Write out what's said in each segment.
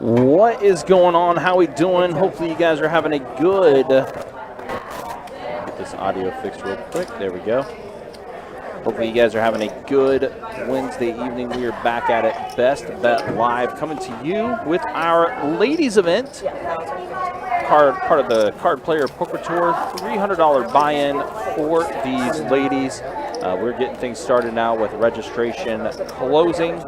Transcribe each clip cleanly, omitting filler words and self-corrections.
What is going on? How we doing? Hopefully you guys are having a good, get this audio fixed real quick. There we go. Hopefully you guys are having a good Wednesday evening. We are back at it, Best Bet Live, coming to you with our ladies event. Part of the Card Player Poker Tour, $300 buy-in for these ladies. We're getting things started now with registration closing.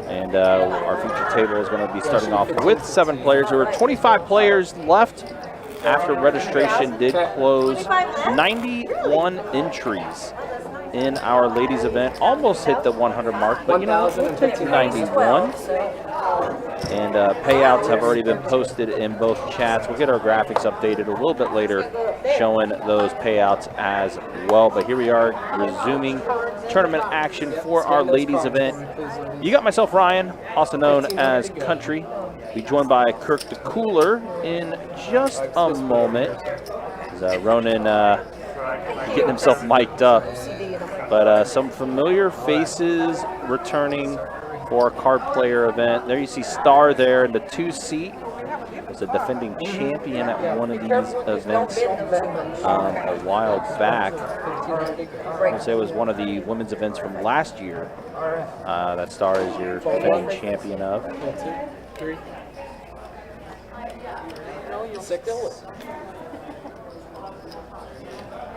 And our feature table is going to be starting off with 7 players. There were 25 players left after registration did close. 91 entries in our ladies event. Almost hit the 100 mark, but you know, we'll take 91. And payouts have already been posted in both chats. We'll get our graphics updated a little bit later showing those payouts as well. But here we are resuming tournament action for our ladies event. You got myself, Ryan, also known as Country. Be joined by Kirk the Cooler in just a moment. Ronan getting himself mic'd up. But some familiar faces returning for our Card Player event. There you see Star there in the 2-seat. Was a defending champion at one of these events a while back. I would say it was one of the women's events from last year. That Star is your defending champion of. 3. 6. All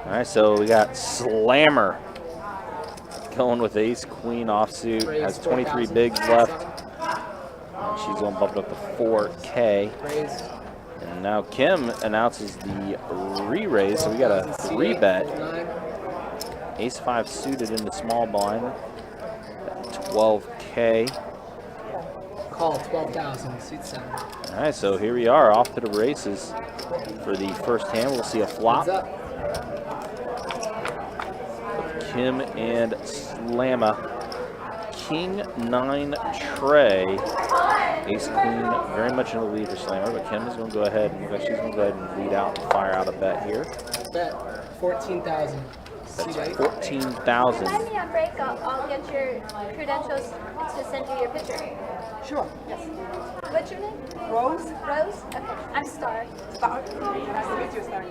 right, so we got Slammer going with ace queen offsuit, has 23 bigs left. She's going to bump it up to 4K. And now Kim announces the re-raise, so we got a 3-bet. Ace 5 suited into small blind, 12K. Call 12,000, suit 7. All right, so here we are off to the races for the first hand. We'll see a flop. Kim and Slamma. King 9 tray. Ace queen very much in the lead for Slammer, but Kim is going to go ahead and she's going to go ahead and lead out and fire out a bet here. Bet 14,000. That's 14,000. Send me a break. I'll get your credentials to send you your picture. Sure. Yes. What's your name? Rose? Rose? Okay. I'm Star. Star. Nice to meet you, Star.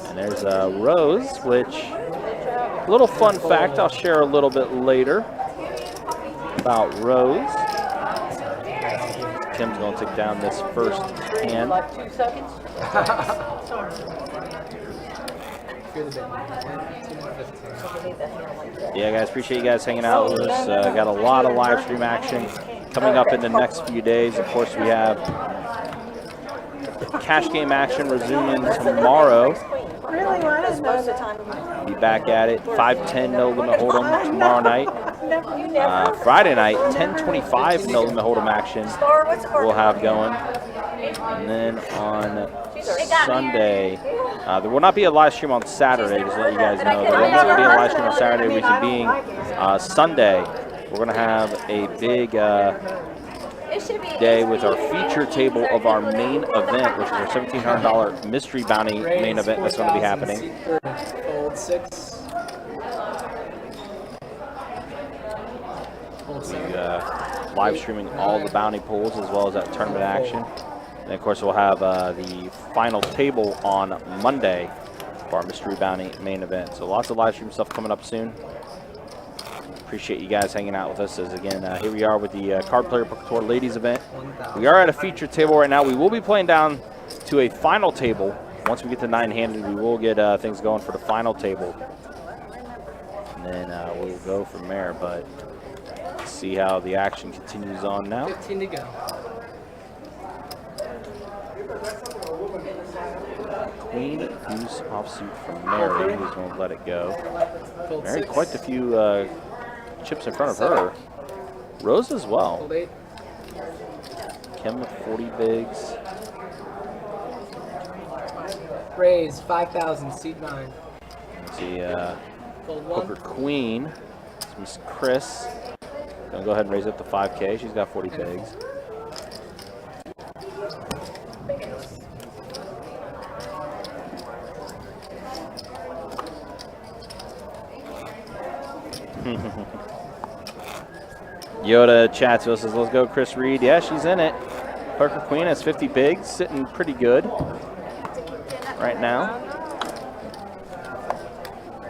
And there's Rose, which, a little fun fact I'll share a little bit later about Rose. Kim's going to take down this first hand. Like 2 seconds? Yeah, guys, appreciate you guys hanging out with us. Got a lot of live stream action coming up in the next few days. Of course, we have cash game action resuming tomorrow. Really? Why is most of the time? Be back at it. 5-10 no limit hold'em tomorrow night. Friday night, 10:25 no limit hold'em action we'll have going. And then on Sunday, there will not be a live stream on Saturday, just to let you guys know. There will not be a live stream on Saturday, reason being Sunday. We're going to have a big day with our feature table of our main event, which is our $1,700 mystery bounty main event that's going to be happening. Fold 6. Live streaming all the bounty pools as well as that tournament action. And of course, we'll have the final table on Monday for our mystery bounty main event. So lots of live stream stuff coming up soon. Appreciate you guys hanging out with us. As again, here we are with the Card Player Poker Tour ladies event. We are at a feature table right now. We will be playing down to a final table. Once we get to 9-handed, we will get things going for the final table. And then we'll go from there. But let's see how the action continues on now. 15 to go. Queen Goose offsuit from Mary, who's going to let it go. Fold Mary, 6. quite a few chips in front of her. Rose as well. Fold 8. Kim with 40 bigs. Raise 5,000, suit 9. Let's see, Fold 1. Poker Queen. It's Miss Chris. Gonna go ahead and raise up to 5K. She's got 40 bigs. Yoda chats with us, says, let's go, Chris Reed. Yeah, she's in it. Poker Queen has 50 bigs, sitting pretty good right now.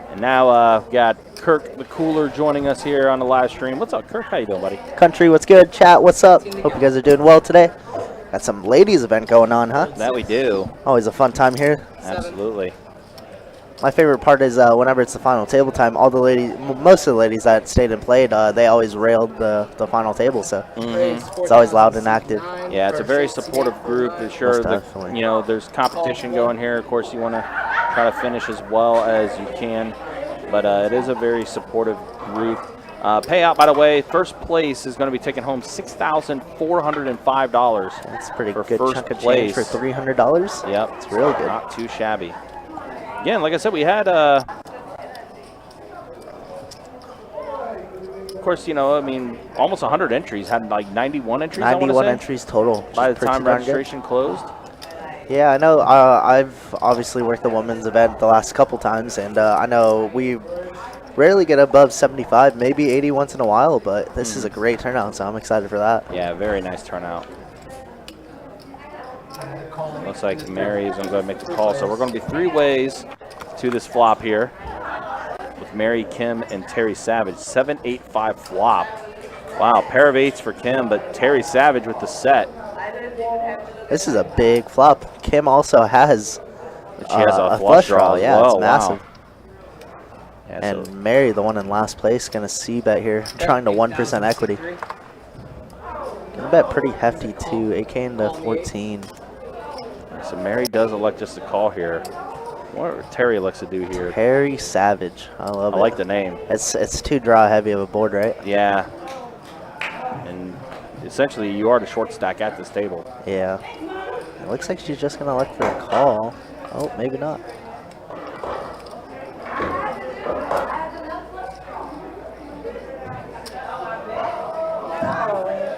And now we've got Kirk the Cooler joining us here on the live stream. What's up, Kirk? How you doing, buddy? Country, what's good? Chat, what's up? Hope you guys are doing well today. Got some ladies event going on, huh? That we do. Always a fun time here. Absolutely. My favorite part is whenever it's the final table time, all the ladies, most of the ladies that stayed and played, they always railed the final table, so it's always loud and active. Yeah, it's a very supportive group. They're sure that, you know, there's competition going here. Of course, you want to try to finish as well as you can, but it is a very supportive group. Payout, by the way, first place is going to be taking home $6,405. That's a pretty for good first chunk of place. change for $300. Yep, it's real good. Not too shabby. Again, like I said, we had, of course, you know, I mean, almost 100 entries. Had like 91 entries. 91 entries total. By the time registration closed. Yeah, I know. I've obviously worked the women's event the last couple times, and I know we rarely get above 75, maybe 80 once in a while, but this is a great turnout, so I'm excited for that. Yeah, very nice turnout. Looks like Mary is going to go ahead and make the call. So we're going to be 3 ways to this flop here with Mary, Kim, and Terry Savage. 7-8-5 flop. Wow, pair of 8s for Kim, but Terry Savage with the set. This is a big flop. Kim also has, she has a flush draw. Yeah, it's massive. Wow. Yeah, and so Mary, the one in last place, going to c-bet here, trying to 1% equity. Gonna bet pretty hefty too, 8K into 14. So Mary does elect just to call here. What Terry elects to do here? Terry Savage. I love it. I like the name. It's too draw heavy of a board, right? Yeah. And essentially, you are the short stack at this table. Yeah. It looks like she's just going to elect for a call. Oh, maybe not.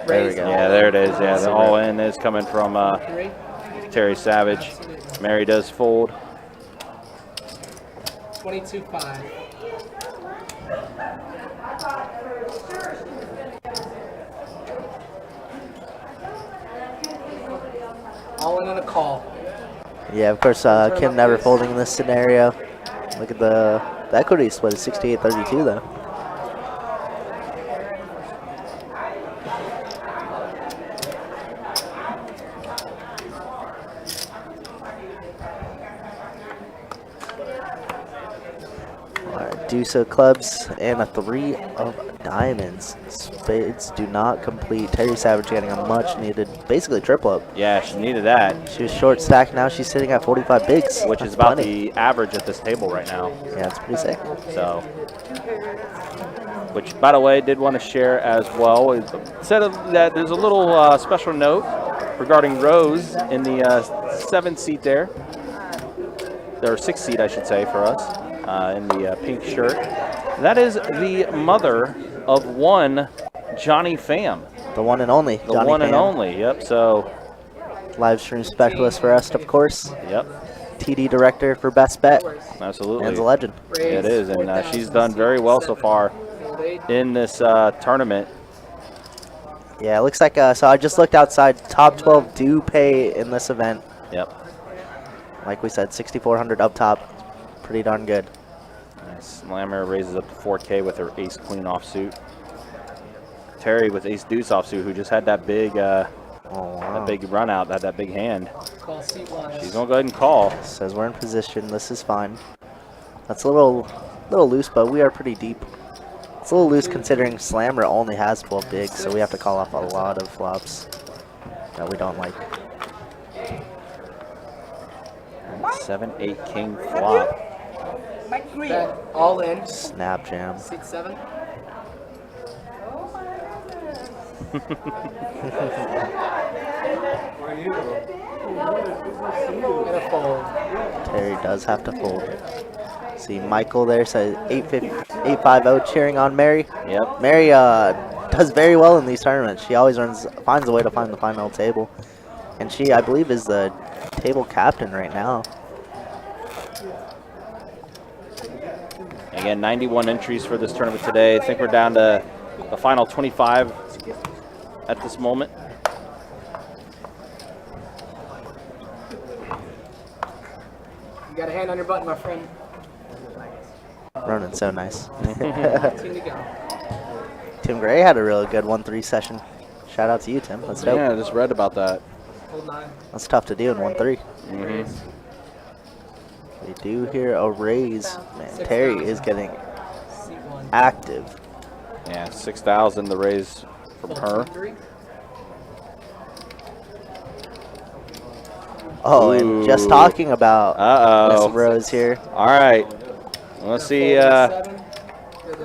There we go. Yeah, there it is. Yeah, the all-in is coming from Terry Savage. Mary does fold. 22-5. All in on a call. Yeah, of course, Kim never folding in this scenario. Look at the equity split is 68-32 though. Deuce of clubs and a 3 of diamonds. Spades do not complete. Terry Savage getting a much needed, basically triple up. Yeah, she needed that. She was short stacked. Now she's sitting at 45 bigs, which is about the average at this table right now. Yeah, it's pretty sick. So, which, by the way, did want to share as well. Instead of that, there's a little special note regarding Rose in the 7th seat there. Or 6th seat, I should say, for us. In the pink shirt. That is the mother of one Johnny Pham. The one and only. The Johnny one Pham. And only, yep. So, live stream specialist for us, of course. Yep. TD director for Best Bet. Absolutely. Man's a legend. It is, and she's done very well so far in this tournament. Yeah, it looks like, so I just looked outside, top 12 do pay in this event. Yep. Like we said, 6,400 up top. Pretty darn good. Slammer raises up to 4K with her ace-queen offsuit. Terry with ace-deuce offsuit, who just had that big, that big run out, that big hand. Call seat one. She's gonna go ahead and call. Says we're in position. This is fine. That's a little loose, but we are pretty deep. It's a little loose considering Slammer only has 12 bigs, so we have to call off a lot of flops that we don't like. 7-8 king flop. Bet all in. Snap jam. Seat 7. Gonna fold. Terry does have to fold. See Michael there says 850 cheering on Mary. Yep. Mary does very well in these tournaments. She always finds a way to find the final table, and she, I believe, is the table captain right now. Again, 91 entries for this tournament today. I think we're down to The final 25 at this moment. You got a hand on your button, my friend. Ronan's so nice. 2 to go. Tim Gray had a really good 1-3 session. Shout out to you, Tim. That's dope. Yeah, I just read about that. Hold 9. That's tough to do in 1-3. Mm-hmm. We do hear a raise. Man, Terry is getting Seat 1. active. Yeah, 6,000 the raise from her. 3. Oh, and just talking about Uh-oh. Miss Rose here. All right. Let's see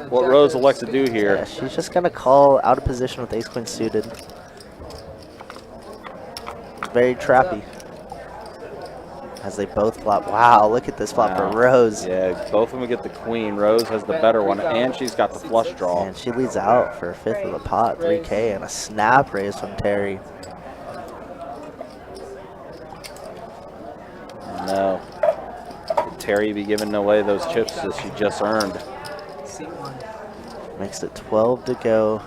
what Rose elects to do Yeah, here. she's just going to call out of position with ace-queen suited. Very trappy. As they both flop. Wow, look at this flop for Rose. Yeah, both of them get the queen. Rose has the better one, and she's got the flush draw. And she leads out for a fifth of the pot, 3K, and a snap raise from Terry. No. Did Terry be giving away those chips that she just earned? Seat 1. Makes it 12 to go.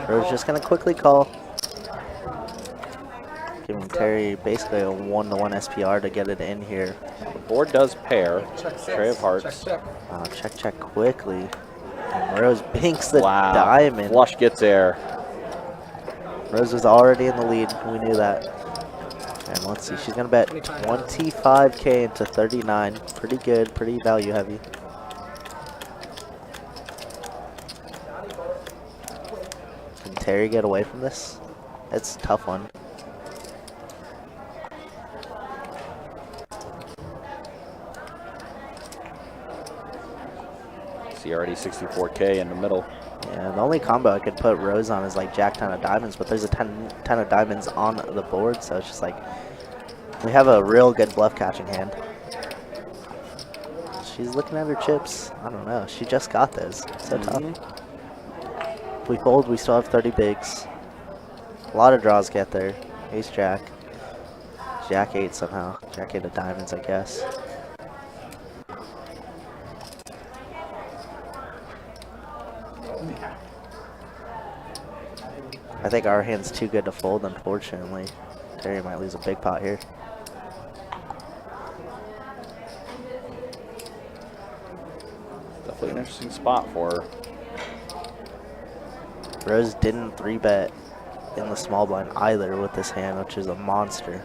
Rose just going to quickly call. Giving Terry basically a 1-to-1 SPR to get it in here. The board does pair. Check 6. Tray of hearts. Check. Check, check quickly. And Rose binks the Wow. diamond. Flush gets there. Rose was already in the lead. We knew that. And let's see. She's going to bet 25K into 39. Pretty good. Pretty value heavy. Can Terry get away from this? It's a tough one. See already 64K in the middle. Yeah, the only combo I could put Rose on is like Jack 10 of diamonds, but there's a 10 of diamonds on the board, so it's just like we have a real good bluff catching hand. She's looking at her chips. I don't know. She just got those. So tough. If we fold, we still have 30 bigs. A lot of draws get there. Ace Jack. Jack 8 somehow. Jack 8 of diamonds, I guess. I think our hand's too good to fold, unfortunately. Terry might lose a big pot here. Definitely an interesting spot for her. Rose didn't 3-bet in the small blind either with this hand, which is a monster.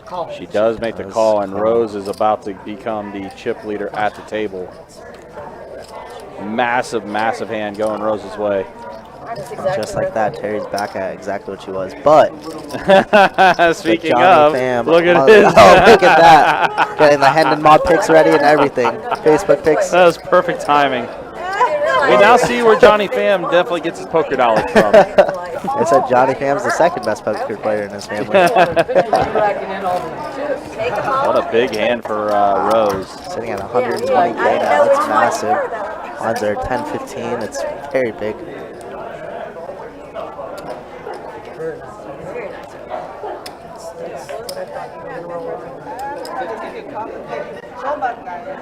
Call. She does make the call, and Rose is about to become the chip leader at the table. Massive, massive hand going Rose's way. Just like that, Terry's back at exactly what she was. But Speaking Johnny of, fam, look at oh, this. Oh, look at that. Getting the hand and mod picks ready and everything. Facebook picks. That was perfect timing. We now see where Johnny Pham definitely gets his poker knowledge from. It said Johnny Pham's the second best poker player in his family. What a big hand for Rose. Sitting at 120K now. That's massive. Odds are 10-15. It's very big.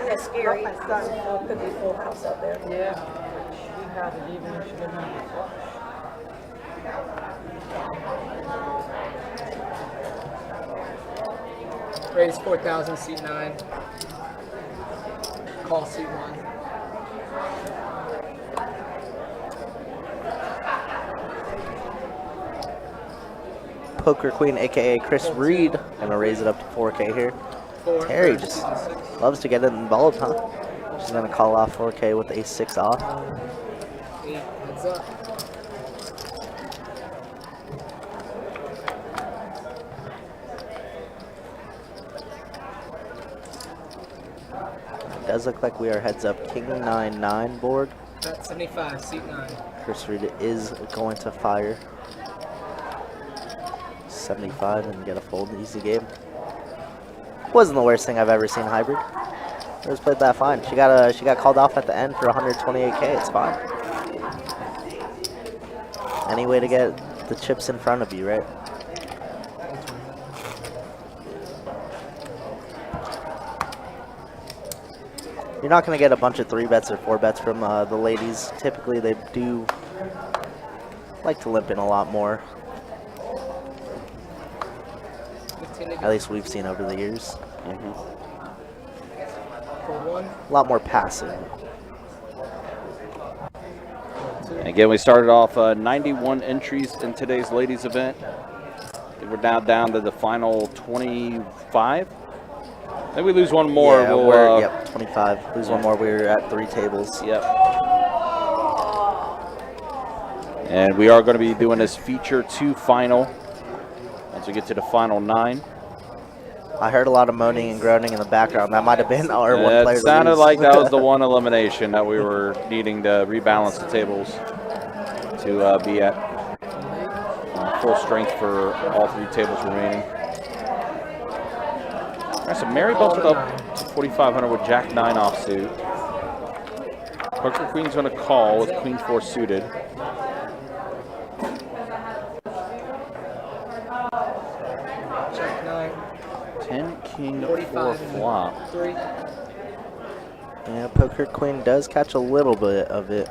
That's scary. Could be full house up there. Yeah. She had it even if she didn't have it. Raise 4,000, seat 9. Call seat 1. Poker Queen, aka Chris Reed, gonna raise it up to 4K here. 4. Terry just loves to get involved, huh? She's gonna call off 4K with ace 6 off. 8. Heads up. It does look like we are heads up King 9-9 board. Bet 75, seat 9. Chris Reed is going to fire 75 and get a fold. Easy game. Wasn't the worst thing I've ever seen hybrid. Rose played that fine. She got called off at the end for 128K. It's fine. Any way to get the chips in front of you, right? You're not going to get a bunch of 3-bets or 4-bets from the ladies. Typically, they do like to limp in a lot more. 15 to go. At least we've seen over the years. Fold 1. A lot more passive. Again, we started off 91 entries in today's ladies event. We're now down to the final 25. Then we lose one more. Yeah, we'll, yep, 25. Lose one more. We're at 3 tables. Yep. And we are going to be doing this feature 2 final once we get to the final 9. I heard a lot of moaning and groaning in the background. That might have been our one player. It sounded like that was the one elimination that we were needing to rebalance the tables to be at full strength for all 3 tables remaining. All right, so Mary bumps it up to 4,500 with Jack 9 offsuit. Poker Queen's going to call with Queen 4 suited. Jack 9. 10 King 4 45 flop. 3. Yeah, Poker Queen does catch a little bit of it.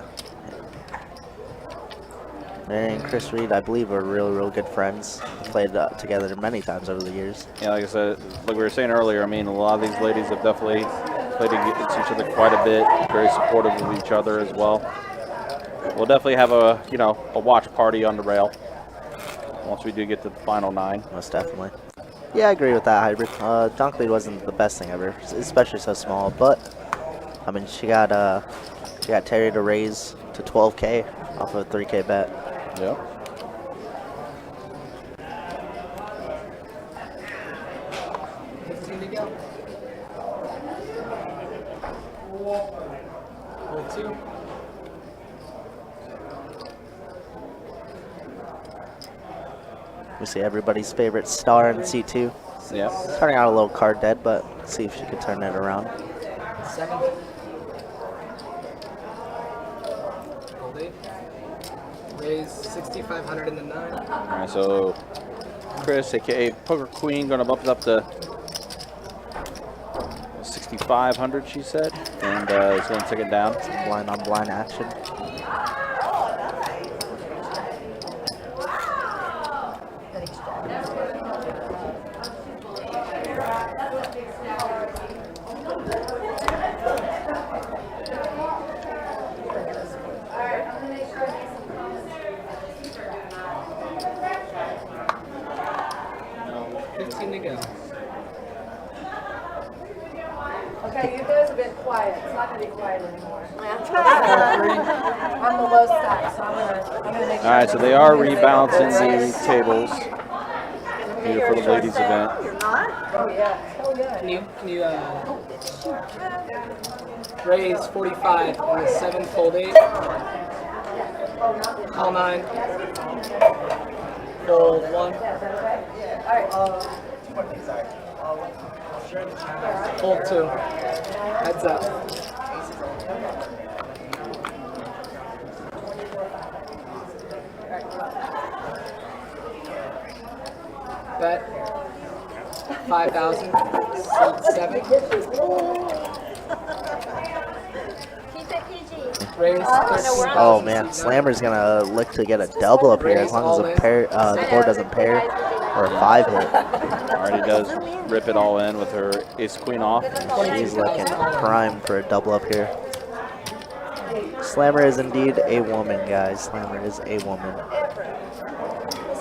Mary and Chris Reed, I believe, are real good friends. Played together many times over the years. Yeah, like I said, like we were saying earlier, I mean, a lot of these ladies have definitely played against each other quite a bit. Very supportive of each other as well. We'll definitely have a, you know, a watch party on the rail once we do get to the final 9. Most definitely. Yeah, I agree with that, Hybrid. Dunk lead wasn't the best thing ever, especially so small. But I mean, she got Terry to raise to 12K off of a 3K bet. Yep. Fold 2. We see everybody's favorite star in C2. Yep. Starting out a little card dead, but let's see if she can turn it around. 7. Fold 8. Raise 6,500 in the 9. All right, so Chris, aka Poker Queen, going to bump it up to 6,500, she said, and he's going to take it down. Blind on blind action. Okay, you guys have been quiet. It's not going to be quiet anymore. I'm the low stack, so I'm gonna make sure. All right, so they are rebalancing the tables here for the ladies event. You're not? Oh, yeah. Oh, yeah. Can you raise 45 in the 7, fold 8, call 9, fold 1, fold 2, heads up. Bet 5,000, seat 7. Keep it PG. Raise Oh man, Slammer's gonna look to get a double up here as long as the board doesn't pair or a 5 hit. Already does rip it all in with her ace queen off. She's looking primed for a double up here. Slammer is indeed a woman, guys. Slammer is a woman.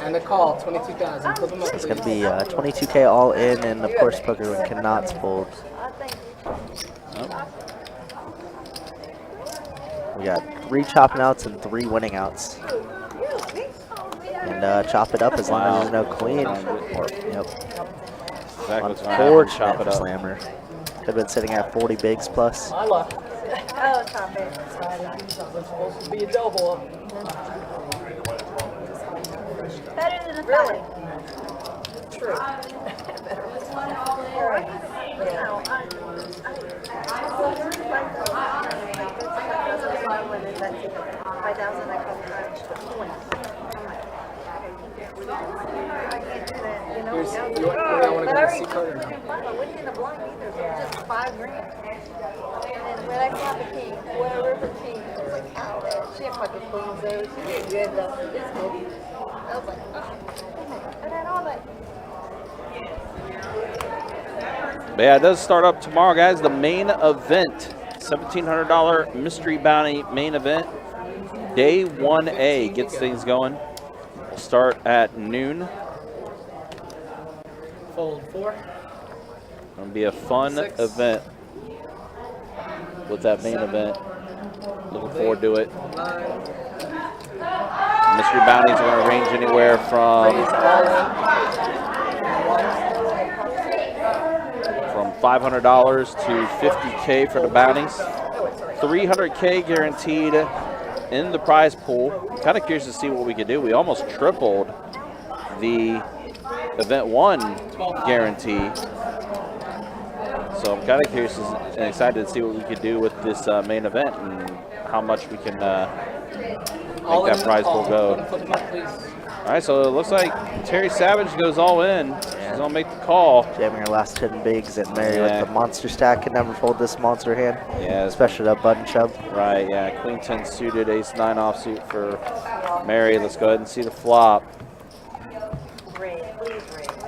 And a call, 22,000. Flip them up, It's going to please. be 22K all in, and of course Poker Win cannot fold. We got 3 chopping outs and 3 winning outs. And chop it up as long as there's no queen. Yep. Exactly what's gonna happen, Unfortunate chop it for up. Slammer. Could have been sitting at 40 bigs plus. My luck. Oh, top it. It's supposed to be a double. Better than a 5. True. Here's, I want to go to C card or no? I wouldn't in the blind either, but just $5 grand. And then Like the spoons there. It's good though. It's good. I was like, oh, and then all that. But yeah, it does start up tomorrow, guys. The main event, $1,700 mystery bounty main event. Day 1A gets things going. We'll start at noon. Fold 4. Gonna be a fun 6. event with that main 7. event. Looking forward to it. 9. Mystery bounties are going to range anywhere from $500 to $50K for the bounties. $300K guaranteed in the prize pool. Kind of curious to see what we could do. We almost tripled the event 1 guarantee. So I'm kind of curious and excited to see what we could do with this main event and how much we can make that prize pool go. All right, so it looks like Terry Savage goes all in. She's going to make the call. Jamming her last 10 bigs, and Mary with the monster stack can never fold this monster hand. Yeah. Especially that button shove. Right, yeah. Queen 10 suited, ace 9 offsuit for Mary. Let's go ahead and see the flop.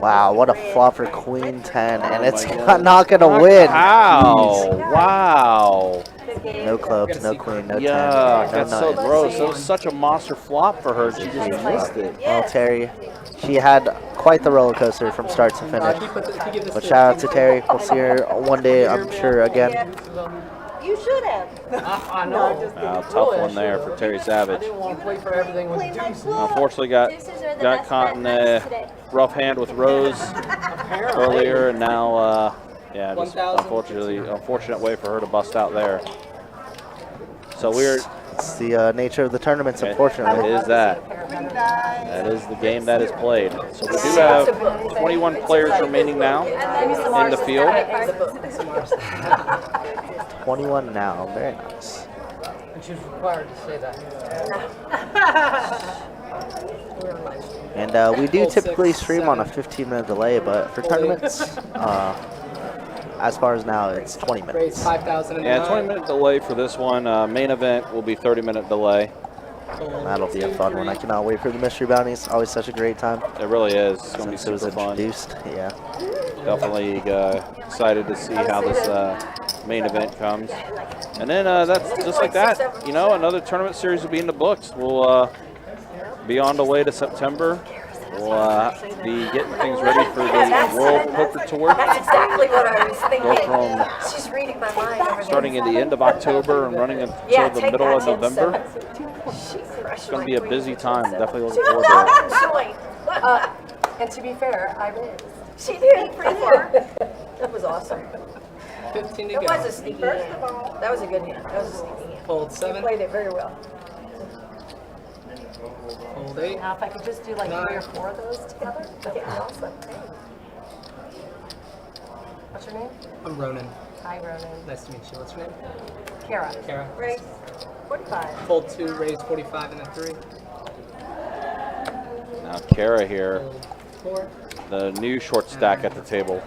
Wow, what a flop for Queen 10, and it's not going to win. Wow, wow. No clubs, no queen, no 10. Yeah, no that's so nine. gross. That was such a monster flop for her. She just missed it. Well, Terry, she had quite the roller coaster from start to finish. But shout out to Terry. We'll see her one day, I'm sure, again. You should have. I know. Tough one there for Terry Savage. I didn't want to play for everything with deuces. Unfortunately, got caught in a rough hand with Rose earlier, and now, yeah, just unfortunate way for her to bust out there. So It's the nature of the tournaments, unfortunately. It is that. That is the game that is played. So we do have 21 players remaining now in the field. 21 now, very nice. And she was required to say that. And we do typically stream on a 15-minute delay, but for tournaments, as far as now, it's 20 Raise minutes. 5,000. Yeah, 20-minute delay for this one. Main event will be 30-minute delay. That'll be a fun one. I cannot wait for the mystery bounties. Always such a great time. It really is. It's going to be Since it was super fun. introduced, yeah. Definitely excited to see how this main event comes. And then that's just like that. You know, another tournament series will be in the books. We'll be on the way to September. We'll be getting things ready for the World Poker Tour. That's exactly what I was thinking. Go from She's reading my mind over there. starting at the end of October and running until the middle of November. It's going to be a busy time. Definitely looking forward to it. And to be fair, I raised. She did pretty far. That was awesome. 15 to It go. was a sneaky hand. That was a good hand. That was a sneaky hand. Fold You 7. played it very well. Fold 8. Now, if I could just do like 3 or 4 of those together, that'd be awesome. What's your name? I'm Ronan. Hi, Ronan. Nice to meet you. What's your name? Kara. Kara. Raise 45. Fold 2, raise 45 and a 3. Now Kara here, Fold 4. the new short stack at the table.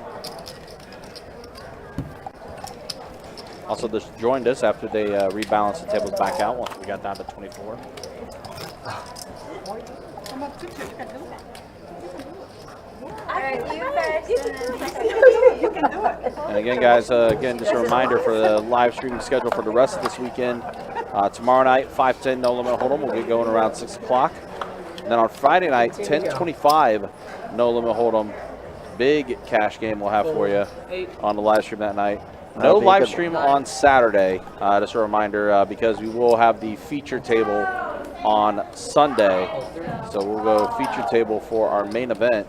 Also just joined us after they rebalanced the tables back out once we got down to 24. Alright, you first. You can do it. And again, guys, just a reminder for the live streaming schedule for the rest of this weekend. Tomorrow night, 5:10 No Limit Hold'em. We'll get going around 6 o'clock. And then on Friday night, 10:25 No Limit Hold'em. Big cash game we'll have for you on the live stream that night. No live stream on Saturday, just a reminder, because we will have the feature table on Sunday. So we'll go feature table for our main event.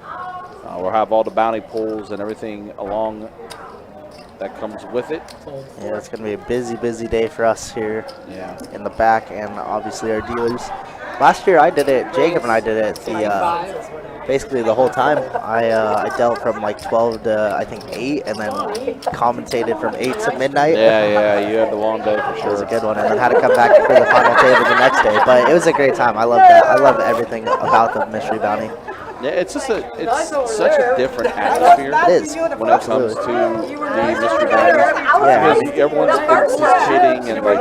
We'll have all the bounty pools and everything along that comes with it. Yeah, it's going to be a busy, busy day for us here in the back and obviously our dealers. Last year I did it, Jacob and I did it basically the whole time. I dealt from like 12 to I think 8 and then commentated from 8 to midnight. Yeah, you had the long day for sure. It was a good one, and then had to come back for the final table the next day. But it was a great time. I loved that. I love everything about the mystery bounty. Yeah, it's just it's such a different atmosphere It is. when it comes to the Absolutely. mystery bounties. Yeah. Because everyone's anticipating and like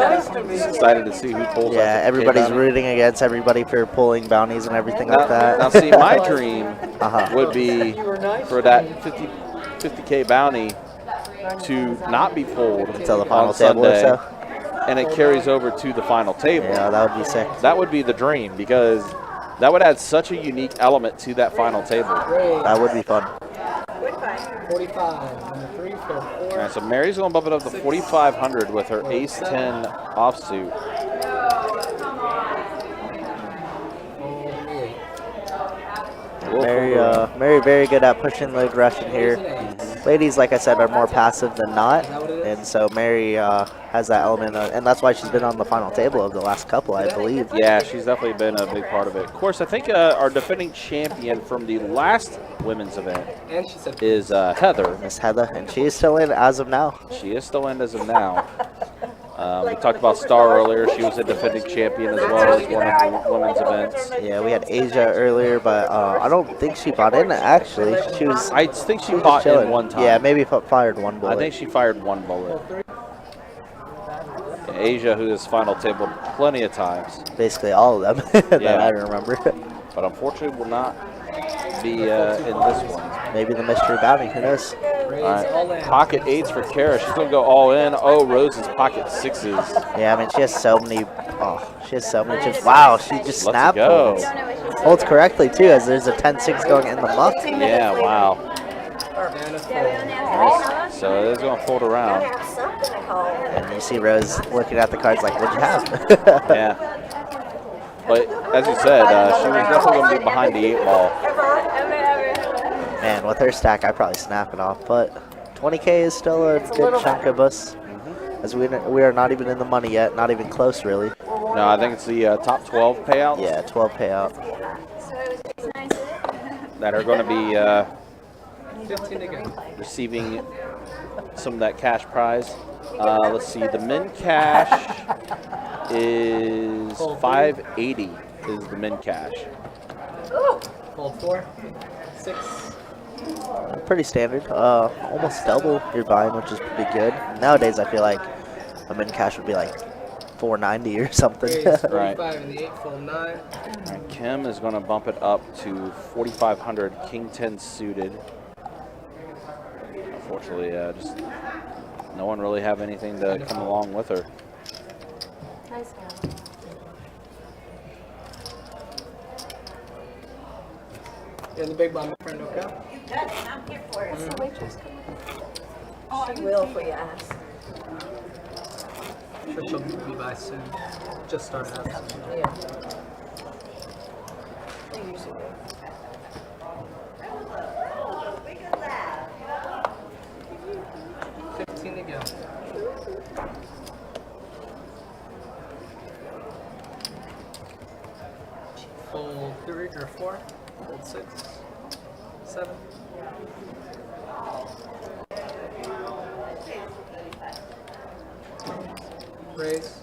just excited to see who pulls. Yeah, that 50K everybody's bounty. rooting against everybody for pulling bounties and everything like that. Now, see, my dream Uh-huh. would be for that 50K bounty to not be pulled Until the final on table or Sunday, so. and it carries over to the final table. Yeah, that would be sick. That would be the dream because that would add such a unique element to that final table. That would be fun. 45. Number 3 for 4. All right, so Mary's going to bump it up to 4,500 with her ace-10 offsuit. Mary, very good at pushing the aggression here. Ladies, like I said, are more passive than not, and so Mary has that element, and that's why she's been on the final table of the last couple, I believe. Yeah, she's definitely been a big part of it. Of course, I think our defending champion from the last women's event And she said, is Heather. Miss Heather, and she is still in as of now. She is still in as of now. We talked about Star earlier. She was a defending champion as well as one of the women's events. Yeah, we had Asia earlier, but I don't think she bought in, actually. She was. I think she was just bought in chilling. one time. Yeah, maybe fired one bullet. I think she fired one bullet. Asia, who has final tabled plenty of times, Basically all of them that Yeah. I remember. but unfortunately will not be in this one. Maybe the mystery bounty, who knows? raise All all right, in. pocket 8s for Kara. She's going to go all in. Oh, Rose is pocket 6s. Yeah, I mean, she has so many. Oh, she has so many chips. Wow, she just Let's snapped go. holds. Don't know what she's Holds correctly, too, as there's a 10-6 going in the muff. Yeah, wow. Down to Yeah, we 4. only have three. So it's going to fold around. Gotta have something to call. And you see Rose looking at the cards like, what'd you have? Yeah. But as you said, she was definitely going to be behind the 8 ball. Man, with her stack, I'd probably snap it off. But 20K is still a good chunk of us. As we are not even in the money yet, not even close, really. No, I think it's the top 12 payouts Yeah, 12 payout. So it was nice of it. that are going to be 15 to go. receiving some of that cash prize. Let's see, the min cash is 580 is the min cash. Hold 4. 6. Pretty standard. Almost double your buying, which is pretty good. Nowadays, I feel like a min cash would be like 490 or something. Raise 45 Right. in the 8. Full 9. And Kim is going to bump it up to 4,500, King 10 suited. Unfortunately, just no one really have anything to come along with her. Nice guy. You're in the big bomb, my friend, okay? I'm here for it. The waitress coming. She will for you ask. Sure she'll be by soon. Just started out. Yeah. They usually do. $15 to go. Fold 3 or 4. Fold 6. 7. Raise.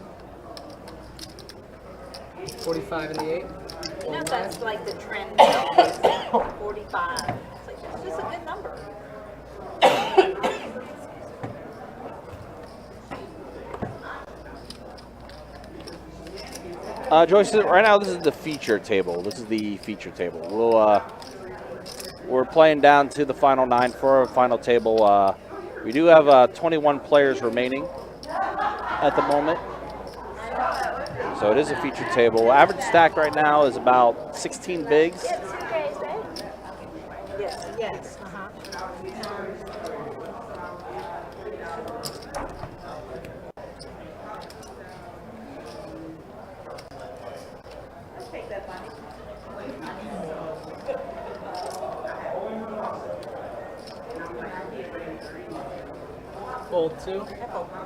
45 in the 8. You know, Fold 9. that's like the trend nowadays, 45. It's like, that's just a good number. Joyce, right now this is the feature table. This is the feature table. We're playing down to the final 9 for our final table. We do have 21 players remaining at the moment. So it is a feature table. Average stack right now is about 16 bigs. Get some praise, right? Yes, yes. Uh-huh. Fold 2.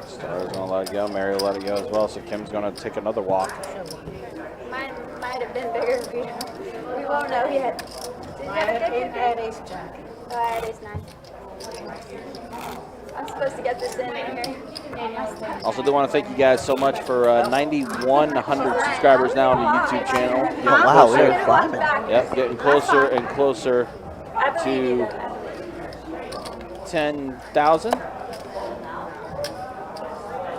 Star's gonna let it go. Mary will let it go as well. So Kim's gonna take another walk. Mine might have been bigger. We won't know yet. Did you have a good Had kicker? ace jack. Oh, I had ace 9. I'm supposed to get this in here. Also, do want to thank you guys so much for 9,100 subscribers now on the YouTube channel. Getting Wow, closer- we're climbing. Yep, getting closer and closer to 10,000.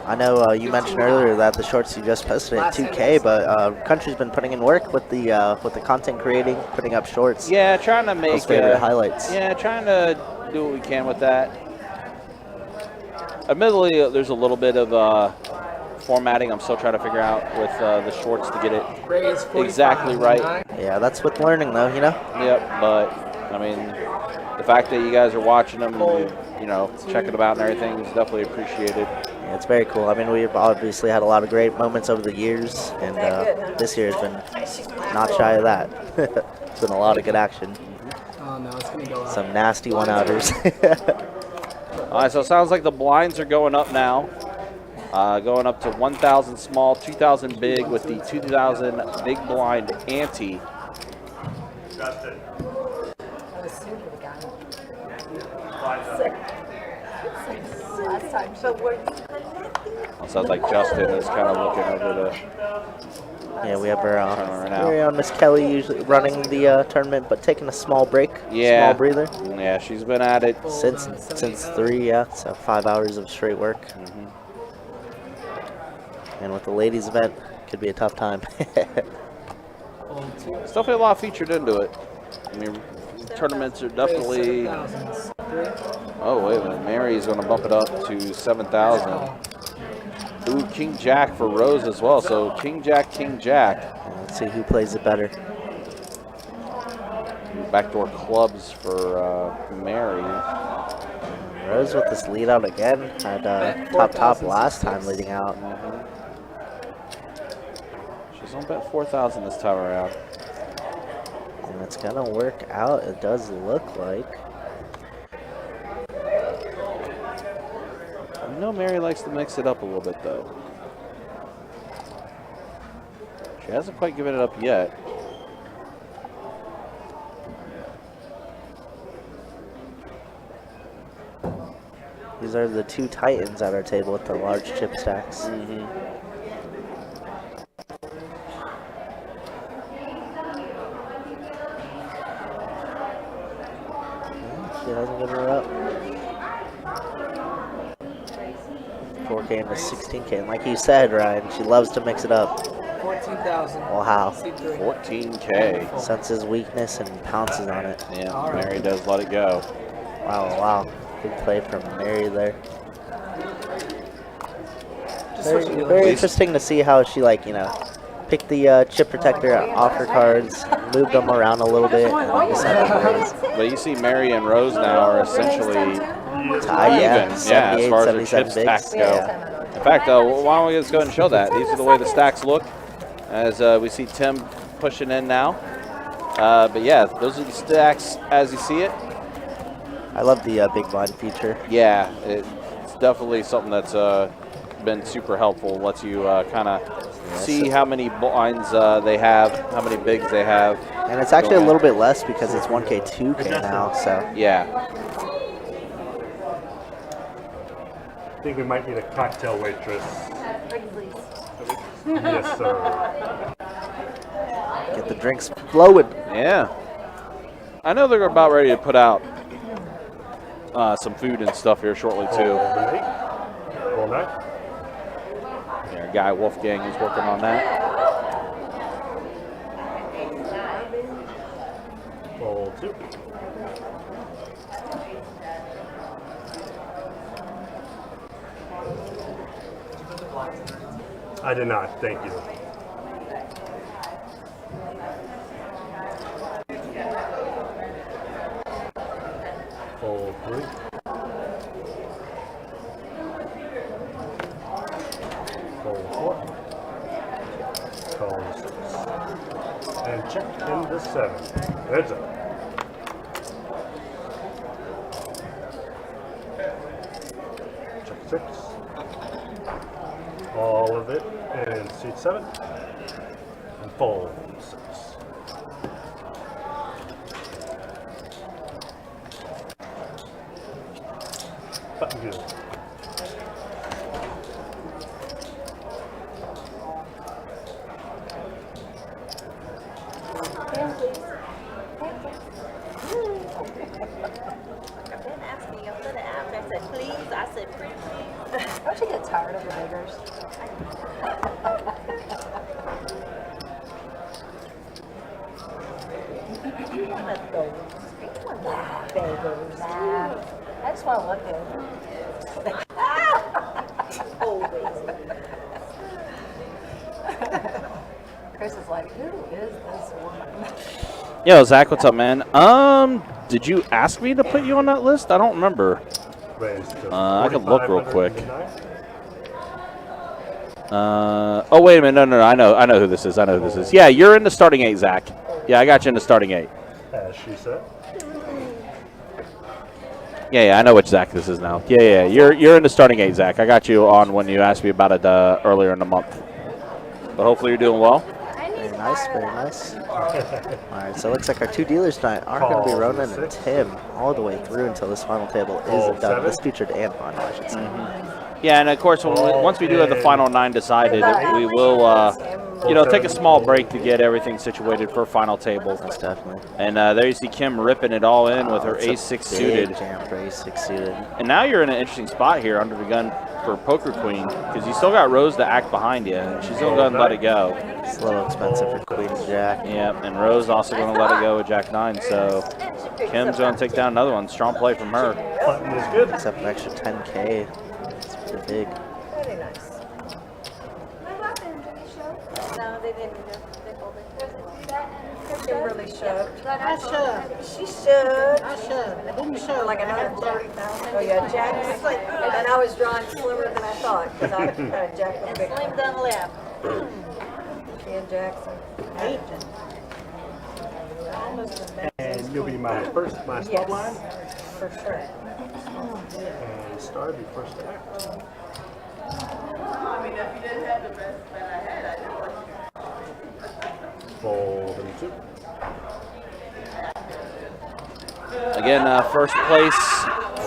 I know you mentioned earlier that the shorts you just posted at 2K, but Country's been putting in work with the content creating, putting up shorts. Yeah, trying to make Those favorite highlights. Yeah, trying to do what we can with that. Admittedly, there's a little bit of formatting I'm still trying to figure out with the shorts to get it Raise 45, exactly right. 9. Yeah, that's with learning though, you know? Yep, but I mean, the fact that you guys are watching them and checking them out and everything is definitely appreciated. Yeah, it's very cool. I mean, we've obviously had a lot of great moments over the years, and this year has been not shy of that. It's been a lot of good action. Oh no, it's gonna go up. Some nasty one-outers. All right, so it sounds like the blinds are going up now. Going up to 1,000 small, 2,000 big with the 2,000 big blind ante. Last time. So were you It sounds like Justin is kind of looking over the. Yeah, we have our Turn her very own Miss Kelly usually running the tournament, but taking a small break, Yeah. small breather. Yeah, she's been at it. Since 3, yeah, so 5 hours of straight work. And with the ladies event, could be a tough time. There's definitely a lot featured into it. I mean, tournaments are definitely. Oh, wait a minute. Mary's going to bump it up to 7,000. Ooh, King Jack for Rose as well. So King Jack, King Jack. Let's see who plays it better. Backdoor clubs for Mary. Rose with this lead out again. Had top last time leading out. She's on bet 4,000 this time around. And it's going to work out, it does look like. I know Mary likes to mix it up a little bit, though. She hasn't quite given it up yet. These are the two titans at our table with the large chip stacks. She hasn't given it up. 4K into 16K. And like you said, Ryan, she loves to mix it up. 14,000. Wow. 14K. Senses weakness and pounces on it. Yeah, Mary does let it go. Wow. Good play from Mary there. Just what you Very, do. very interesting to see how she, picked the chip protector off her cards, moved them around a little bit, and decided to raise. But you see Mary and Rose now are essentially Tied, yeah. even, as 78, far as their 77 chip bigs. stacks go. Yeah. In fact, why don't we just go ahead and show that? These are the way the stacks look, as we see Tim pushing in now. But yeah, those are the stacks as you see it. I love the big blind feature. Yeah, it's definitely something that's been super helpful. Lets you kind of see how many blinds they have, how many bigs they have. And it's actually a little bit less because it's 1K, 2K now, so. Yeah. I think we might need a cocktail waitress. Yes, sir. Get the drinks flowing. Yeah. I know they're about ready to put out some food and stuff here shortly, too. All night. Our guy Wolfgang is working on that. All 2. I did not, thank you. All 3. All 4. Call 6. And check in the 7. Heads up. Check 6. All of it and seat 7 and fold 6. Button good. I've been asking you for the app. I said, please. I said, pretty please. Don't you get tired of the beggars? One of those. Beggars. Nah. I just want to look at it. Always. Chris is like, who is this woman? Yo, Zach, what's up, man? Did you ask me to put you on that list? I don't remember. Raised to I can look real quick. 4,509. Oh, wait a minute. No. I know who this is. Yeah, you're in the starting 8, Zach. Yeah, I got you in the starting 8. As she said. Yeah, I know which Zach this is now. Yeah. You're in the starting 8, Zach. I got you on when you asked me about it earlier in the month. But hopefully you're doing well. Very nice, very nice. Alright, so it looks like our 2 dealers tonight are going to be Ronan and Tim all the way through until this final table is done. This featured and final, I should say. Yeah, and of course, once we do have the final 9 decided, we will, take a small break to get everything situated for final table. Most definitely. And there you see Kim ripping it all in with her It's a ace-6 suited. big jam for ace-6 suited. And now you're in an interesting spot here under the gun for Poker Queen because you still got Rose to act behind you, and she's still going to let it go. It's a little expensive for Queen and Jack. Yeah, and Rose also going to let it go with Jack 9, so Kim's going to take down another one. Strong play from her. Button is good. Picks up an extra 10K. It's pretty big. Very nice. What happened? Did he show? No, they didn't. They pulled it. Do that and Chris Kimberly showed? should. I She should. I should. Didn't show like another 30,000. Oh yeah, Jack. It's like, and I was drawing slimmer than I thought because I Jack was And big. Slim done left. She and Jackson. And you'll be my first, my stop line. For sure. And Star be first to act. Fold and 2. Again, first place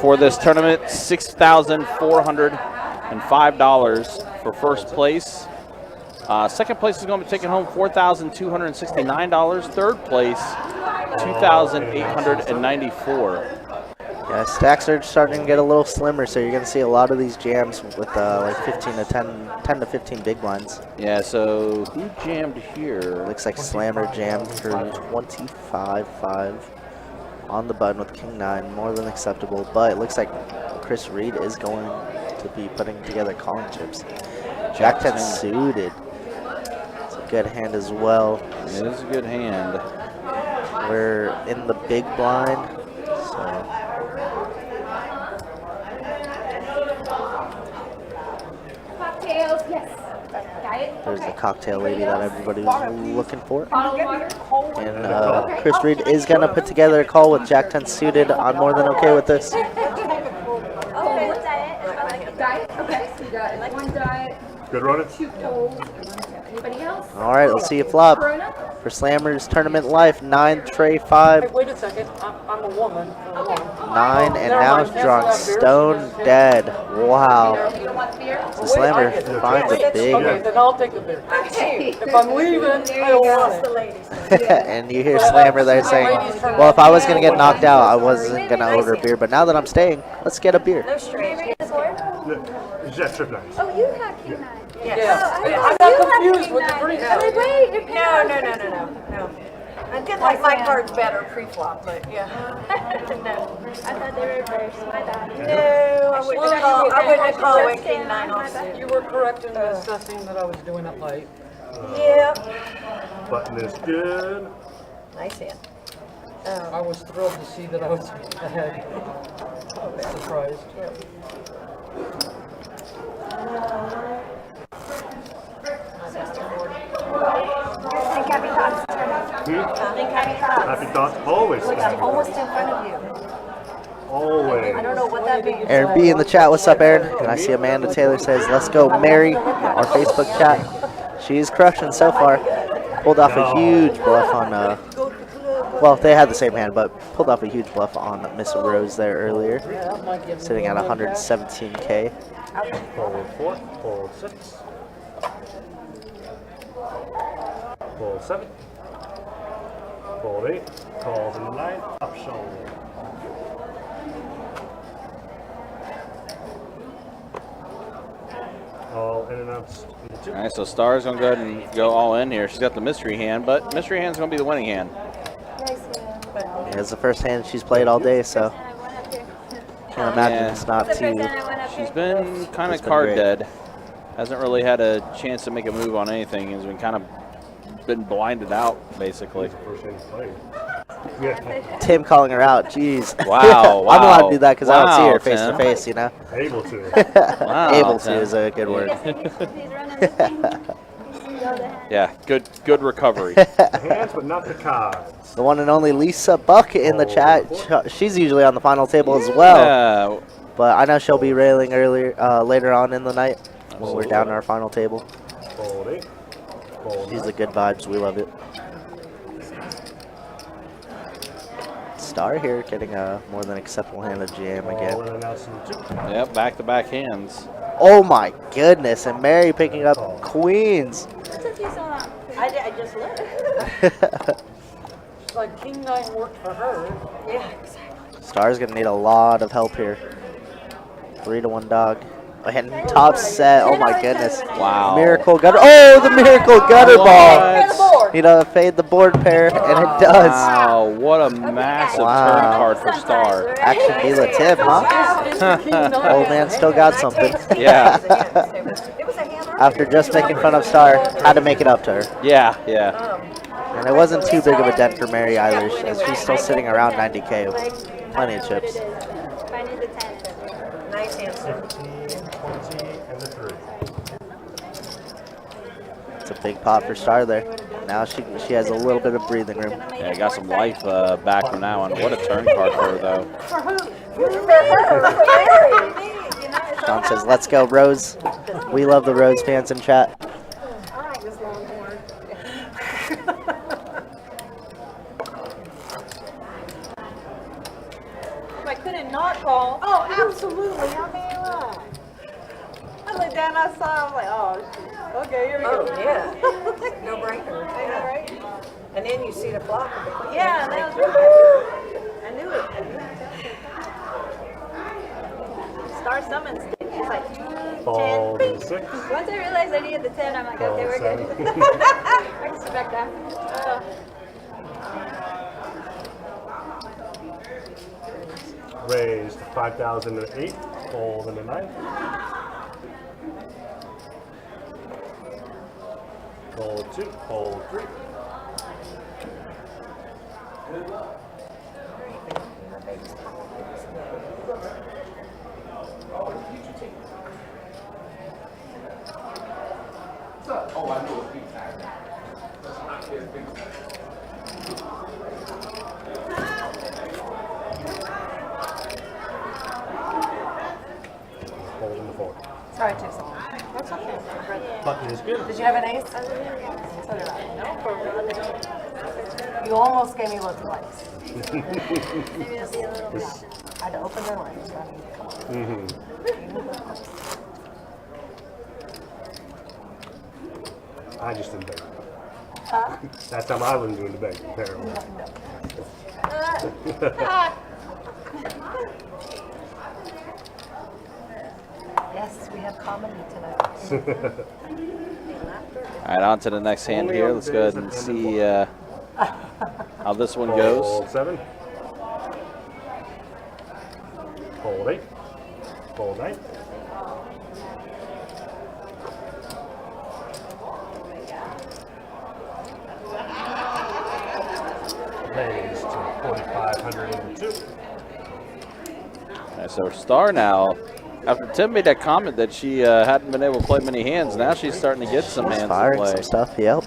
for this tournament, $6,405 for first place. Second place is going to be taking home $4,269. Third place, $2,894. Yeah, stacks are starting to get a little slimmer, so you're going to see a lot of these jams with like 10 to 15 big blinds. Yeah, so who jammed here? Looks like Slammer jammed for 25.5 on the button with King 9, more than acceptable. But it looks like Chris Reed is going to be putting together calling chips. Jack 10 suited. It's a good hand as well. It is a good hand. We're in the big blind, so Cocktails, yes. Diet. there's the cocktail lady that everybody was looking for. Bottle of water. And Chris Reed is going to put together a call with Jack 10 suited. I'm more than okay with this. Okay, what diet? I like it. Diet? Okay, so you got one diet, Good running. 2 cold. Anybody else? All right, let's see you flop. Corona? For Slammers Tournament Life, 9, tray 5, Wait a second. I'm a woman. 9, and now it's drawing Stone Dead. Wow. You don't want beer? So Slammer finds a big, Okay, then I'll take a beer. Okay. If I'm leaving, I don't want it. and you hear Slammer there saying, well, if I was going to get knocked out, I wasn't going to order a beer, but now that I'm staying, let's get a beer. No straight. Jet trip nice. Oh, you have King 9. Yes. Oh, I I'm thought not you had confused King with the 9. three. I was like, wait, you're No. I did like my card's better pre-flop, but yeah. No. I thought they were reversed. My bad. No, I wouldn't call it King 9 offsuit. You were correct in assessing that I was doing it light. Yeah. Button is good. Nice hand. I was thrilled to see that I was ahead. Surprised. Happy thoughts. Happy thoughts always. Almost in front of you. Always. I don't know what that means. Aaron B in the chat, what's up, Aaron? And I see Amanda Taylor says, let's go, Mary, our Facebook chat. She's crushing so far. Pulled off a huge bluff on, well, they had the same hand, but pulled off a huge bluff on Miss Rose there earlier. Sitting at 117K. Fold 4. Fold 6. Fold 7. Fold 8. Calls in the 9. Option. All in and outs in the 2. All right, so Star's going to go ahead and go all in here. She's got the mystery hand, but mystery hand's going to be the winning hand. Yeah, it's the first hand she's played all day, so can't imagine Yeah. it's not too. She's been kind It's of been card great. dead. Hasn't really had a chance to make a move on anything. Has been kind of been blinded out, basically. First hand played. Yeah. Tim calling her out, jeez. Wow, I'm allowed to wow. do that because I don't see Wow, her face Tim. to face, you know. Able to. Wow, Able to Tim. is a good word. Yeah, good recovery. Hands, but not the cards. The one and only Lisa Buck in the chat. She's usually on the final table as well, Yeah, but I know she'll be railing later on in the night when we're down to our final table. Fold 8. Fold She's 9. the good vibes. We love it. Star here getting a more than acceptable hand of jam All again. in and outs in the 2. yep, back-to-back hands. Oh my goodness! And Mary picking up queens. I just looked. It's like King 9 worked for her. Yeah, exactly. Star's gonna need a lot of help here. 3-1 dog. And top set. Oh my goodness. Wow. Miracle gutter. Oh, the miracle gutter ball. Clear the board. You know, fade the board pair, and it does. Wow, what a massive Wow. turn card for Star. Action dealer Tim, huh? Old man still got something. Yeah, It was a hammer. After just making fun of Star, had to make it up to her. yeah. And it wasn't too big of a dent for Mary either, as she's still sitting around 90K with plenty of chips. If I need the 10. Nice answer. 15, 20, and the 3. It's a big pot for Star there. Now she has a little bit of breathing room. Yeah, got some life back from that one. What a turn card for her, though. Sean says, let's go, Rose. We love the Rose fans in chat. I like this longhorn. If I couldn't not call. Oh, absolutely. I mean, I looked down, I saw, I was like, oh, shit. Okay, here we oh go. yeah. No brainer. I know, right? And then you see the flop of the queen. Yeah, It's that like, was right. I knew it. Star summons. It's like, Fold 10. in 6. Once I realized I needed the 10, I'm like, okay, we're good. Fold 7. I can sit back down. Raised 5,008. Fold in the 9. Fold 2. Fold 3. Fold in the 4. Sorry, it took so long. That's okay. Button is good. Did you have an ace? So did I. You almost gave me both likes. Maybe it'll be a little bit. I had to open their legs. Come on. I just didn't beg. That time I wasn't doing the begging, apparently. Yes, we have comedy tonight. All right, on to the next hand here. Let's go ahead and see how this one goes. Fold 7. Fold 8. Fold 9. Raised to 4,502. All right, so Star now, after Tim made that comment that she hadn't been able to play many hands, now she's starting to get some hands to Firing play. some stuff, yep.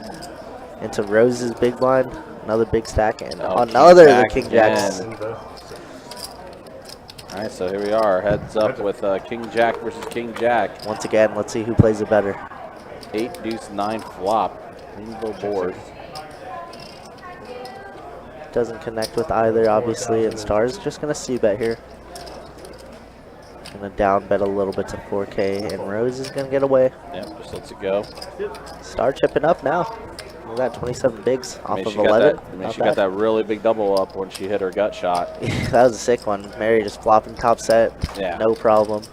Into Rose's big blind, another big stack, and Oh, another King the Jack King again. Jacks. In the 6. All right, so here we are, heads up with King Jack versus King Jack. Once again, let's see who plays it better. 8 deuce 9 flop. Rainbow board. Doesn't connect with either, obviously, and Star's just gonna c-bet here. Gonna down bet a little bit to 4K, and Rose is gonna get away. Yep, just lets it go. Star chipping up now. Look at that, 27 bigs I off mean, of she got 11. that. I mean, Not she got bad. that really big double up when she hit her gut shot. That was a sick one. Mary just flopping top set. Yeah. No problem.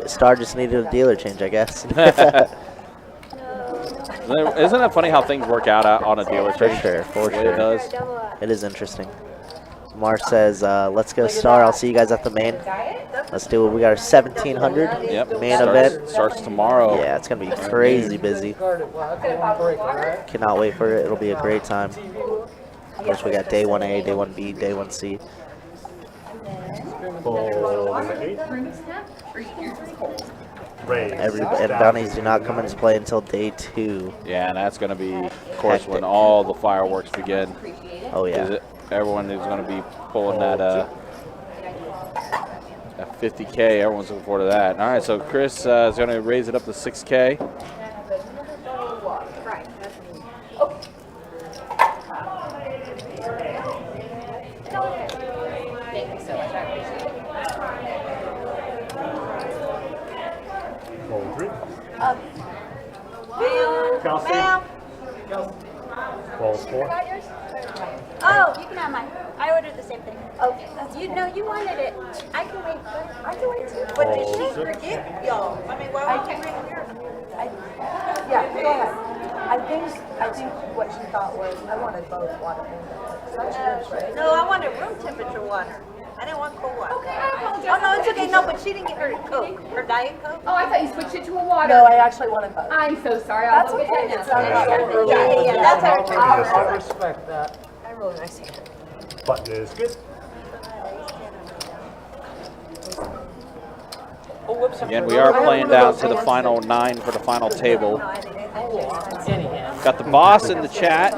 Star just needed a dealer change, I guess. Isn't it funny how things work out on a dealer For change? sure, for The way sure. It does. Double up. It is interesting. Mar says, let's go Star. I'll see you guys at the main. Let's do it. We got our 1700 Yep. main event. Starts tomorrow. Yeah, it's going to be crazy busy. Guard it. Well, that's a long break, right? Cannot wait for it. It'll be a great time. Of course, we got day 1A, day 1B, day 1C. Fold 8. Raise. And bounties do not come into play until day 2. Yeah, and that's going to be, of course, when Hectic. all the fireworks begin. Oh, yeah. Everyone is going to be pulling that 50K. Everyone's looking forward to that. All right, so Chris is going to raise it up to 6K. Fold 3. Kelsey. Fold 4. Oh, you can have mine. I ordered the same thing. Okay. You wanted it. I can wait. I can wait too. But did she Fold 6. forget y'all? I mean, why would you bring yours? Yeah, go ahead. I think what she thought was, I wanted both water and that's yours, right? No, I wanted room temperature water. I didn't want cold water. Okay, I apologize. Oh, no, it's okay. No, but she didn't get her Coke. Her Diet Coke. Oh, I thought you switched it to a water. No, I actually wanted both. I'm so sorry. I'll That's go get okay. that It's now. not Yeah, that's our I respect that. I really nice hand. Button is good. Oh, whoops. Again, we are playing down to the final 9 for the final table. Got the boss in the chat.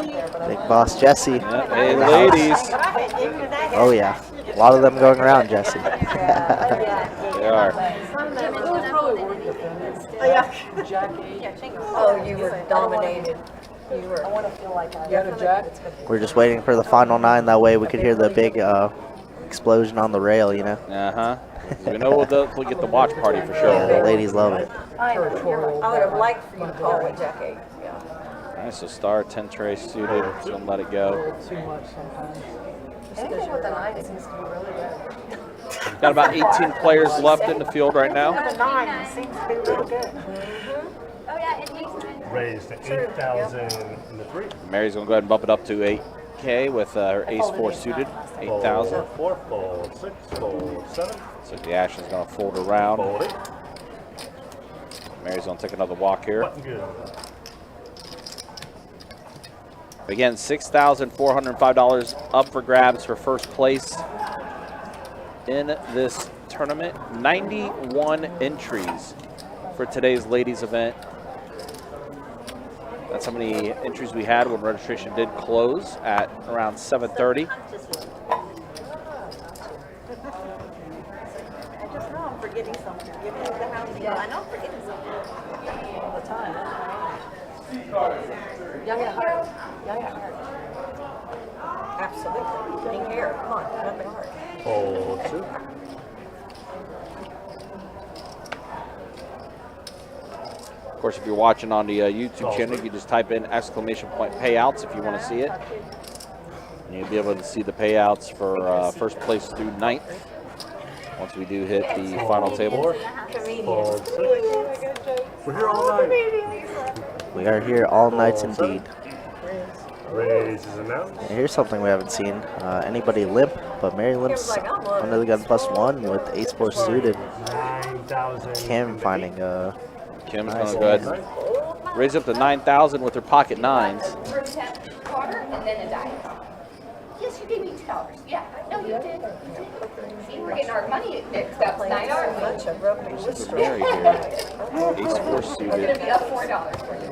Big boss Jesse. Yep. Hey, ladies. Oh, yeah. A lot of them going around, Jesse. They are. Jack 8. Oh, you were dominated. You were. I want to feel like You got a jack? We're just waiting for the final 9. That way we could hear the big explosion on the rail, you know? Uh-huh. We know we'll get the watch party for Yeah, sure. the ladies love it. Territorial. I would have liked for you to call it Jack 8. Yeah. All right, so Star 10 tray suited. Just gonna let it go. Too much sometimes. anything with a 9 seems to be really good. Got about 18 players left in the field right now. The 9 seems to be really good. Oh yeah, it takes time. Raise to 8,000 in the 3. Mary's gonna go ahead and bump it up to 8K with her ace 4 suited, 8,000. Fold 4, fold 6, fold 7, So the action's gonna fold around. fold 8. Mary's gonna take another walk here. Button good. Again, $6,405 up for grabs for first place in this tournament. 91 entries for today's ladies event. That's how many entries we had when registration did close at around 7:30. I just know I'm forgetting something. Give me the house. I know I'm forgetting something all the time. Young at heart. Young at heart. Absolutely. Pink hair. Come on. Nothing hard. Fold 2. Of course, if you're watching on the YouTube channel, you can just type in ! payouts if you want to see it. And you'll be able to see the payouts for first place through 9th once we do hit the final table. 4, fold 6. We're here all night. We are here all nights indeed. Raise is announced. And here's something we haven't seen. Anybody limp, but Mary limps under the gun +1 with ace 4 suited. 9,000. Kim finding Kim's Nice. going to go ahead and raise up to 9,000 with her pocket 9s. Water and then a diet. Yes, you gave me $2. Yeah, no, you did. See, we're getting our money mixed up tonight, aren't we? Bunch of rubber This is Mary here. Ace 4 We're suited. gonna be up $4 for you.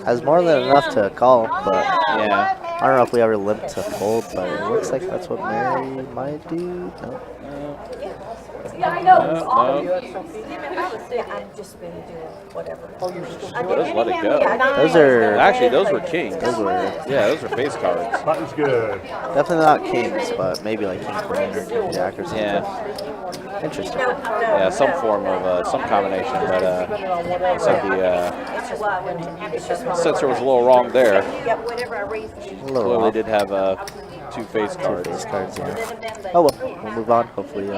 has more than enough to call, but Yeah. I don't know if we ever limp to fold, but it looks like that's what Mary might do. No. Yeah, I know. It's all No. of you. I've just been doing whatever. Oh, you're still I doing Just let it go. Those are Actually, those were kings. those were Yeah, those were face cards. Button's good. definitely not kings, but maybe like king queen or king jack or something. Yeah. Interesting. Yeah, some form of some combination, but said the sensor was a little wrong there. A little Clearly off. did have two face cards. Face cards, yeah. Oh well, we'll move on. Hopefully, So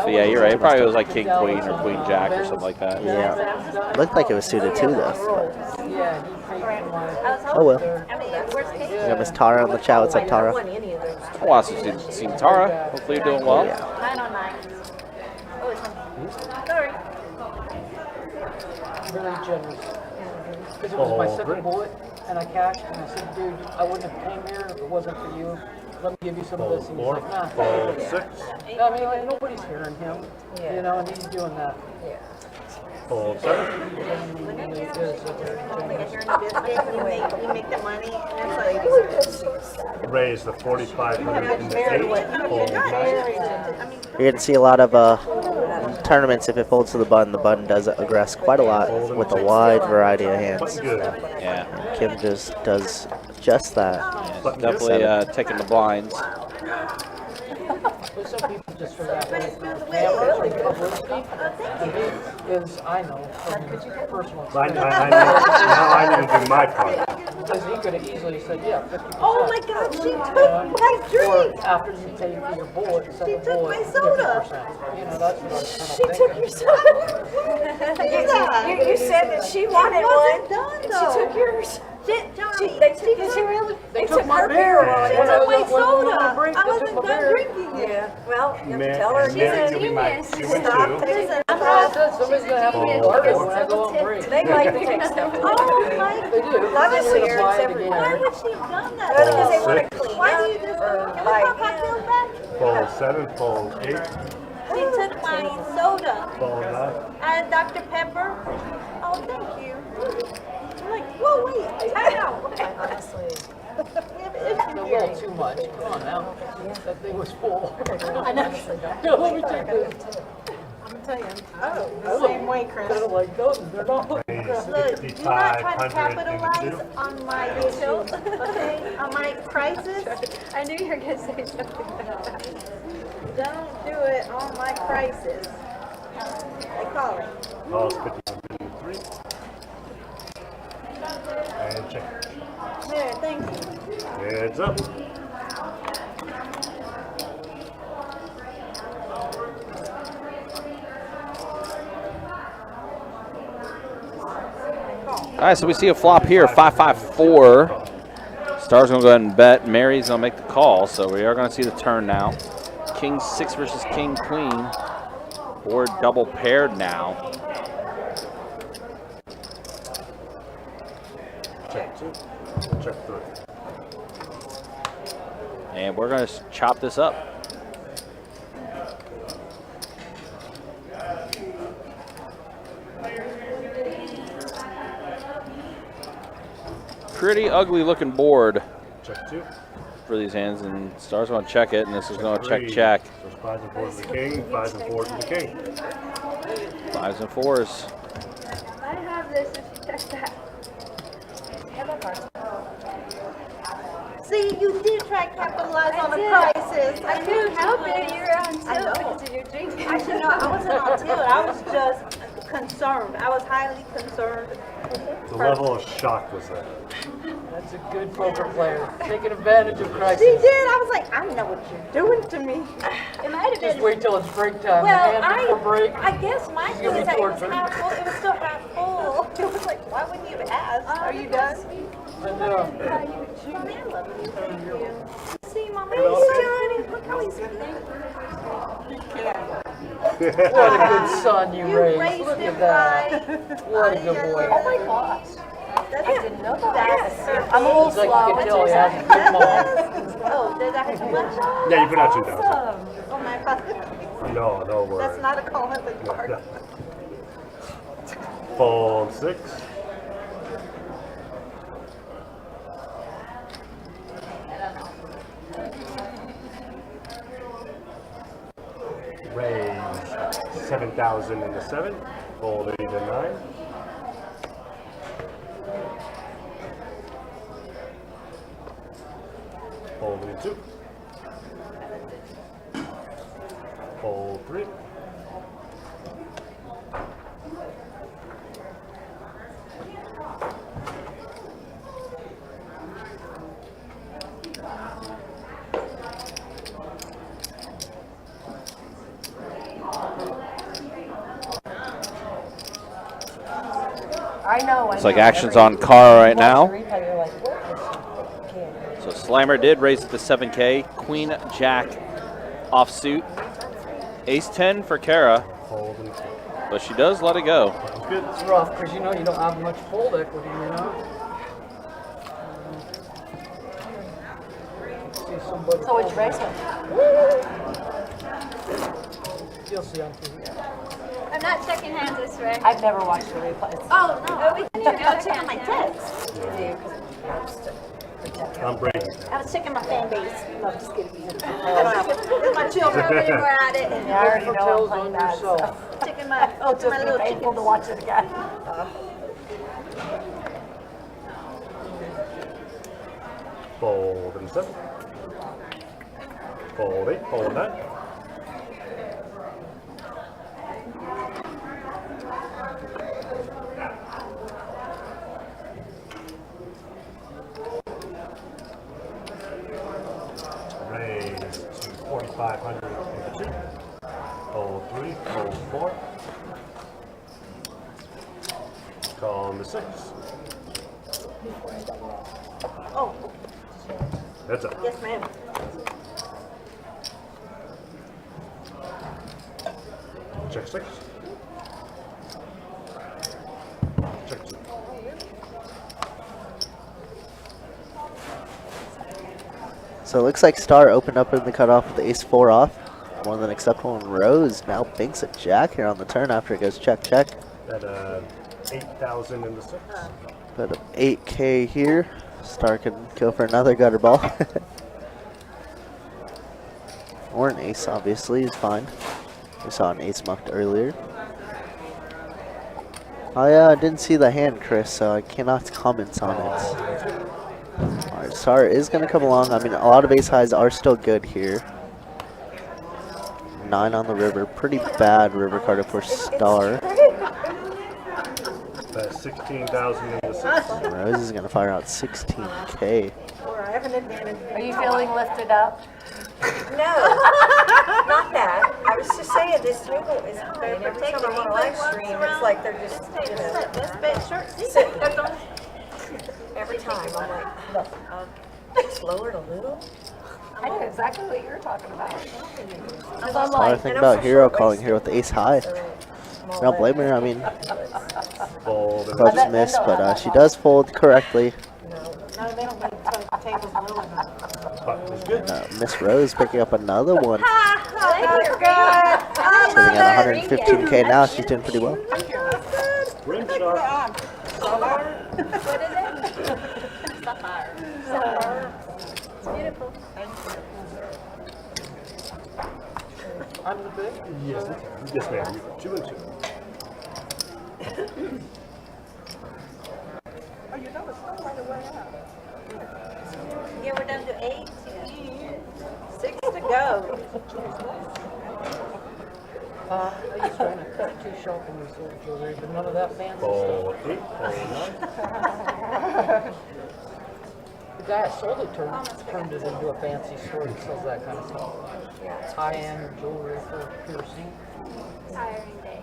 yeah, you're right. It probably was like King Queen or Queen Jack or something like that. yeah. Looked like it was suited too, though. Yeah, he paid for my Oh well. third. We got Miss Tara on the chat. What's up, Tara? Oh, wow, so you've seen Tara. Hopefully you're doing well. Yeah. 909. Oh, it's sorry. Very generous. Because it was my second bullet, and I cashed, and I said, dude, I wouldn't have came here if it wasn't for you. Let me give you some of this. And he's like, nah. Fold 6. I mean, like, nobody's hearing him, you know, and he's doing that. Fold 7. He is very generous. You make the money, and it's like, Raise the 4,500 in the 8. Fold 9. You're going to see a lot of tournaments. If it folds to the button does aggress quite a lot with a wide variety of hands. Good. Yeah, And Kim just does just that. definitely taking the blinds. But some people just for that, like, camera and publicity, and he is, I know, from personal Now experience. I need to do my part. Because he could have easily said, yeah, 50%. oh my God, she took my Or drink. after you pay for your bullet, second took bullet, my soda. 50%. You know, that's what I was She kind of took thinking. your soda. You said that she wanted one. done, and though. she took yours. They took my beer. They When I took was my up when we were on soda. break, I they took wasn't my done beer. drinking it. Yeah, well, you have to Mary, tell her and Mary, she's you'll be my genius. 2 and Stop 2. taking That's what I said. Somebody's going to have to be bargain when I go on break. They like to take stuff. Oh my They do. Love is They weird, apply it except for- Why again. would she have done that? That's because they want to 6. clean Why do up you just or can we buy pop cocktails back? Fold 7. Fold 8. She took my soda. Fold 9. And Dr. Pepper. Oh, thank you. I'm like, whoa, wait, time out. honestly. A little too much. Come on now. That thing was full. I know. Here, let me take this. I'm telling you. Oh, same way, Chris. They're like, no, they're not looking Raise crap. Look, do not try to 5,500 capitalize in the 2. on my tilt, okay? On my prices. I knew you were going to say something about that. Don't do it on my prices. They call it. Balls 50,000 in the 3. And check. There, thank you. Heads up. All right, so we see a flop here, 5-5-4. Star's gonna go ahead and bet. Mary's gonna make the call, so we are gonna see the turn now. King 6 versus King Queen. Board double paired now. Check 2. Check 3. And we're gonna chop this up. Pretty ugly looking board Check 2. for these hands, and Star's gonna check it, and this is gonna check 3. check. So it's 5 and 4 to the king, 5 and 4 to the king. 5s and 4s. I have this if you check that. See, you did try to capitalize on the prices. I couldn't help it. You were on tilt because of your drinking. Actually, no, I wasn't on tilt. I was just concerned. I was highly concerned. The level of shock was there. That's a good poker player. Taking advantage of crisis. She did. I was like, I know what you're doing to me. It might have Just been. wait till it's break time. Well, Hand before break. I guess my She's gonna was be that it was tortured. half full. It was still half full. It was like, why wouldn't you have asked? Are you done? I know. Mommy, I love you. Thank you. See, Mommy, Hello. he's Johnny. Look how he's good. What a good son you You raised. raised Look him at that. right. What a good boy. Oh my gosh. I didn't know that. Yes. I'm a little It's like slow. you can tell he has a good mom. Oh, did I have too much? Yeah, you put out 2,000. Oh my God. No, no worries. That's not a compliment card. Fold 6. Raise 7,000 into 7. Fold 8 and 9. Fold into 2. Fold 3. I know. It's like action's on car right now. Replay, you're like, what is she? So Slammer did raise it to 7K. Queen Jack offsuit. Ace 10 for Kara, Fold and but she does let it go. Sounds good. It's rough because you know you don't have much fold equity, you know. See somebody. So which fold. race one? You'll see on TV. I'm not checking hands this way. I've never watched the replays. Oh, no. We can even go Check check my my text. I'm breaking. I was checking my fan base. No, just kidding. My children are really were at it. Yeah, I already know I'm Hotels playing on bad, so. yourself. Checking my, Oh, just my be little painful chickens. to watch it again. Fold and 7. Fold 8. Fold 9. Raise to 4,500 into 2. Fold 3. Fold 4. Call on the 6. Oh, That's up. yes, ma'am. Check 6. Check 2. So it looks like Star opened up in the cutoff with the ace 4 off. More than acceptable. And Rose now banks a jack here on the turn after it goes check, check. At 8,000 into 6. Put up 8K here. Star can go for another gutter ball. Or an ace, obviously, is fine. We saw an ace mucked earlier. I didn't see the hand, Chris, so I cannot comment on it. Alright, Star is going to come along. I mean, a lot of ace highs are still good here. 9 on the river. Pretty bad river card for Star. 16,000 into 6. Rose is going to fire out 16K. Or I have an advantage. Are you feeling lifted up? No, not that. I was just saying this table is great. Every time I'm on a live stream, it's like they're just, you know, This big short seat. sitting. Every time, I'm like, just lower it a little. I knew exactly what you were talking about. Because I'm I like, think about hero calling here with the ace high. I don't blame her. I mean, Fold and close miss, but she does fold correctly. No, they don't make tables little enough. button is good. Miss Rose picking up another one. Thank you, God. Sitting at 115K now. She's doing pretty well. Rim shot. What is it? Sapphire. It's beautiful. I'm the big. Yes, ma'am. 2 and 2. Yeah, we're down to 8. 6 to go. I used to cut too sharp in these little jewelry, but none of that fancy Fold 8. Fold 9. stuff. The guy that sold it turned it into a fancy store that sells that kind of stuff. It's high-end jewelry for piercing. Tiring day.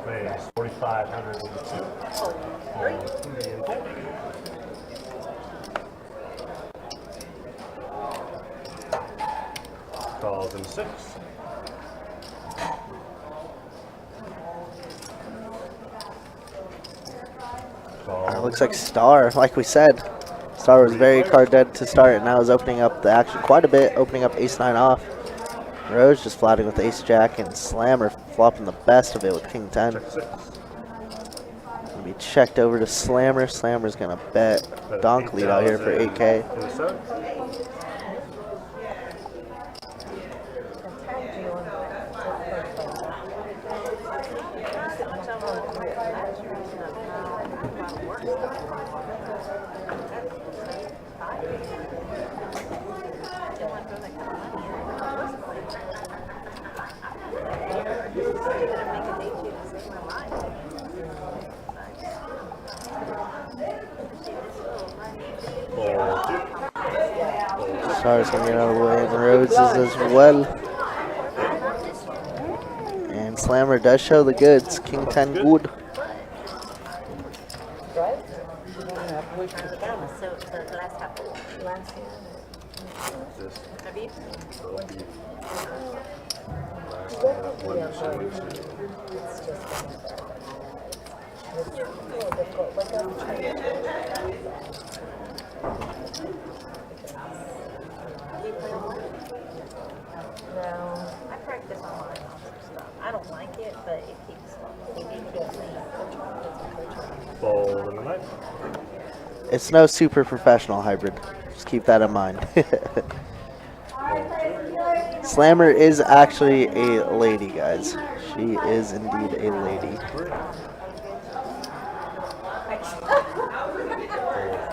Raise 4,500 into 2. Fold 3 and 4. Calls in 6. Looks like Star, like we said, Star was very card dead to start and now is opening up the action quite a bit, opening up ace 9 off. Rose just flatting with ace jack and Slammer flopping the best of it with king 10. Check 6. Gonna be checked over to Slammer. Slammer's gonna bet donk lead out here for 8K. Into 7. Star's gonna get out of the way, and Rhodes is as well. And Slammer does show the goods. King 10 good. Right? You don't have to wait for the camera. So the last half. Last hand. Have you? No. I practice online on some stuff. I don't like it, but it keeps me. Fold in the night. It's no super professional hybrid. Just keep that in mind. Slammer is actually a lady, guys. She is indeed a lady.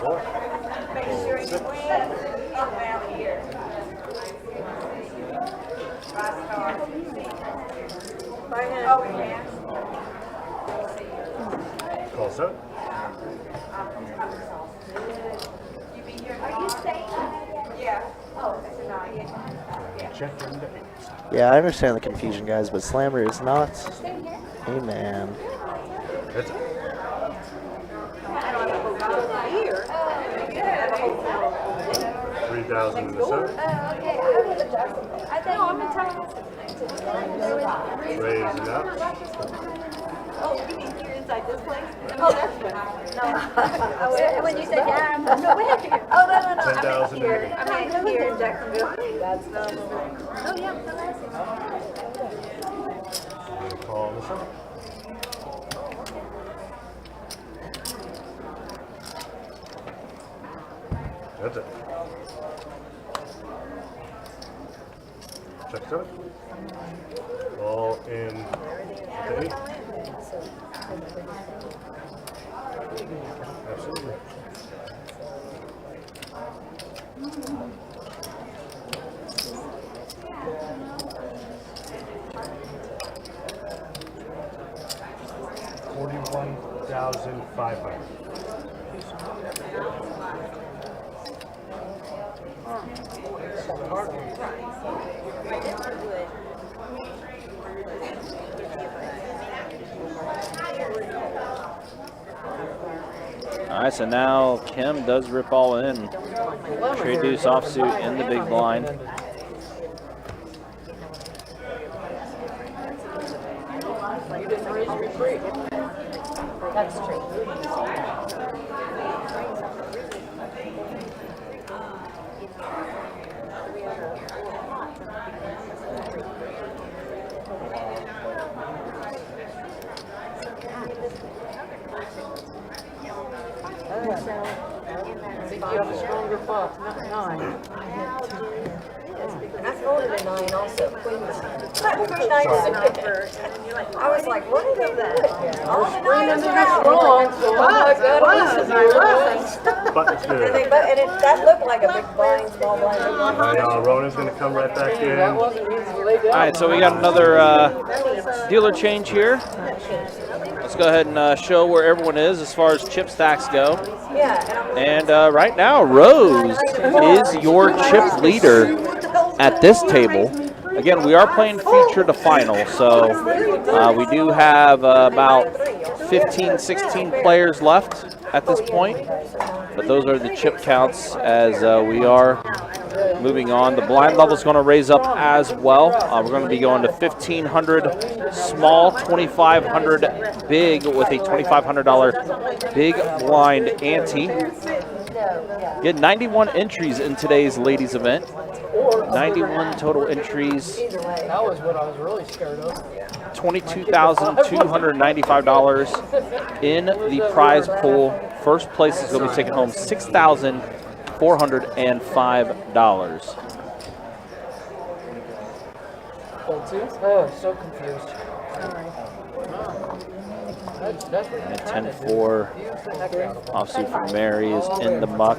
Fold 4. Fold 6. Call 7. Check in the 8. Yeah, I understand the confusion, guys, but Slammer is not a man. That's it. 3,000 in the 7. Raise it up. Oh, you mean here inside this place? Oh, that's good. No. When you said, yeah, I'm no, we're here. Oh, no. 10,000 in the 8. I'm here in Jacksonville. That's not. Oh, yeah. Call the 7. That's it. Check 7. All in the 8. Absolutely. $41,500. All right, so now Kim does rip all in. Trade deuce offsuit in the big blind. You didn't raise your free. That's true. I think you have a stronger pot, not 9. I folded a 9 also. Queen 9. I was like, what is that? All the 9s are out. Wrong, so But it's good. That looked like a big blind, small blind. I know, Ronan's going to come right back That in. wasn't easy to lay down. All right, so we got another dealer change here. Let's go ahead and show where everyone is as far as chip stacks go. Yeah. And right now, Rose is your chip leader at this table. Again, we are playing feature to final, so we do have about 15, 16 players left at this point. But those are the chip counts as we are moving on. The blind level is going to raise up as well. We're going to be going to 1,500 small, 2,500 big with a $2,500 big blind ante. Get 91 entries in today's ladies event. 91 total entries. That was what I was really scared of. $22,295 in the prize pool. First place is going to be taking home $6,405. Fold 2? Oh, so confused. And 10-4 offsuit for Mary is in the muck.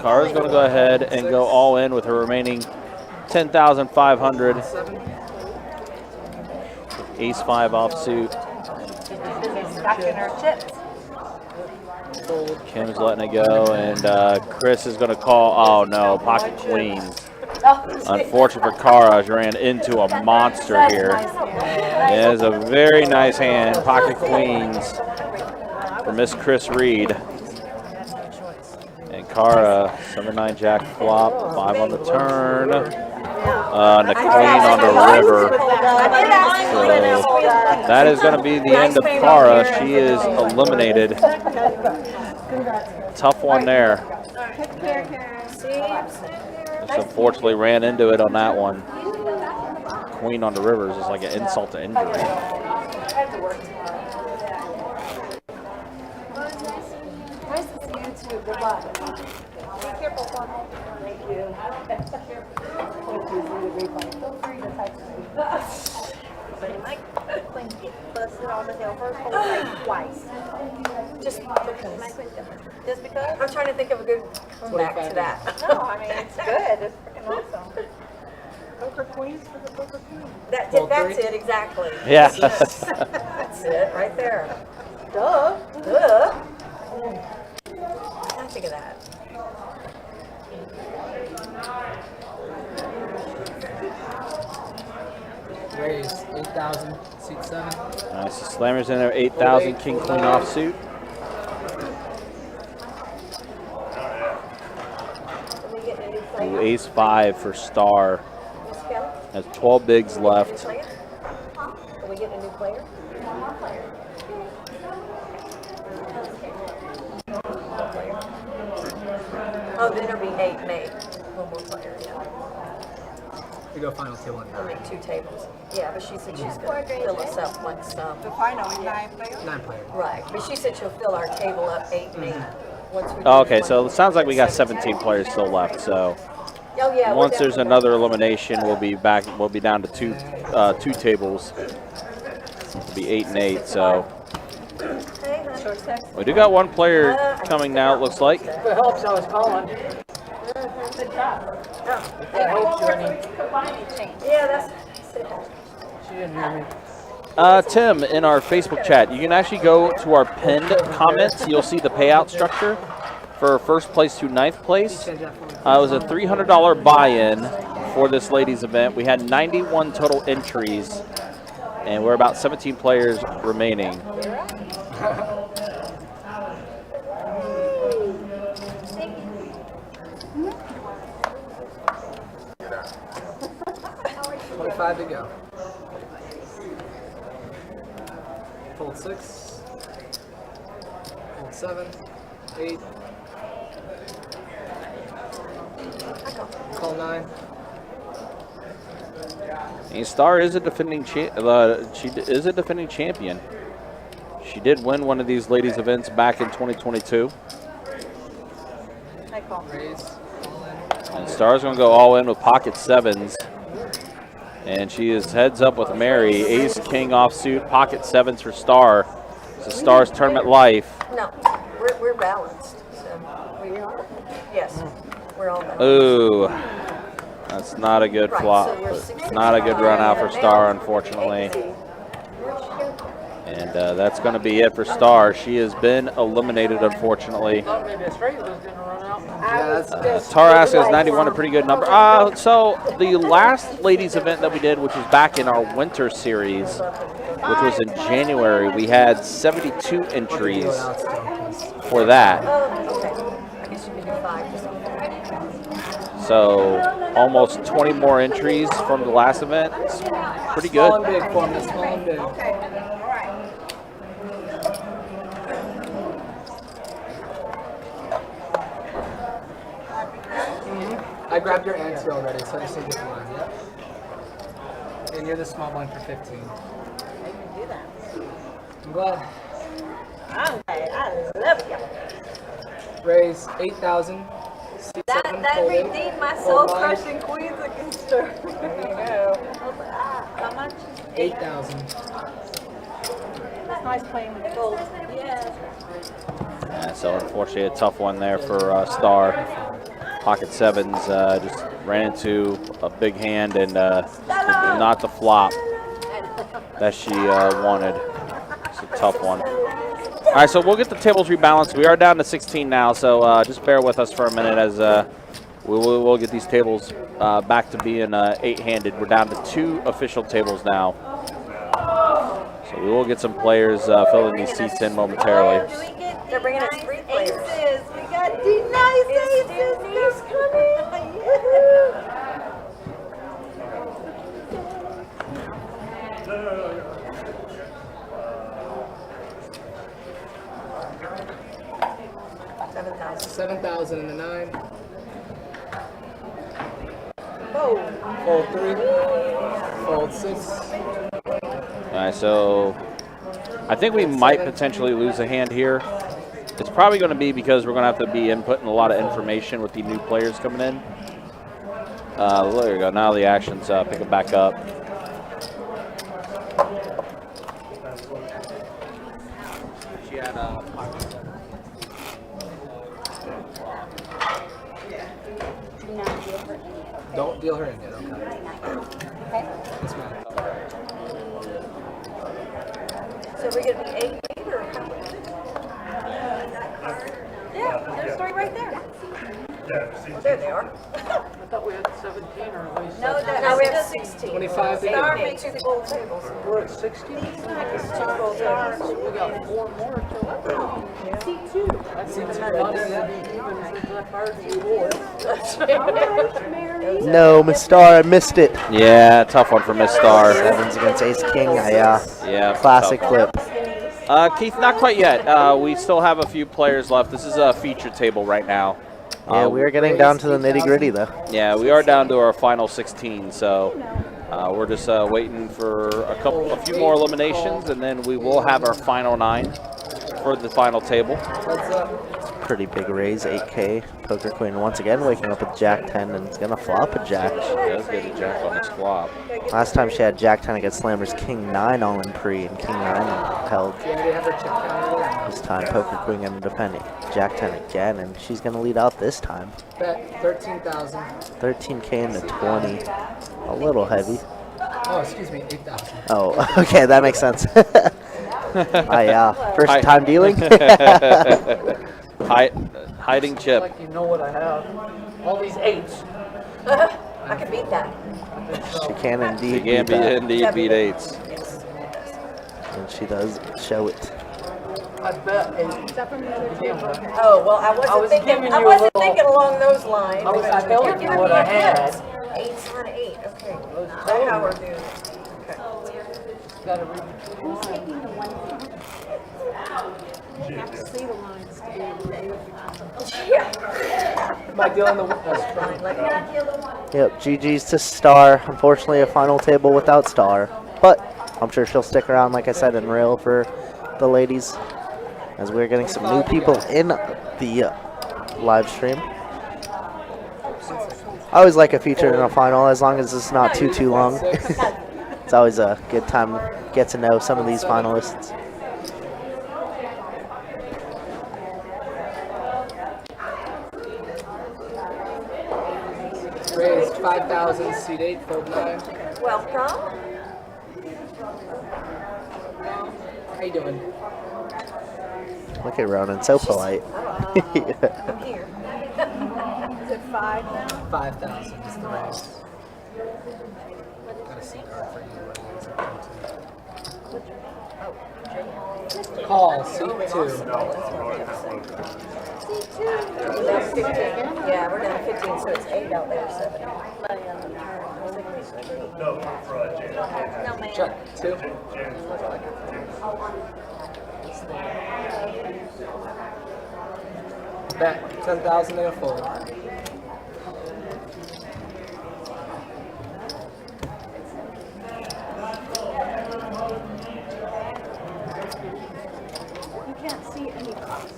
Kara's going to go ahead and go all in with her remaining 10,500. Ace 5 offsuit. Stacking her chips. Kim's letting it go, and Chris is going to call. Oh no, pocket queens. Unfortunate for Kara, she ran into a monster here. It is a very nice hand, pocket queens for Miss Chris Reed. And Kara, 7-9 jack flop, 5 on the turn. And the queen on the river. So that is going to be the end of Kara. She is eliminated. Tough one there. Just unfortunately ran into it on that one. Queen on the river is just like an insult to injury. Nice to see you too. Good luck. Be careful, Paul. Thank you. But it might when you get busted on the hill first whole like twice. Just because. Just because? I'm trying to think of a good comeback to that. No, I mean it's good. It's freaking awesome. Poker queens for the poker queen. That's it, exactly. Yeah. That's it, right there. Duh. Duh. I think of that. Raise 8,000, seat 7. Nice. The Slammer's in there, 8,000, king, queen offsuit. Ooh, ace 5 for Star. Has 12 bigs left. Are we getting a new player? Oh, then it'll be 8 and 8. One more player, yeah. We go final table. I'll make 2 tables. Yeah, but she said she's going to fill us up once. The final 9 players. 9 players. Right, but she said she'll fill our table up 8 and 8. Once we Oh, do okay, one. so it sounds like we got 17 players still left. So Oh, yeah, once there's another elimination, we'll be back. We'll be down to two tables. It'll be 8 and 8. So we do got one player coming now. It looks like. If it helps, I was calling. I hope Jenny. Yeah, that's. She didn't hear me. Tim, in our Facebook chat, you can actually go to our pinned comments. You'll see the payout structure for first place to 9th place. It was a $300 buy-in for this ladies event. We had 91 total entries, and we're about 17 players remaining. 25 to go. Fold 6. Fold 7. 8. Call 9. And Star is a defending champion. She did win one of these ladies events back in 2022. Raise. And Star's going to go all in with pocket 7s. And she is heads up with Mary. Ace, king offsuit, pocket 7s for Star. It's Star's tournament life. No, we're balanced. So we are. Yes, we're all balanced. Ooh, that's not a good Right, flop. so we're It's not a good run out for Star, unfortunately. And that's going to be it for Star. She has been eliminated, unfortunately. Thought maybe a straight was going to run out. Yeah, that's Taraska is 91, a pretty good number. So the last ladies event that we did, which was back in our winter series, which was in January, we had 72 entries for that. I guess you can do 5. So almost 20 more entries from the last event. It's pretty Small good. and big for me. Small and big. I grabbed your answer already, so I just need to get the line. Yep. And you're the small one for 15. I'm glad. Okay, I love you. Raise 8,000. That redeemed my soul-crushing queens against her. There you go. How much? 8,000. It's nice playing with gold. Yeah. So unfortunately, a tough one there for Star. Pocket 7s just ran into a big hand and not the flop that she wanted. It's a tough one. All right, so we'll get the tables rebalanced. We are down to 16 now, so just bear with us for a minute as we'll get these tables back to being 8-handed. We're down to 2 official tables now. So we will get some players filling these seats in momentarily. They're bringing us 3 players. Aces. We got nice aces. Coming. $7,000 in the 9. Oh. Fold 3. Fold 6. All right, so I think we might potentially lose a hand here. It's probably going to be because we're going to have to be inputting a lot of information with the new players coming in. There we go. Now the action's picking back up. She had Don't deal her in yet, okay? Yes, ma'am. So we're going to be 8 or how many? Yeah, there's 3 right there. Oh, there they are. I thought we had 17 or at least No, we have 16. 25 to Star go. makes 2 full tables. We're at 16? 2 full tables. We got 4 more to C2. That's even money that even since I fired you boys. No, Miss Star, I missed it. Yeah, tough one for Miss Star. Sevens against Ace King. Yeah, Classic tough. flip. Keith, not quite yet. We still have a few players left. This is a feature table right now. Yeah, we are getting down to the nitty gritty though. Yeah, we are down to our final 16, so we're just waiting for a few more eliminations, and then we will have our final 9 for the final table. Pretty big raise, 8K. Poker Queen once again waking up with Jack 10 and it's gonna flop a Jack. She does get a Jack on this flop. Last time she had Jack 10 against Slammers King 9 all in pre and King 9 held. This time Poker Queen ended up penny. Jack 10 again and she's gonna lead out this time. Bet 13,000. 13K into 20. A little heavy. Oh, excuse me, 8,000. Oh, okay, that makes sense. Yeah. First time dealing? Hiding chip. Like you know what I have. All these 8s. I can beat that. She can indeed. She can beat that. indeed beat 8s. And she does show it. I bet 8. Oh, well, I wasn't thinking along those lines. I was telling you what I had. 8's on 8, okay. That's how we're doing it. Gotta read. Who's taking the one? You have to see the lines to be able to do it. Yeah. Am I dealing the Yep, GG's to Star. Unfortunately, a final table without Star. But I'm sure she'll stick around, like I said, and rail for the ladies. As we're getting some new people in the live stream. I always like a feature in a final, as long as it's not too long. It's always a good time to get to know some of these finalists. raised 5,000, seat 8, fold 9. Welcome. How you doing? Look at Ronan, so polite. I'm here. Is it 5 now? 5,000 is the raise. Got a seat card for you. Call, seat 2. Yeah, we're down 15, so it's 8 out there, 7. No, ma'am. Check, 2. Bet 10,000 and a fold. You can't see any cost.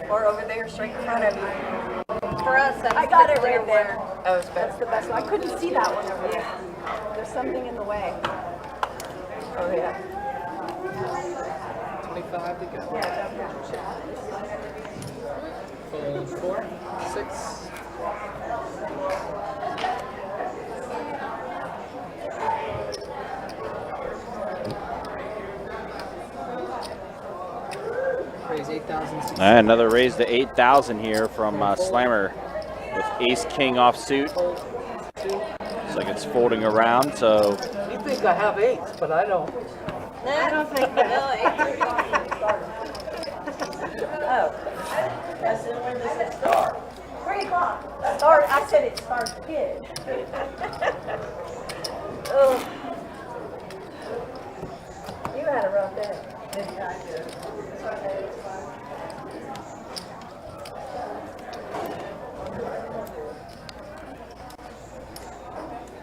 Or over there, straight in front of you. For us, that's I got the it clear right there. one. Oh, it's That's the best one. I couldn't see that one over there. There's something in the way. Oh, yeah. 25 to go. Fold 4, 6. And another raise to 8,000 here from Slammer with Ace King offsuit. Looks like it's folding around, so. You think I have 8s, but I don't. I don't think really. Oh. I said, when does it start? 3 o'clock. Start, I said it starts kid. Oh. You had a rough day. Yeah, I did.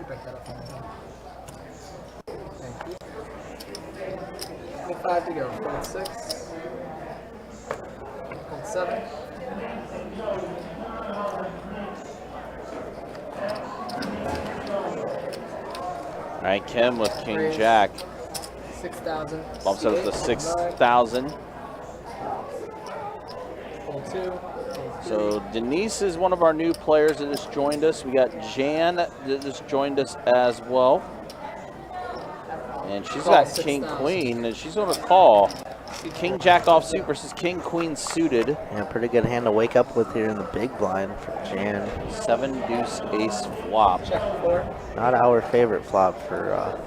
Break that up for me. Thank you. 25 to go. Fold 6. Fold 7. All right, Kim with King Jack. 6,000. Bumps it up to 6,000. Fold 2. So Denise is one of our new players that just joined us. We got Jan that just joined us as well. And she's got King Queen, and she's going to call King Jack offsuit versus King Queen suited. Yeah, pretty good hand to wake up with here in the big blind for Jan. 7 deuce ace flop. Check 4. Not our favorite flop for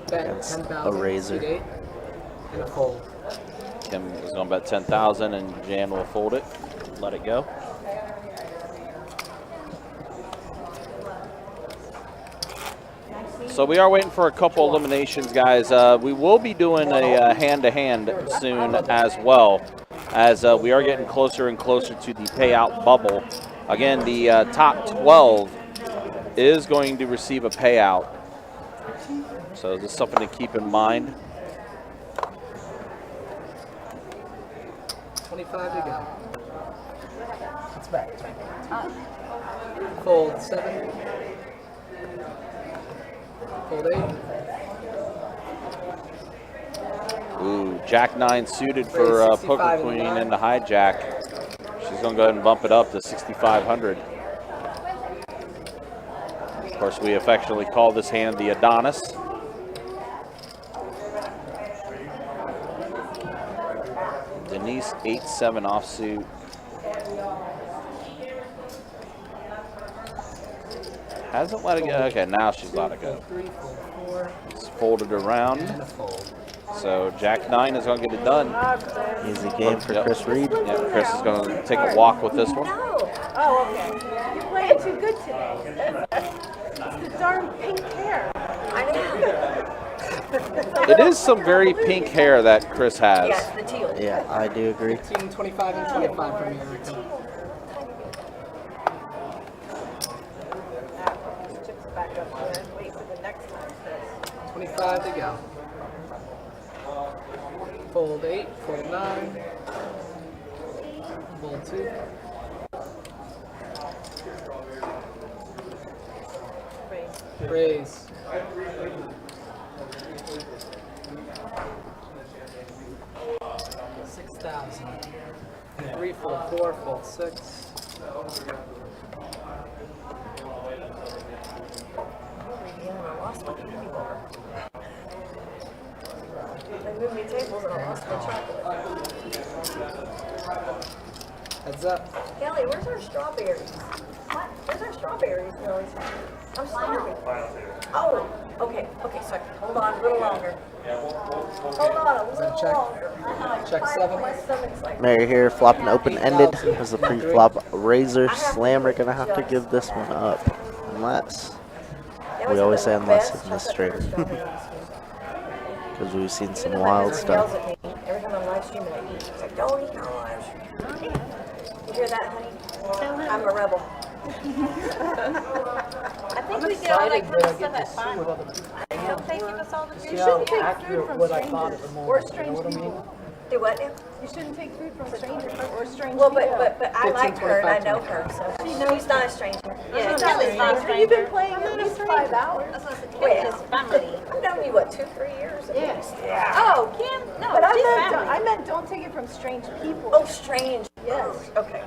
Bet against 10,000. a razor. 8. And a fold. Kim is going to bet 10,000, and Jan will fold it. Let it go. So we are waiting for a couple eliminations, guys. We will be doing a hand-to-hand soon as well, as we are getting closer and closer to the payout bubble. Again, the top 12 is going to receive a payout. So this is something to keep in mind. 25 to go. It's back. Fold 7. Fold 8. Ooh, Jack 9 suited for Poker Queen and the hijack. She's going to go ahead and bump it up to 6,500. Of course, we affectionately call this hand the Adonis. Denise 8-7 offsuit. Hasn't let it go. Okay, now she's let it go. It's folded around. So Jack 9 is going to get it done. Easy game for Chris Reed. Yeah, Chris is going to take a walk with this one. Oh, okay. You're playing too good today. It's the darn pink hair. I know. It is some very pink hair that Chris has. Yes, the teal. Yeah, I do agree. 15, 25, and 25 for me, Erica. Back up there and wait for the next one. 25 to go. Fold 8, fold 9. Fold 2. Raise. $6,000. 3, fold 4, fold 6. I lost my candy bar. They moved me tables and I lost my chocolate. Heads up. Kelly, where's our strawberries? What? Where's our strawberries, Kelly? I'm starving. Oh, okay, so hold on a little longer. Hold on a little Check. longer. Check 7. My stomach's like... Mary here flopping open-ended. As a pre-flop razor slammer gonna have to give this one up. Unless, we always say unless in this stream. Because we've seen some wild stuff. Every time I'm live streaming, I eat. It's like, don't eat on live stream. You hear that, honey? I'm a rebel. I think we did all that kind of stuff at 5. Don't they give us all the food? You shouldn't take food from strangers. Or strange people. Do what now? You shouldn't take food from strangers or strange Well, people. but I like her and I know her, so she's not a stranger. Yeah, She's Kelly's not a stranger. You've been playing at least 5 hours. Wait, It's family. I've known you, what, 2-3 years at Yeah. least? Oh, Kim? No, But she's I family. I meant don't take it from strange people. Oh, strange, yes, okay.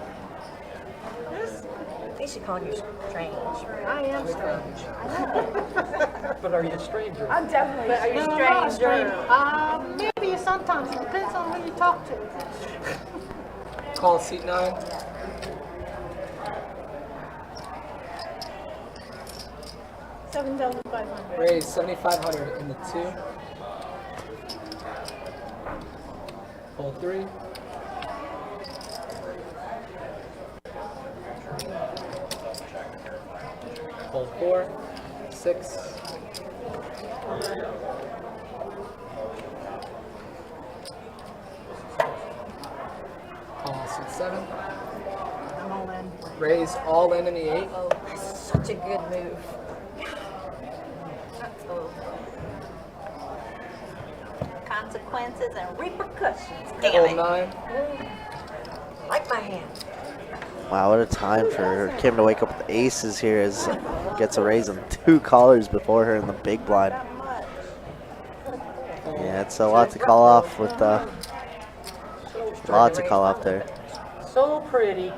They should call you strange. I am strange. But are you a stranger? I'm definitely a stranger. Maybe to you sometimes. It depends on who you talk to. Call seat 9. $7,500. Raise 7,500 in the 2. Hold 3. Hold 4. 6. Call seat 7. I'm all in. Raise all in the 8. Oh, that's such a good move. Consequences and repercussions. Damn Hold it. 9. Like my hand. Wow, what a time for Kim to wake up with aces here as gets a raise on 2 callers before her in the big blind. Yeah, it's a lot to call off with a lot to call off there. So pretty.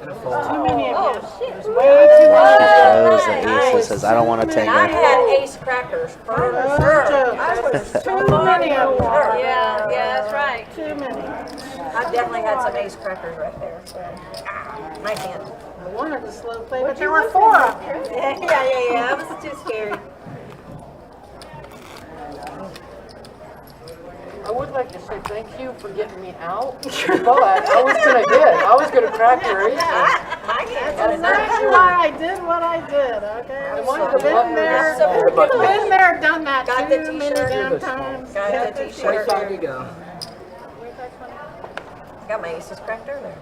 And a fold. Too many of you. Oh, shit. There's way too She many. shows the ace and says, I don't want to take And I her. had ace crackers for sure. I was Too many of you. Yeah, that's right. Too many. I definitely had some ace crackers right there. Nice hand. I wanted to slow play, but there were 4 of them. Yeah. That was too scary. I would like to say thank you for getting me out, but I was gonna crack your aces. My hand. That's exactly why I did what I did, okay? I wanted I've to been love your there, baseball. been there, done that Got the too many t-shirt. damn times. Got the t-shirt. 25 to go. Got my aces cracked earlier.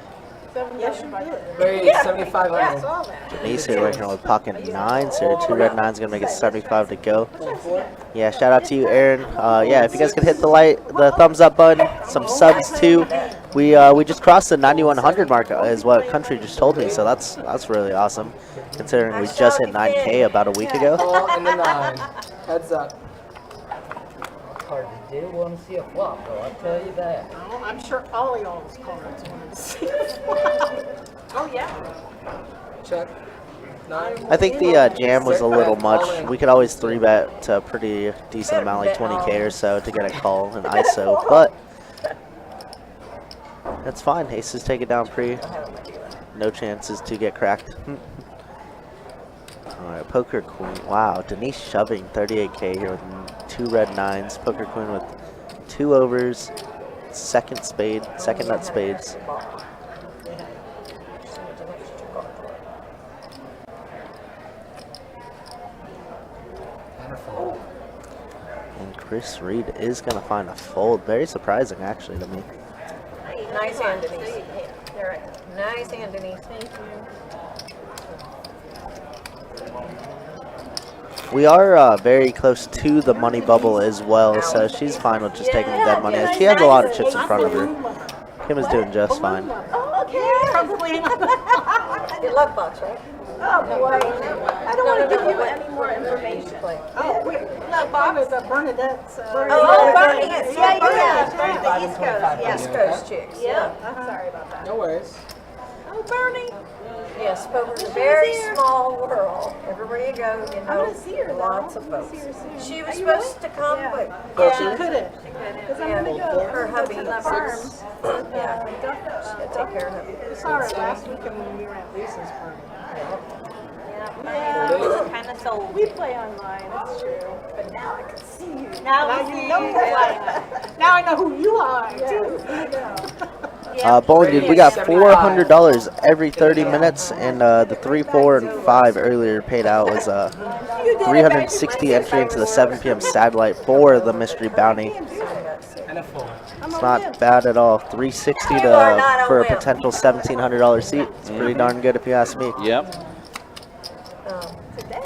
Yes, you did. Raise 7,500. Yeah, I saw that. Denise here working with pocket 9s here. 2 red 9s going to make it 75 to go. Hold 4. Yeah, shout out to you, Aaron. Yeah, if you guys could hit the thumbs up button, some subs too. We just crossed the 9,100 mark is what Country just told me, so that's really awesome, considering we just hit 9K about a week ago. Call in the 9. Heads up. Hard to do. Want to see a flop, though. I'll tell you that. Oh, I'm sure all y'all's cards wanted to see. Oh, yeah. Check. 9. I think the jam was a little much. We could always 3-bet to a pretty decent amount, like 20K or so, to get a call and ISO, but that's fine. Aces take it down pre. No chances to get cracked. Alright, Poker Queen. Wow, Denise shoving 38K here with 2 red 9s. Poker Queen with 2 overs, second nut spades. And a fold. And Chris Reed is going to find a fold. Very surprising, actually, to me. Nice hand, Denise. Nice hand, Denise. Thank you. We are very close to the money bubble as well, so she's fine with just taking the dead money. She has a lot of chips in front of her. Kim is doing just fine. Oh, okay. Your luck box, right? Oh, boy. I don't want to give you any more information. Oh, wait, that Bob is a Bernadette's. Oh, Bernie, yes. Yeah. The East Coast, yeah. East Coast chicks. Yeah. Sorry about that. No worries. Oh, Bernie. Yes, poker's a very small world. Everywhere you go, you know, gonna see her, lots though. of I'm gonna folks. see her soon. She was Are you supposed to come, Yeah. but She couldn't. Because I'm yeah, going to go. her hubby, to the farms. yeah, take care of hubby. We saw her last weekend when we were at Lisa's party. Yeah, kind of sold. We play online, it's true. But now I can see you. Now you know that. Now I know who you are, too. Bowling Dude, we got $400 every 30 minutes, and the 3, 4, and 5 earlier paid out was 360 entry into the 7 p.m. satellite for the mystery bounty. And a fold. It's not bad at all. 360 to for a potential $1,700 seat. It's pretty darn good if you ask me. Yep.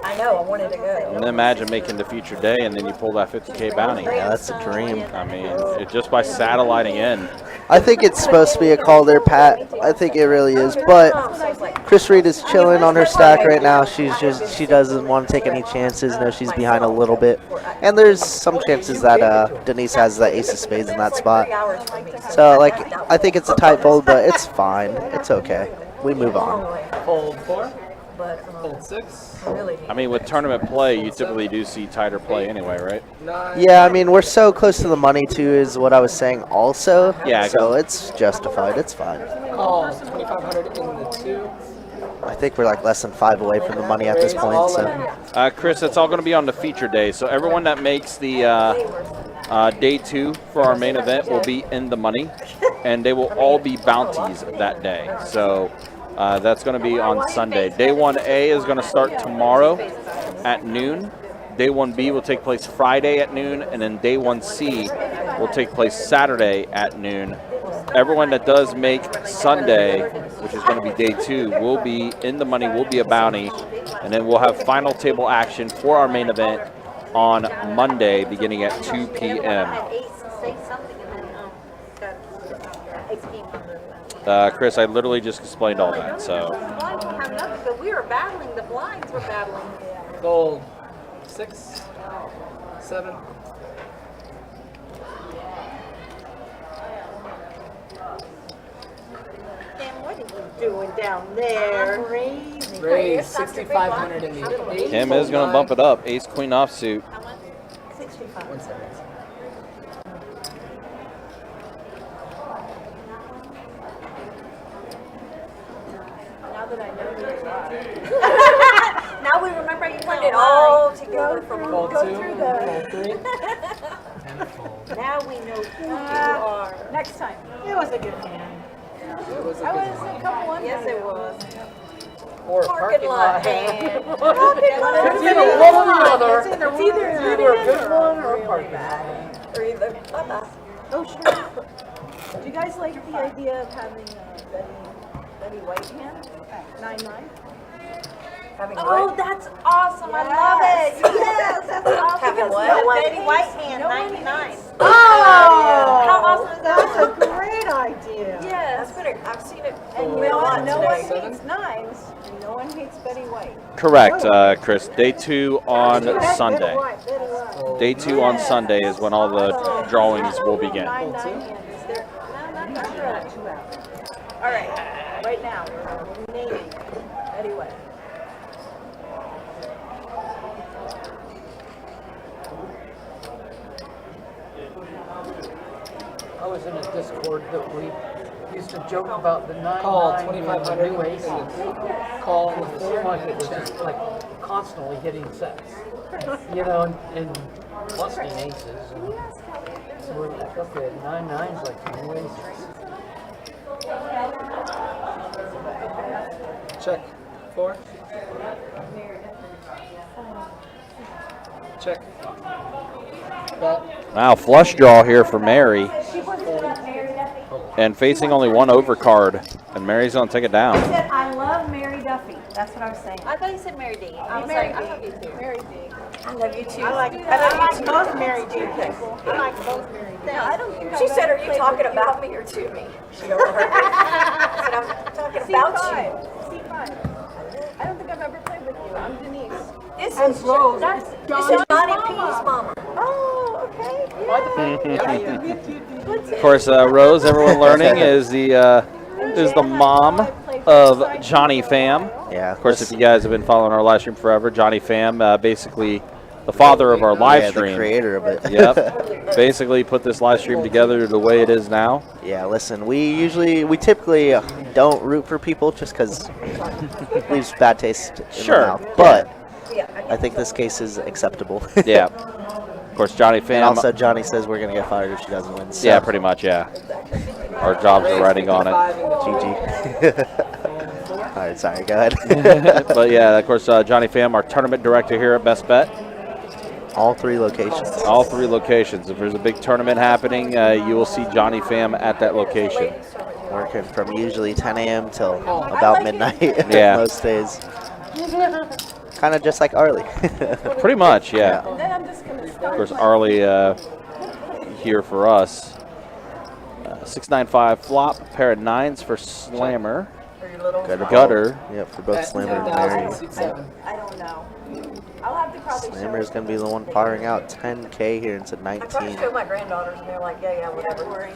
I know, I wanted to go. And then imagine making the future day and then you pull that 50K bounty. Yeah, that's a dream. I mean, just by satelliting in. I think it's supposed to be a call there, Pat. I think it really is. But Chris Reed is chilling on her stack right now. She doesn't want to take any chances. No, she's behind a little bit. And there's some chances that Denise has the ace of spades in that spot. So, like, I think it's a tight fold, but it's fine. It's okay. We move on. Fold 4. but Fold 6. really. I mean, with tournament play, you typically do see tighter play anyway, right? 9. Yeah, I mean, we're so close to the money, too, is what I was saying also. Yeah, So it's justified. It's fine. Call 2,500 in the 2. I think we're like less than 5 away from the money at this point. So Chris, it's all going to be on the feature day. So everyone that makes the day 2 for our main event will be in the money, and they will all be bounties that day. So that's going to be on Sunday. Day 1A is going to start tomorrow at noon. Day 1B will take place Friday at noon, and then Day 1C will take place Saturday at noon. Everyone that does make Sunday, which is going to be Day 2, will be in the money, will be a bounty, and then we'll have final table action for our main event on Monday beginning at 2 p.m. Chris, I literally just explained all that, so. But we were battling, the blinds were battling. Fold 6. 7. Tim, what are you doing down there? Raise 6,500 in the 8. Tim is going to bump it up. Ace Queen offsuit. 65. 1 second. Now that I know who you are. Now we remember you Put played it all together from Fold 2. go through the. Fold 3. And fold. Now we know who you are. Next time. It was a good hand. It was a I good was one. a couple ones. Yes, it was. Or a Parking lot hand. Parking lot. It's either one or the other. It's either a good one or a parking lot. Or either. Bye-bye. Oh, sure. Do you guys like the idea of having Betty White hand? 9-9? Having Oh, what? that's awesome. I love it. Yes, that's awesome. Having what? No Betty White hand, 99. Oh! How awesome is That's that? a great idea. Yes. That's better. I've seen it. And Oh, you know what? lot No one today. hates nines. And no one hates Betty White. Correct, Chris. Day 2 on Sunday. Betty White. Day 2 on Sunday is when all the drawings will begin. 9-9 hand. Is there? No, not really. All right. Right now, we're naming Betty White. I was in a Discord that we used to joke about the 9-9 Call being 2,500 new ace. Call It seemed like it was just like constantly hitting sets, you know, and busting aces. And we're like, okay, 9-9's like the new aces. Check. 4. Check. Bet. Wow, flush draw here for Mary. And facing only one overcard. And Mary's going to take it down. I said, I love Mary Duffy. That's what I was saying. I thought you said Mary D. I was Mary like, I D. love you too. Mary D. I love you too. I like both Mary D people. I like both Mary D. I don't think She said, "Are you talking about me or to me?" She overheard me. I said, "I'm talking about you." C5. I don't think I've ever played with you. I'm Denise. This And is Rose. This is Johnny's Johnny mama. P's mama. Oh, okay. Of course, Rose, everyone learning, is the mom of Johnny Fam. yeah, Of course, if you guys have been following our live stream forever, Johnny Fam, basically the father of our live the stream. creator of it. Yep. Basically put this live stream together the way it is now. Yeah, listen, we typically don't root for people just because it leaves bad taste in Sure. the mouth. But Yeah, I think this case is acceptable. Yeah. Of course, Johnny Fam. And also, Johnny says we're going to get fired if she doesn't win. So. Yeah, pretty much, yeah. Our jobs are riding on it. GG. All right, sorry, go ahead. But yeah, of course, Johnny Fam, our tournament director here at Best Bet. All 3 locations. All 3 locations. If there's a big tournament happening, you will see Johnny Fam at that location. Working from usually 10 a.m. till about midnight Yeah. most days. Kind of just like Arlie. Pretty much, yeah. And then I'm just going to Of start course, my- Arlie here for us. 6-9-5 flop, pair of 9s for Slammer. for your little. Gutter. Yep, for both Bet Slammer and Mary. 10,000, seat 7. I don't know. I'll have to probably Slammer is going to be the one firing out 10K here into I tried to 19. show my granddaughters, and they're like, "Yeah, whatever."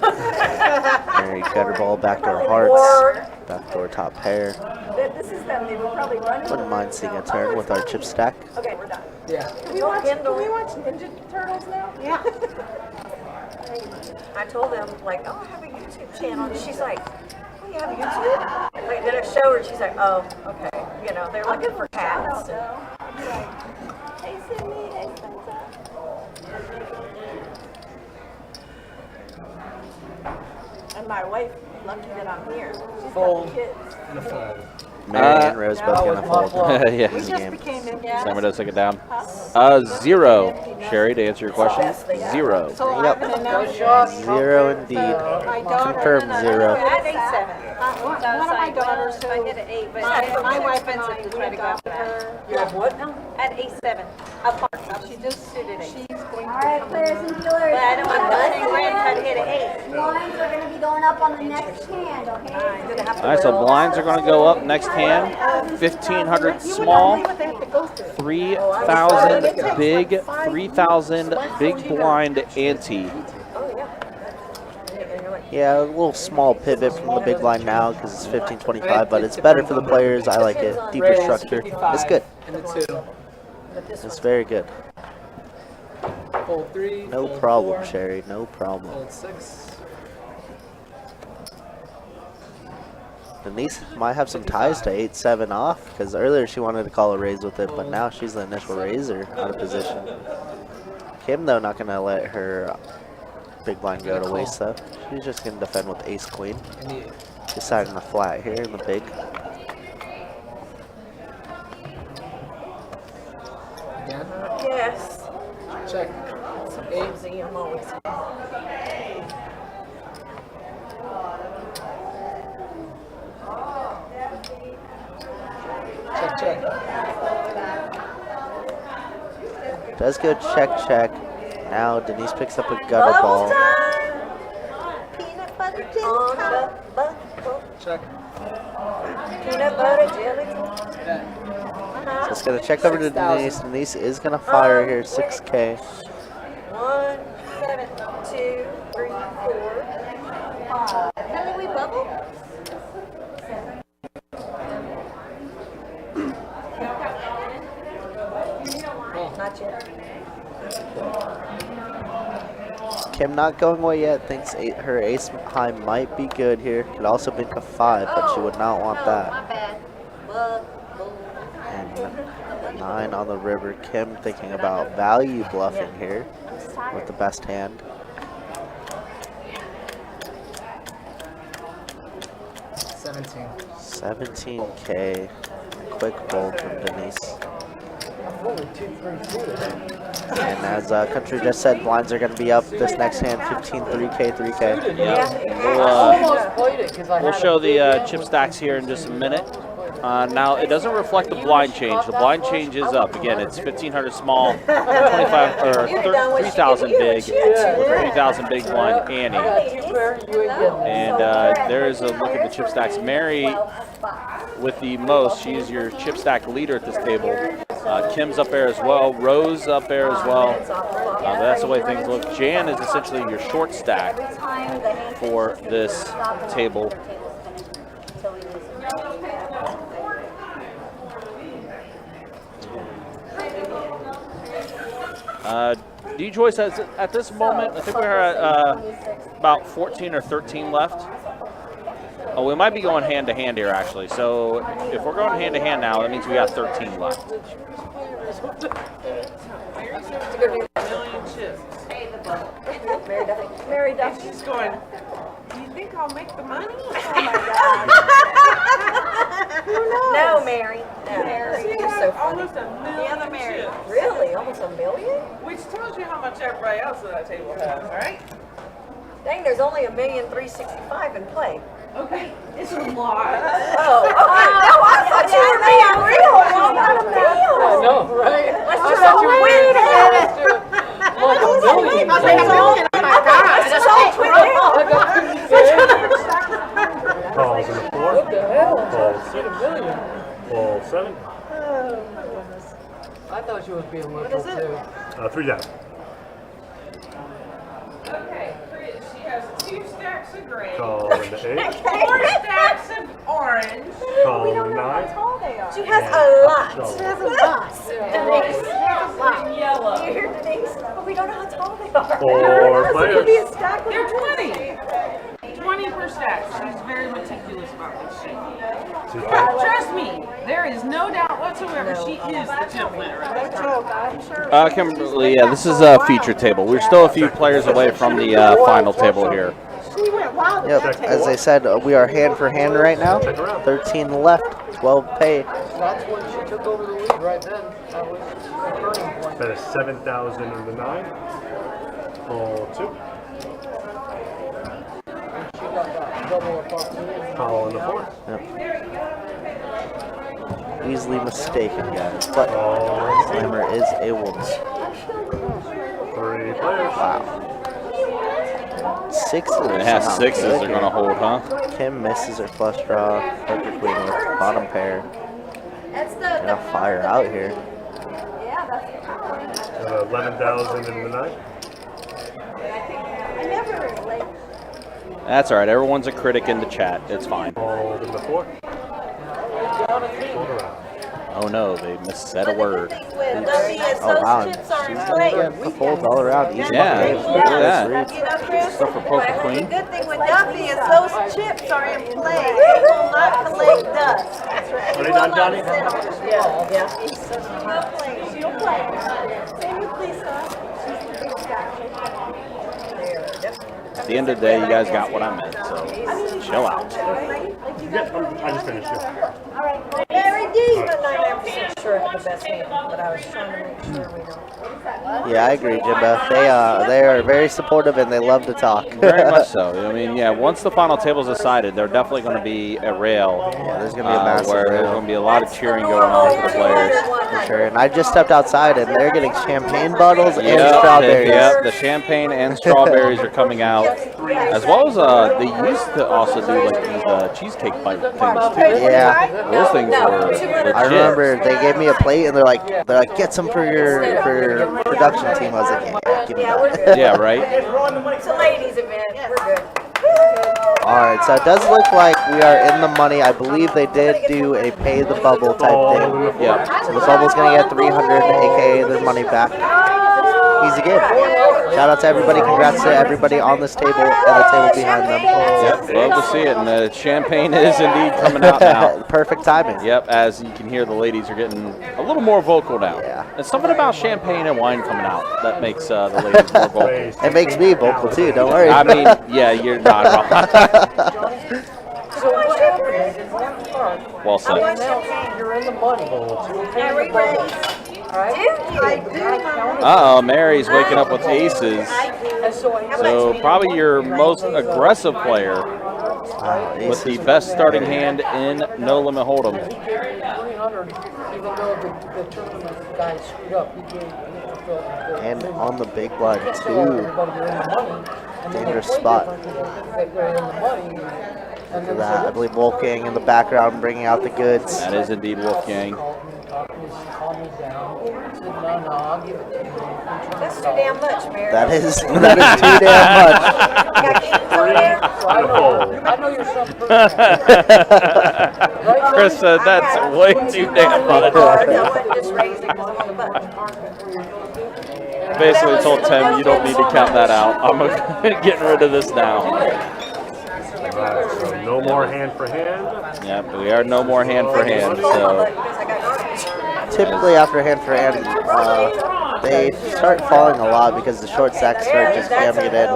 Mary gutter ball back to her hearts. Or Backdoor top pair. This is them. They were probably running. Wouldn't mind seeing a turn with our chip stack. Okay, we're done. Yeah. Can we watch Ninja Turtles now? Yeah. I told them, like, oh, I have a YouTube channel. And she's like, oh, you have a YouTube? Like, then I showed her, she's like, oh, okay. You know, they're looking for cats. Hey, Sydney. Hey, Spencer. And my wife, lucky that I'm here. She's Fold. got kids. And a fold. Mary and Rose both that gonna was my fold. fault. We Yeah. just became in. Slammer does take it down. 0. Sherry, to answer your question, 0. So I Yep. have an announcement. 0 indeed. My daughter. Confirmed 0. At 8-7. One of my daughters who I hit an 8, but my wife and I, expensive to we try to go adopted after. her. You have what now? At 8-7. Apart. She just suited 8. She's going to Alright, players and dealers. But I don't want to try to hit an 8. Blinds are going to be going up on the next hand, okay? All right, so blinds are going to go up next hand. 1,500 small, 3,000 big, 3,000 big blind ante. Yeah, a little small pivot from the big line now because it's 1525, but it's better for the players. I like it. Deeper Raise structure. 55 It's good. And the 2. It's very good. Fold 3. No fold problem, 4, Sherry. No problem. Fold 6. Denise might have some ties to 8-7 off because earlier she wanted to call a raise with it, but now she's the initial raiser out of position. Kim, though, not going to let her big blind go to waste, though. She's just going to defend with ace-queen. And the Deciding the flat here in the big. again. Yes. Check. 8. See, I'm always. Check, check. Does go check. Now Denise picks up a gutter ball. Peanut butter jelly On time. the buckle. Check. Peanut butter jelly. Bet. So it's going to check over to Denise. Denise is going to fire here, 6K. 1, 2, 3, 4, 5. Can we bubble? Not yet. Kim not going away yet. Thinks her ace high might be good here. Could also be a 5, but she would not want that. My bad. And 9 on the river. Kim thinking about value bluffing here with the best hand. 17K. Quick fold from Denise. Holy 2, 3, 2. And as Country just said, blinds are going to be up this next hand, 15, 3K, 3K. We'll, Almost played it because I we'll had show it. the chip stacks here in just a minute. Now, it doesn't reflect the blind change. The blind change is up. Again, it's 1,500 small, 25 or 3,000 big, 3,000 big blind I ante. got 2 pair, you ain't getting it. And there is a look at the chip stacks. Mary with the most. She is your chip stack leader at this table. Kim's up there as well. Rose up there as well. But that's the way things look. Jan is essentially your short stack for this table. D-Joyce, at this moment, I think we're at about 14 or 13 left. Oh, we might be going hand to hand here, actually. So if we're going hand to hand now, that means we got 13 left. Mary Duff. She's going, do you think I'll make the money? Oh my God. Who knows? No, Mary. No, Mary. She You're has so funny. almost a million The other Mary. chips, Really? Almost $1 million? which tells you how much everybody else at that table has, right? Dang, there's only 1,365,000 in play. Okay, it's a lot. Oh, okay. No, I thought you were being real. It's not a million. I know, right? Let's I just thought you were all being win. like a million. Let's just all twin I out. got 50K. Calls in the 4. What the hell? Calls. Get a million. Call 7. I thought you was being literal too. 3 down. Okay, Chris, she has 2 stacks of grain, Call in the 8. 4 stacks of orange. Call the 9. tall they are. She has a lot. So, She has a lot. Denise. And yellow. You hear Denise? But we don't know how tall they are. 4 Could be a players. stack with They're 20. 20 per stack. She's very meticulous about this shit. Trust me, there is no doubt whatsoever she is the chip winner. Kimberly, yeah, this is a feature table. We're still a few players away from the final table here. She went wild with Yep, that as I table. said, we are hand for hand right now. 13 left, 12 pay. That's when she took over the lead right then. That was the turning point. That is 7,000 in the 9. Call 2. She got that double opportunity. Call on the 4. Easily mistaken, guys. But Call Slammer is a woman. 3 players. Wow. Sixes. It has somehow sixes good they're here. going to hold, huh? Kim misses her flush draw. Poker queen with bottom pair. That's the. Gonna fire out here. Yeah, that's the power. 11,000 in the 9. I never like. That's all right. Everyone's a critic in the chat. It's fine. Called in the 4. Hold around. Oh no, they missaid a word. With Duffy is Oh those wow. chips are in She's play. gonna get the folds all around. Easy Yeah, game. look at that. Nice read. You know, Chris? Stuff for Poker The Queen. good thing with Duffy is those chips are in play. They will not collect dust. That's right. Are they done, Johnny? Yeah. She'll play. Same with Lisa. She's the big guy. At the end of the day, you guys got what I meant, so chill out. I just finished it. Very deep. I'm not 99% sure I had the best hand, but I was trying to make sure we don't. Yeah, I agree, Jimbo. They are very supportive and they love to talk. Very much so. I mean, yeah, once the final table's decided, they're definitely going to be a rail. Yeah, there's gonna be a massive where there's rail. going to be a lot of cheering going on for the players. For sure. And I just stepped outside and they're getting champagne bottles and Yep, strawberries. yep, the champagne and strawberries are coming out, as well as they used to also do like these cheesecake bite things too. Yeah. Those things were legit. I remember they gave me a plate and they're like get some for your production team. I was like, yeah, give me that. Yeah, right. It's a ladies' event. We're good. All right, so it does look like we are in the money. I believe they did do a pay the bubble type thing. Yeah. So the bubble's gonna get 300, aka their money back. Easy game. Shout out to everybody. Congrats to everybody on this table and the table behind them. Yep, love to see it, and the champagne is indeed coming out now. Perfect timing. Yep, as you can hear, the ladies are getting a little more vocal now. Yeah. There's something about champagne and wine coming out that makes the ladies more vocal. It makes me vocal too. Don't worry. I mean, yeah, you're not wrong. So what happened is one card. Well said. Now you're in the money. Are we ready? I do. Uh-oh, Mary's waking up with aces. And so I So probably your most aggressive player with the best starting hand in No Limit Hold'em. 300, even though the tournament guy screwed up, he fulfilled the And on the big blind So too. everybody are in the money. And then Dangerous they play spot. different because they're in the money. And For then that, I believe Wolfgang in the background bringing out the goods. That is indeed Wolfgang. Calm me down. I said, no, I'll give it to you. That's too damn much, Mary. That is too damn much. I know you're some person. Chris said that's way too damn much. I wasn't just raising one of the buttons. Basically told Tim, you don't need to count that out. I'm getting rid of this now. Alright, so no more hand for hand. Yep, we are no more hand for hand. So Typically after hand for hand, they start falling a lot because the short stacks start just jamming it in.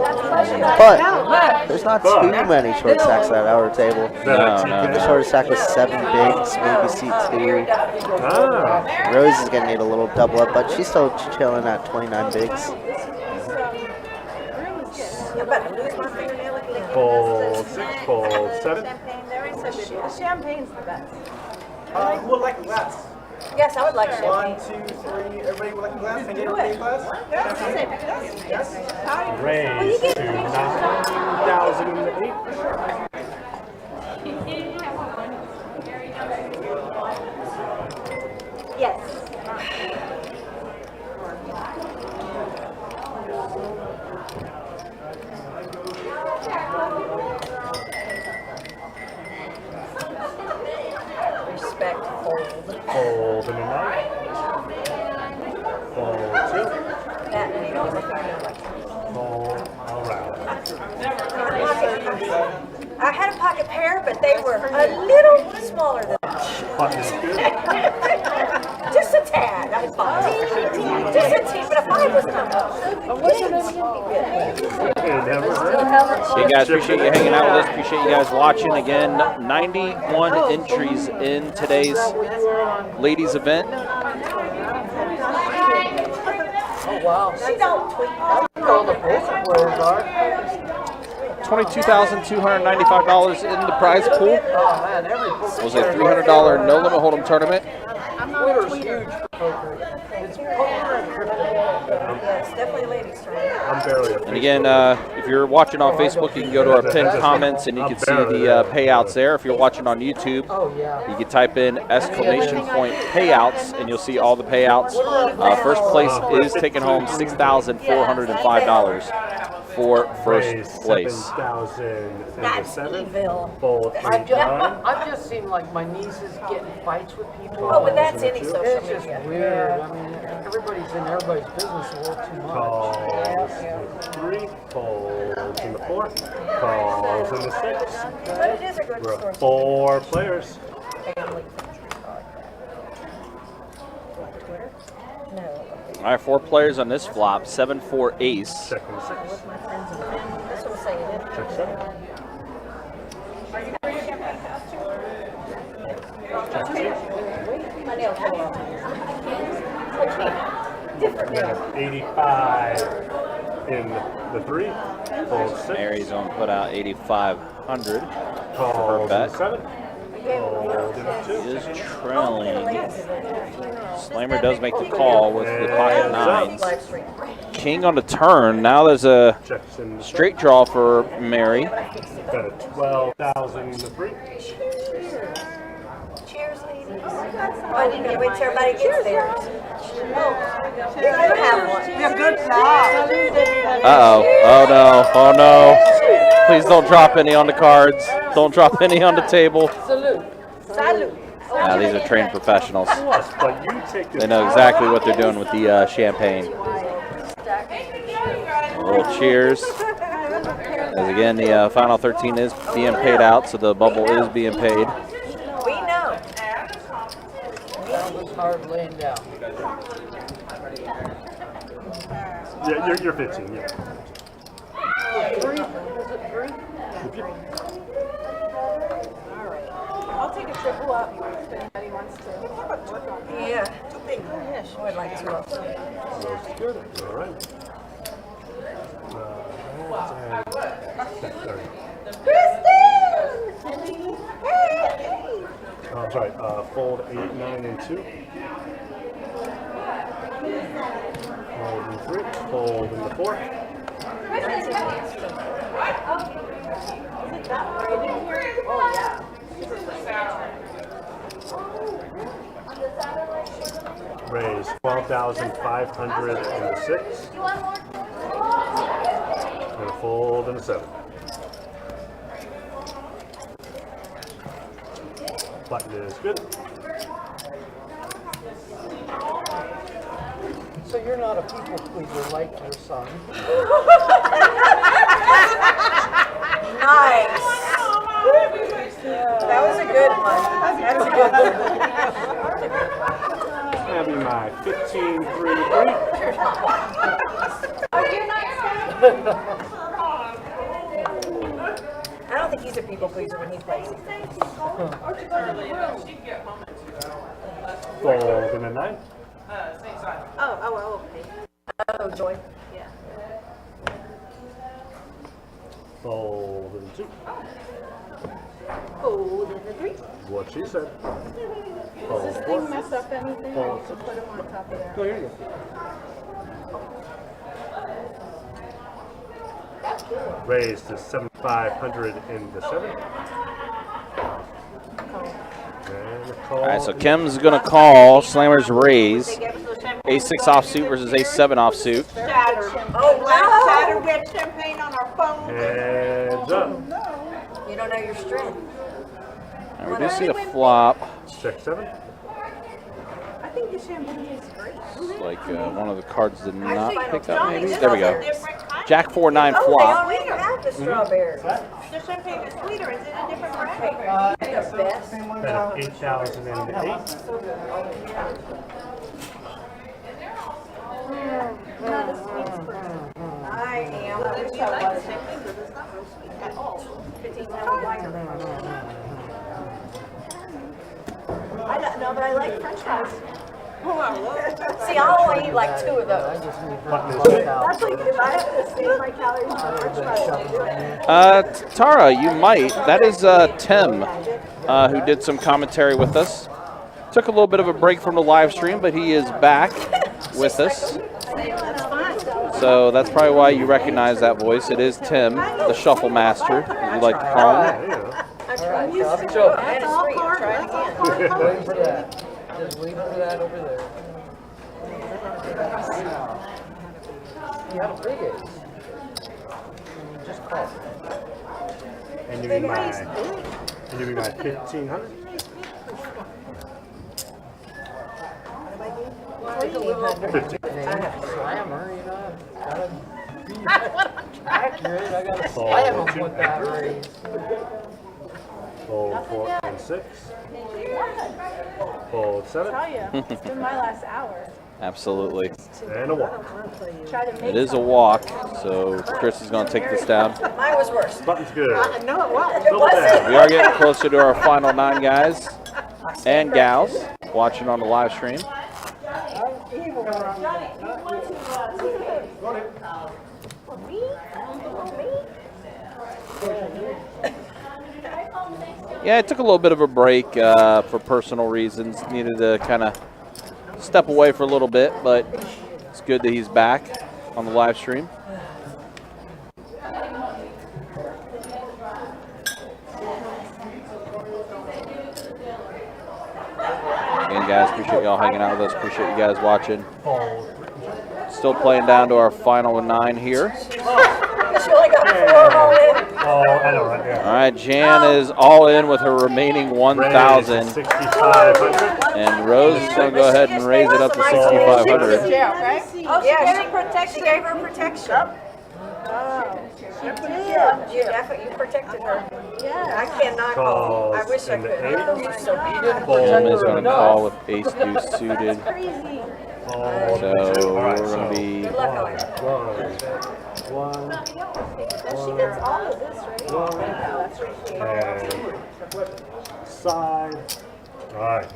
But there's not too many short stacks at our table. no. The shortest stack was 7 bigs, maybe seat 2. Ah, Rose is gonna need a little double up, but she's still chilling at 29 bigs. I'm about to lose my fingernail again. fold 6, fold 7. Champagne's the best. Who would like a glass? Yes, I would like 1, champagne. 2, 3. Everybody would like a glass? Can you get a glass? Raise to 9,008. Yes. Fold in a 9. Fold 2. That and he always looked at me like, Fold around. I had a pocket pair, but they were a little smaller than Button is good. just a tad. I thought. Just a teeny, but a 5 was Hey guys, appreciate you hanging out with us. Appreciate you guys watching. Again, 91 entries in today's ladies event. Oh, wow. She don't tweet. All the poker players are. $22,295 in the prize pool. Oh, man, every poker It was a $300 no limit hold'em tournament. Twitter's huge for poker. It's poker and crypto. Yeah, it's definitely ladies' tournament. I'm barely a And again, if you're watching on Facebook, you can go to our pinned comments and you can see the payouts there. If you're watching on YouTube, Oh, yeah. you can type in exclamation point payouts and you'll see all the payouts. First place is taking home $6,405 for first place. 7,007. Evil. Fold I've 9. just seen like my nieces getting fights with people. Oh, but that's any social It's just media. weird. I mean, everybody's in everybody's business a little too much. Calls in 3. Folds in the 4. Calls in the 6. But it is a good We're source at 4 players. of family. Like Twitter? No. All right, 4 players on this flop. 7-4 ace. Check in 6. My friends in the family. That's what I'm saying. Check 7. Check 2. My nails are long. Different We have 85 in the 3. Fold 6. Mary's on put out 8,500 for her Calls in bet. 7. Fold in He 2. is trailing. Slammer does make the call with the pocket nines. King on the turn. Now there's a Checks in the straight draw for Mary. Got a 12,000 in the 3. Cheers, ladies. I didn't get wait till everybody gets there. Oh, you have one. Yeah, good job. Uh-oh. Oh, no. Oh, no. Please don't drop any on the cards. Don't drop any on the table. Salute. Salute. Now, these are trained professionals. Plus, but you take this. They know exactly what they're doing with the champagne. A little cheers. As again, the final 13 is being paid out, so the bubble is being paid. We know. That was hard laying down. Yeah, you're 15, yeah. 3? Is it 3? I'll take a triple up if anybody wants to. Yeah. Yeah, she would like to. Looks good. All right. Kristen! Hey! I'm sorry, fold 8, 9, and 2. Fold in 3. Fold in the 4. Raise 12,500 in the 6. And a fold in the 7. Button is good. So you're not a people pleaser like your son. Nice. That was a good one. That's a good one. That'll be my 15, 3, 3. I don't think he's a people pleaser when he plays. Fold in a 9. Okay. Oh, Joy. Yeah. Fold in 2. Fold in the 3. What she said. Does Fold this 4. thing mess up anything? I need to put them on top of there. Oh, here you go. Raise to 7,500 in the 7. And a call. All right, so Kim's going to call. Slammer's raise. Ace 6 offsuit versus Ace 7 offsuit. Oh, wow. Saturn, we had champagne on our phone. Heads up. You don't know your strength. All right, we do see a flop. Check 7. think the champagne tastes great. Looks like one of the cards did not pick up, Johnny, maybe. this There we is go. a different kind. Jack 4-9 Oh, they flop. already have the strawberries. The champagne is sweeter. Is it a different brand? The best. Bet of 8,008. Not a sweet person. I am. I wish I was. I don't know, but I like French fries. See, I'll only eat like 2 of those. I just need Button is $5. That's like if I have to save my calories on French fries, I'll do it. Tara, you might. That is Tim, who did some commentary with us. Took a little bit of a break from the live stream, but he is back with us. So that's probably why you recognize that voice. It is Tim, the Shuffle Master, as you like to call him. I tried. I'll be And joking. it's free. I'll try it again. Waiting for that. Just waiting for that over there. You have a big ace. Just call. And you need my 1,500. Slammer, you know. Gotta be accurate. I gotta slam him with that raise. Fold 4 and 6. Fold 7. Tell you, it's been my last hour. Absolutely. And a walk. Try to make It is a walk, so Chris is going to take this down. Mine was worse. Button's good. No, it wasn't. It Double down. wasn't. We are getting closer to our final 9 guys and gals watching on the live stream. Yeah, I took a little bit of a break for personal reasons. Needed to kind of step away for a little bit, but it's good that he's back on the live stream. Again, guys, appreciate y'all hanging out with us. Appreciate you guys watching. Still playing down to our final 9 here. She only got 4 all in. Oh, I know, right? Yeah. All right, Jan is all in with her remaining 1,000, 6,500. and Rose is going to go ahead and raise it up to 6,500. Yeah, she gave her protection. Oh, she did. You definitely protected her. Yeah. I cannot call. I wish I Calls could. in the She's so beautiful. Fold Jim is going to call with ace deuce suited. Crazy. So we're going to be Good luck, Ellen. One. She gets all of this, right? And side. All right.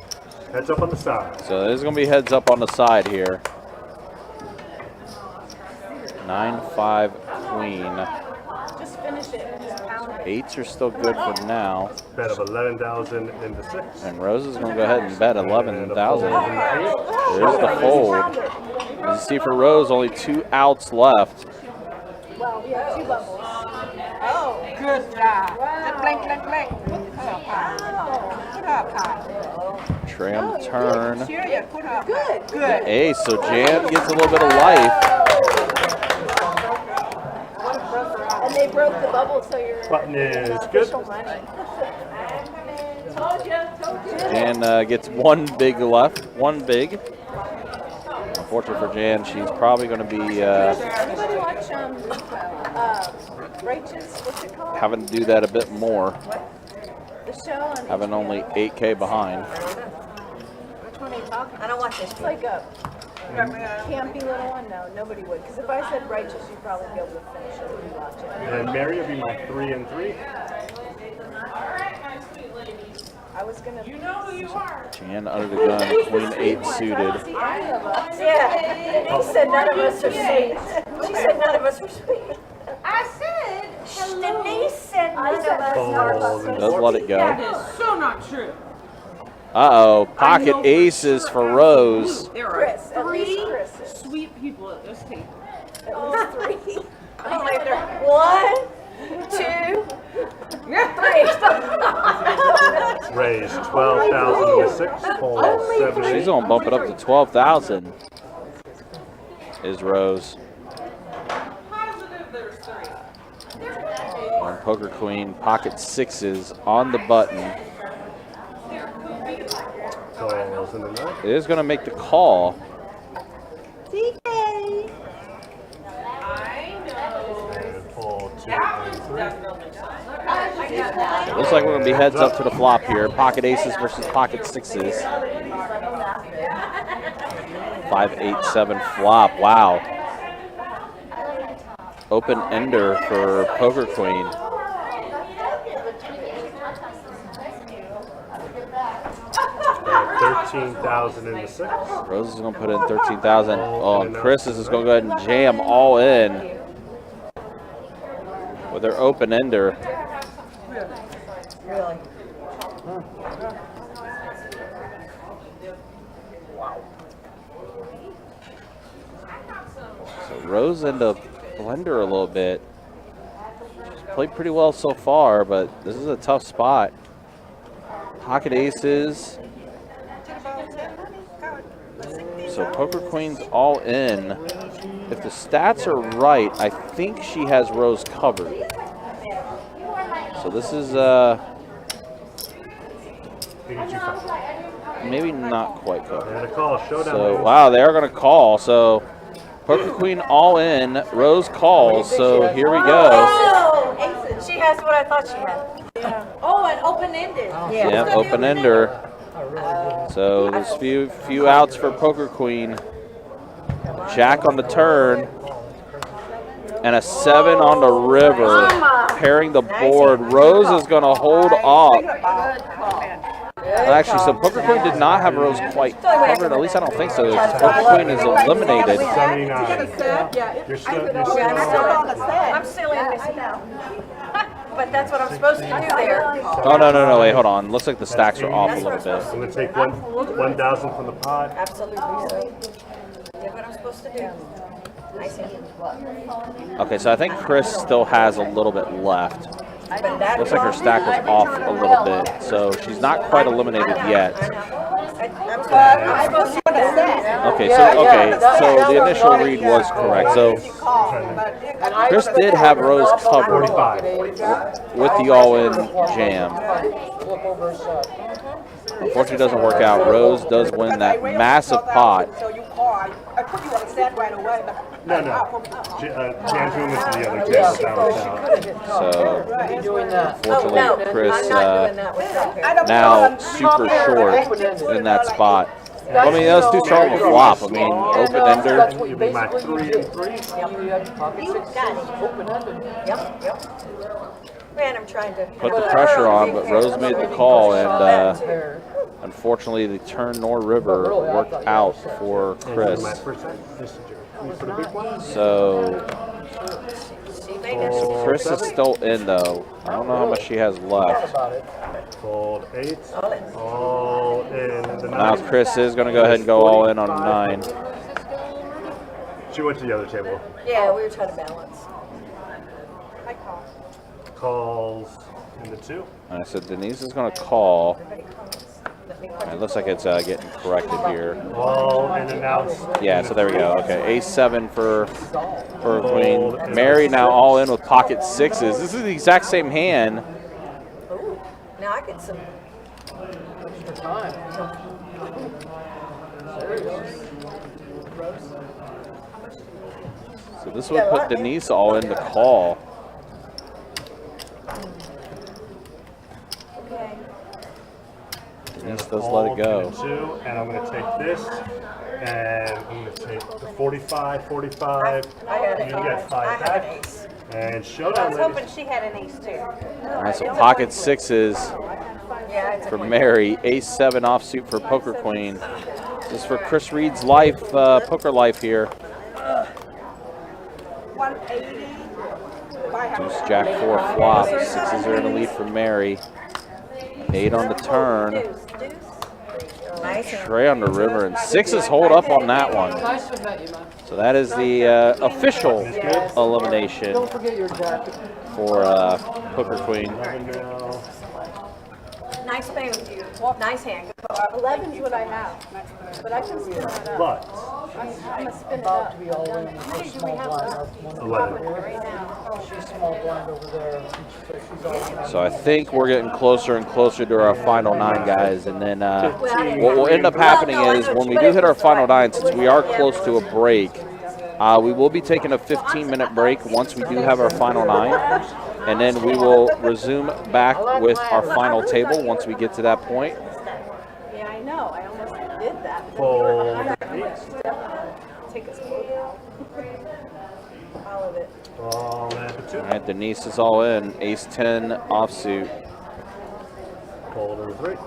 Heads up on the side. So there's going to be heads up on the side here. 9-5 queen. Just finish it and just pound it. 8s are still good for now. Bet of 11,000 into 6. And Rose is going to go ahead and bet 11,000. And There's the fold. As you see for Rose, only 2 outs left. Well, we have 2 bubbles. Oh. Good job. Just blink, blink, blink. Put her pot. Put her pot. Trey on the turn. Sure, you put her pot. Good. Good. Ace, so Jan gets a little bit of life. And they broke the bubble, so you're Button is good. official money. Jan gets 1 big left. 1 big. Unfortunately for Jan, she's probably going to be Anybody watch Righteous, what's it called? having to do that a bit more. The show on Having only 8K behind. Which one are you talking? I don't watch this. It's like a campy little one. No, nobody would. Because if I said Righteous, you'd probably be able to finish it if you watch it. And Mary will be my 3 and 3. I was gonna. You know who you are. Jan under the gun, queen 8 suited. See any of us. Yeah. He said none of us are sweet. She said none of us are sweet. I said hello. Denise said none of us Fold are and Does let it go. That is so not true. Uh-oh, I pocket know for aces sure for absolutely Rose. There are Chris, at least 3 Chris. sweet people at this table. At least 3. I'm like, 1, 2, 3. Raise 12,000 into 6. Fold 7. She's going to bump it up to 12,000. Is Rose. Positive there's 3. And Poker Queen, pocket 6s on the button. Calls 13,009. It is going to make the call. TK. And pull 2 That and was 3. definitely It looks like we're going to be heads up to the flop here. Pocket aces versus pocket sixes. 5, 8, 7 flop. Wow. Open ender for Poker Queen. 13,000 in the 6. Rose is going to put in 13,000. Oh, and Chris is going to go ahead and jam all in with their open ender. Really? So Rose into blender a little bit. She's played pretty well so far, but this is a tough spot. Pocket aces. So Poker Queen's all in. If the stats are right, I think she has Rose covered. So this is maybe not quite covered. And a call, showdown. So wow, they are going to call. So Poker Queen all in. Rose calls. So here we go. Oh, aces. She has what I thought she had. Yeah. Oh, and open-ended. Yeah. Yeah, open ender. So there's few outs for Poker Queen. Jack on the turn. And a 7 on the river. Pairing the board. Rose is going to hold up. Actually, so Poker Queen did not have Rose quite covered. At least I don't think so. Poker Queen is eliminated. 79. You're still I'm silly and missing out. But that's what I'm supposed to do there. Oh, no, wait, hold on. Looks like the stacks are off a little bit. I'm going to take 1,000 from the pot. Absolutely so. Did what I'm supposed to do. I see. Okay, so I think Chris still has a little bit left. But that Looks like her stack was off a little bit, so she's not quite eliminated yet. I'm supposed to do that. Okay, so the initial read was correct. So Chris did have Rose covered 45. with the all-in jam. Unfortunately, it doesn't work out. Rose does win that massive pot. So you called. I put you on the stand right away. But No. Jan's moving to the other table. Balance out. So unfortunately, Chris I'm not doing that with that pair. now super short in that spot. Well, I mean, that was too strong of a flop. I mean, open ender. You'll be my 3 and 3. Yep. Man, I'm trying to Put the pressure on, but Rose made the call, and unfortunately, the turn nor river worked out for Chris. So Chris is still in, though. I don't know how much she has left. Fold 8. All in the 9. Now Chris is going to go ahead and go all in on a 9. She went to the other table. Yeah, we were trying to balance. Calls in the 2. And I said Denise is going to call. And it looks like it's getting corrected here. All in and out. Yeah, so there we go. Okay, Ace-7 for Queen. Mary now all in with pocket sixes. This is the exact same hand. Ooh, now I get some. So this would put Denise all in the call. Denise does let it go. And I'm going to take this, and I'm going to take the 45, 45. I had You get 5 I had back. an ace. And I showdown, was ladies. hoping she had an ace too. All right, so pocket sixes Yeah, it's for Mary. Ace-7 offsuit for Poker Queen. This is for Chris Reed's life, poker life here. 180. Deuce, Jack 4 flop. Sixes are in the lead for Mary. 8 on the turn. nice. Trey on the river, and sixes hold up on that one. So that is the official elimination for Poker Queen. Nice play with you. Nice hand. 11's what I have, but I can still not up. But About to be all in for small blind. That's one 11. She's small blind over there. She's all in. So I think we're getting closer and closer to our final 9, guys. And then what will end up happening is when we do hit our final 9, since we are close to a break, we will be taking a 15-minute break once we do have our final 9. And then we will resume back with our final table once we get to that point. Yeah, I know. I almost did that. Fold. Take us all of it. All at the 2. All right, Denise is all in. Ace-10 offsuit. Fold in the 3.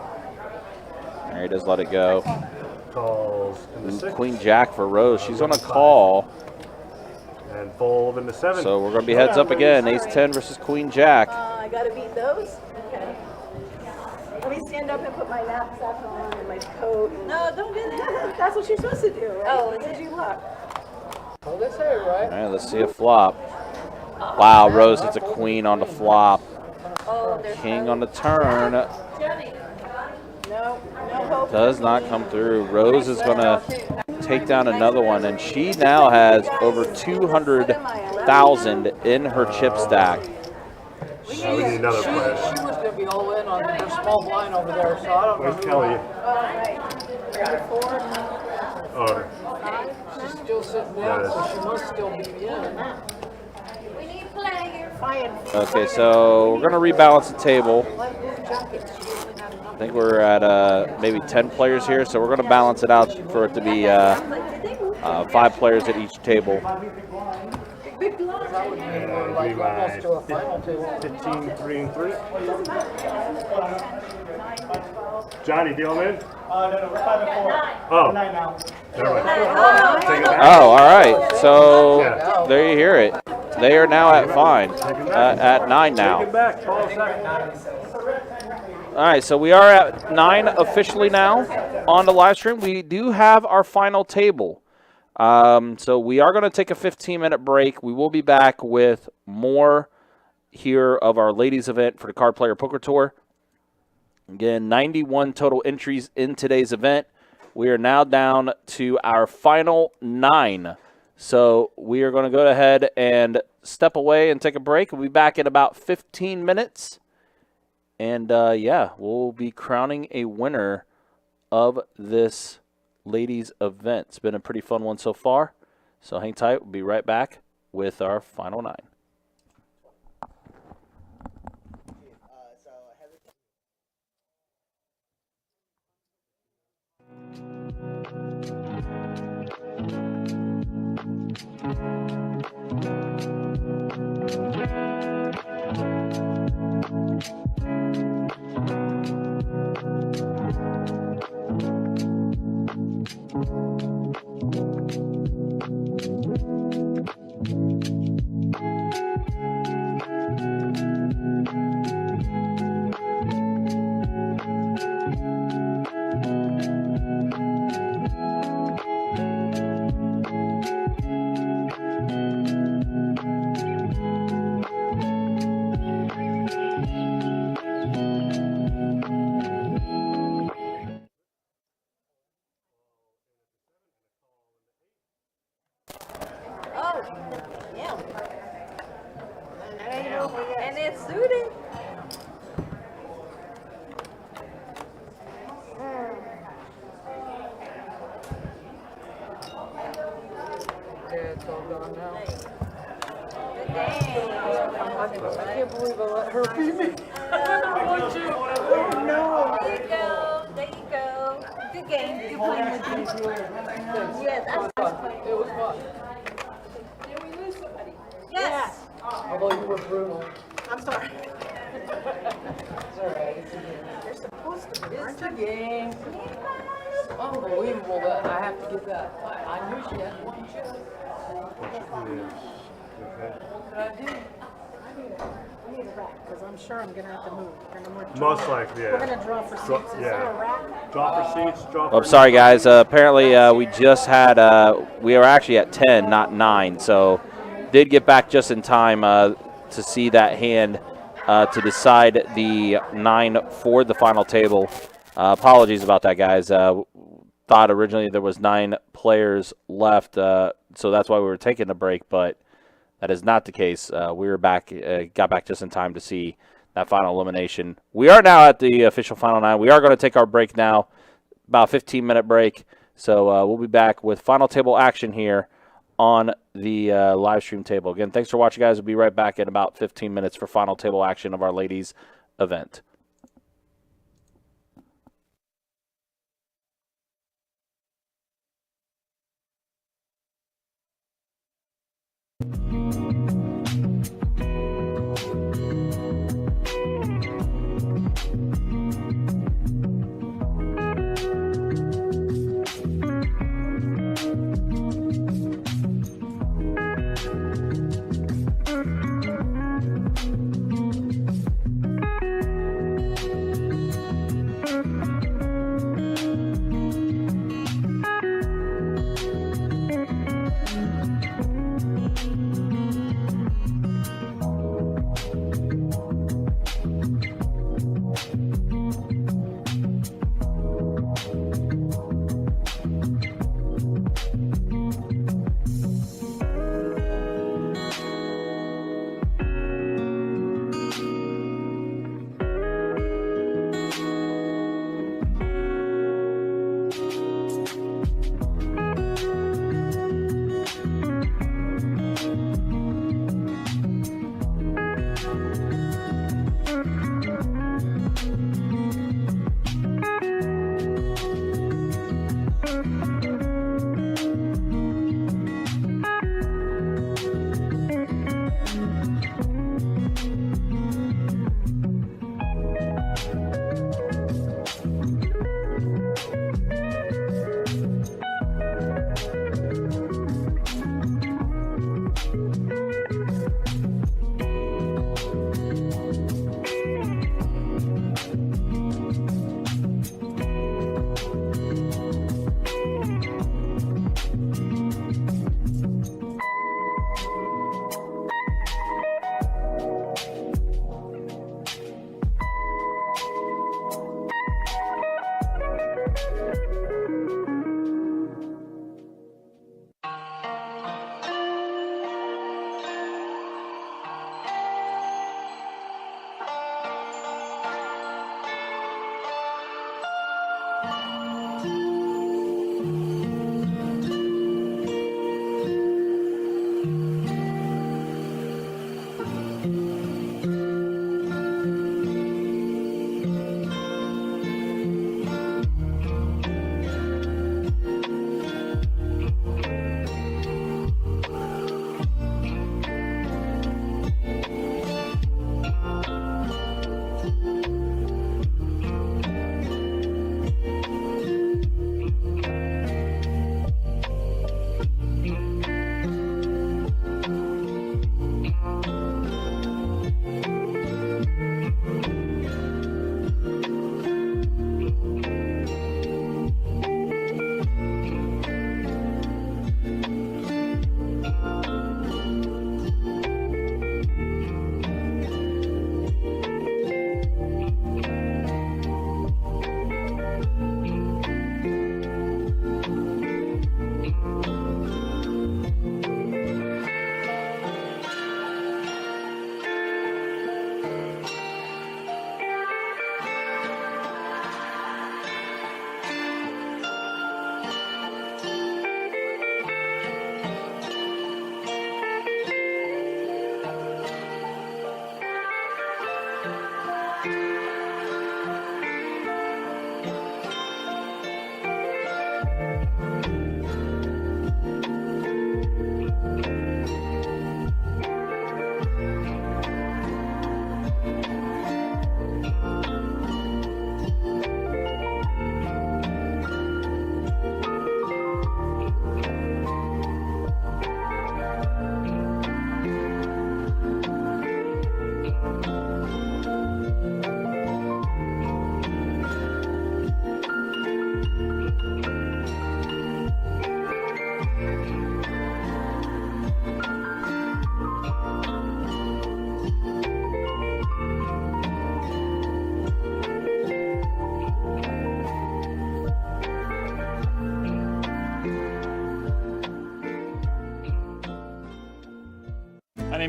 There he does let it go. Calls in the 6. Queen-Jack for Rose. She's on a call. And fold in the 7. So we're going to be heads up again. Ace-10 versus Queen-Jack. I gotta beat those? Okay. Let me stand up and put my knapsack on and my coat. No, don't do that. That's what you're supposed to do, right? Oh, did you look? Oh, that's it, right? All right, let's see a flop. Wow, Rose hits a queen on the flop. King on the turn. No hope. Does not come through. Rose is going to take down another one, and she now has over 200,000 in her chip stack. Now we need another player. She was going to be all in on her small blind over there, so I don't know. Where's Kelly? Oh, She's still sitting down, so she must still be in. We need players. Okay, so we're going to rebalance the table. I think we're at maybe 10 players here, so we're going to balance it out for it to be 5 players at each table. That would mean we're like almost to a final table. 15, 3 and 3. Johnny, deal him in? No, we're 5 and 4. Oh. 9 now. Never mind. Take it back. Oh, all right. So there you hear it. They are now at fine, at 9 now. Take it back. 12 seconds. All right, so we are at 9 officially now on the live stream. We do have our final table. So we are going to take a 15-minute break. We will be back with more here of our ladies event for the Card Player Poker Tour. Again, 91 total entries in today's event. We are now down to our final 9. So we are going to go ahead and step away and take a break. We'll be back in about 15 minutes. And, yeah, we'll be crowning a winner of this ladies event. It's been a pretty fun one so far. So hang tight. We'll be right back with our final 9. And it's suited. Yeah, it's all gone now. Good day. I can't believe I let her beat me. Oh no. There you go. There you go. Good game. Good playing with you. Yes, that's fun. It was fun. Yes. Although you were brutal. I'm sorry. It's alright. It's a game. You're supposed to be. It's a game. Unbelievable that I have to get that. I knew she had one chip. What could I do? I need a rack, because I'm sure I'm going to have to move. Most likely, yeah. We're going to draw for seats. Is there a rack? Draw for seats, draw for... I'm sorry, guys. Apparently, we just had, we were actually at 10, not 9. So, did get back just in time to see that hand to decide the 9 for the final table. Apologies about that, guys. thought originally there was 9 players left, so that's why we were taking the break, but that is not the case. We were back, got back just in time to see that final elimination. We are now at the official final 9. We are going to take our break now, about a 15-minute break. So we'll be back with final table action here on the live stream table. Again, thanks for watching, guys. We'll be right back in about 15 minutes for final table action of our ladies event.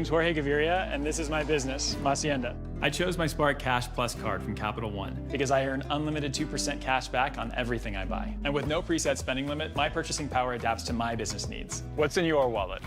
name's Jorge Gaviria, and this is my business, Hacienda. I chose my Spark Cash Plus card from Capital One because I earn unlimited 2% cash back on everything I buy. And with no preset spending limit, my purchasing power adapts to my business needs. What's in your wallet?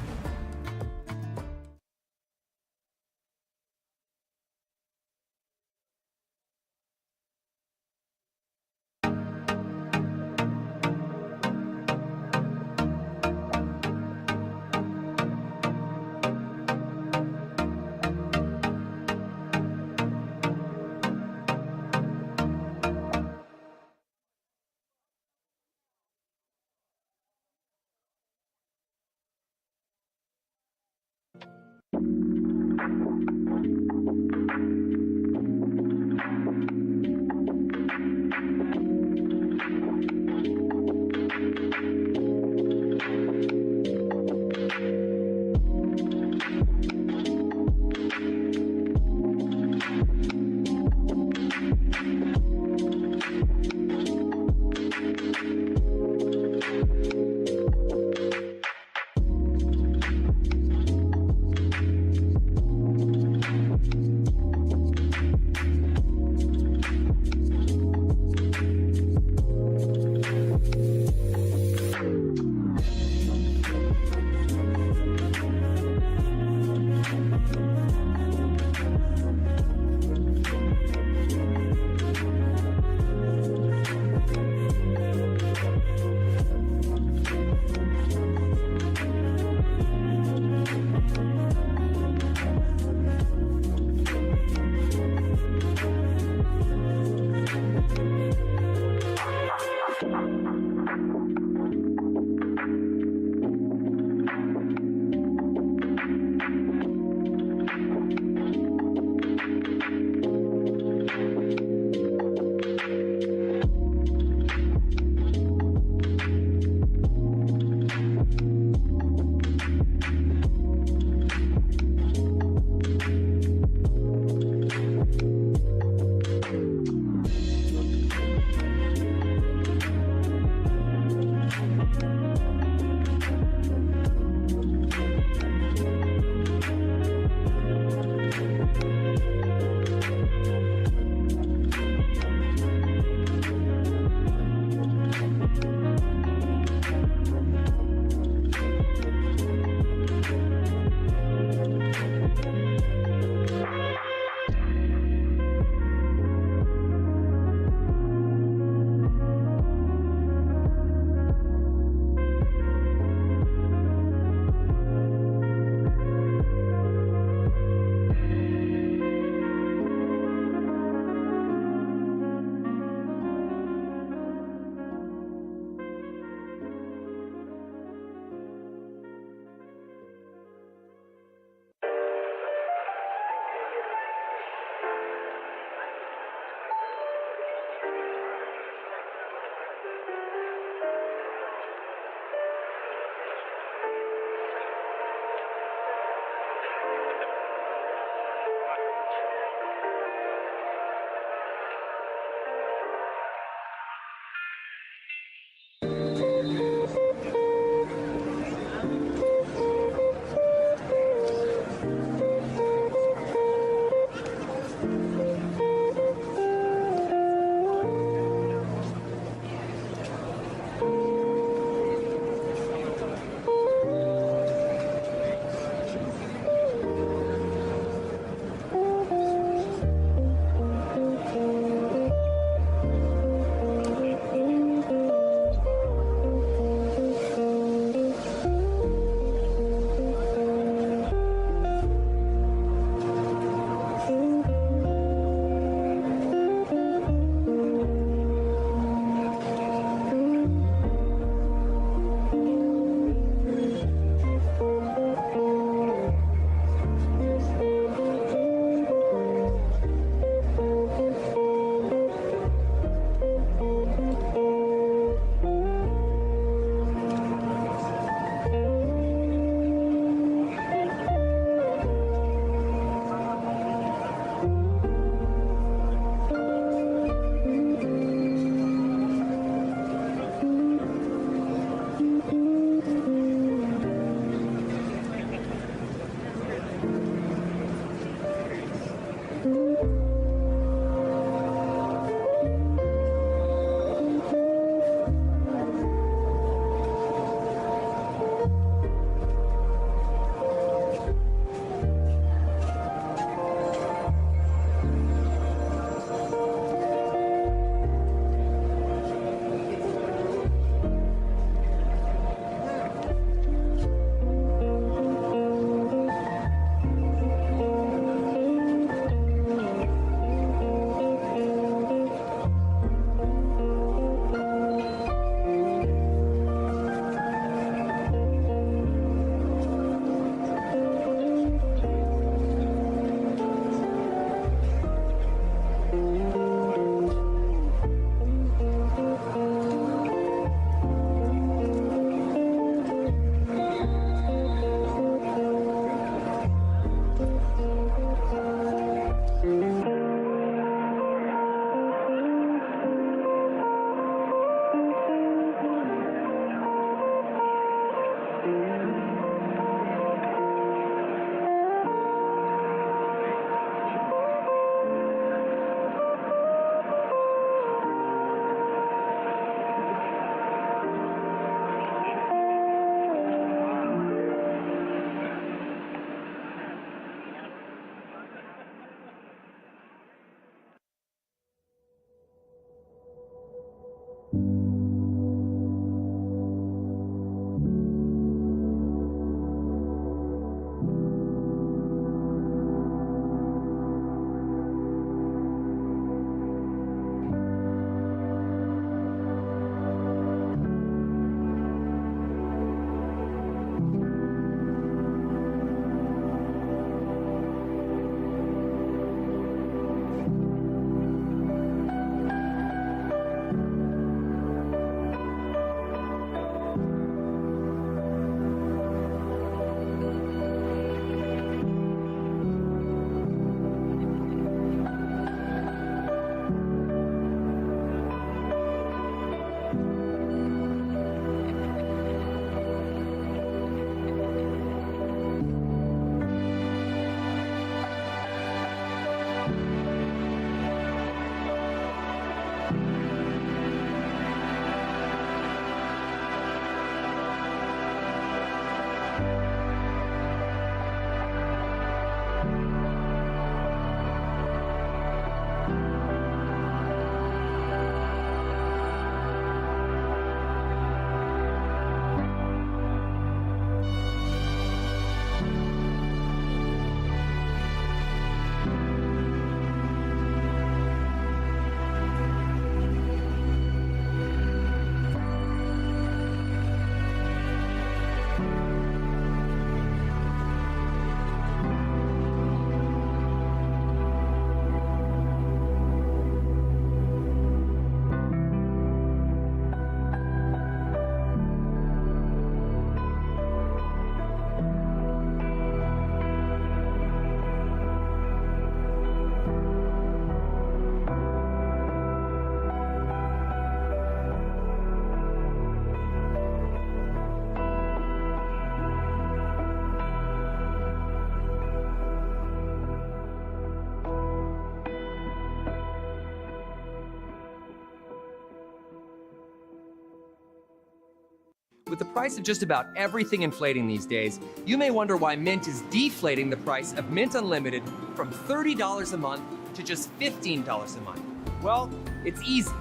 with the price of just about everything inflating these days, you may wonder why Mint is deflating the price of Mint Unlimited from $30 a month to just $15 a month. Well, it's easy.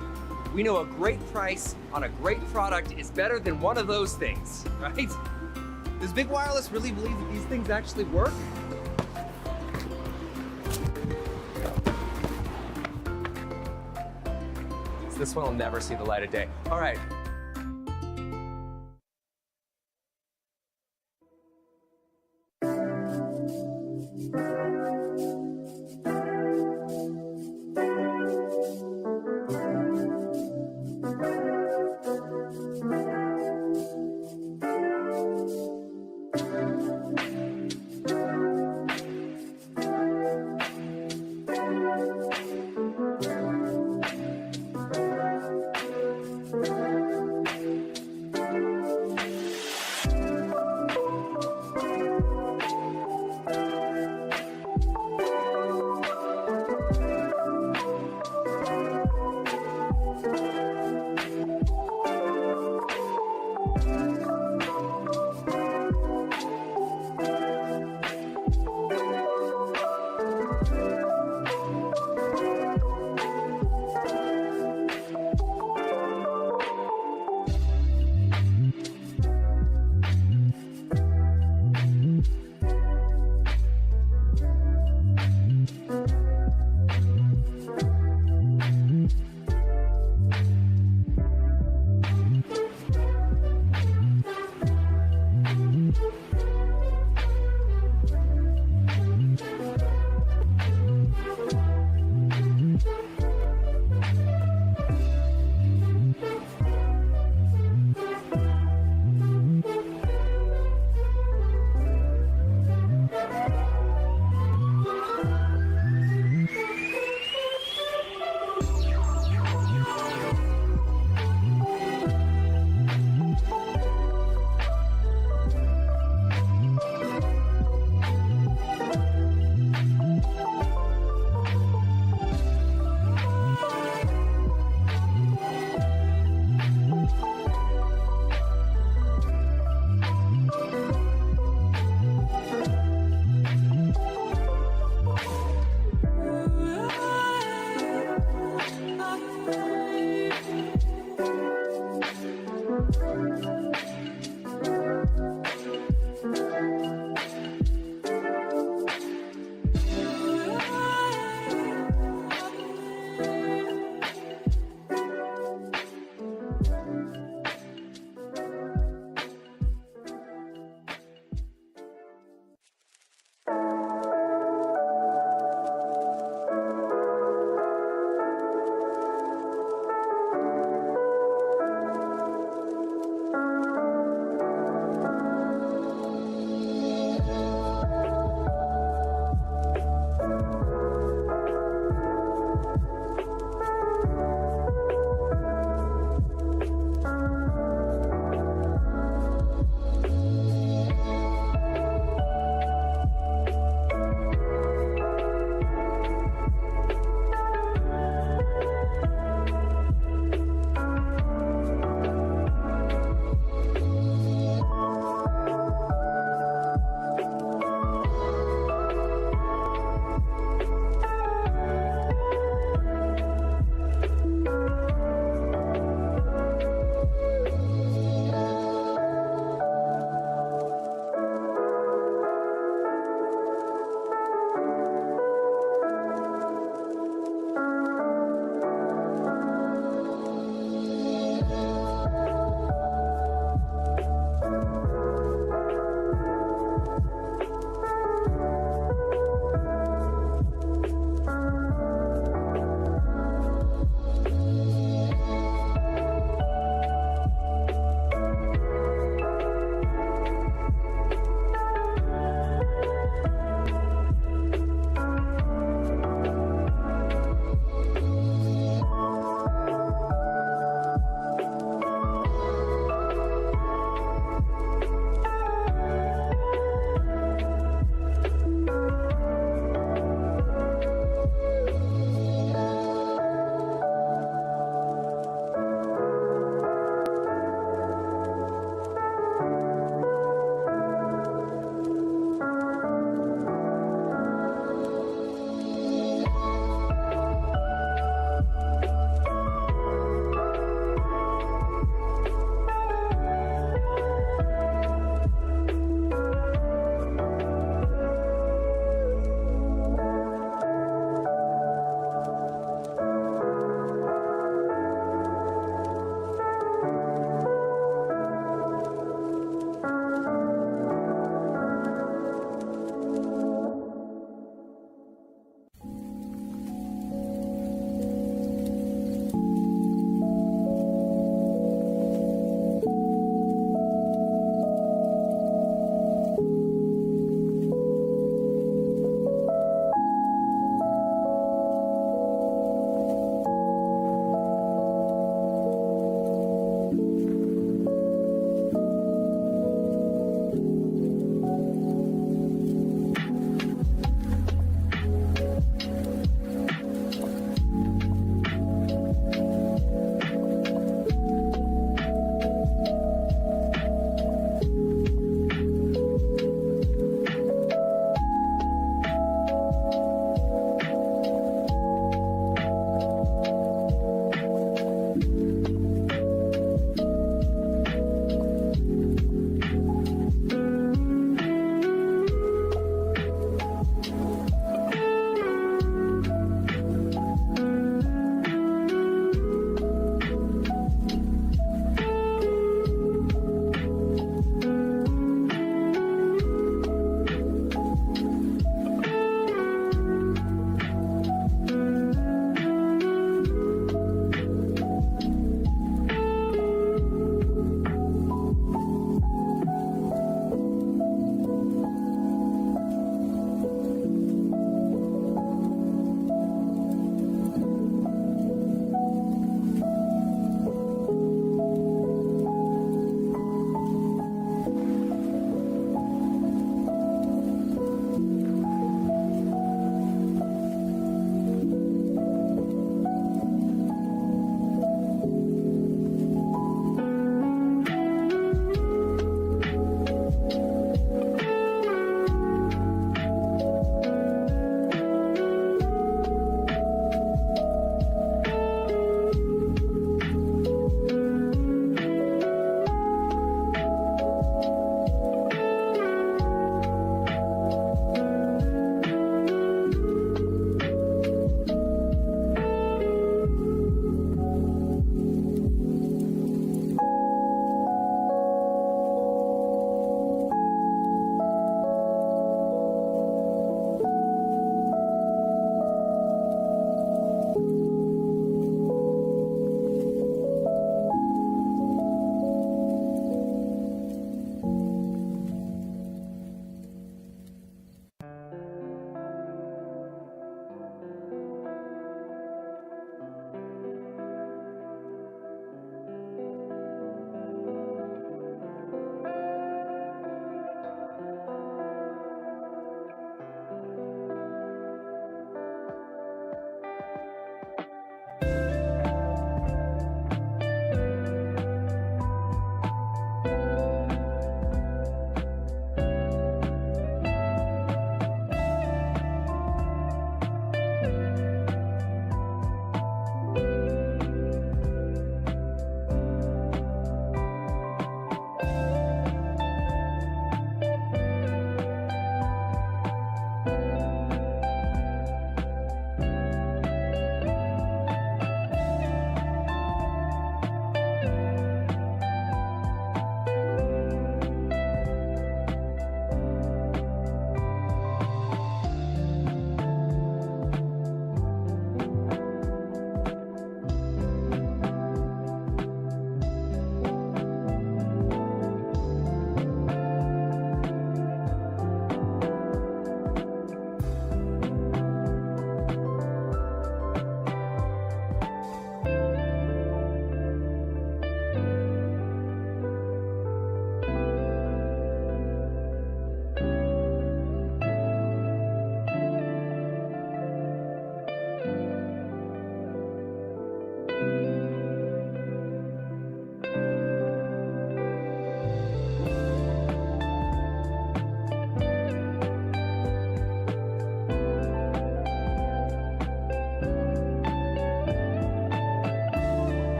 We know a great price on a great product is better than one of those things, right? Does Big Wireless really believe that these things actually work? So this one will never see the light of day. All right.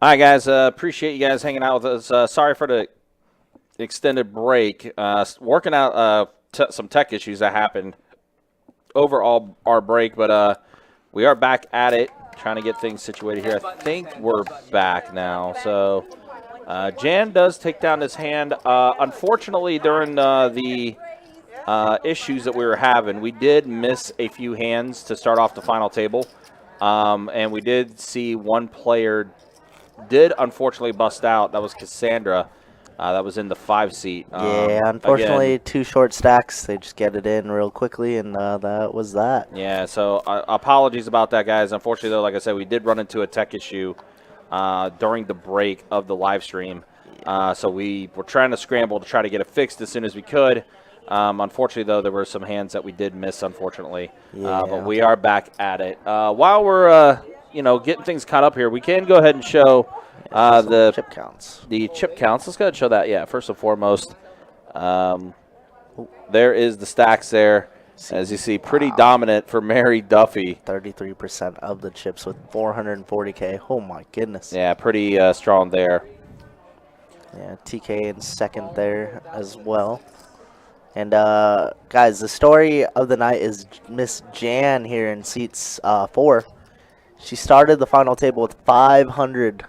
All right, guys. Appreciate you guys hanging out with us. Sorry for the extended break. Working out some tech issues that happened over our break, but we are back at it, trying to get things situated here. I think we're back now. So Jan does take down his hand. Unfortunately, during the issues that we were having, we did miss a few hands to start off the final table, and we did see one player did unfortunately bust out. That was Cassandra. That was in the 5 seat. Yeah, unfortunately, again, 2 short stacks. They just get it in real quickly, and that was that. Yeah, so apologies about that, guys. Unfortunately, though, like I said, we did run into a tech issue during the break of the live stream. So we were trying to scramble to try to get it fixed as soon as we could. Unfortunately, though, there were some hands that we did miss, unfortunately. Yeah. But we are back at it. While we're getting things caught up here, we can go ahead and show the chip counts. The chip counts. Let's go ahead and show that. Yeah, first and foremost, there is the stacks there. As you see, pretty dominant for Mary Duffy. 33% of the chips with 440K. Oh, my goodness. Yeah, pretty strong there. Yeah, TK in second there as well. And, guys, the story of the night is Miss Jan here in seats 4. She started the final table with 500.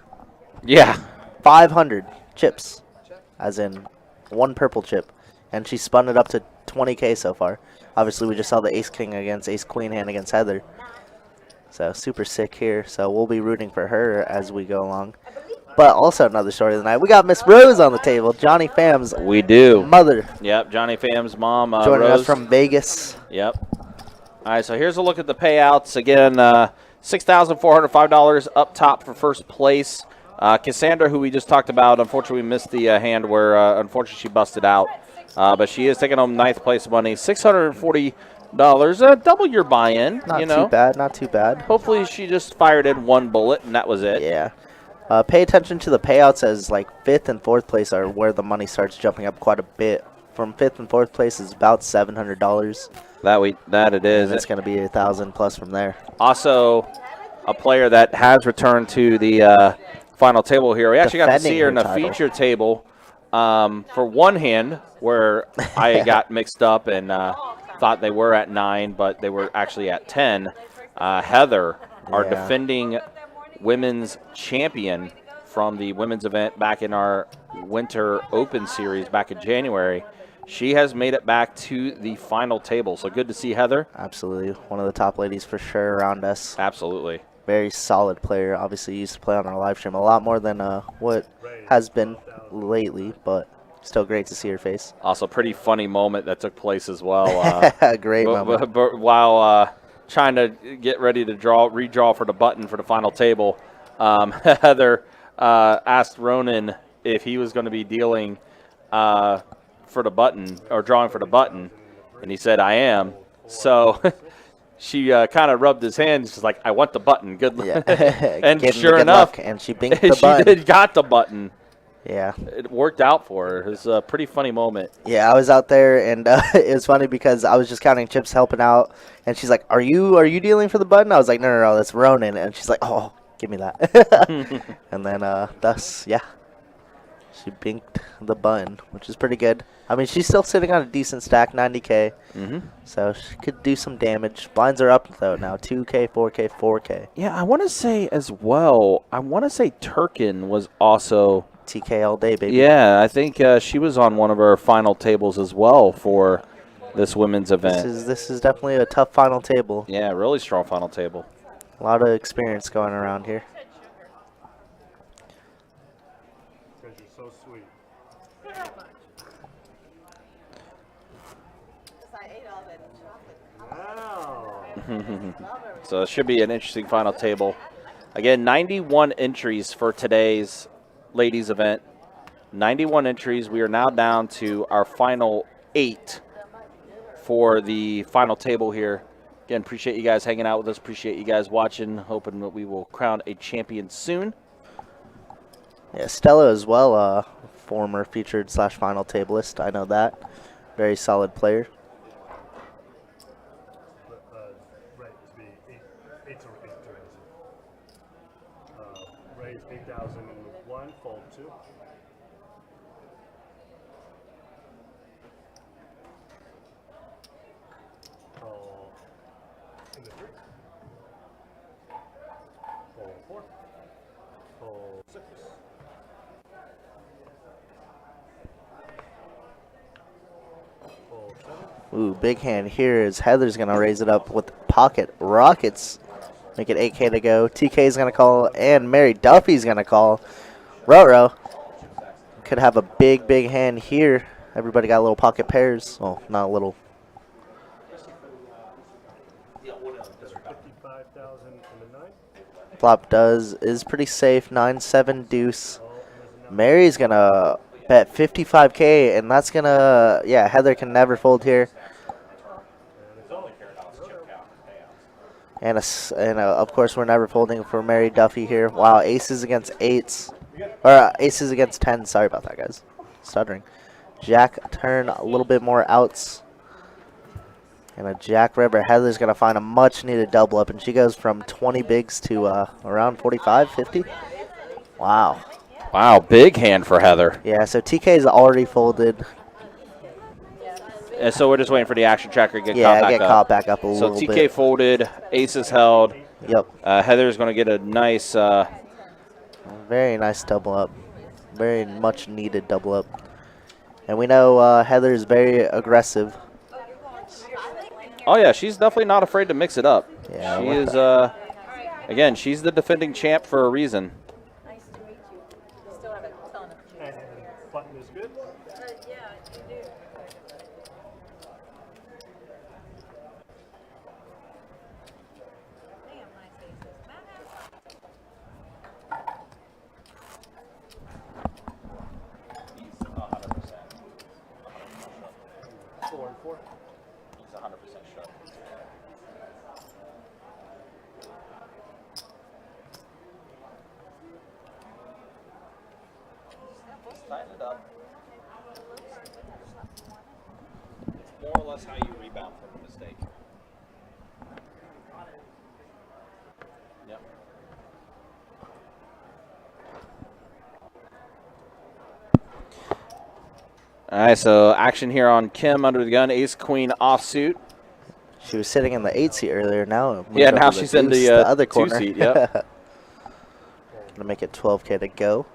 Yeah. 500 chips, as in 1 purple chip. And she spun it up to 20K so far. Obviously, we just saw the ace-king against ace-queen hand against Heather. So, super sick here. So, we'll be rooting for her as we go along. But also another story of the night. We got Miss Rose on the table. Johnny Pham's mother. Yep, Johnny Pham's mom, joining Rose. us from Vegas. Yep. All right, so here's a look at the payouts. Again, $6,405 up top for first place. Cassandra, who we just talked about, unfortunately we missed the hand where unfortunately she busted out. But she is taking home 9th place money, $640. Double your buy-in. Not too bad, not too bad. Hopefully she just fired in 1 bullet and that was it. Yeah. Pay attention to the payouts, as like 5th and 4th place are where the money starts jumping up quite a bit. From 5th and 4th place is about $700. That it is. And it's going to be $1,000 plus from there. Also, a player that has returned to the final table here. We actually got to see her in the feature table for one hand, where I got mixed up and thought they were at 9, but they were actually at 10. Heather, our defending women's champion from the women's event back in our Winter Open Series back in January. She has made it back to the final table. So good to see Heather. Absolutely. One of the top ladies for sure around us. Absolutely. Very solid player. Obviously used to play on our live stream a lot more than what has been lately, but still great to see her face. Also, pretty funny moment that took place as well. Great moment. But while trying to get ready to redraw for the button for the final table, Heather asked Ronan if he was going to be dealing for the button or drawing for the button, and he said, "I am." So she kind of rubbed his hand. She's like, "I want the button. Good luck." Yeah. And sure enough, and she binked the button. She did got the button. Yeah. It worked out for her. It was a pretty funny moment. Yeah, I was out there, and it was funny because I was just counting chips, helping out, and she's like, "Are you dealing for the button?" I was like, "No, that's Ronan," and she's like, "Oh, give me that." And then thus, yeah, she binked the button, which is pretty good. I mean, she's still sitting on a decent stack, 90K, so she could do some damage. Blinds are up, though, now, 2K, 4K, 4K. Yeah, I want to say as well, Turkin was also TK all day, baby. Yeah, I think she was on one of our final tables as well for this women's event. This is definitely a tough final table. Yeah, really strong final table. A lot of experience going around here. Because you're so sweet. So it should be an interesting final table. Again, 91 entries for today's ladies event. 91 entries. We are now down to our final 8 for the final table here. Again, appreciate you guys hanging out with us. Appreciate you guys watching. Hoping that we will crown a champion soon. Yeah, Stella as well, former featured / final tableist. I know that. Very solid player. Right, to be 8 to raise. Raise 8,000. Hole 4. Hole 6. Hole 7. Ooh, big hand here is Heather's going to raise it up with pocket rockets. Make it 8K to go. TK is going to call, and Mary Duffy's going to call. Roro could have a big, big hand here. Everybody got little pocket pairs. Oh, not a little. 55,000 and a 9. Flop is pretty safe. 9-7 deuce. Mary's going to bet 55K, and that's going to, yeah, Heather can never fold here. And of course, we're never folding for Mary Duffy here. Wow, aces against 8s. Or aces against 10s. Sorry about that, guys. Stuttering. Jack turn, a little bit more outs. And a Jack River. Heather's going to find a much-needed double up, and she goes from 20 bigs to around 45, 50. Wow. Wow, big hand for Heather. Yeah, so TK is already folded. And so we're just waiting for the action tracker to get caught back up a little bit. So TK folded, aces held. Yep. Heather's going to get a nice... very nice double up. Very much needed double up. And we know Heather is very aggressive. Oh, yeah, she's definitely not afraid to mix it up. Yeah, she is, again, she's the defending champ for a reason. Nice to meet you. Still have a ton of And button is good. yeah, you do. Damn, nice aces. He's 100%. 4 and 4. He's 100% shut. Tighten it up. It's more or less how you rebound from a mistake. Yep. All right, so action here on Kim under the gun, ace queen offsuit. She was sitting in the 8 seat earlier. Now, Yeah, now she's in the other 2 corner. seat. Yep. Gonna make it 12K to go.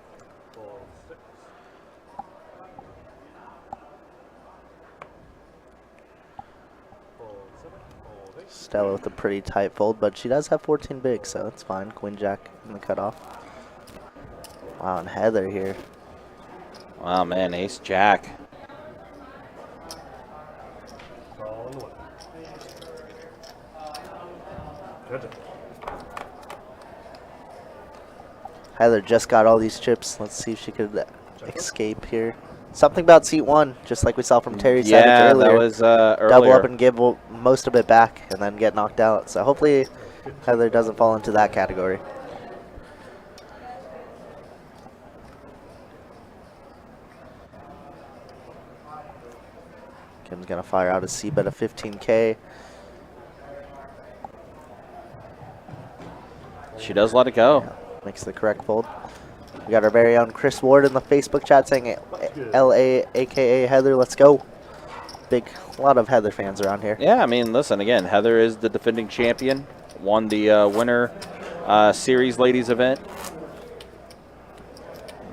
Stella with a pretty tight fold, but she does have 14 bigs, so that's fine. Queen Jack in the cutoff. Wow, and Heather here. Wow, man, ace jack. Heather just got all these chips. Let's see if she could escape here. Something about seat 1, just like we saw from Terry Savage earlier. Yeah, that was earlier. Double up and give most of it back and then get knocked out. So hopefully Heather doesn't fall into that category. Kim's going to fire out a C-bet of 15K. She does let it go. Yeah, makes the correct fold. We got our very own Chris Ward in the Facebook chat saying LA, aka Heather, let's go. A lot of Heather fans around here. Yeah, I mean, listen, again, Heather is the defending champion. Won the winter series ladies event.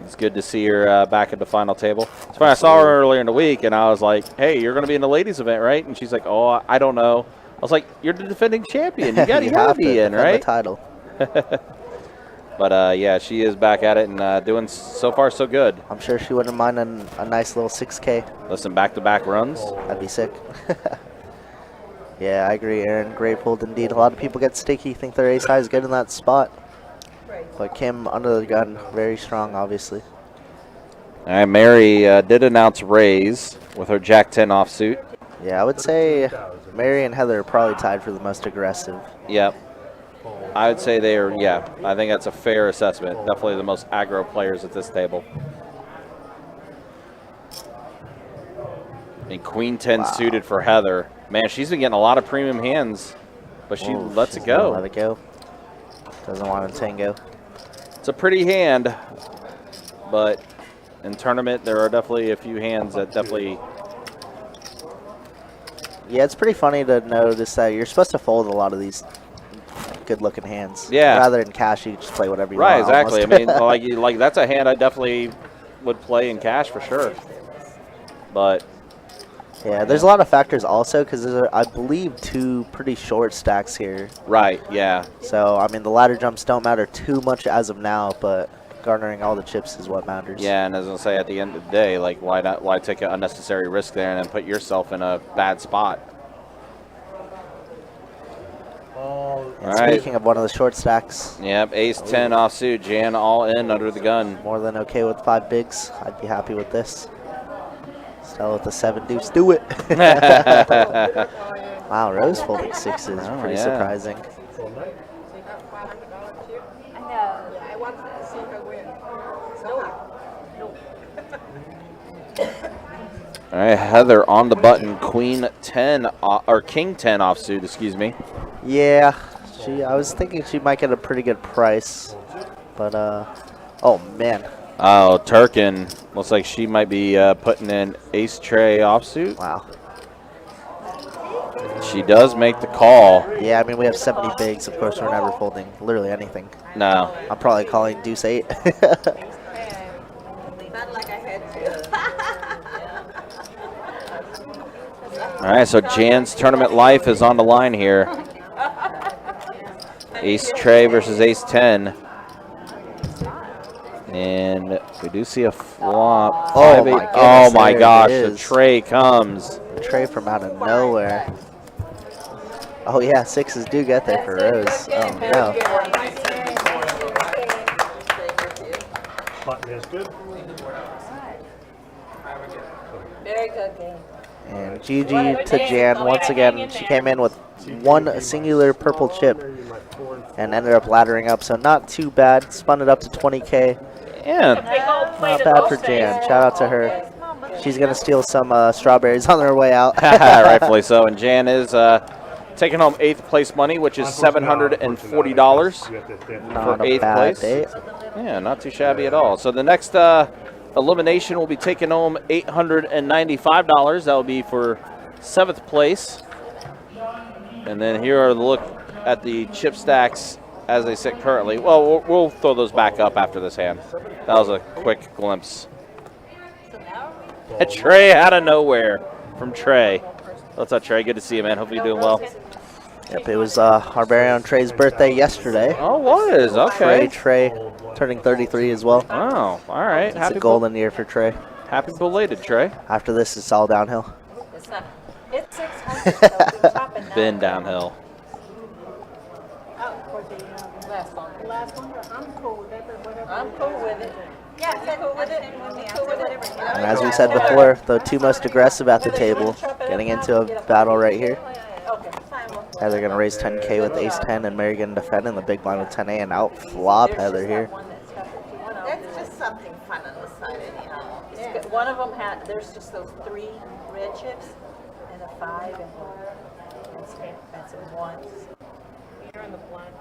It's good to see her back at the final table. It's funny, I saw her earlier in the week, and I was like, hey, you're going to be in the ladies event, right? And she's like, oh, I don't know. I was like, you're the defending champion. You got to be in, right? The title. But, yeah, she is back at it and doing so far so good. I'm sure she wouldn't mind a nice little 6K. Listen, back-to-back runs. That'd be sick. Yeah, I agree, Aaron. Great fold indeed. A lot of people get sticky, think their ace high is good in that spot. But Kim under the gun, very strong, obviously. All right, Mary did announce raise with her Jack-10 offsuit. Yeah, I would say Mary and Heather are probably tied for the most aggressive. Yep. I would say they are, yeah. I think that's a fair assessment. Definitely the most aggro players at this table. And Queen 10 suited for Heather. Man, she's been getting a lot of premium hands, but she lets it go. Let it go. Doesn't want to tango. It's a pretty hand, but in tournament there are definitely a few hands that definitely Yeah, it's pretty funny to notice that you're supposed to fold a lot of these good-looking hands. Yeah. Rather than cash, you just play whatever you Right, want. exactly. Almost. I mean, like that's a hand I definitely would play in cash for sure. But yeah, there's a lot of factors also because there's, I believe, 2 pretty short stacks here. right, yeah. So, I mean, the ladder jumps don't matter too much as of now, but garnering all the chips is what matters. Yeah, and as I say, at the end of the day, like why take an unnecessary risk there and then put yourself in a bad spot? And speaking of one of the short stacks. Yep, ace 10 offsuit, Jan all in under the gun. More than okay with 5 bigs. I'd be happy with this. Stella with the 7 deuce. Do it. Wow, Rose folding 6s is pretty surprising. I know. I want to see her win. All right, Heather on the button, Queen 10 or King 10 offsuit, excuse me. Yeah, I was thinking she might get a pretty good price, but oh man. Oh, Turkin looks like she might be putting in ace tray offsuit. Wow. She does make the call. Yeah, I mean we have 70 bigs. Of course, we're never folding literally anything. No. I'm probably calling deuce 8. Not like I had to. All right, so Jan's tournament life is on the line here. Ace tray versus ace 10. And we do see a flop. Oh my goodness, oh my there it gosh, the is. tray comes. The tray from out of nowhere. Oh yeah, 6s do get there for Rose. Oh no. Button is good. Very good game. And GG to Jan once again. She came in with 1 singular purple chip and ended up laddering up, so not too bad. Spun it up to 20K. Yeah. Not bad for Jan. Shout out to her. She's going to steal some strawberries on her way out. Rightfully so. And Jan is taking home 8th place money, which is $740 for 8th place. Day. Yeah, not too shabby at all. So the next elimination will be taking home $895. That will be for 7th place. And then here are the look at the chip stacks as they sit currently. Well, we'll throw those back up after this hand. That was a quick glimpse. A Trey out of nowhere from Trey. What's up, Trey? Good to see you, man. Hope you're doing well. Yep, it was our very own Trey's birthday yesterday. Oh, it was? Okay. Trey turning 33 as well. Oh, all right. It's a golden year for Trey. Happy belated, Trey. After this, it's all downhill. It's not. It's 600. Been downhill. I'm cool with it. Yeah, I'm cool with it. Cool with it. And as we said before, the 2 most aggressive at the table, getting into a battle right here. Heather going to raise 10K with ace 10 and Mary going to defend in the big blind with 10A and out flop Heather here. That's just something fun on the side anyhow. Yeah. One of them had, there's just those 3 red chips and a 5 and some 1s. You're in the blind.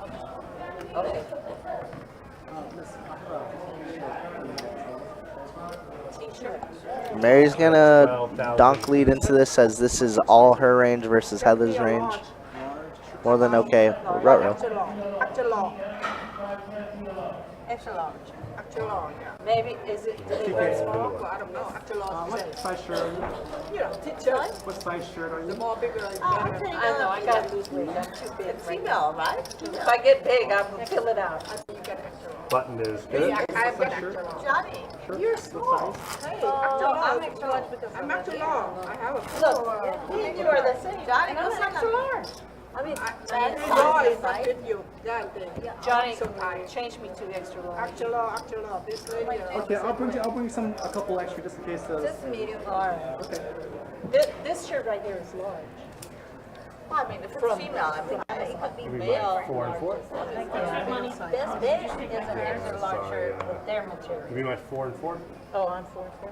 Okay. Mary's going to donk lead into this as this is all her range versus Heather's range. More than okay. Ruh-roh. Extra long. Extra large. Extra long. Maybe, is it, do they wear small? Well, I don't know. Extra long. What size shirt are you? You know, teacher. What size shirt are you? The more bigger, the I better. know, I got to lose weight. I'm too big. It's female, right? If I get big, I'm going to fill it out. Button is good. I've got extra long. Johnny, you're small. Hey, I'm extra large because I'm extra long. I have a Look, me and you are the same. Johnny, And I'm go an extra large. I mean, Johnny, change me to extra large. Extra large, extra large. This lady. Okay, I'll bring you a couple extra just in case. Just medium. All right. Okay. This shirt right here is large. Well, I mean, if it's female, I mean, it could be male. 4 and 4. This big is an extra large shirt with their material. You mean like 4 and 4? Oh, I'm 4 and 4.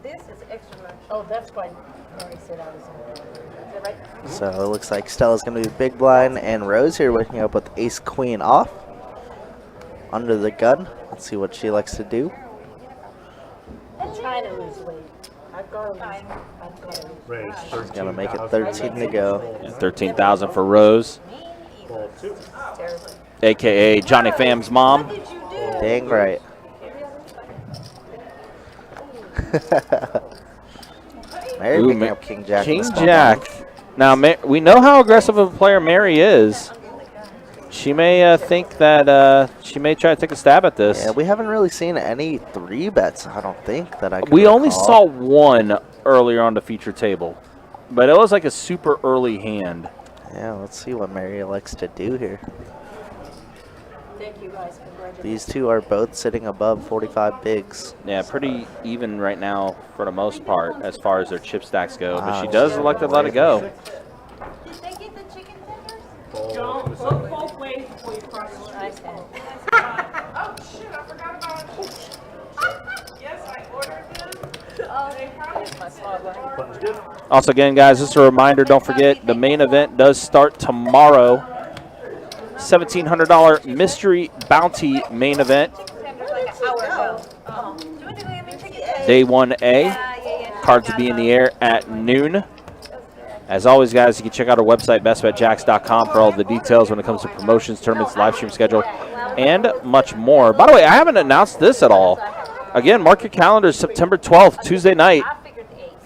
This is extra large. Oh, that's why Mary said I was in. Is that right? So it looks like Stella's going to be big blind and Rose here waking up with ace queen off. Under the gun. Let's see what she likes to do. I'm trying to lose weight. Raise She's gonna make it 13 to go. And 13,000 for Rose, Fold 2. aka Johnny Fam's mom. Dang right. Mary Ooh, picking up King Jack. in King the small Jack. blind. Now, we know how aggressive of a player Mary is. She may think that she may try to take a stab at this. Yeah, we haven't really seen any 3 bets, I don't think, that I can We only recall. saw one earlier on the feature table, but it was like a super early hand. Yeah, let's see what Mary likes to do here. Thank you guys. Congratulations. These two are both sitting above 45 bigs. Yeah, pretty even right now for the most part as far as their chip stacks go, but she Wow, does she's elect to going let it go. Did they get the chicken tenders? Don't look both ways before you cross the street. Oh, shit, I forgot about it. Yes, I ordered them. They probably Button's good. Also, again, guys, just a reminder, don't forget, the main event does start tomorrow. $1,700 mystery bounty main event. Day 1A. Cards will be in the air at noon. As always, guys, you can check out our website, bestbetjacks.com, for all the details when it comes to promotions, tournaments, live stream schedule, and much more. By the way, I haven't announced this at all. Again, mark your calendars, September 12th, Tuesday night,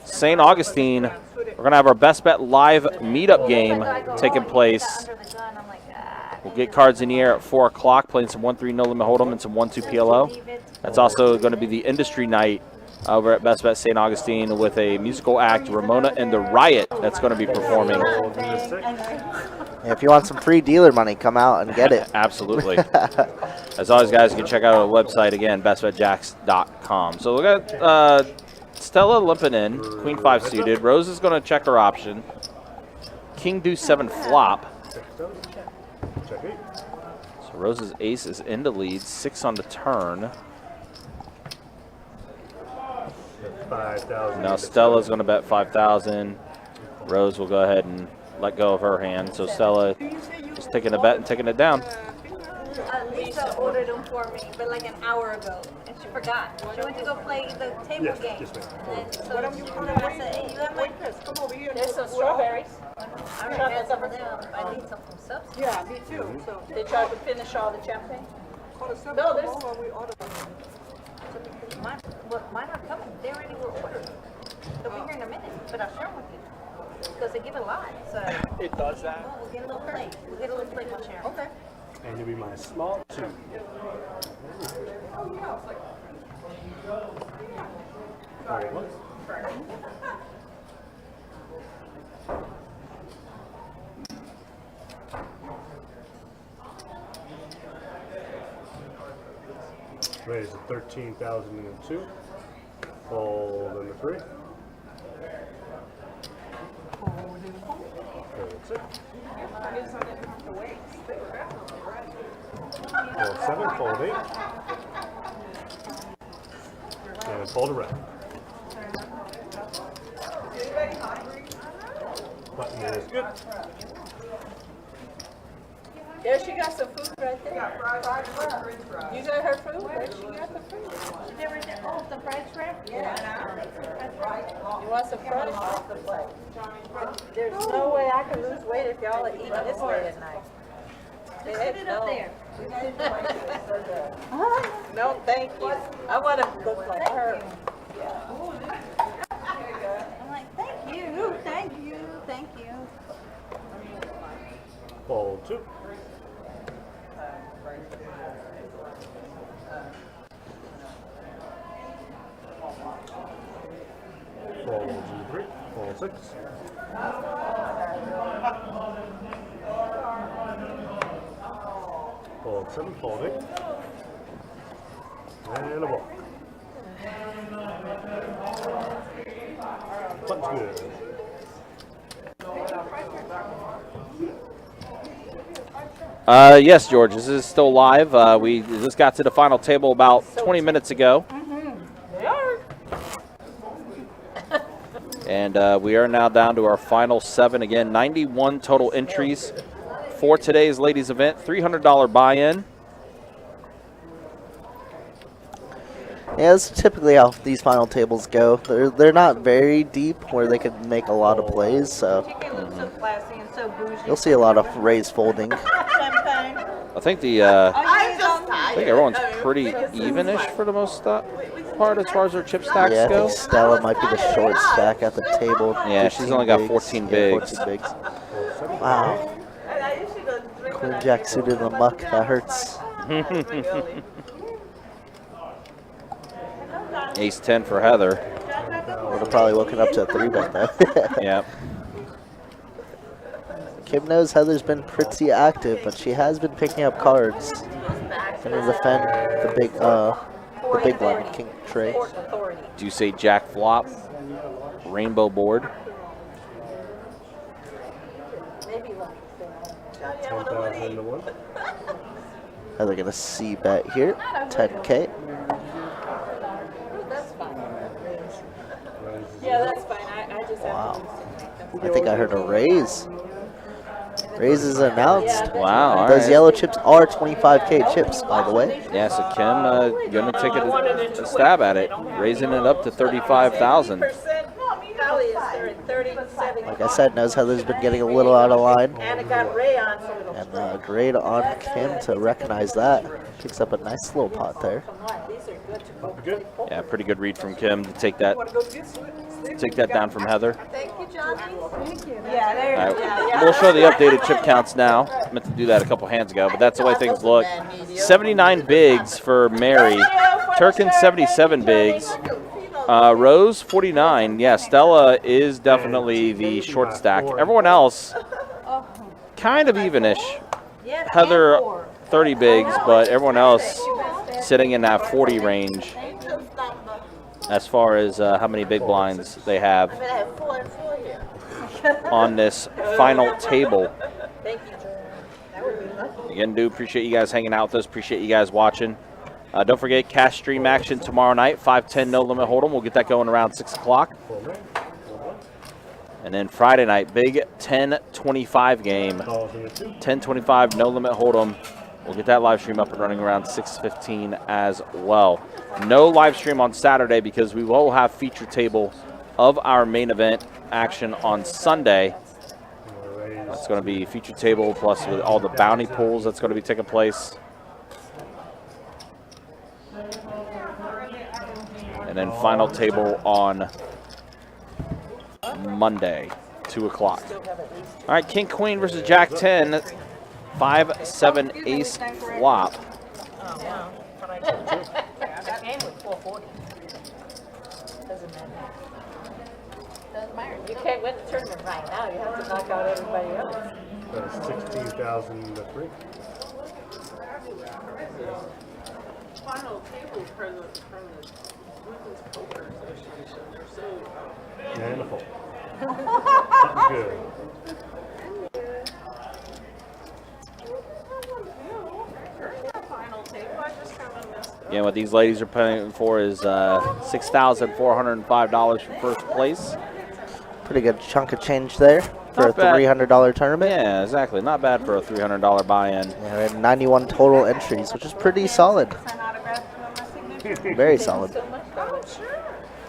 St. Augustine. We're going to have our Best Bet live meetup game taking place. We'll get cards in the air at 4 o'clock, playing some 1-3 no limit hold'em and some 1-2 PLO. That's also going to be the industry night over at Best Bet St. Augustine with a musical act, Ramona and the Riot, that's going to be performing. Yeah, if you want some free dealer money, come out and get it. Absolutely. As always, guys, you can check out our website again, bestbetjacks.com. So we got Stella limping in, Queen 5 suited. Rose is going to check her option. King Deuce 7 flop. Check 8. So Rose's ace is in the lead, 6 on the turn. 5,000. Now Stella's going to bet 5,000. Rose will go ahead and let go of her hand. So Stella is taking a bet and taking it down. Lisa ordered them for me, but like an hour ago, and she forgot. She went to go play the table Yes, game. yes, ma'am. And so I said, hey, you have my... Come over here. There's some strawberries. I already had some of them. I need some from Subs. Yeah, me too. So They tried to finish all the champagne. call us up No, tomorrow there's- when we order them. Mine are coming. They already were ordered. They'll be here in a minute, but I'll share them with you. Because they give a lot, so... It does that. We'll get a little plate. We'll get a little plate, we'll share. Okay. And you'll be my small 2. All right, what? Raise to 13,002. Fold in the 3. Fold 6. Fold 7, fold 8. And fold a red. Button is good. There she got some food right there. You got her food? Where she got the food? Oh, the fried shrimp? Yeah. You want some fries? Off the plate. There's no way I can lose weight if y'all are eating this late at night. Put it up there. No, thank you. I want to look like her. I'm like, thank you, thank you, thank you. Fold 2. Fold G3. Fold 6. Fold 7. Fold 8. And a ball. Button's good. Yes, George, this is still live. We just got to the final table about 20 minutes ago. And we are now down to our final 7. Again, 91 total entries for today's ladies event. $300 buy-in. Yeah, that's typically how these final tables go. They're not very deep where they can make a lot of plays, so TK looks so classy and so bougie. you'll see a lot of raise folding. Champagne. I think the I think everyone's pretty evenish for the most part as far as their chip stacks Yeah, I go. think Stella might be the short stack at the table. Yeah, she's 15 only got bigs. 14 Yeah, bigs. 14 bigs. Wow. Queen Jack suited in the muck. That hurts. Ace 10 for Heather. Would have probably woken up to a 3-bet though. Yep. Kim knows Heather's been pretty active, but she has been picking up cards. Gonna defend the big one, King Trey. Do you say Jack flop? Rainbow board? Heather gonna C-bet here, 10K. Yeah, that's fine. I just Wow. I think I heard a raise. Raise is announced. Wow. All Those right. yellow chips are 25K chips, by the way. Yeah, so Kim gonna take a stab at it, raising it up to 35,000. Kelly is 37. Like I said, knows Heather's been getting a little out of line. And it got Ray on. And great on Kim to recognize that. Picks up a nice little pot there. Yeah, pretty good read from Kim to take that down from Heather. Thank you, Johnny. Thank you. Yeah, there. All right, we'll show the updated chip counts now. I meant to do that a couple hands ago, but that's the way things look. 79 bigs for Mary. Turkin 77 bigs. Rose 49. Yeah, Stella is definitely the short stack. Everyone else kind of evenish. Heather 30 bigs, but everyone else sitting in that 40 range as far as how many big blinds they have on this final table. Again, do appreciate you guys hanging out with us. Appreciate you guys watching. Don't forget, cash stream action tomorrow night, 5-10 no limit hold'em. We'll get that going around 6 o'clock. And then Friday night, big 10-25 game. 10-25 no limit hold'em. We'll get that live stream up and running around 6:15 as well. No live stream on Saturday because we will have feature table of our main event action on Sunday. That's going to be feature table plus with all the bounty pools that's going to be taking place. And then final table on Monday, 2 o'clock. All right, King Queen versus Jack 10, 5-7 ace flop. Oh, yeah. But I that game was 440. Doesn't matter. You can't win the tournament right now. You have to knock out everybody else. 16,000 to 3. Final table from the Women's Poker Association. They're so And a fold. That's good. final table. I just kind of missed it. Again, what these ladies are paying for is $6,405 for first place. Pretty good chunk of change there for Not a bad. $300 tournament. Yeah, exactly. Not bad for a $300 buy-in. Yeah, we had 91 total entries, which is pretty solid. Very solid.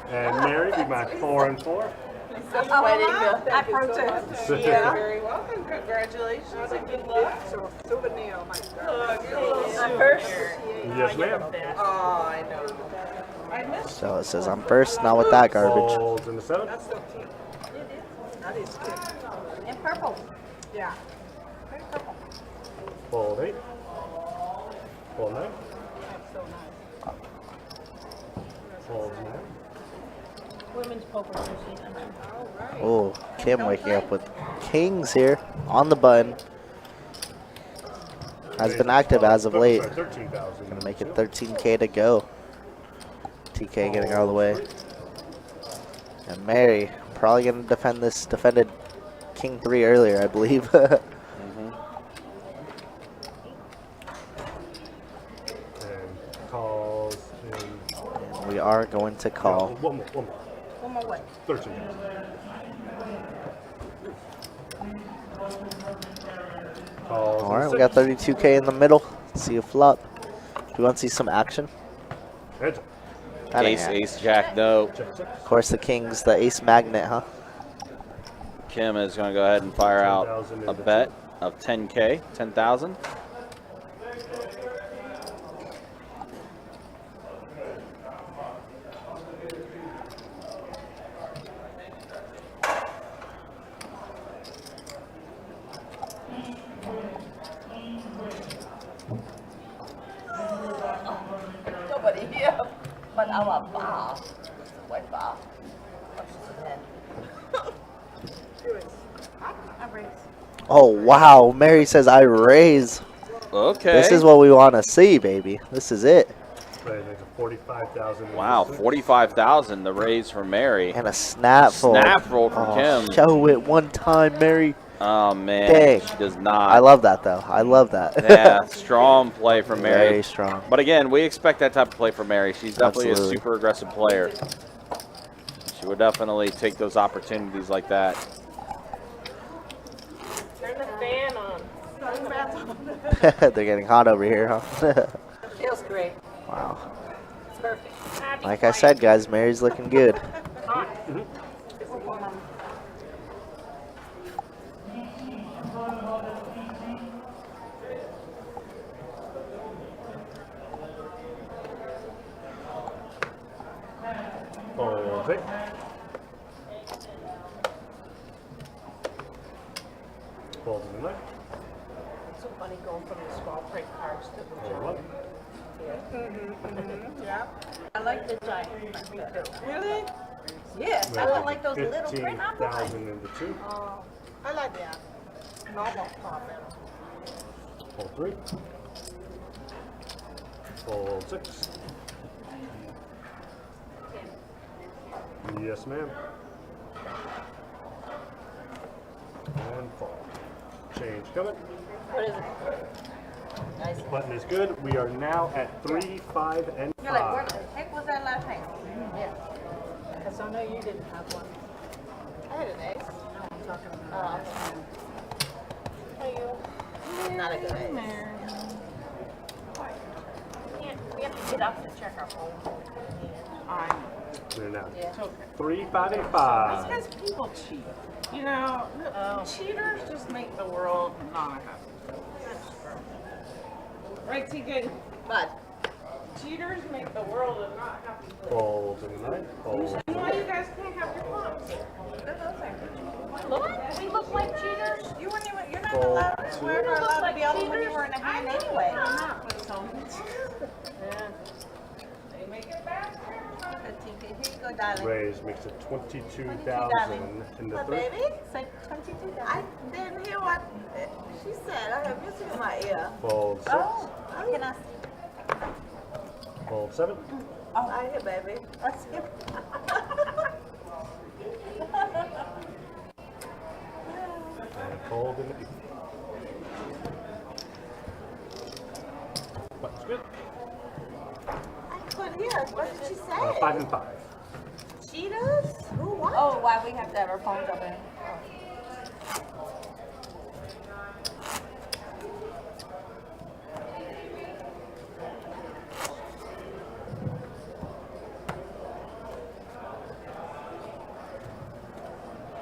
And Mary, be my 4 and 4. I protest. Yeah, very welcome. Congratulations and good luck. Souvenir, my First. Yes, ma'am. Oh, I know. I missed So it says I'm first, not with that garbage. Folds in the 7. That's so cute. That is good. In purple. Yeah. Fold 8. Fold 9. Fold 9. Women's Poker Association. Oh, Kim waking up with kings here on the button. Has been active as of late. 13,000. Gonna make it 13K to go. TK getting out of the way. And Mary probably gonna defend this. Defended King 3 earlier, I believe. And calls in. We are going to call. One more. One more way. 13. Calls All right, we got 32K in the middle. Let's see a flop. Do you want to see some action? Heads That ain't Ace, it. ace, jack, no. Of course, the king's the ace magnet, huh? Kim is going to go ahead and fire out a bet of 10K, 10,000. Nobody here, but our bar, white bar. Oh, wow. Mary says I raise. Okay. This is what we want to see, baby. This is it. Right, there's a 45,000. Wow, 45,000 the raise from Mary. And a snap fold. Snap fold from Oh, Kim. show it one time, Mary. Oh, man. Dang. She does not. I love that, though. I love that. Yeah, strong play from Mary. Very strong. But again, we expect that type of play from Mary. She's definitely Absolutely. a super aggressive player. She would definitely take those opportunities like that. Turn the fan on. Turn the fan on. They're getting hot over here, huh? Feels great. Wow. It's perfect. Like I said, guys, Mary's looking good. Fold it. Fold in the night. So funny going from the small print cards to the Fold one. Yeah. I like the giant print better. Really? Yes, I don't like those little print envelopes. 15,000 into 2. Oh, I like that. Normal profit. Fold 3. Fold 6. Yes, ma'am. And fold. Change coming. What is it? Nice. Button is good. We are now at 3, 5, and 5. You're like, where the heck was that last time? Yeah. Because I know you didn't have one. I had an ace. I'm talking about. Not a good ace. We have to get up to check our phone. I know. We're now It's okay. 3, 5, and It's 5. because people cheat. You know, cheaters just make the world not happy. That's true. Right, TK? But Cheaters make the world not happy. Fold in the night. Fold. That's why you guys can't have your fun. look, we look like cheaters. You weren't even, you're not Fold allowed, 2. we're not allowed to be all the money you were in a I hand know anyway. they're not, but some they make it bad for everybody. Here you go, darling. Raise makes it 22,000 into What, 3. baby? Say 22. I didn't hear what she said. I have music in my ear. Fold 6. Oh, can I see? Fold 7. Oh, I hear, baby. Let's see. And fold in the 8. Button's good. I couldn't hear. What did she say? 5 and 5. Cheaters? Who, what? Oh, why we have to have our phones up in?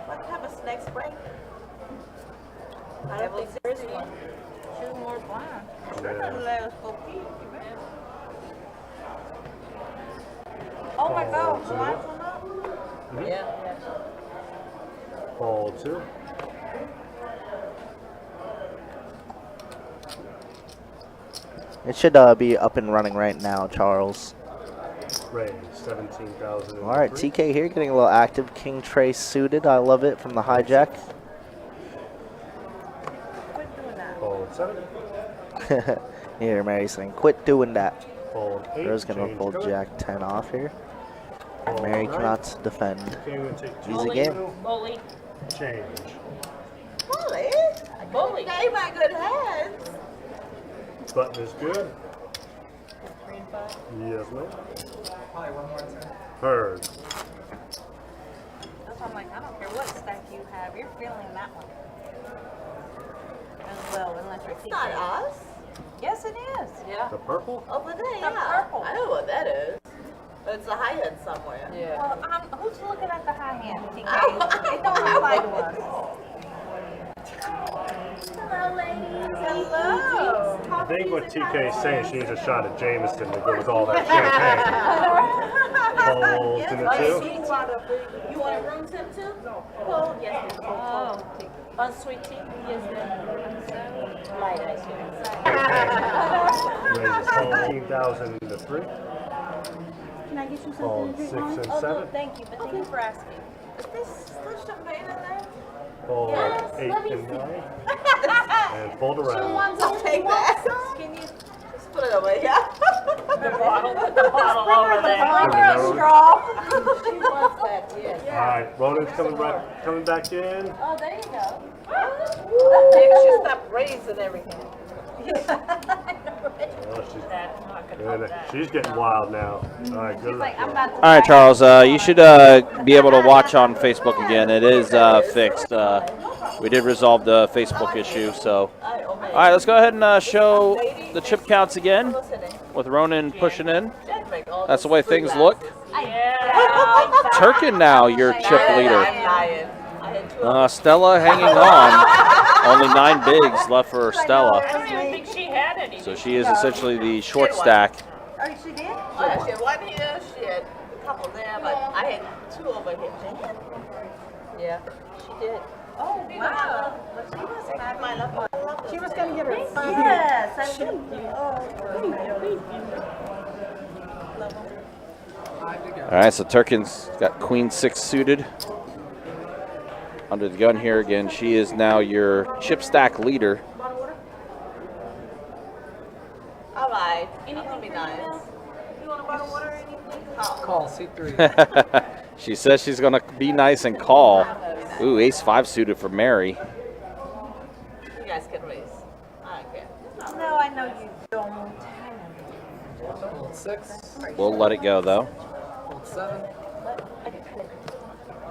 What happens next break? I don't think there is one. Two more blinds. Yeah. Let us go peek. Oh my God. Fold 2. Blinds went up? Yeah. Fold 2. It should be up and running right now, Charles. Raise 17,000 into All right, 3. TK here getting a little active. King Trace suited. I love it from the hijack. Quit doing that. Fold 7. Here, Mary saying, quit doing that. Fold 8. Rose going to Change pull color. Jack 10 off here. Fold Mary 9. cannot defend. Okay, we're gonna take Easy 2. game. Bully. Change. Bully? Bully. They my good hands. Button is good. Yes, ma'am. Heard. That's why I'm like, I don't care what stack you have. You're feeling that one. As well, unless you're It's not us. Yes, it is. Yeah. The purple? Over there, The yeah. purple. I know what that is. It's a high end somewhere. Yeah. Well, who's looking at the high hand, TK? It don't look like one. Hello, ladies. Hello. I think what TK is saying, she needs a shot of Jameson to go with all that champagne. Cold in the too? You want a room temp too? No. Oh, yes. Oh, unsweet tea? Yes, ma'am. So light ice cream. Raises 14,000 to 3. Can I get you Called something to 6 drink? and Oh, 7. no, thank you, but thank you for asking. Is this champagne in there? Called Yes, 8 let me and see. 9. And fold around. I'll take that. Can you just put it away? Yeah. The bottle over there. Bring her a straw. She wants that, yes. Alright, Ronan's coming back in. Oh, there you go. Maybe she stopped raising everything. Oh, she's getting wild now. Alright, good luck. All right, Charles. You should be able to watch on Facebook again. It is fixed. We did resolve the Facebook issue. So, all right, let's go ahead and show the chip counts again with Ronan pushing in. That's the way things look. Turkin now your chip leader. Stella hanging on. Only 9 bigs left for Stella. I don't even think she had any. So she is essentially the short stack. Oh, she did? Oh, she had one here, she had a couple there, but I had 2 over here. Yeah, she did. Oh, wow. She was had mine up. She was going to get her phone. Yes, I All right, so Turkin's got Queen 6 suited. Under the gun here again. She is now your chip stack leader. All right, anything be nice. You want a bottle of water or anything? Call C3. She says she's going to be nice and call. Ooh, ace 5 suited for Mary. You guys can raise. I don't care. No, I know you don't. Hold 6. We'll let it go, though. Hold 7.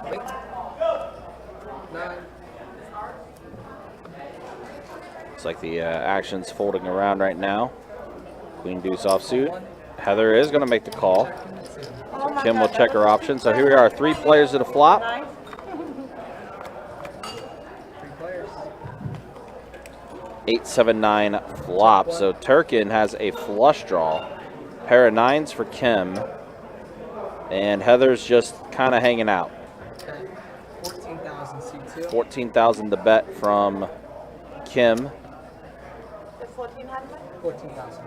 8. 9. Looks like the action's folding around right now. Queen deuce offsuit. Heather is going to make the call. Kim will check her option. So here we are, 3 players at a flop. 3 players. 8, 7, 9 flop. So Turkin has a flush draw. Pair of 9s for Kim. And Heather's just kind of hanging out. Okay. 14,000 C2. 14,000 to bet from Kim. The 1400? 14,000.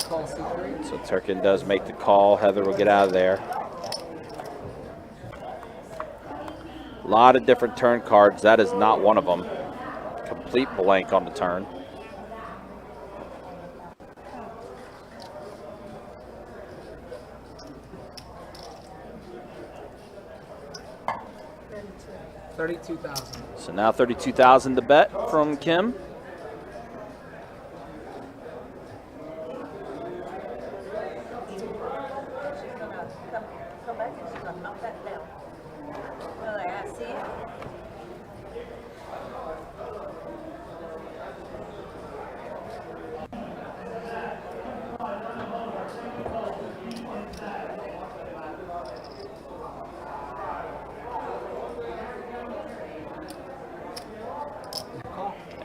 Call C3. So Turkin does make the call. Heather will get out of there. A lot of different turn cards. That is not one of them. Complete blank on the turn. $32,000. So now 32,000 to bet from Kim. Come back and she's going to knock that down. Well, I see it.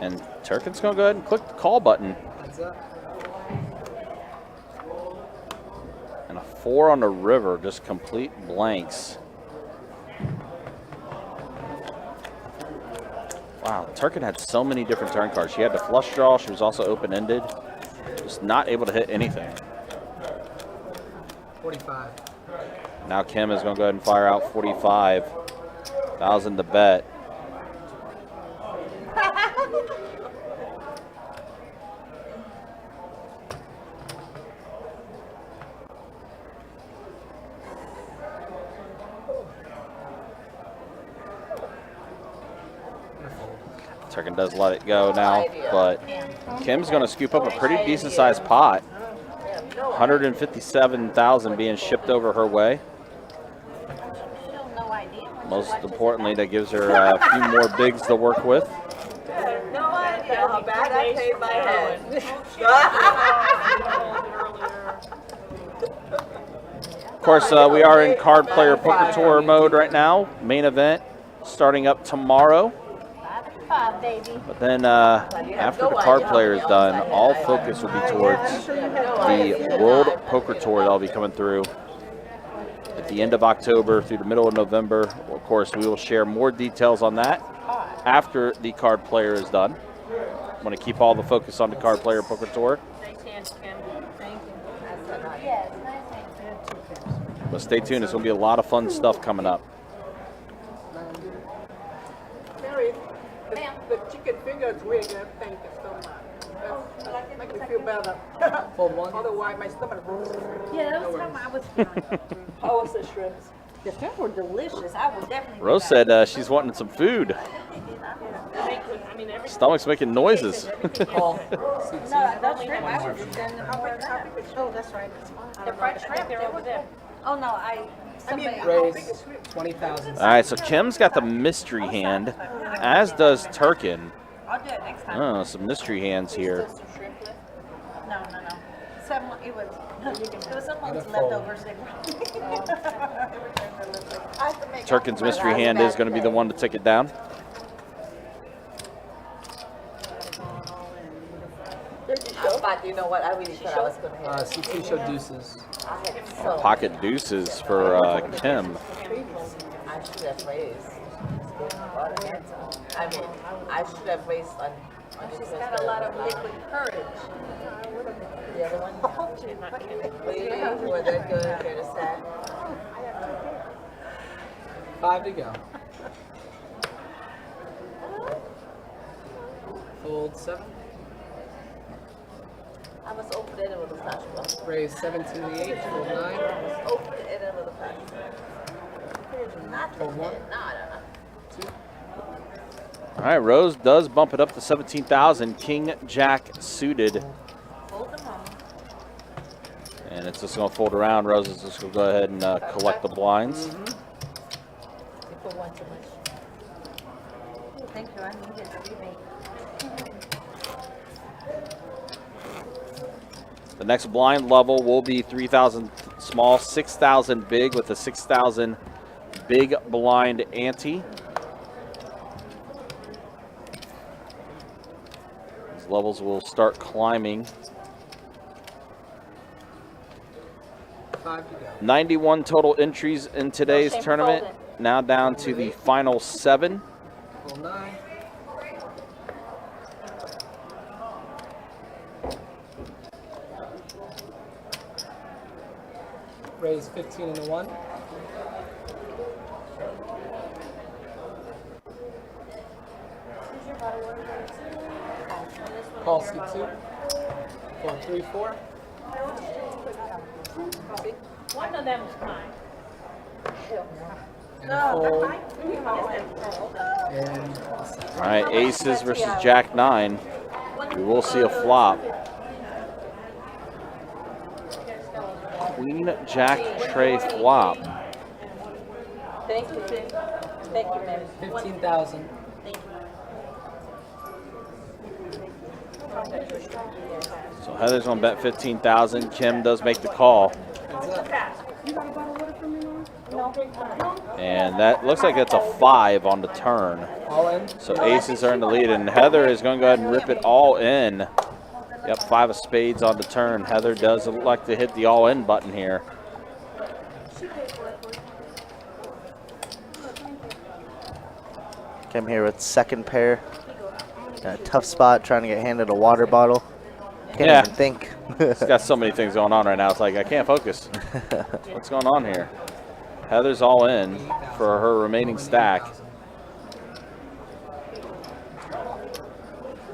And Turkin's going to go ahead and click the call button. Heads up. And a 4 on the river, just complete blanks. Wow, Turkin had so many different turn cards. She had the flush draw. She was also open-ended. Just not able to hit anything. 45. Now Kim is going to go ahead and fire out 45,000 to bet. Turkin does let it go now, but Kim's going to scoop up a pretty decent-sized pot. 157,000 being shipped over her way. Most importantly, that gives her a few more bigs to work with. No idea how bad I paid my head. course, we are in card player poker tour mode right now. Main event starting up tomorrow. 5, baby. But then after the card player is done, all focus will be towards the World Poker Tour that will be coming through at the end of October through the middle of November. Of course, we will share more details on that after the card player is done. I'm going to keep all the focus on the card player poker tour. But stay tuned, it's going to be a lot of fun stuff coming up. Mary, the chicken fingers wig, thank you so much. Make me feel better. Otherwise, my stomach. Yeah, that was how I was feeling. How was the shrimps? The shrimp were delicious. I would definitely. Rose said she's wanting some food. Stomach's making noises. No, that shrimp. I would have done. Oh, that's right. The fried shrimp, they're over there. Oh no, Raise 20,000. All right, so Kim's got the mystery hand, as does Turkin. I'll do it next time. Oh, some mystery hands here. No. It was someone's leftovers. Turkin's mystery hand is going to be the one to take it down. You know what? I really thought I was going to have. CT showed deuces. Pocket deuces for Kim. I should have raised. I mean, I should have raised on She's got a lot of liquid courage. the other one. Really? Were they good? They're the sad. 5 to go. Fold 7. I was open ended with a flash ball. Raise 17 to 8. Fold 9. I was open ended with a flash ball. Not Fold 1. No. 2. All right, Rose does bump it up to 17,000. King, Jack suited. And it's just going to fold around. Rose is just going to go ahead and collect the blinds. Thank you. I needed a rebate. The next blind level will be 3,000 small, 6,000 big with a 6,000 big blind ante. These levels will start climbing. 5 to go. 91 total entries in today's tournament. Now down to the final 7. Fold 9. Raise 15 and a 1. Call C2. Fold 3, 4. One of them is mine. And fold. And All right, aces versus Jack 9. We will see a flop. Queen, Jack, Trey flop. Thank you. Thank you, ma'am. 15,000. So Heather's gonna bet 15,000. Kim does make the call. And that looks like that's a 5 on the turn. All in. So aces are in the lead, and Heather is going to go ahead and rip it all in. Yep, 5 of spades on the turn. Heather does elect to hit the all-in button here. Came here with second pair. In a tough spot, trying to get handed a water bottle. Can't even think. It's got so many things going on right now. It's like I can't focus. What's going on here? Heather's all in for her remaining stack.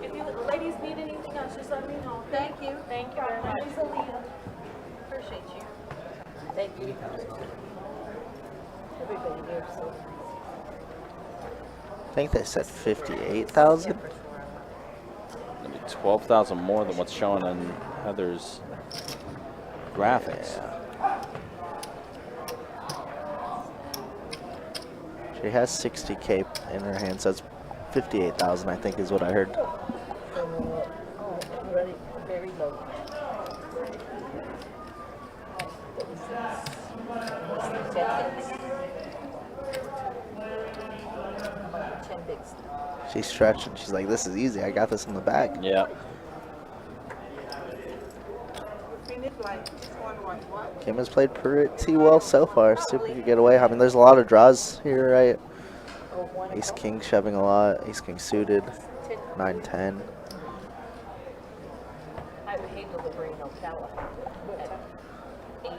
If you ladies need anything else, just let me know. Thank you. Thank you very much. Appreciate you. Thank you. Everybody here is so I think they said 58,000. Maybe 12,000 more than what's shown in Heather's graphics. Yeah. She has 60K in her hand, so it's 58,000, I think, is what I heard. very low. She's stretching. She's like, this is easy. I got this in the bag. Yeah. Kim has played pretty well so far. See if we can get away. I mean, there's a lot of draws here, right? Ace King shoving a lot. Ace King suited. 9-10. I would hate delivering Ocala at 8.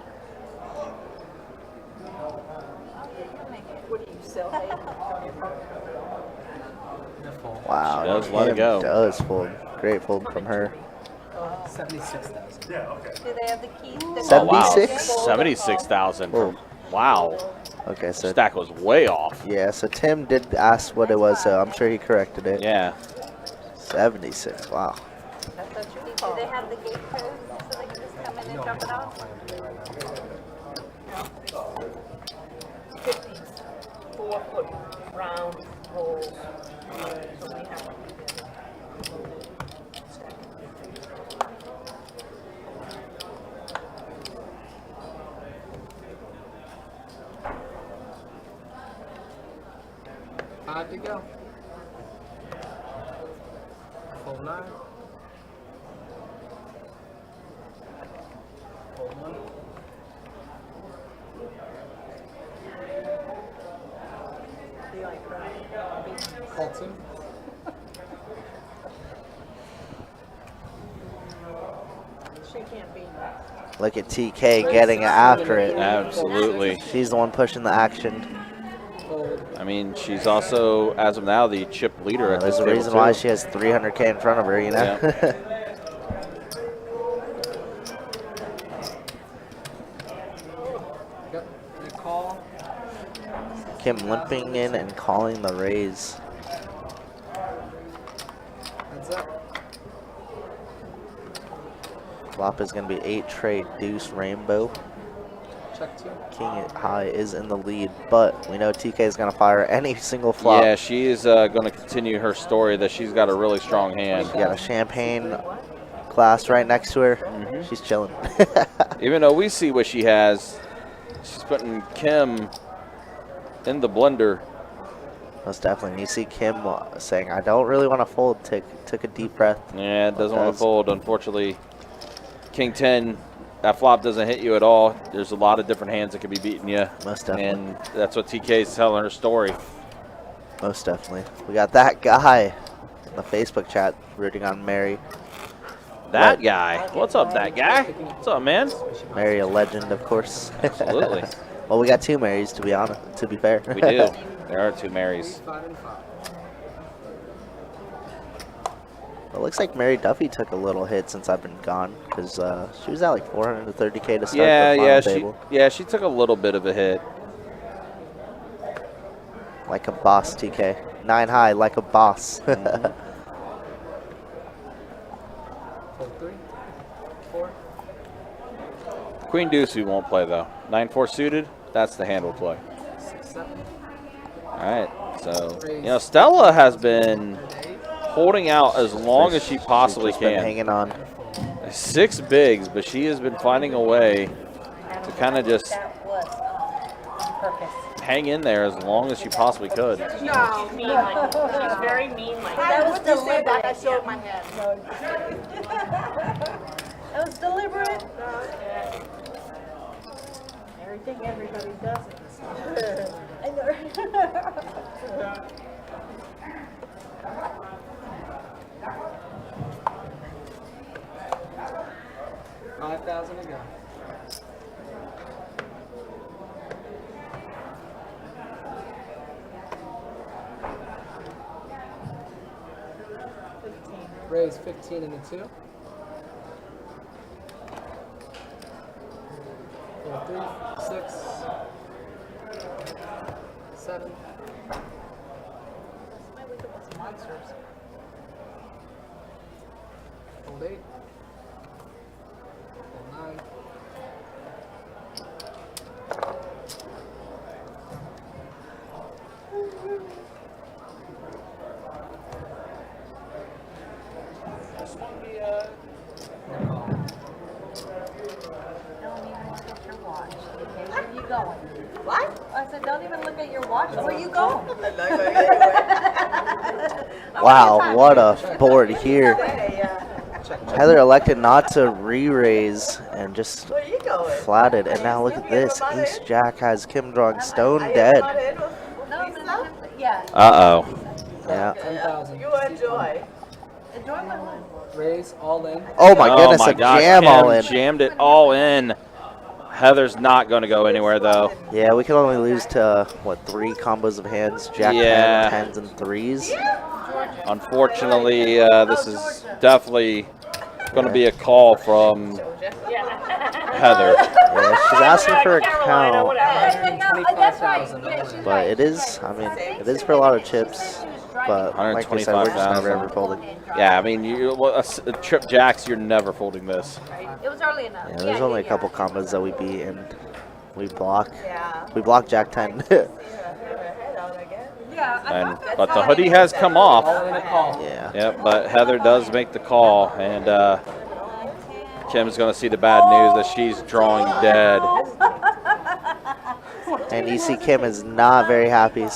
What do you sell? Wow. She does let it Kim go. does fold. Great fold from her. 76,000. Yeah, okay. Do they have the keys? Oh, wow. 76? 76,000. Whoa. Wow. Okay, so Stack was way off. yeah, so Tim did ask what it was, so I'm sure he corrected it. Yeah. 76. Wow. Do they have the gate code so they can just come in and drop it off? 54-foot round rolls. So we have Five to go. Fold 9. Fold 1. Call 2. She can't beat that. Look at TK getting after it. Absolutely. She's the one pushing the action. I mean, she's also, as of now, the chip leader at this There's a table, reason too. why she has 300K in front of her, you know? Yeah. Yep. You call. Kim limping in and calling the raise. Heads up. Flop is going to be 8 trade deuce rainbow. Check 2. King high is in the lead, but we know TK is going to fire any single flop. Yeah, she is going to continue her story that she's got a really strong hand. She got a champagne glass right next to her. She's chilling. Even though we see what she has, she's putting Kim in the blender. Most definitely. And you see Kim saying, I don't really want to fold. Took a deep breath. Yeah, it doesn't want to fold. Unfortunately, King 10, that flop doesn't hit you at all. There's a lot of different hands that could be beating you. Most definitely. And that's what TK is telling her story. Most definitely. We got that guy in the Facebook chat rooting on Mary. That guy. What's up, that guy? What's up, man? Mary, a legend, of course. Absolutely. Well, we got 2 Marys, to be honest. To be fair. We do. There are 2 Marys. 5 and 5. It looks like Mary Duffy took a little hit since I've been gone, because she was at like 430K to start the final table. She took a little bit of a hit. Like a boss, TK. 9 high, like a boss. Fold 3. 4. Queen deuce we won't play though. 9-4 suited, that's the hand we'll play. 6, 7. All right, so Stella has been holding out as long as she possibly She's can. been hanging on. 6 bigs, but she has been finding a way to kind of just hang in there as long as she possibly could. No, she's mean like she's very mean like That was deliberate. I showed my hand. That was deliberate. Everything everybody does it. I know. 5,000 to go. Raise 15 and a 2. 3, 6, 7. Monsters. Fold 8. Fold 9. This one be Don't even look at your watch. Okay, where you going? What? I said, don't even look at your watch. Where you going? Wow, what a board here. Heather elected not to re-raise and just flatted. And now look at this. Ace Jack has Kim drawing stone dead. Yeah. Uh-oh. Yeah. 10,000. You enjoy. Enjoy my one. Raise all in. Oh my goodness, my a gosh, jam all in. Kim jammed it all in. Heather's not going to go anywhere, though. Yeah, we can only lose to, what, 3 combos of hands? Jack 10, 10s, and 3s. Unfortunately, this is definitely going to be a call from Heather. Yeah, she's asking for a count. 125,000. But it is, I mean, it is for a lot of chips. But like I said, we're just never ever folding. Yeah, I mean, a trip jacks, you're never folding this. It was early enough. Yeah, there's only a couple combos that we beat, and we block. Yeah. We block Jack 10. But the hoodie has come off. Yeah. Yep, but Heather does make the call, and Kim's going to see the bad news that she's drawing dead. And you see Kim is not very happy.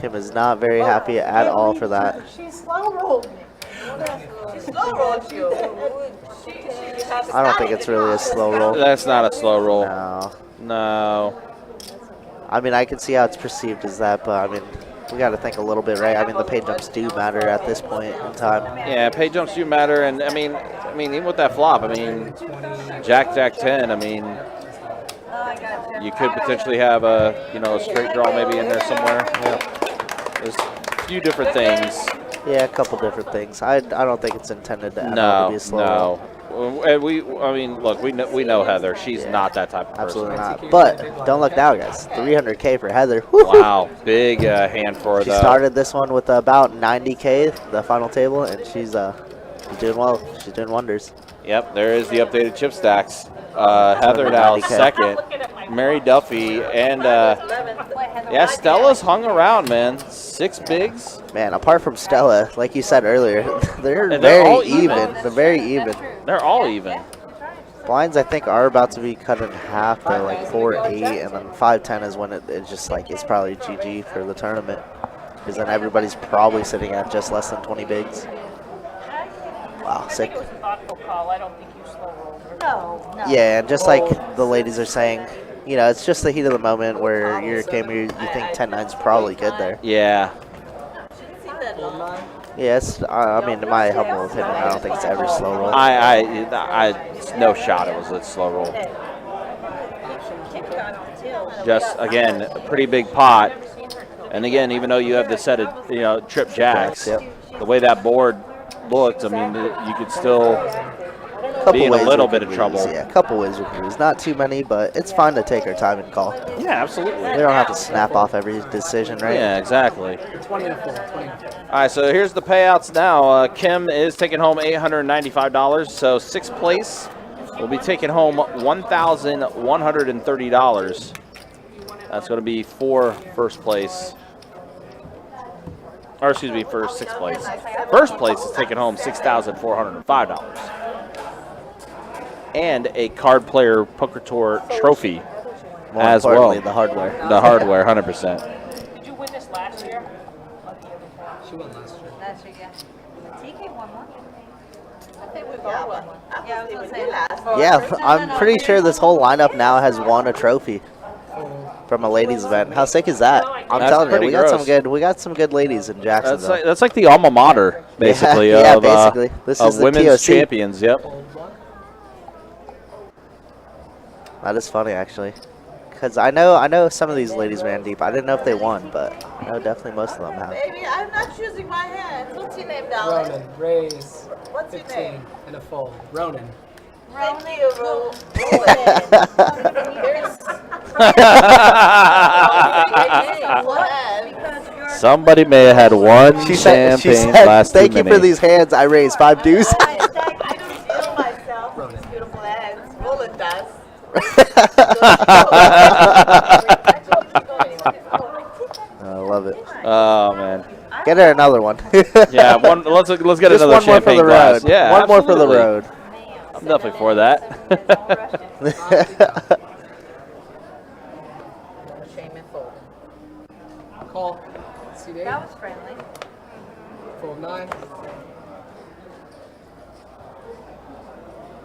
Kim is not very happy at all for that. She slow rolled me. She slow rolled you. I don't think it's really a slow roll. That's not a slow roll. No. No. I mean, I can see how it's perceived as that, but I mean, we got to think a little bit, right? I mean, the pay jumps do matter at this point in time. Yeah, pay jumps do matter, and I mean, even with that flop, I mean, Jack 10. I mean, you could potentially have a a straight draw maybe in there somewhere. Yeah. There's a few different things. Yeah, a couple different things. I don't think it's intended to, to be a slow roll. And I mean, look, we know Heather. She's not that type of person. Absolutely not. But don't look now, guys. 300K for Heather. Wow, big hand for her. She started this one with about 90K, the final table, and she's doing well. She's doing wonders. Yep, there is the updated chip stacks. Heather now 90K. second. Mary Duffy and yeah, Stella's hung around, man. 6 bigs. Man, apart from Stella, like you said earlier, they're all very even. even. They're very even. They're all even. Blinds, I think, are about to be cut in half. They're like 4-8, and then 5-10 is when it's just like it's probably GG for the tournament, because then everybody's probably sitting at just less than 20 bigs. Wow, sick. No. Yeah, and just like the ladies are saying, it's just the heat of the moment where you're a gamer, you think 10-9's probably good there. Yeah. Yes, I mean, in my humble opinion, I don't think it's ever slow roll. It's no shot it was a slow roll. Just, again, a pretty big pot. And again, even though you have the set of, trip jacks, the way that board looked, I mean, you could still be in a little bit of trouble. Yeah, a couple ways we can lose. Not too many, but it's fine to take our time and call. Yeah, absolutely. We don't have to snap off every decision, right? Yeah, exactly. 20 and 4. All right, so here's the payouts now. Kim is taking home $895, so 6th place will be taking home $1,130. That's going to be for first place. Or excuse me, for 6th place. First place is taking home $6,405. And a Card Player Poker Tour trophy More as well. importantly, the hardware. The hardware, 100%. Did you win this last year? She won last year. Last year, yeah. TK won one. I think we've all won one. Yeah, I was gonna say Yeah, I'm pretty sure this whole lineup now has won a trophy from a ladies event. How sick is that? I'm That's telling you, pretty we got some good ladies in Jacksonville. That's like the alma mater, basically, yeah, of, basically. This of is the women's TOC. champions. Yep. That is funny, actually, because I know some of these ladies ran deep. I didn't know if they won, but I know definitely most of them have. Baby, I'm not choosing my hands. What's your name, darling? Ronan, raise. What's your 15 name? and a fold. Ronan. Thank you, Roland. Somebody may have had one champagne last "Thank too you many." for these hands. I raised 5 deuce." I don't feel myself with these beautiful hands. Roland does. I love it. Oh man. Get her another one. Yeah, let's get Just another one more for champagne the glass. road. Yeah, one more for the absolutely. road. I'm definitely for that. Call. CD. That was friendly. Fold 9.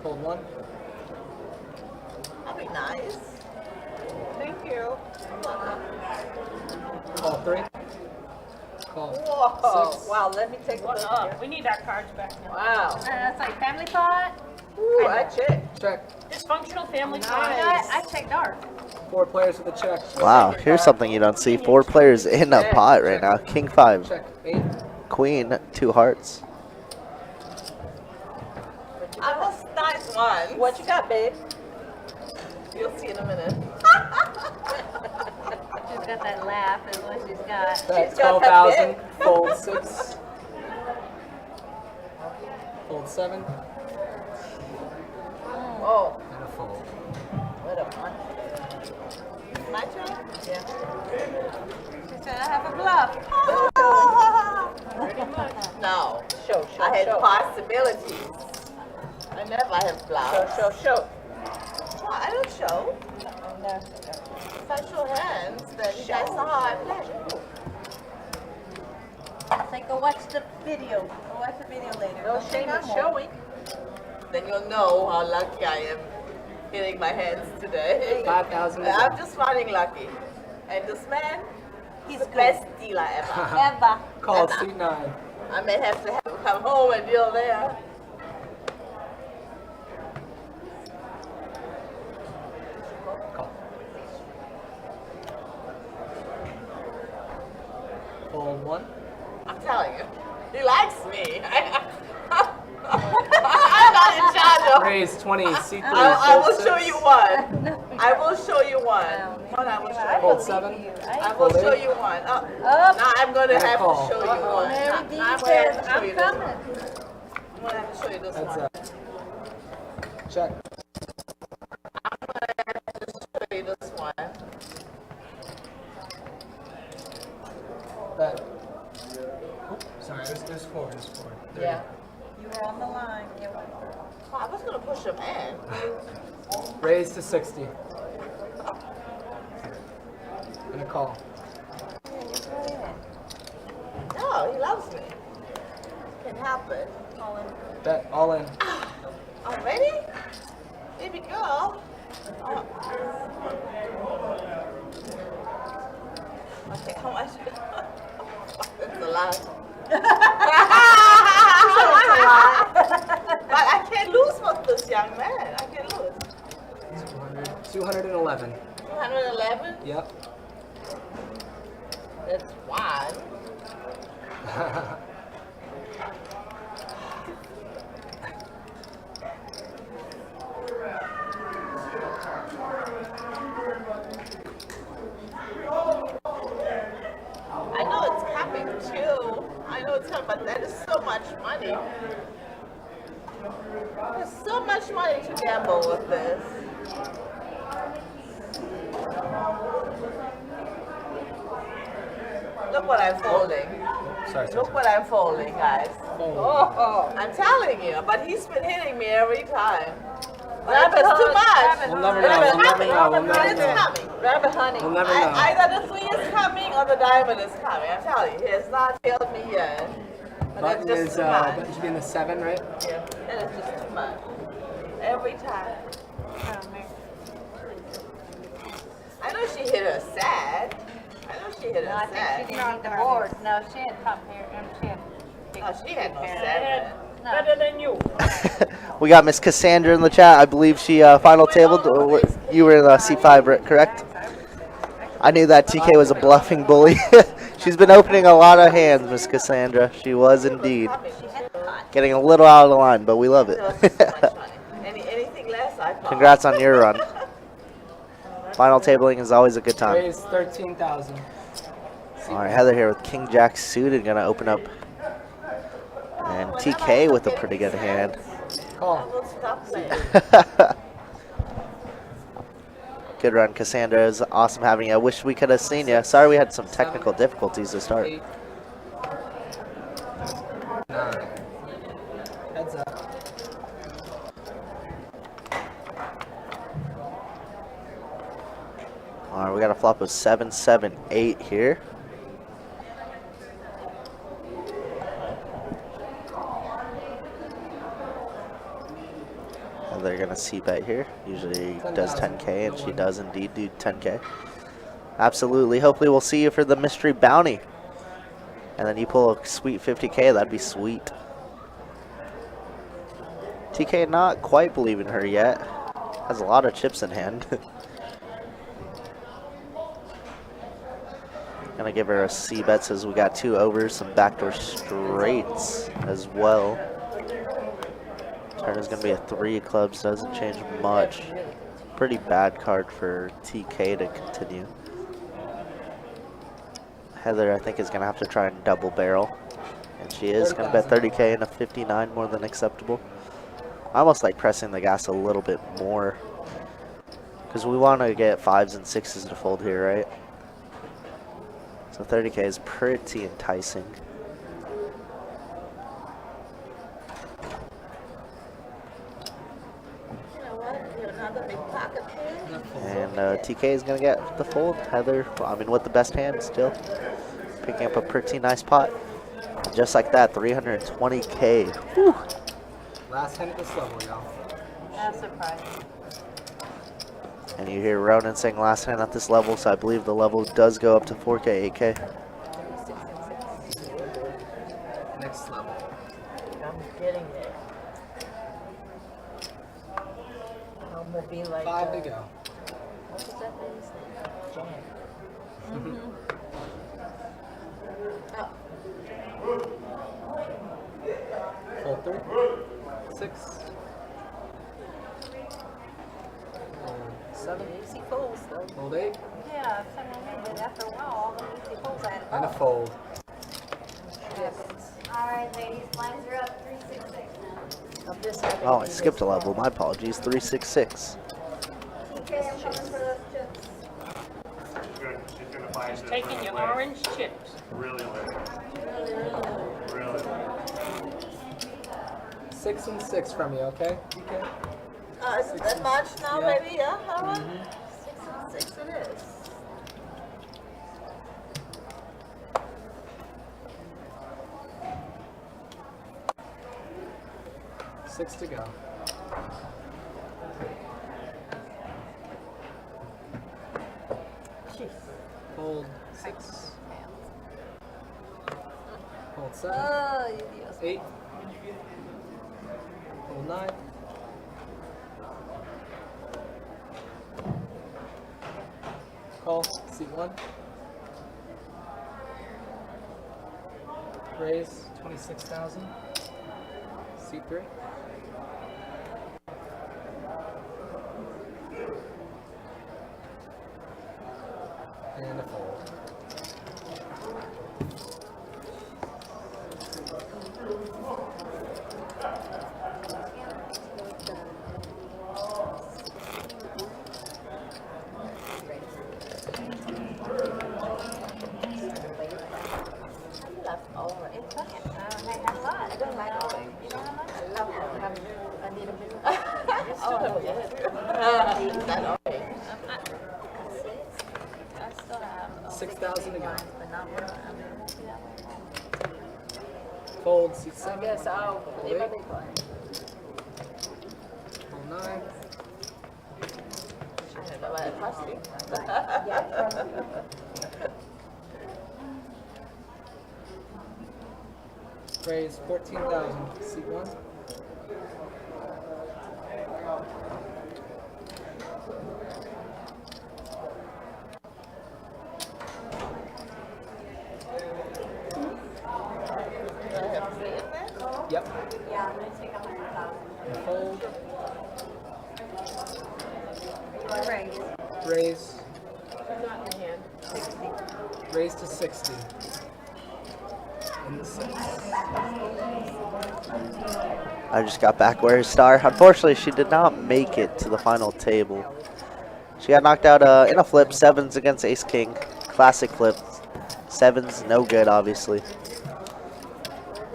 Fold 1. That'd be nice. Thank you. Call 3. Call Whoa. 6. Wow, let me take What a look up? here. We need our cards back now. Wow. That's like family pot. Ooh, I checked. Check. Dysfunctional family Nice. tie. I checked dark. 4 players with a check. Wow, here's something you don't see. 4 players in a pot right now. King 5. Check. 8. Queen, 2 hearts. That was a nice one. What you got, babe? You'll see in a minute. She's got that laugh is what she's got. Bet She's got that 12,000. Fold 6. Fold 7. Oh, And a fold. what a one. My turn? Yeah. She said I have a bluff. No. Show. I had possibilities. I never have bluffs. Show. Well, I don't show. No. If I show hands, then you guys know how I play. Say go watch the video. Go watch the video later. No Don't shame think in I'm showing. Then you'll know how lucky I am hitting my hands today. 5,000. I'm just running lucky. And this man, he's the best dealer ever. ever. Call C9. I may have to have him come home and deal there. Call. Fold 1. I'm telling you, he likes me. I'm not in charge of. Raise 20. C3. I will Fold show 6. you one. I will show you one. One I will show you. Fold 7. I will show you one. Oh, now I'm going to And a have call. to show you one. Mary Now D I'm going to have says to show I'm you this one. coming. I'm going to have to show you this Heads one. up. Check. I'm going to have to show you this one. Bet. Sorry, there's 4. There's 4. Yeah. You were on the line. Oh, I was going to push him in. Raise to 60. And a call. No, he loves me. Can happen. Bet. All in. Already? Baby girl. Oh. Okay, how much? That's a lot. But I can't lose with this young man. I can't lose. 211. 211? Yep. That's one. I know it's coming too. I know it's coming, but that is so much money. There's so much money to gamble with this. Look what I'm folding. Sorry. Look what I'm folding, guys. Oh. I'm telling you, but he's been hitting me every time. Rabbit's too much. We'll never know. We'll never know. We'll never It's know. coming. Rabbit honey. We'll never know. Either the 3 is coming or the diamond is coming. I'm telling you, he has not failed me yet. But Button that's is just too much. button should be in the 7, right? Yeah, that is just too much. Every time. I know she hit her sad. I know she hit No, her I think sad. she didn't need the board. No, she had top hair. She had Oh, she had no I sad. had better than you. We got Miss Cassandra in the chat. I believe she final tabled. You were in C5, correct? I knew that TK was a bluffing bully. She's been opening a lot of hands, Miss Cassandra. She was indeed. Getting a little out of the line, but we love it. Anything less, I fall. Congrats on your run. Final tabling is always a good time. Raise 13,000. All right, Heather here with King Jack suited, gonna open up. And TK with a pretty good hand. Call. Good run, Cassandra. It was awesome having you. I wish we could have seen you. Sorry we had some technical difficulties to start. 8. 9. Heads up. Alright, we got a flop of 7, 7, 8 here. And they're gonna c-bet here. Usually does 10K, and she does indeed do 10K. Absolutely. Hopefully we'll see you for the mystery bounty. And then you pull a sweet 50K, that'd be sweet. TK not quite believing her yet. Has a lot of chips in hand. Gonna give her a c-bet, says we got 2 overs, some backdoor straights as well. Turn is gonna be a 3 of clubs, doesn't change much. Pretty bad card for TK to continue. Heather, I think, is gonna have to try and double barrel. And she is gonna bet 30K and a 59, more than acceptable. I almost like pressing the gas a little bit more, because we want to get 5s and 6s to fold here, right? So 30K is pretty enticing. And TK is going to get the fold. Heather, well, I mean, with the best hand still. Picking up a pretty nice pot. Just like that, 320K. Whew. Last hand at this level, y'all. That's surprising. And you hear Ronan saying last hand at this level, so I believe the level does go up to 4K, 8K. Next level. I'm getting there. I'm gonna be like 5 to go. What was that thing's name? Jan. Fold 3. 6. 7. Easy folds though. Fold 8. Yeah, some of them, but after a while, all the easy pulls I had And a fold. All right, ladies, blinds are up 366 now. Oh, I skipped a level. My apologies. 366. Okay, I'm coming for those chips. She's taking your orange chips. Really late. Really? 6 and 6 from you, okay? Okay. Is it that much now, Yeah. baby? Yeah, how much? 6 and 6 it is. Six to go. Hold 6. Hold 7. Oh, you Dios. 8. Hold 9. Call, seat 1. Raise 26,000. Seat 3. And a fold. Fold, seat 7. I guess I'll leave my big blind. Hold 9. I don't know what it costs you. Raise 14,000. Seat 1. Yep. Yeah, I'm gonna take 100,000. Fold. Raise. Raise. Not in hand. 60. Raise to 60. And the 6. I just got back where star. Unfortunately, she did not make it to the final table. She got knocked out in a flip. 7s against Ace King. Classic flip. 7s, no good, obviously.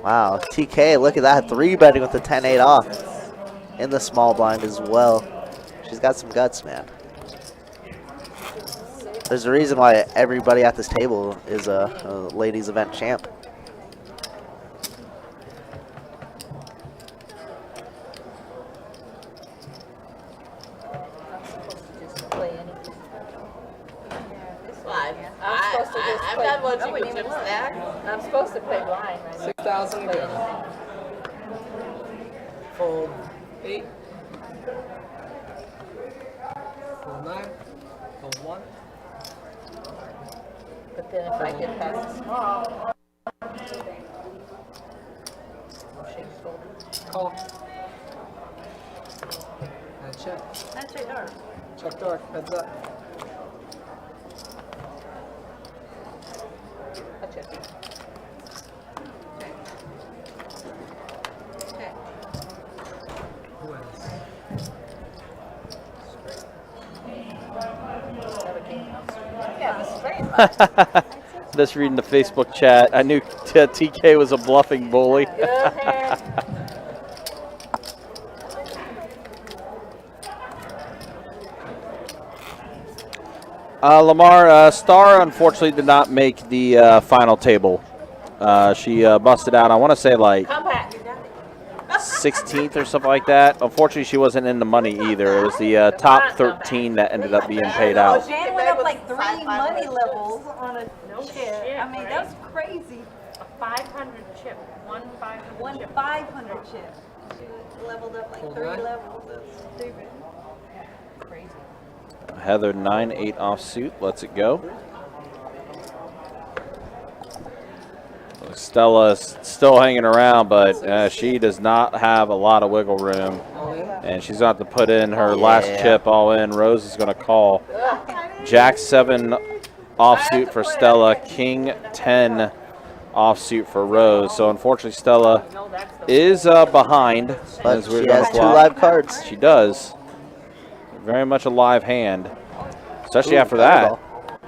Wow, TK, look at that. 3-betting with the 10-8 off. In the small blind as well. She's got some guts, man. There's a reason why everybody at this table is a ladies event champ. I'm not watching the chip stack. I'm supposed to play blind, right? 6,000 to go. Fold 8. Fold 9. Fold 1. But then if I get past the small, shake's folded. Call. And check. That's it, dark. Check dark. Heads up. I check. Who else? Yeah, the straight. Just reading the Facebook chat. I knew TK was a bluffing bully. Good hair. Lamar, Star unfortunately did not make the final table. She busted out, I want to say like Come back. 16th or something like that. Unfortunately, she wasn't in the money either. It was the top 13 that ended up being paid out. Jan went up like 3 money levels on a No chip. shit, I mean, right? that's crazy. A 500 chip. One 500 One chip. 500 chip. She leveled up like 3 Alright. levels. That's stupid. Crazy. Heather 9-8 offsuit. Lets it go. Stella's still hanging around, but she does not have a lot of wiggle room. And she's going to have to put in her last chip all in. Rose is going to call. Jack 7 offsuit for Stella. King 10 offsuit for Rose. So unfortunately, Stella is behind. But as we're she gonna has 2 flop. live cards. She does. Very much a live hand, especially after that.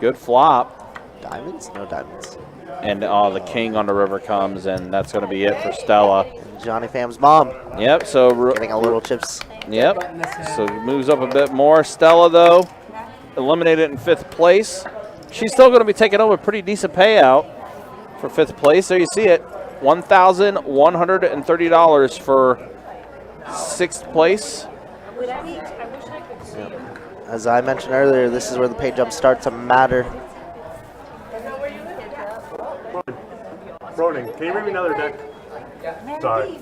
Good flop. Diamonds? No diamonds. And the king on the river comes, and that's going to be it for Stella. Johnny Fam's mom. Yep, so getting a little chips. Yep, so moves up a bit more. Stella, though, eliminated in 5th place. She's still going to be taking home a pretty decent payout for 5th place. There you see it, $1,130 for 6th place. As I mentioned earlier, this is where the pay jumps start to matter. Ronan, can you read me another deck? Sorry.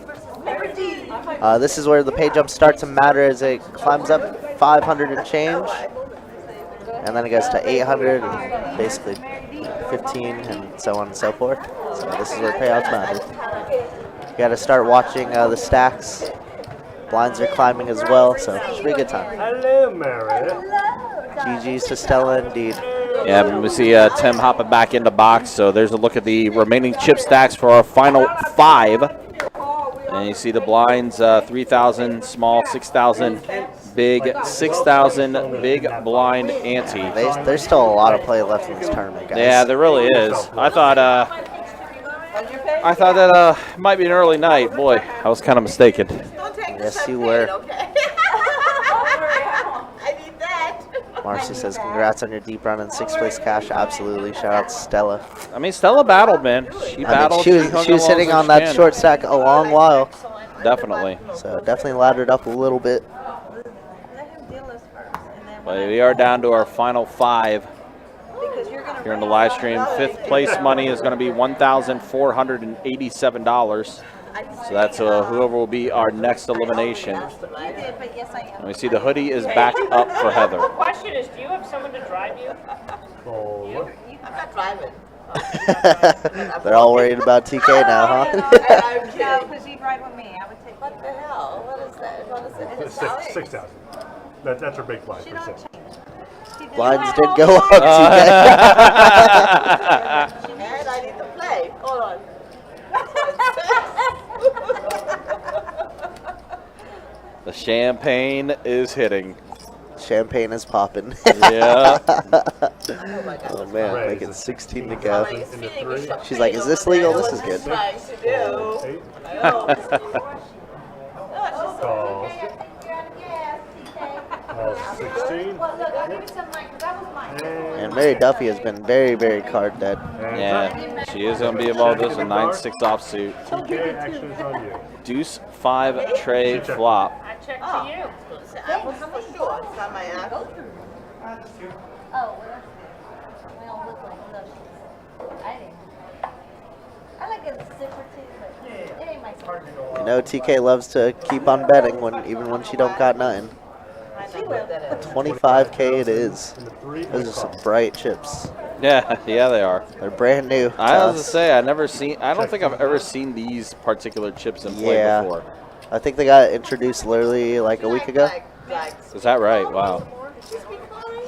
This is where the pay jumps start to matter as it climbs up 500 and change. And then it goes to 800 and basically 15 and so on and so forth. So this is where payouts matter. You got to start watching the stacks. Blinds are climbing as well, so it should be a good time. Hello, Mary. GG's to Stella indeed. Yeah, we see Tim hopping back into box. So there's a look at the remaining chip stacks for our final 5. And you see the blinds, 3,000 small, 6,000 big, 6,000 big blind ante. There's still a lot of play left in this tournament, guys. Yeah, there really is. I thought that might be an early night. Boy, I was kind of mistaken. Yes, you were. Marcy says, congrats on your deep run in 6th place cash. Absolutely. Shout out to Stella. I mean, Stella battled, man. She battled. She was sitting on that short stack a long while. Definitely. So definitely laddered up a little bit. But we are down to our final 5 here in the live stream. 5th place money is going to be $1,487. So that's whoever will be our next elimination. And we see the hoodie is back up for Heather. The question is, do you have someone to drive you? I'm not driving. They're all worried about TK now, huh? No, because you'd ride with me. I would take. What the hell? What is that? What is it? 6,000. That's her big blind for 6. Blinds did go up, TK. And I need to play. Hold on. The champagne is hitting. Champagne is popping. Yeah. Oh man, making 16 to go. She's like, is this legal? This is good. Call. 16. And Mary Duffy has been very, very card dead. Yeah, she is going to be involved with this a 9-6 offsuit. TK, action is on you. Deuce 5 tray flop. I checked to you. I was for sure. It's not my ass. Oh, well, we don't look like those. I didn't. I like a sip or two, but it ain't my favorite. You know, TK loves to keep on betting even when she don't got nothing. She will. 25K it is. Those are some bright chips. Yeah, yeah, they are. They're brand new. I was to say, I don't think I've ever seen these particular chips in play before. I think they got introduced literally like a week ago. Is that right? Wow.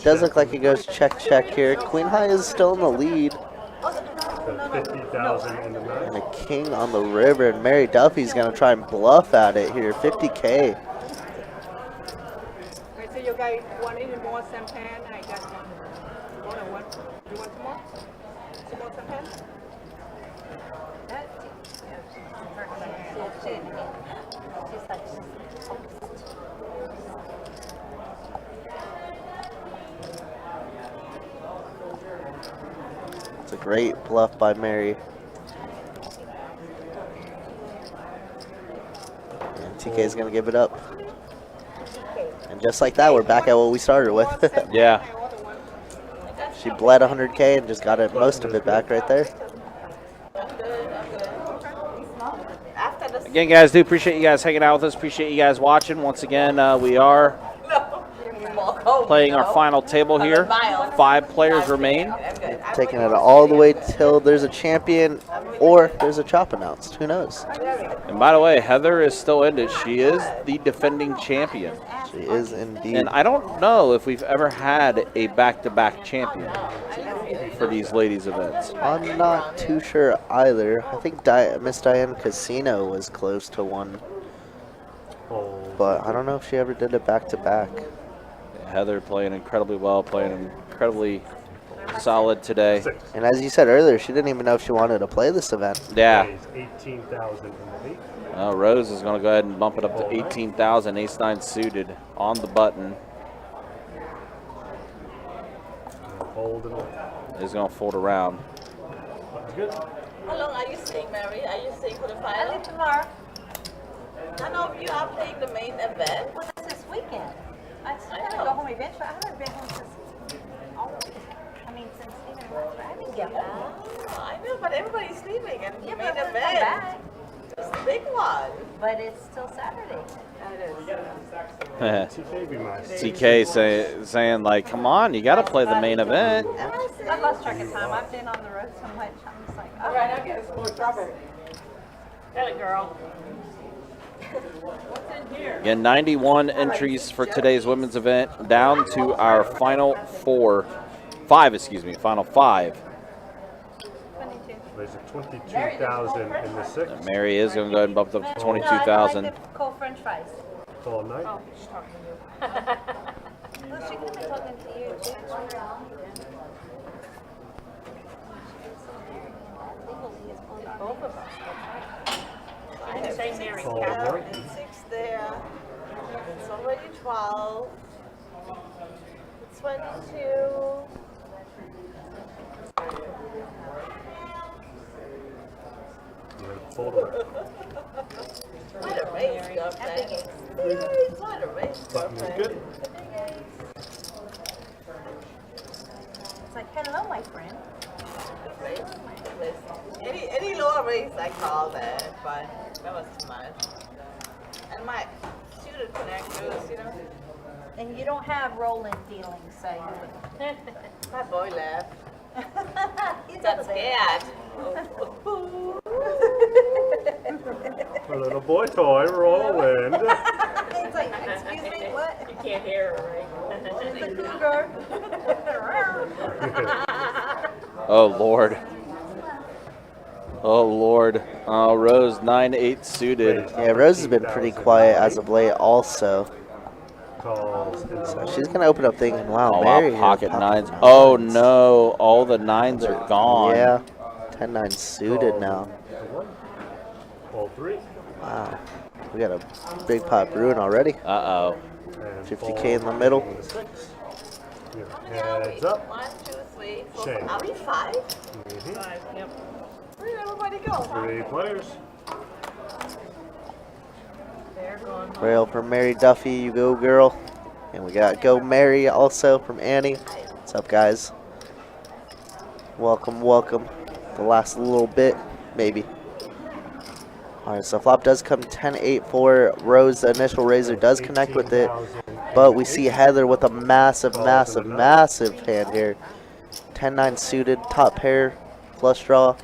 Does look like it goes check here. Queen High is still in the lead. 50,000 in the nine. And a king on the river, and Mary Duffy's gonna try and bluff at it here. 50K. Wait, so you guys want any more champagne? I got one. More than one. You want some more? Some more champagne? She's like, It's a great bluff by Mary. And TK is gonna give it up. And just like that, we're back at what we started with. Yeah. She bled 100K and just got most of it back right there. Again, guys, do appreciate you guys hanging out with us. Appreciate you guys watching. Once again, we are playing our final table here. 5 players remain. Taking it all the way till there's a champion or there's a chop announced. Who knows? And by the way, Heather is still in it. She is the defending champion. She is indeed. And I don't know if we've ever had a back-to-back champion for these ladies' events. I'm not too sure either. I think Miss Diane Casino was close to one. But I don't know if she ever did it back-to-back. Heather playing incredibly well, playing incredibly solid today. And as you said earlier, she didn't even know if she wanted to play this event. Yeah. 18,000 in the eight. Rose is going to go ahead and bump it up to 18,000. Ace-9 suited on the button. Is going to fold around. How long are you staying, Mary? Are you staying for the final? I leave tomorrow. None of you are playing the main event? Well, that's this weekend. I still gotta go home eventually. I haven't been home since since Stephen left. I didn't get home. I know, but everybody's sleeping and the Yeah, main but I'm gonna come event. back. It's the big one. But it's still Saturday. TK saying, like, come on, you got to play the main event. I've lost track of time. I've been on the road so much. I'm just like, oh. All right, I'll get some more strawberry. Tell it, girl. What's in here? Again, 91 entries for today's women's event, down to our final final 5. There's a 22,000 in the six. And Mary is going to go ahead and bump it up to No, I 22,000. like the cold French fries. All night. Oh, she's talking to you. Well, she could be talking to you too. Both of us. I didn't say Mary. All Catherine. right. And 6 there. It's already 12. 22. Fold away. What a race, girlfriend. What a race, Button is girlfriend. good. It's like, hello, my friend. Any lower race I call that, but that was too much. And my student connectors, you know. And you don't have rolling dealings, so you My boy left. He's Got over there. scared. A little boy toy, whirlwind. He's like, excuse me, what? You can't hear her, right? It's a cougar. Oh, Lord. Oh, Lord. Rose 9-8 suited. Yeah, Rose has been pretty quiet as of late also. So she's going to open up thinking, wow, Oh, Mary. wow, pocket nines. Oh, no. All the 9s are gone. Yeah. 10-9 suited now. All 3. Wow. We got a big pot brewing already. Uh-oh. 50K in the middle. Heads up. 1, 2, 3, 4. Shame. Are we 5? Five, yep. Where did everybody go? 3 players. They're gone home. Rail from Mary Duffy, you go girl. And we got Go Mary also from Annie. What's up, guys? Welcome, welcome. The last little bit, maybe. Alright, so flop does come 10-8 for Rose. The initial raiser does connect with it. But we see Heather with a massive, massive, massive hand here. 10-9 suited, top pair, flush draw.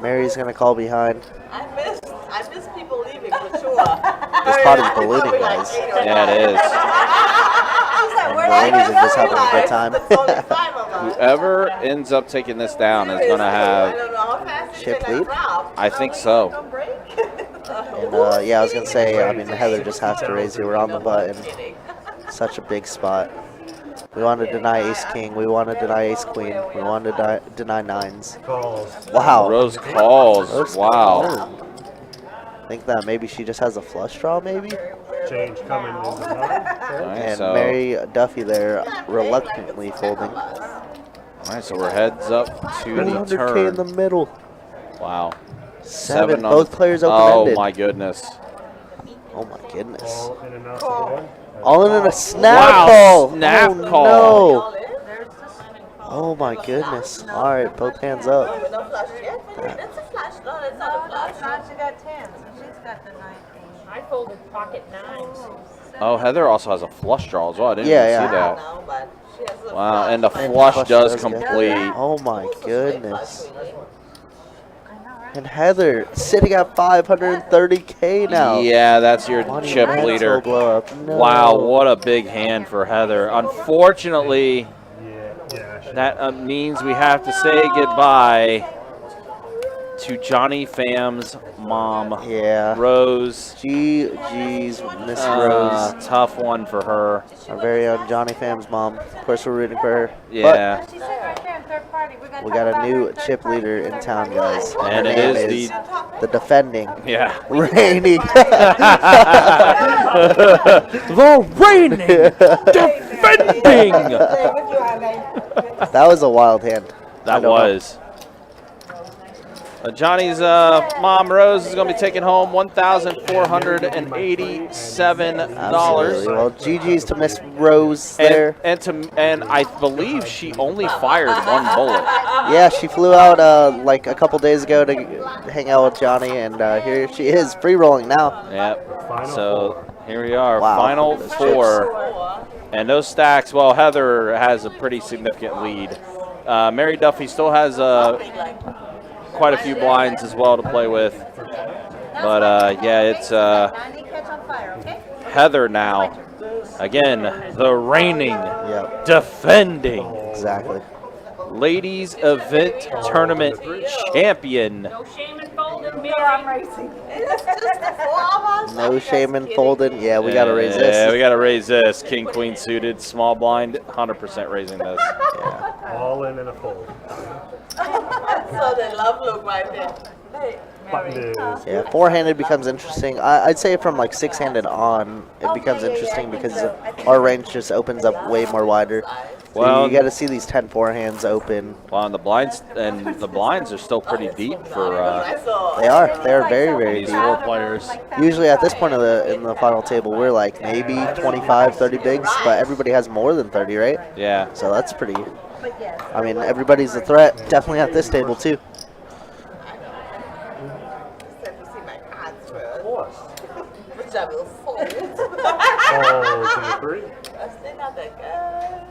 Mary's going to call behind. I miss people leaving for sure. This pot is ballooning, guys. Yeah, it is. And the ladies are just having a good time. Whoever ends up taking this down is going to have chip lead. I think so. And yeah, I was going to say, I mean, Heather just has to raise here. We're on the button. Such a big spot. We want to deny ace-king. We want to deny ace-queen. We want to deny nines. Wow. Rose calls. Rose Wow. called. I think that maybe she just has a flush draw, maybe? Change coming in the nine. And so Mary Duffy there reluctantly folding. Alright, so we're heads up to the 300K turn. in the middle. Wow. 7. on Both the- players Oh open-ended. my goodness. Oh my goodness. All in and out for one. All in a snap Wow, call. snap Oh, call. No. Oh my goodness. All right, both hands up. No flush yet? That's a flush. No, that's not a flush. Now she got 10, so she's got the 19. I folded pocket nines. Oh, Heather also has a flush draw as well. I didn't Yeah, even yeah. see that. No, but she has a Wow, and the And flush flush does does get- complete. Oh my goodness. And Heather sitting at 530K now. Yeah, that's your Money chip mental leader. blow up. No. Wow, what a big hand for Heather. Unfortunately, Yeah. that means we have to say goodbye to Johnny Fam's mom, Yeah. Rose. GG's, Miss Rose. Tough one for her. Our very own Johnny Fam's mom. Of course, we're rooting for her. Yeah. She's sitting right there in third party. We're But we got a new chip leader in town, guys. And Her it name is the defending, Yeah. reigning. The reigning, defending. That was a wild hand. I That don't was. Johnny's mom, Rose, is going to be taking home $1,487. Absolutely. Well, GG's to Miss Rose there. And I believe she only fired one bullet. Yeah, she flew out like a couple days ago to hang out with Johnny, and here she is, free rolling now. Yep. So here we are, Wow. final four. And those stacks, well, Heather has a pretty significant lead. Mary Duffy still has quite a few blinds as well to play with. But yeah, it's 90 catch on fire, okay? Heather now. Again, the reigning, Yep. defending Exactly. ladies event tournament champion. No shame in folding, me. I'm racing. It's just the 4 of us. No shame in folding. Yeah, we got to raise Yeah, this. we got to raise this. King, queen suited, small blind, 100% raising this. Yeah. All in and a fold. So the love look right there. Hey, Button Mary. is Yeah, four-handed becomes interesting. I'd say from like six-handed on, it becomes interesting because our range just opens up way more wider. So Well, you got to see these 10 forehands open. Well, and the blinds are still pretty deep for They are very, very these deep. four players. Usually at this point of in the final table, we're like maybe 25, 30 bigs, but everybody has more than 30, right? Yeah. So that's pretty. I mean, everybody's a threat. Definitely at this table too. Let me see my cards first. Which I will fold. all to the 3. That's not that good.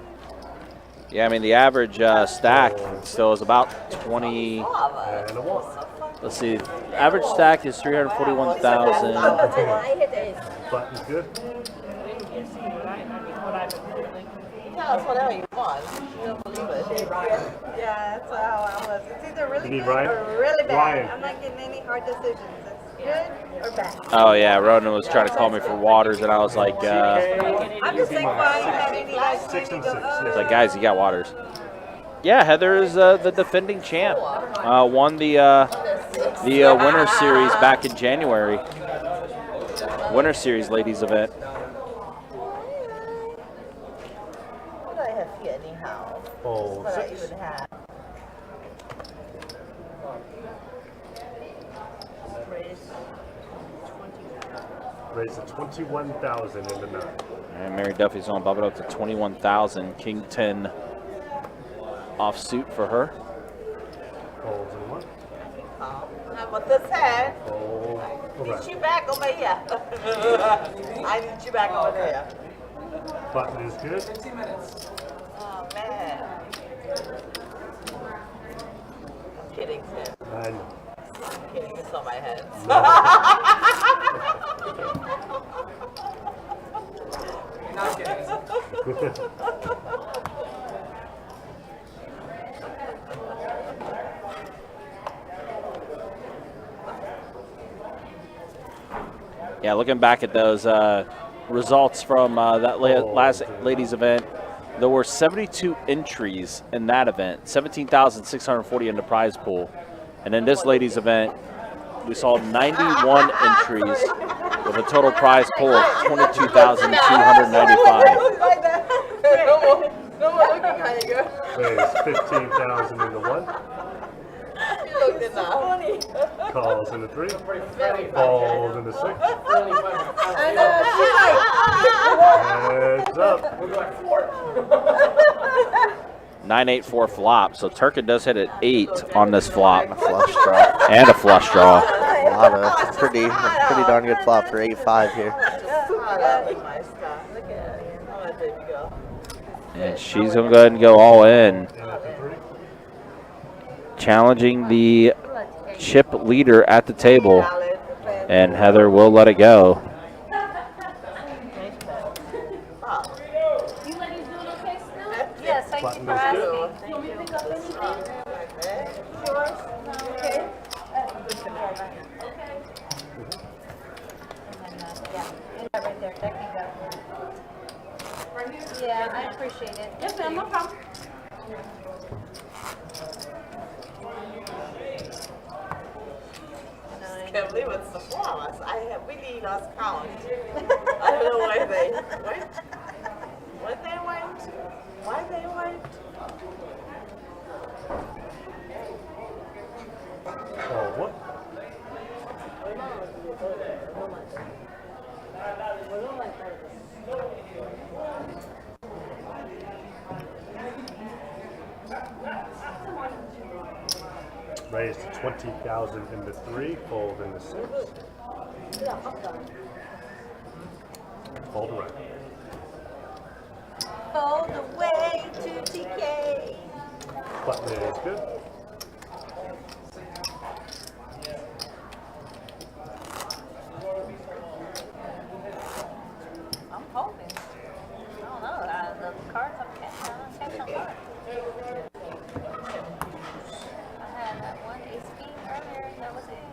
Yeah, I mean the average stack still is about 20. And a 1. Let's see, average stack is 341,000. Button's good. Tell us whatever you want. You don't believe it. Yeah, that's how I was. It's either really You need good Ryan? or really bad. Ryan. I'm not getting any hard decisions. It's good or bad. Oh yeah, Ronan was trying to call me for waters, and I was like, I'm just saying why you have any guys 6 and 6. it's like guys, you got waters. Yeah, Heather is the defending champ. Won the winter series back in January. Winter series ladies event. Fold What I 6. even had. Raise 20. Raise to 21,000 in the 9. And Mary Duffy's going to bump it up to 21,000. King 10 offsuit for her. Folds in 1. How about this hand? Fold. Need you back over here. I need you back over there. Button is good. 15 minutes. Oh, man. I'm kidding, Tim. I know. I'm kidding. It's on my head. You're not kidding. Yeah, looking back at those results from that last ladies event, there were 72 entries in that event, 17,640 in the prize pool. And in this ladies event, we saw 91 entries with a total prize pool of 22,295. No more looking how you go. Raise 15,000 in the 1. You looked enough. Calls in the 3. Folds in the 6. I know. Heads up. We're going 4. 9-8-4 flop, so Turkin does hit an 8 on this flop. And a flush draw. And a flush draw. A lot of pretty darn good flop for 8-5 here. And she's going to go ahead and go all in. Challenging the chip leader at the table. And Heather will let it go. You ladies doing okay still? Yes, thank you for asking. You want me to pick up anything? Yours? Okay. Yeah, right there. That can go. Yeah, I appreciate it. Yes, ma'am, no problem. I can't believe it's the flowers. We need us count. I don't know why they went. When they went? Why they went? Fold 1. Raise to 20,000 in the 3. Fold in the 6. Fold right. Fold away to TK. Button is good. I'm hoping. I don't know. The cards I'm catching, cards. I had that one ace king earlier. That was it.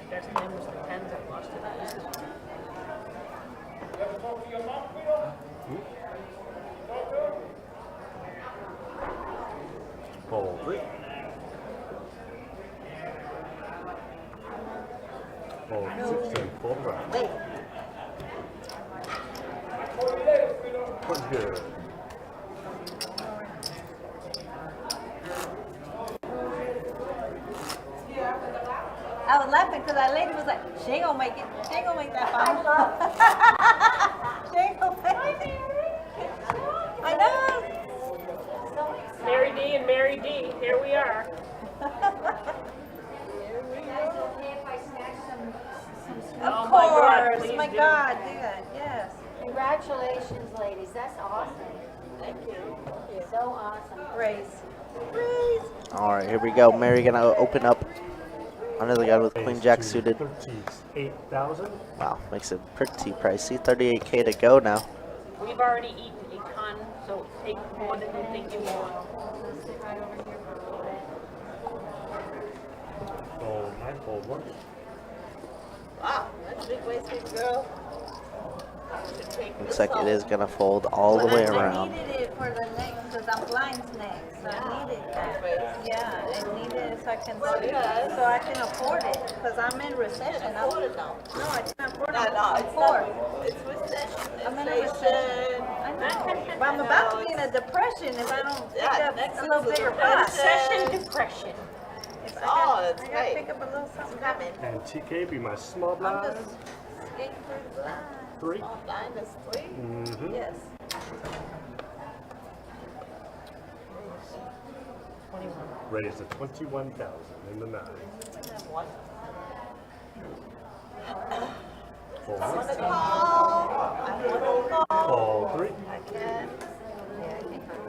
That's the name was the tens that lost it. Fold 3. Fold 6 and fold right. Wait. Pretty good. I was laughing because that lady was like, she ain't gonna make it. She ain't gonna make that final. She ain't gonna make it. I know. Mary D and Mary D. Here we are. Of Oh my God, course. please My do. God, do that. Yes. Congratulations, ladies. That's awesome. Thank you. So awesome. Raise. Raise. All right, here we go. Mary gonna open up under the gun with Queen Jack suited. 38,000. Wow, makes it pretty pricey. 38K to go now. We've already eaten a ton, so take more than you think you want. Fold 9. Fold 1. Wow, that's a big waist, big girl. Looks like it is gonna fold all the way I around. needed it for the next, because I'm blind next. So I needed that. Yeah, I needed it so I can afford it. Because I'm in recession. No, I can't afford it. No, I'm it's poor. not. It's recession. I'm in a Inflation. recession. I I'm about to get a depression if I don't pick up a little bigger pot. Session depression. I gotta pick up a little something coming. And TK be my small blind. I'm just skating through the blind. 3. Small blind is 3? Mm-hmm. Yes. 21. Raise to 21,000 in the 9. Call 3.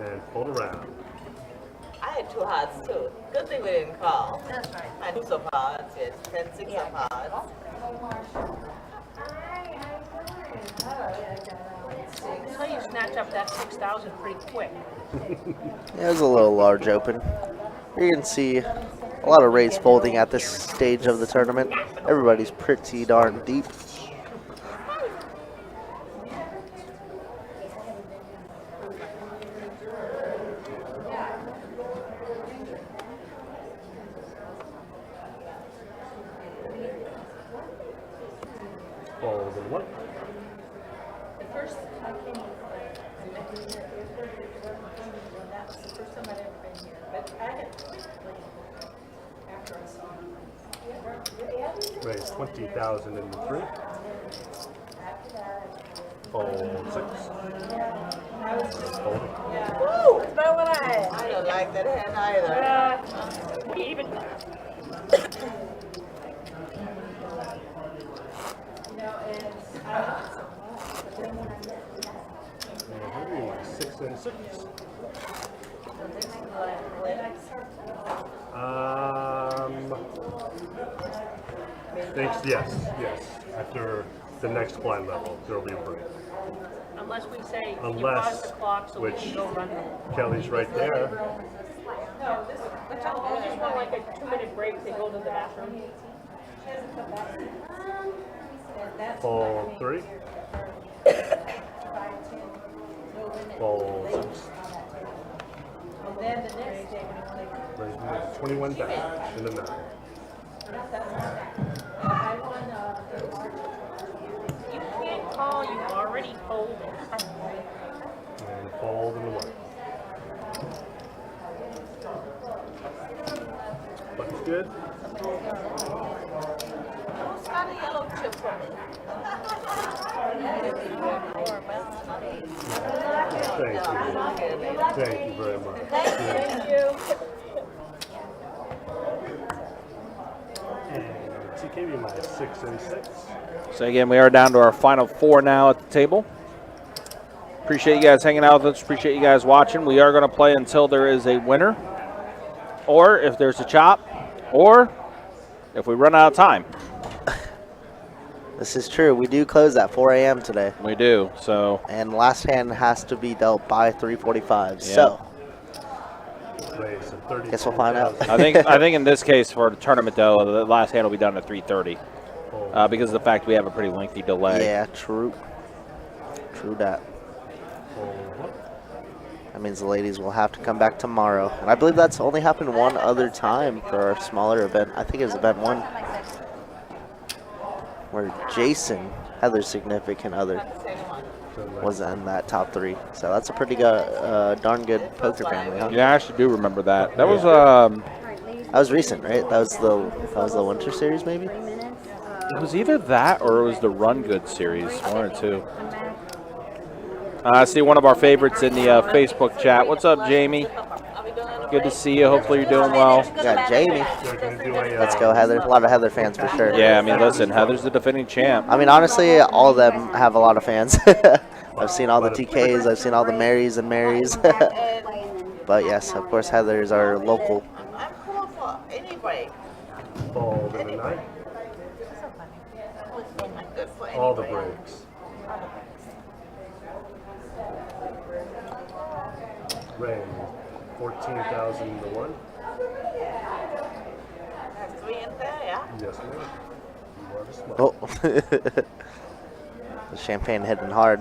And fold around. I had 2 hearts too. Good thing we didn't call. That's right. I had 2 of hearts, yes, 10, 6 of hearts. So you snatch up that 6,000 pretty quick. Yeah, it was a little large open. You can see a lot of rays folding at this stage of the tournament. Everybody's pretty darn deep. Fold and 1. First, I came that was the first time I'd ever been here. But I had quickly, after I saw him, Raise 20,000 in the 3. Fold 6. Fold. Woo! That's about what I had. I don't like that hand either. we even. And 6 and 6. Thanks, yes. After the next blind level, there will be a break. Unless we say, can you Unless, pause the clock so we which can go run them. Kelly's right there. No, that's all. We just want like a 2-minute break to go to the bathroom. Fold 3. Fold 6. And then the next day, Raise 21,000 in the 9. you can't call, you already told it. And fold in the 1. Looks good. Who's got a yellow chip for me? Thank you very much. Thank you. And TK be my 6 and 6. So again, we are down to our final 4 now at the table. Appreciate you guys hanging out with us. Appreciate you guys watching. We are going to play until there is a winner, or if there's a chop, or if we run out of time. This is true. We do close at 4 a.m. today. We do. So. And last hand has to be dealt by 3:45. Yeah. So. Guess we'll find out. I think in this case for the tournament though, the last hand will be done at 3:30 because of the fact we have a pretty lengthy delay. Yeah, true. True that. That means the ladies will have to come back tomorrow. And I believe that's only happened one other time for our smaller event. I think it was event 1 where Jason, Heather's significant other, was in that top 3. So that's a pretty darn good poker family, huh? Yeah, I actually do remember that. That was that was recent, right? That was the Winter Series, maybe. It was either that or it was the Run Good series, 1 or 2. I see one of our favorites in the Facebook chat. What's up, Jamie? Good to see you. Hopefully you're doing well. We got Jamie. Let's go, Heather. A lot of Heather fans for sure. Yeah, I mean, listen, Heather's the defending champ. I mean, honestly, all of them have a lot of fans. I've seen all the TKs. I've seen all the Marys and Marys. But yes, of course, Heather's our local. I'm cool for any break. Fold in the 9. All the breaks. Rain, 14,000 to 1. That's 3 in there, yeah? Yes, ma'am. You are the smart. Oh, the champagne hitting hard.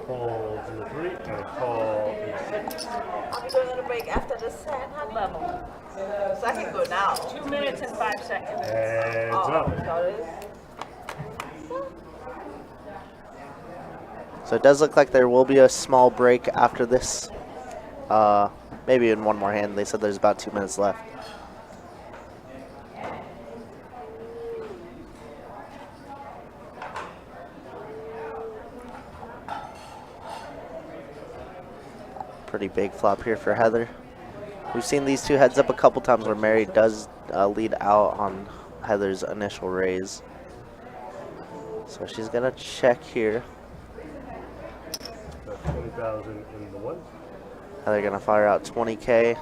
Fold in the 3 and call in 6. Are we going on a break after the set, honey? Level. So I can go now. 2 minutes and 5 seconds. Heads up. So it is. So it does look like there will be a small break after this. Maybe in one more hand. They said there's about 2 minutes left. Pretty big flop here for Heather. We've seen these two heads up a couple times where Mary does lead out on Heather's initial raise. So she's gonna check here. 20,000 in the one. Heather gonna fire out 20K.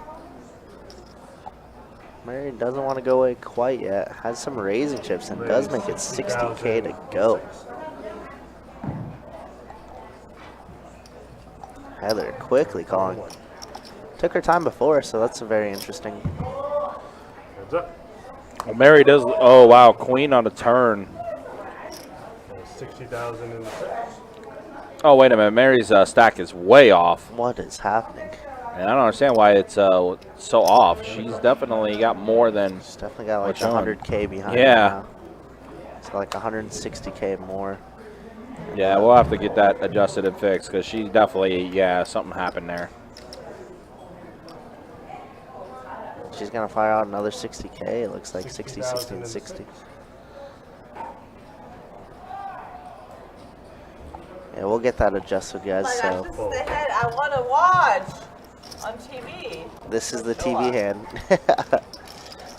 Mary doesn't want to go away quite yet. Has some raising chips and does make it 60K to go. Heather quickly calling. Took her time before, so that's very interesting. Heads up. Well, Mary does. Oh wow, queen on a turn. 60,000 in the six. Oh wait a minute, Mary's stack is way off. What is happening? And I don't understand why it's so off. She's definitely got more than. She's definitely got like what's on. 100K behind her Yeah. now. It's like 160K more. Yeah, we'll have to get that adjusted and fixed because she definitely, yeah, something happened there. She's gonna fire out another 60K. It looks like 60, 60, and 60. Yeah, we'll get that adjusted, guys. Like, So this is the head I want to watch on TV. this is the TV hand.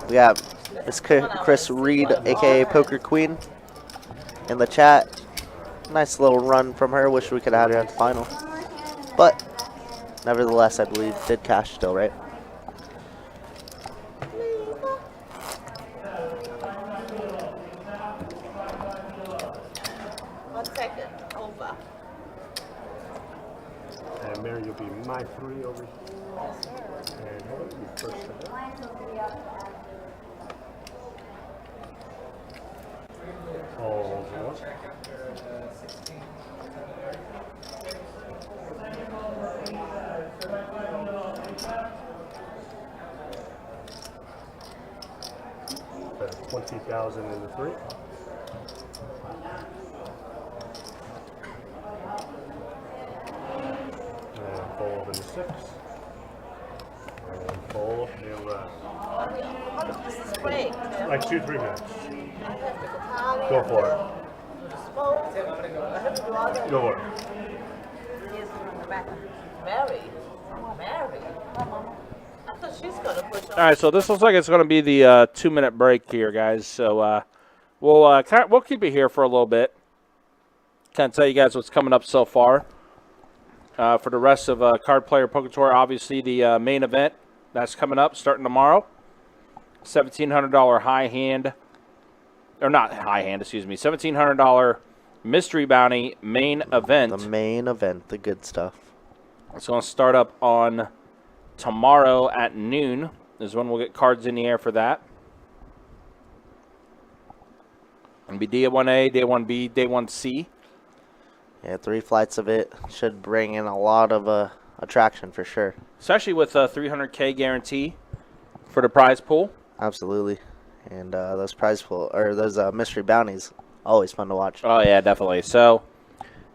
We got Miss Chris Reed, aka Poker Queen, in the chat. Nice little run from her. Wish we could have had her at the final, but nevertheless, I believe did cash still, right? 1 second. Over. And Mary, you'll be my 3 over here. And Heather, you first to that. Hold on. That's 20,000 in the 3. And fold in the 6. And fold in the This is great. like 2-3 minutes. I have to Italian. Go for it. I have to do all that. Go for it. Mary. Mary. I thought she's going to push on. All right, so this looks like it's going to be the 2-minute break here, guys. So we'll keep it here for a little bit. Kind of tell you guys what's coming up so far. For the rest of Card Player Poker Tour, obviously the main event that's coming up starting tomorrow. $1,700 high hand, or not high hand, excuse me. $1,700 mystery bounty main event. The main event, the good stuff. It's going to start up on tomorrow at noon. Is when we'll get cards in the air for that. It'll be day 1A, day 1B, day 1C. Yeah, 3 flights of it should bring in a lot of attraction for sure. Especially with a $300K guarantee for the prize pool. Absolutely, and those prize pool or those mystery bounties, always fun to watch. Oh yeah, definitely. So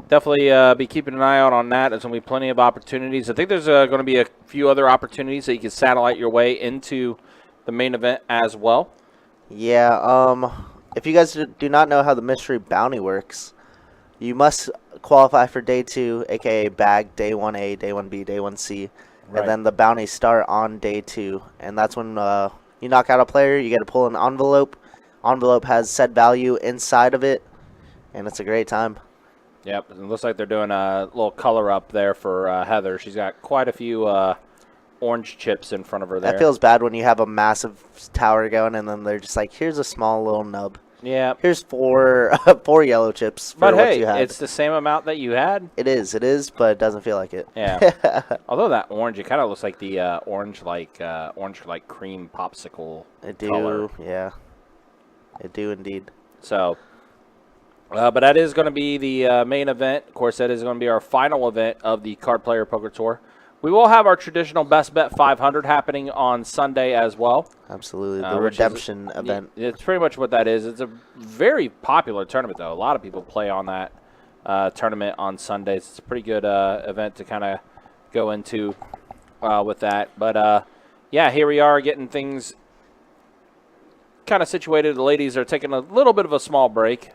definitely be keeping an eye out on that. There's going to be plenty of opportunities. I think there's going to be a few other opportunities that you can satellite your way into the main event as well. Yeah. If you guys do not know how the mystery bounty works, you must qualify for day 2, aka bag, day 1A, day 1B, day 1C, Right. and then the bounties start on day 2, and that's when you knock out a player. You get to pull an envelope. Envelope has said value inside of it, and it's a great time. Yep, it looks like they're doing a little color up there for Heather. She's got quite a few orange chips in front of her there. That feels bad when you have a massive tower going, and then they're just like, here's a small little nub. Yeah. Here's 4 yellow chips for But what hey, you had. it's the same amount that you had. It is, but it doesn't feel like it. Yeah. Although that orange, it kind of looks like the orange like cream popsicle It do, color. yeah. It do indeed. So, but that is going to be the main event. Of course, that is going to be our final event of the Card Player Poker Tour. We will have our traditional Best Bet 500 happening on Sunday as well. Absolutely, the which is redemption event. It's pretty much what that is. It's a very popular tournament, though. A lot of people play on that tournament on Sundays. It's a pretty good event to kind of go into with that. But, yeah, here we are getting things kind of situated. The ladies are taking a little bit of a small break.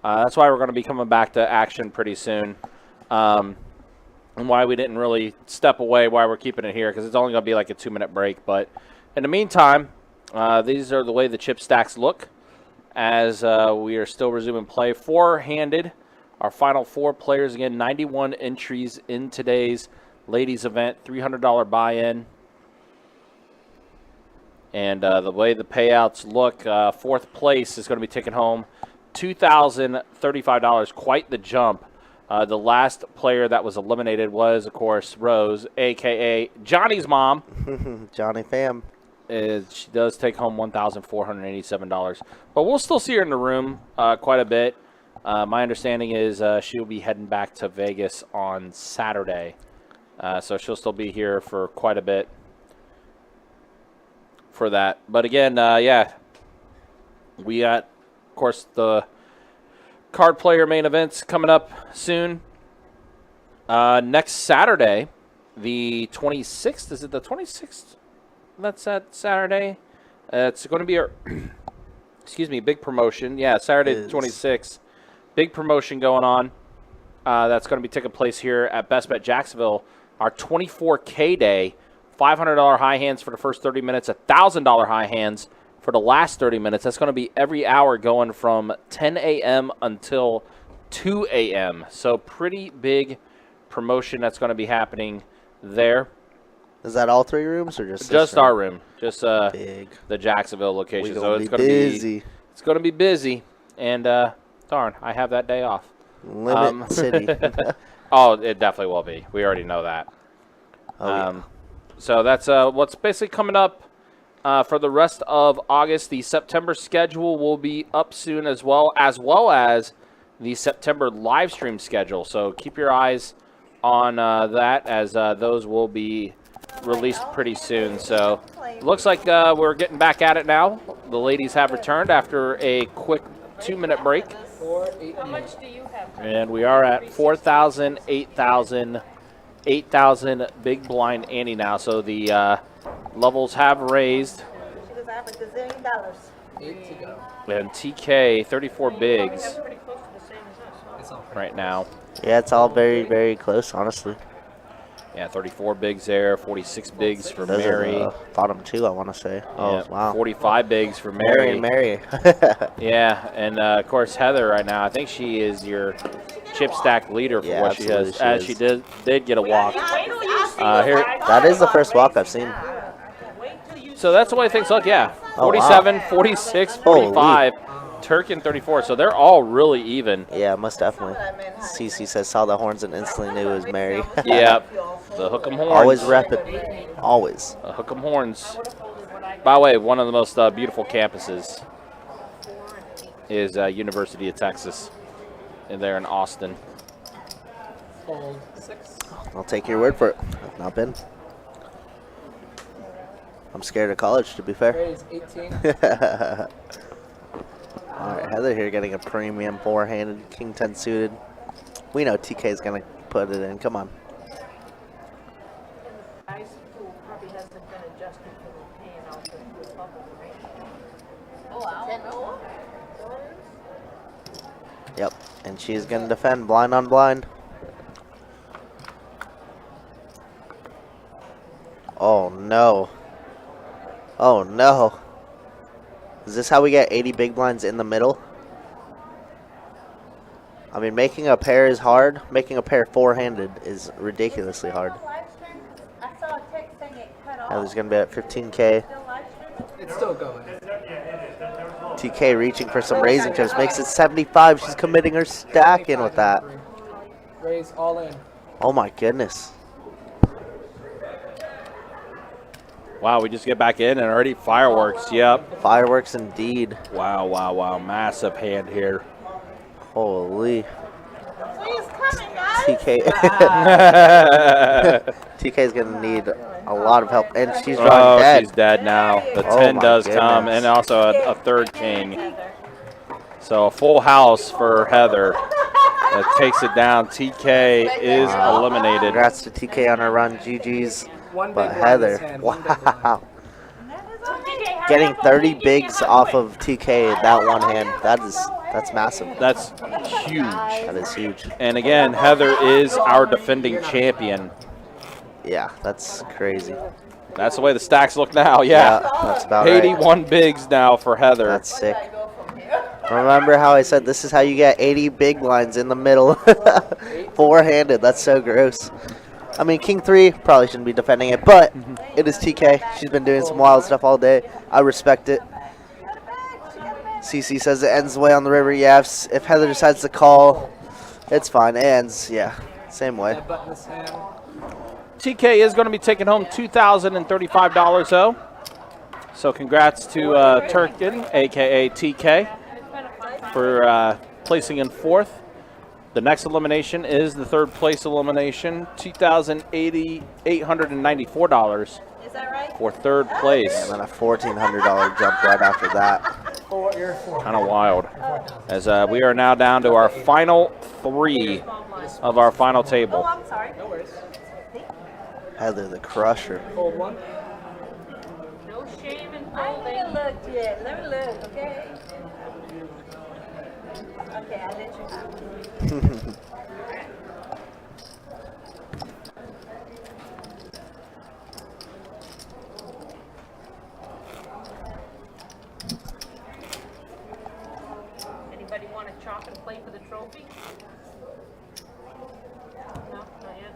That's why we're going to be coming back to action pretty soon. And why we didn't really step away, why we're keeping it here, because it's only going to be like a 2-minute break. But in the meantime, these are the way the chip stacks look as we are still resuming play. 4-handed, our final 4 players. Again, 91 entries in today's ladies event, $300 buy-in. And the way the payouts look, 4th place is going to be taking home $2,035, quite the jump. The last player that was eliminated was, of course, Rose, a.k.a. Johnny's mom. Johnny fam. She does take home $1,487. But we'll still see her in the room quite a bit. My understanding is she'll be heading back to Vegas on Saturday. So she'll still be here for quite a bit for that. But again, yeah, we got, of course, the card player main events coming up soon. Next Saturday, the 26th. Is it the 26th? That's that Saturday. It's going to be a, excuse me, big promotion. Yeah, Saturday the 26th. Big promotion going on. That's going to be taking place here at Best Bet Jacksonville. Our 24K day. $500 high hands for the first 30 minutes. $1,000 high hands for the last 30 minutes. That's going to be every hour going from 10 a.m. until 2 a.m. So pretty big promotion that's going to be happening there. Is that all 3 rooms or just our room? Just big. The Jacksonville location. So it's going to be busy. It's going to be busy. And darn, I have that day off. Limit City. Oh, it definitely will be. We already know that. Oh, yeah. So that's what's basically coming up. For the rest of August, the September schedule will be up soon as well as the September live stream schedule. So keep your eyes on that as those will be released pretty soon. So looks like we're getting back at it now. The ladies have returned after a quick 2-minute break. How much do you have? And we are at 4,000, 8,000, 8,000 big blind ante now. So the levels have raised. She does have a gazillion dollars. 8 to go. And TK, 34 bigs Pretty close to the same as us. right now. Yeah, it's all very, very close, honestly. Yeah, 34 bigs there, 46 bigs for Those Mary. are bottom 2, I want to say. Oh, Yeah, wow. 45 bigs for Mary. Mary. Yeah, and of course Heather right now. I think she is your chip stack leader for Yeah, what she has, absolutely as she she did get a walk. Here, that is the first walk I've seen. So that's the way things look. Yeah, Oh, 47, wow. 46, 45, Turk and 34. So they're all really even. Yeah, most definitely. CC says saw the horns and instantly knew it was Mary. Yep, the hook 'em horns. Always repping. Always. The hook 'em horns. By the way, one of the most beautiful campuses is University of Texas, and there in Austin. Hold 6. I'll take your word for it. I've not been. I'm scared of college, to be fair. Raise 18. All right, Heather here getting a premium 4-handed King 10 suited. We know TK is going to put it in. Come on. Ice pool probably hasn't been adjusted for the paying out the bubble, right? Oh, I don't know. Yep, and she's going to defend blind on blind. Oh, no. Oh, no. Is this how we get 80 big blinds in the middle? I mean, making a pair is hard. Making a pair 4-handed is ridiculously hard. I saw a text saying it cut off. Heather's going to be at 15K. It's still going. TK reaching for some raising chips. Makes it 75. She's committing her stack in with that. Raise all in. Oh, my goodness. Wow, we just get back in and already fireworks. Yep. Fireworks indeed. Wow, wow, wow. Massive hand here. Holy. Please coming, guys. TK. TK's going to need a lot of help. And she's drawing dead. She's dead now. The Oh 10 my does goodness. come, and also a third king. So a full house for Heather. that takes it down. TK is eliminated. Congrats to TK on her run. GG's. One But big blind in his Heather, hand, one big blind. wow. Getting 30 bigs off of TK that one hand, that's massive. That's huge. That is huge. And again, Heather is our defending champion. Yeah, that's crazy. That's the way the stacks look now, yeah. That's about right. 81 bigs now for Heather. That's sick. Remember how I said this is how you get 80 big blinds in the middle? Four-handed, that's so gross. I mean, King 3 probably shouldn't be defending it, but it is TK. She's been doing some wild stuff all day. I respect it. CC says it ends the way on the river. Yeah, if Heather decides to call, it's fine. It ends, yeah, same way. TK is going to be taking home $2,035, though. So congrats to Turkin, a.k.a. TK, for placing in fourth. The next elimination is the third place elimination, $2,894 for third place. And then a $1,400 jump right after that. Kind of wild. As we are now down to our final three of our final table. Oh, I'm sorry. No worries. Heather the Crusher. Fold one. No shame in I folding. ain't looked yet. Let me look, okay? Okay, I'll let you have it. Anybody want to chop and play for the trophy? No, not yet.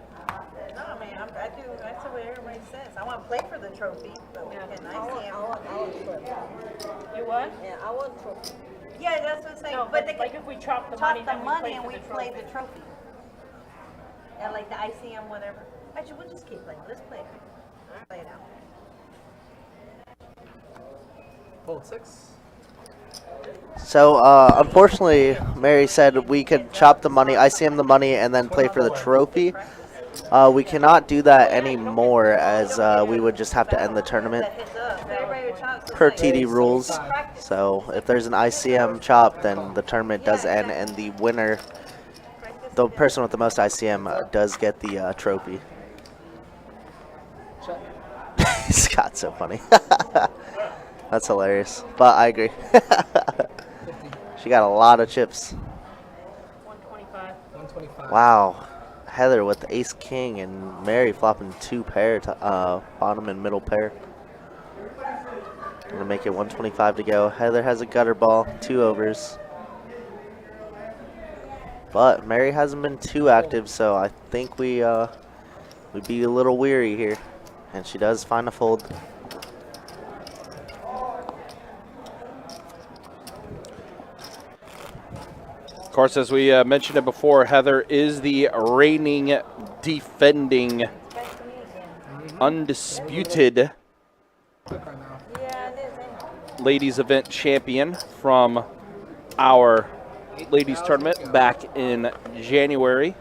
No, man, I do. That's the way everybody says. I want to play for the trophy, but we can. I see him. You what? Yeah, I want trophy. Yeah, that's what I'm saying. No, but like if we chop the chop money, the then we money play and for we the play trophy. the trophy. Yeah, like the ICM, whatever. Actually, we'll just keep playing. Let's play it. Play it out. Fold six. So, unfortunately, Mary said we could chop the money, ICM the money, and then play for the trophy. We cannot do that anymore, as we would just have to end the tournament per TD rules. So, if there's an ICM chop, then the tournament does end, and the winner, the person with the most ICM, does get the trophy. Scott's so funny. That's hilarious, but I agree. She got a lot of chips. 125. 125. Wow. Heather with the ace king and Mary flopping two pair, bottom and middle pair. Gonna make it 125 to go. Heather has a gutter ball, 2 overs. But Mary hasn't been too active, so I think we'd be a little weary here. And she does find a fold. Of course, as we mentioned it before, Heather is the reigning, defending, undisputed ladies event champion from our ladies tournament back in January.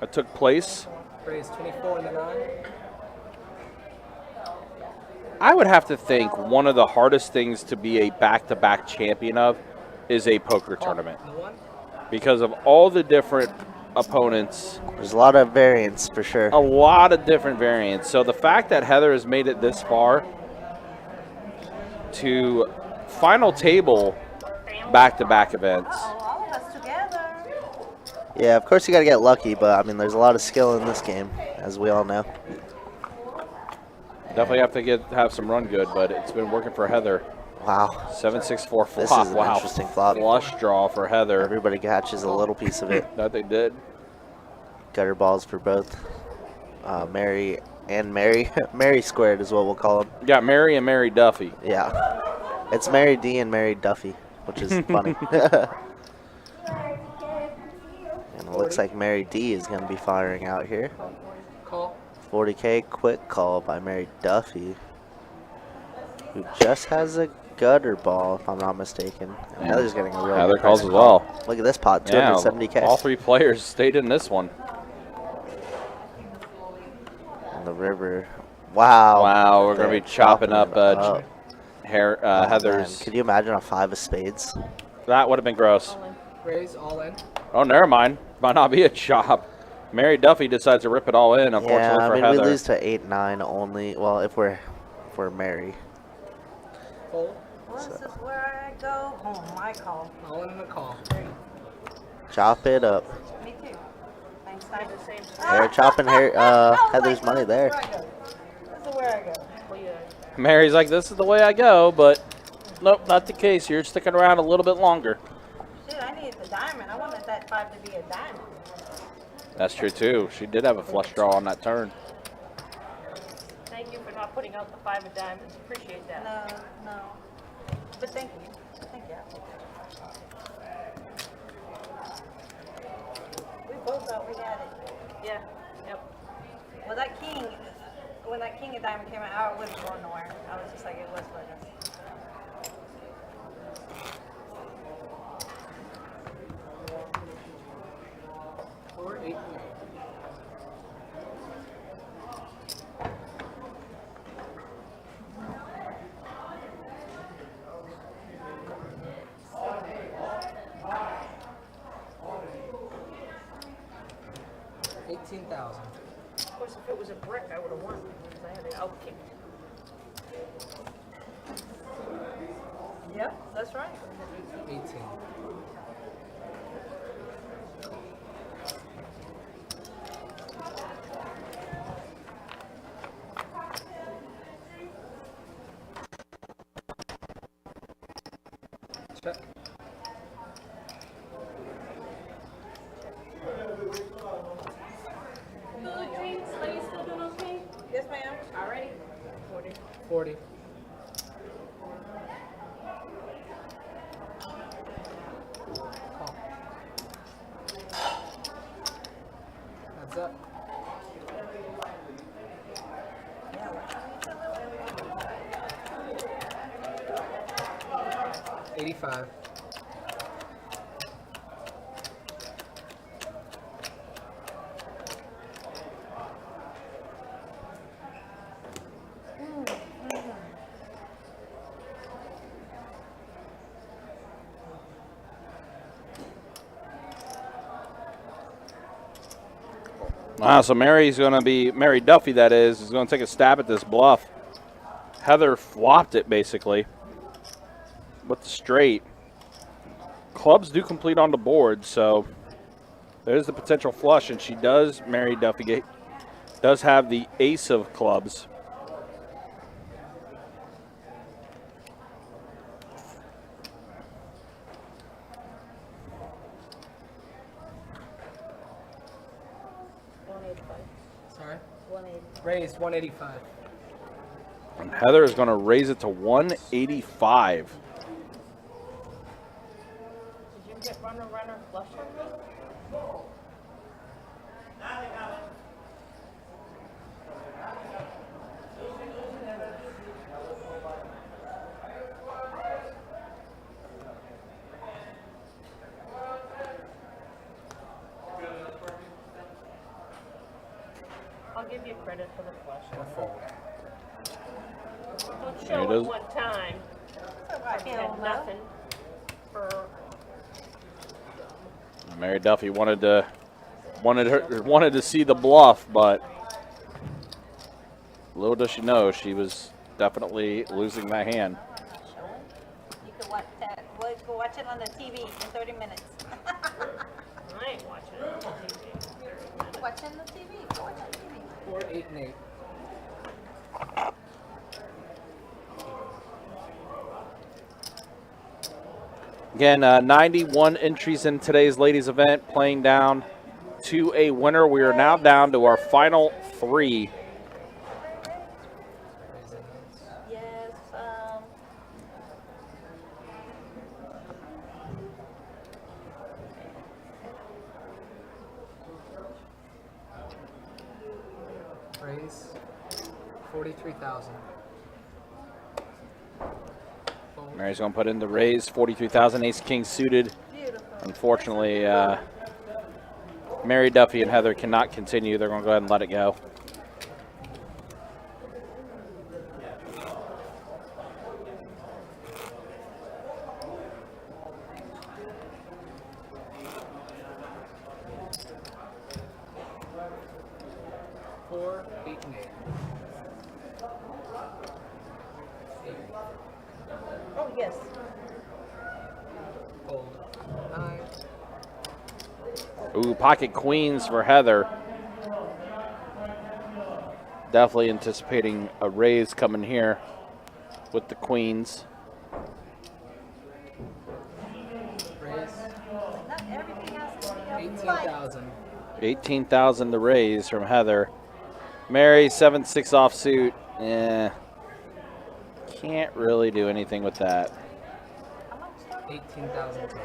It took place. Raise 24 and the 9. I would have to think one of the hardest things to be a back-to-back champion of is a poker tournament. Because of all the different opponents. There's a lot of variance for sure. A lot of different variants. So the fact that Heather has made it this far to final table back-to-back events. Yeah, of course you got to get lucky, but I mean, there's a lot of skill in this game, as we all know. Definitely have to have some run good, but it's been working for Heather. Wow. 7-6-4 flop. This is an interesting flop. Flush draw for Heather. Everybody catches a little piece of it. That they did. Gutter balls for both Mary and Mary. Mary squared is what we'll call them. You got Mary and Mary Duffy. Yeah. It's Mary D and Mary Duffy, which is funny. And it looks like Mary D is going to be firing out here. Call. 40K quick call by Mary Duffy, who just has a gutter ball, if I'm not mistaken. And Heather's getting a real Heather good calls price as well. Look at this pot, 270K. All 3 players stayed in this one. And the river. Wow. Wow, we're going to be chopping up Oh, Heather's. man. Could you imagine a 5 of spades? That would have been gross. Raise all in. Oh, never mind. Might not be a chop. Mary Duffy decides to rip it all in, unfortunately Yeah, I for mean, Heather. we lose to 8-9 only. Well, if we're Mary. Fold. Well, this is where I go home. My call. All in and a call. Chop it up. Me too. Thanks, I the same. They're chopping Heather's money there. This is where I go. Mary's like, this is the way I go, but nope, not the case. You're sticking around a little bit longer. Shit, I needed the diamond. I wanted that 5 to be a diamond. That's true, too. She did have a flush draw on that turn. Thank you for not putting out the 5 of diamonds. Appreciate that. No. But thank you. Thank you. We both thought we had it. Yeah. Yep. Well, that king, when that king of diamond came out, I wasn't going nowhere. I was just like, it was what it is. Or 8. $18,000. Of course, if it was a brick, I would have won because I had it out kicked. Yep, that's right. 18. Check. Yes, ma'am. All right. 40. Call. That's up. $85. Wow, so Mary Duffy, that is going to take a stab at this bluff. Heather flopped it, basically, with the straight. Clubs do complete on the board, so there's the potential flush, and she does, Mary Duffy, does have the ace of clubs. Sorry? Raised 185. And Heather is going to raise it to 185. Did you get runner flush on me? I'll give you credit for the flush. Don't There show it it is. one time. You had nothing for. Mary Duffy wanted to see the bluff, but little does she know she was definitely losing that hand. You can watch that. We'll go watch it on the TV in 30 minutes. I ain't watching it on TV. Watching the TV. Go watch the TV. 4, 8, and 8. Again, 91 entries in today's ladies event, playing down to a winner. We are now down to our final 3. Yes. Raise 43,000. Mary's going to put in the raise, 43,000, ace king suited. Unfortunately, Mary Duffy and Heather cannot continue. They're going to go ahead and let it go. Oh, yes. Fold. 9. Ooh, pocket queens for Heather. Definitely anticipating a raise coming here with the queens. Raise. Not everything has to be a 18,000. 18,000 the raise from Heather. Mary, 7-6 offsuit. Can't really do anything with that. 18,000 total.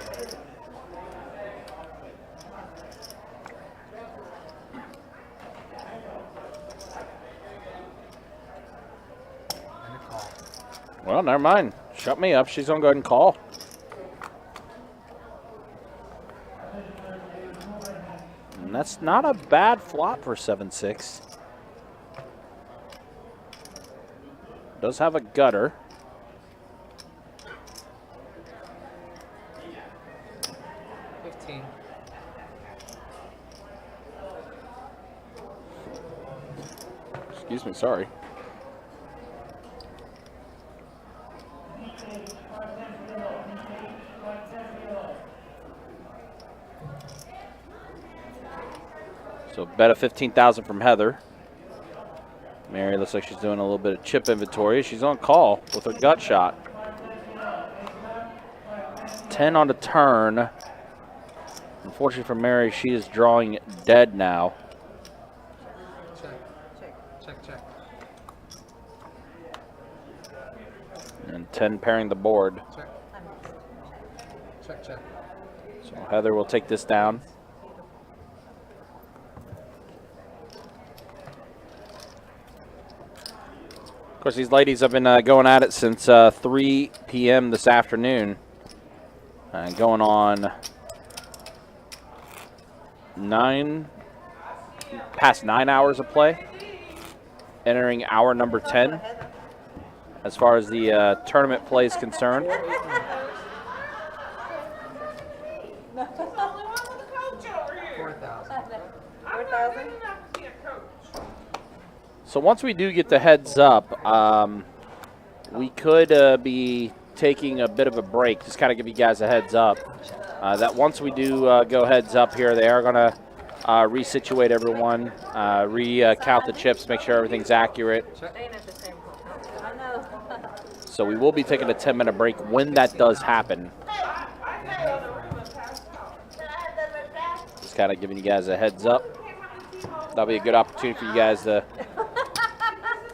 And a call. Well, never mind. Shut me up. She's going to go ahead and call. And that's not a bad flop for 7-6. Does have a gutter. Excuse me, sorry. So bet of 15,000 from Heather. Mary looks like she's doing a little bit of chip inventory. She's on call with her gut shot. 10 on the turn. Unfortunately for Mary, she is drawing dead now. Check. And 10 pairing the board. Check. So Heather will take this down. Of course, these ladies have been going at it since 3 p.m. this afternoon. Going on past 9 hours of play. Entering hour number 10 as far as the tournament play is concerned. So once we do get the heads up, we could be taking a bit of a break. Just kind of give you guys a heads up that once we do go heads up here, they are going to resituate everyone, recount the chips, make sure everything's accurate. So we will be taking a 10-minute break when that does happen. Just kind of giving you guys a heads up. That'll be a good opportunity for you guys to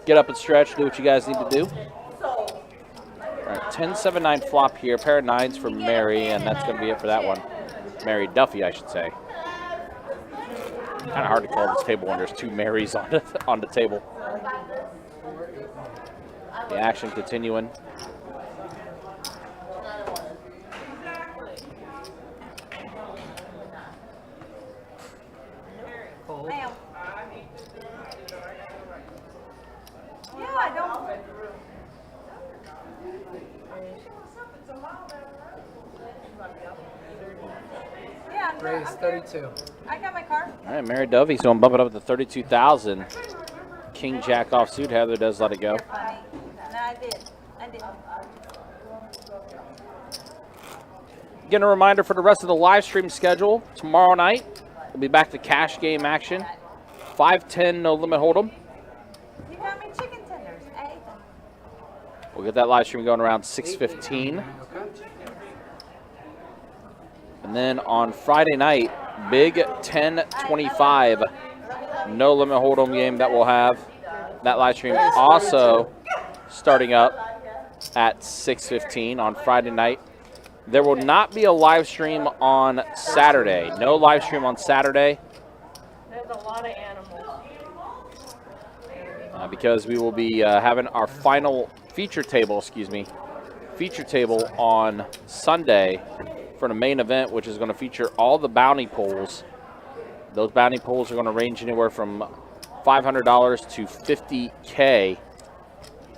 get up and stretch, do what you guys need to do. All right, 10-7-9 flop here. Pair of nines for Mary, and that's going to be it for that one. Mary Duffy, I should say. Kind of hard to call this table when there's two Marys on the table. The action continuing. Ma'am. Yeah, I don't. Yeah, Raise 32. I got my car. All right, Mary Duffy's going to bump it up to 32,000. King Jack offsuit. Heather does let it go. No, I did. Again, a reminder for the rest of the live stream schedule. Tomorrow night, we'll be back to cash game action. 5-10, no limit hold'em. You got me chicken tenders, eh? We'll get that live stream going around 6:15. And then on Friday night, big 10-25, no limit hold'em game that we'll have. That live stream also starting up at 6:15 on Friday night. There will not be a live stream on Saturday. No live stream on Saturday. There's a lot of animals. Because we will be having our final feature table on Sunday for the main event, which is going to feature all the bounty pools. Those bounty pools are going to range anywhere from $500 to $50K.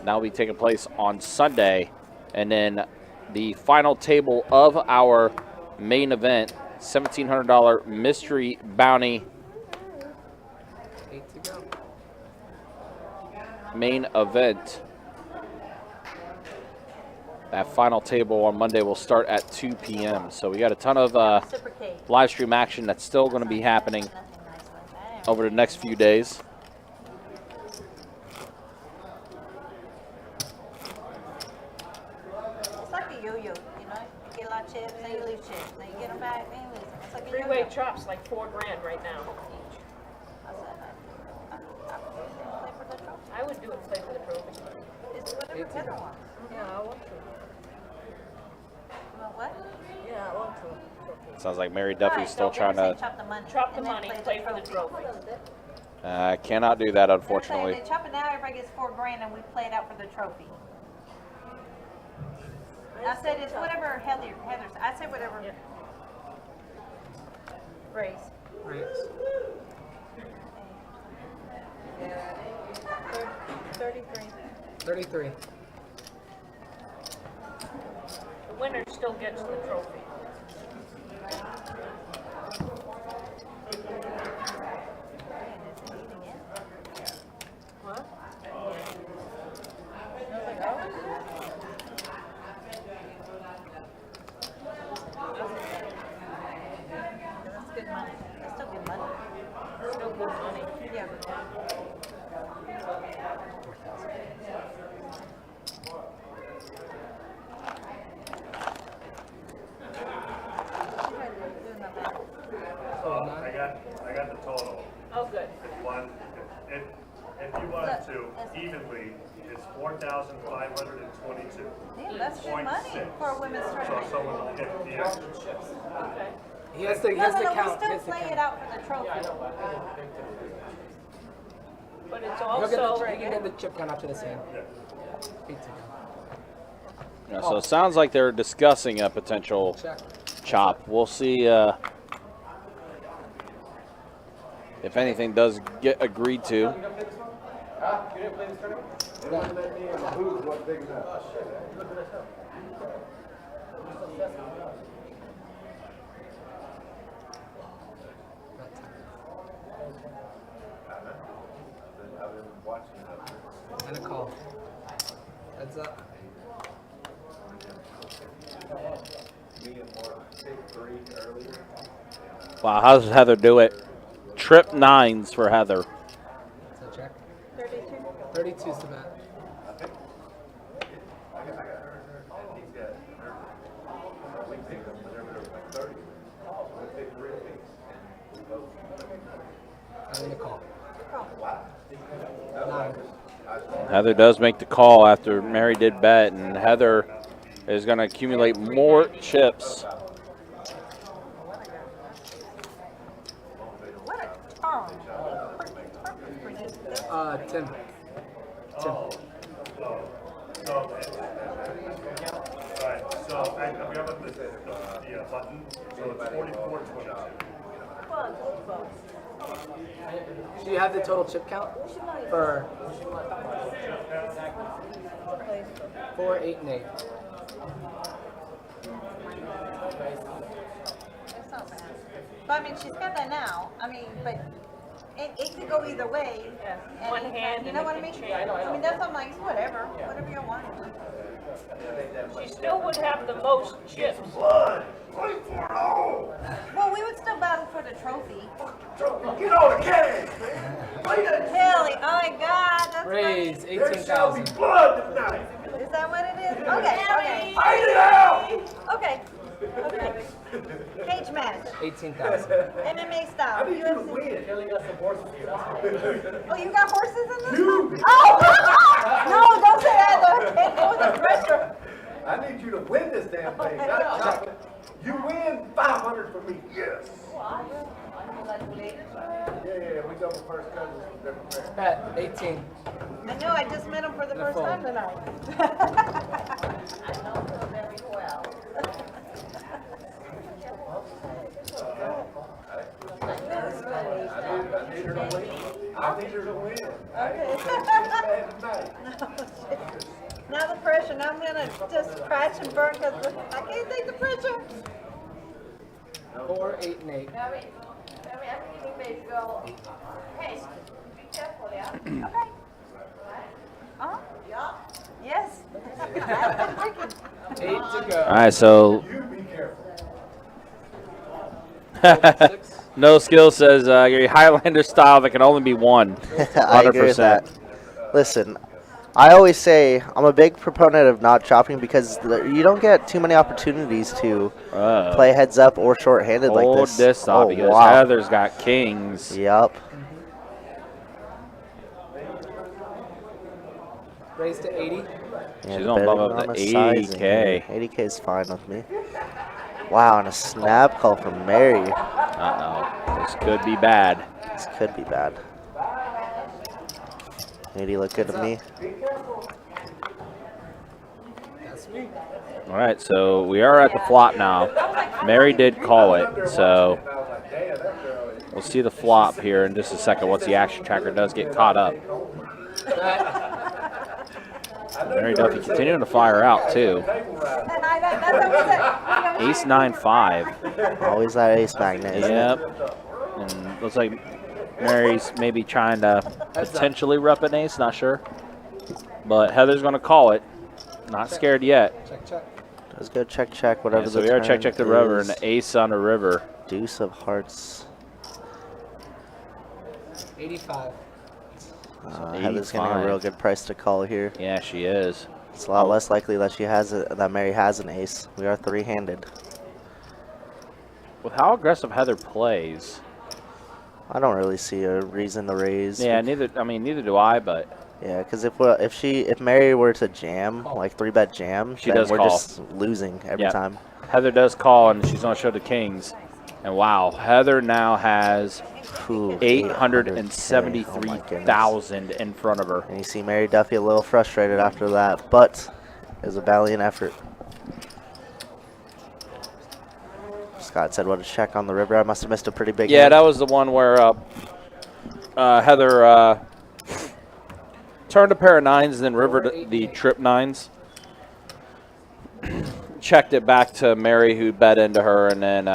That will be taking place on Sunday. And then the final table of our main event, $1,700 mystery bounty main event, That final table on Monday will start at 2 p.m. So we got a ton of Reciprocate. live stream action that's still going to be happening over the next few days. It's like a yo-yo, you know? You get a lot of chips, then you lose chips. Then you get them back, then you lose them. It's like a yo-yo. Three-way chops like $4 grand right now. I would do it play for the trophy. It's whatever Heather wants. Yeah, I want to. Well, what? Yeah, I want to. Sounds like Mary Duffy's still trying to. Chop the money. Chop the and then money, play for the trophy. Cannot do that, They're unfortunately. saying they chop it now, everybody gets $4 grand, and we play it out for the trophy. I said it's whatever Heather's. I said whatever. Yeah. Grace. Raise. 33. 33. The winner still gets the trophy. What? That's good money. That's still good money. Still good money. Yeah. I got the total. Oh, good. If you wanted to evenly, it's 4,522. Damn, that's good money for a women's tournament. So someone will get the extra chips. Okay. He has to, No, count. we He still has to play count. it out for the trophy. But it's He'll get also. the, he can get the chip count after this hand. 18. Yeah, so it sounds like they're discussing a potential Check. chop. We'll see if anything does get agreed to. And a call. Heads up. Wow, how does Heather do it? Trip nines for Heather. So check. 32. 32 is the bet. I'm gonna call. 9. Heather does make the call after Mary did bet, and Heather is going to accumulate more chips. What a turn. 10. 10. Alright, so we have the button, so it's 4422. Do you have the total chip count? For 4, 8, and 8. That's not bad. But I mean, she's got that now. I mean, but it could go either way. Yeah. And One hand you and know it what I can mean? change. I mean, that's something like, whatever you want. She still would have the most chips. Well, we would still battle for the trophy. Get on the cage, man! Kelly, oh my God, that's Raise funny. 18,000. Blood tonight! Is that what it is? Okay, okay. Fight it out! Okay. Okay. Cage match. 18,000. MMA style. I need you to UFC. win. Oh, you got horses in this one? Oh! No, don't say that. Don't go with the pressure. I need you to win this damn thing. Not chop it. You win 500 for me. Yes. Yeah, we double first cousins from different parents. Bet 18. I know, I just met him for the And a first fold. time tonight. I know her very well. I need her to win. Now the pressure. Now I'm gonna just crash and burn because I can't take the pressure. 4, 8, and 8. I'm giving baby girl. Hey, be careful, yeah? Okay. Uh-huh. Yeah. Yes. All right, so No Skill says your Highlander style that can only be one. 100%. I agree with that. Listen, I always say I'm a big proponent of not chopping because you don't get too many opportunities to play heads up or short-handed like Hold this. this thought because wow. Heather's got kings. Yep. Raised to 80. She's going to bump up to 80K. 80K is fine with me. Wow, and a snap call from Mary. Uh-oh. This could be bad. This could be bad. 80 look good to me. That's me. All right, so we are at the flop now. Mary did call it, so we'll see the flop here in just a second once the action tracker does get caught up. Mary Duffy continuing to fire out, too. Ace 9-5. Always that ace magnet, isn't Yep. it? And looks like Mary's maybe trying to potentially rep an ace, not sure. But Heather's going to call it. Not scared yet. Check, check. Let's go check, check, whatever Yeah, so the we are check the river and is. the ace on the river. Deuce of hearts. 85. Heather's getting a real good price to call here. Yeah, she is. It's a lot less likely that that Mary has an ace. We are three-handed. With how aggressive Heather plays. I don't really see a reason to raise. Yeah, neither do I, but yeah, because if Mary were to jam, like 3-bet jam, she then does we're call. just losing every time. Heather does call, and she's going to show the kings. And wow, Heather now has 873,000 in front of her. And you see Mary Duffy a little frustrated after that, but it was a valiant effort. Scott said, what a check on the river. I must have missed a pretty big Yeah, hand. that was the one where Heather turned a pair of nines, then rivered the trip nines. Checked it back to Mary, who bet into her, and then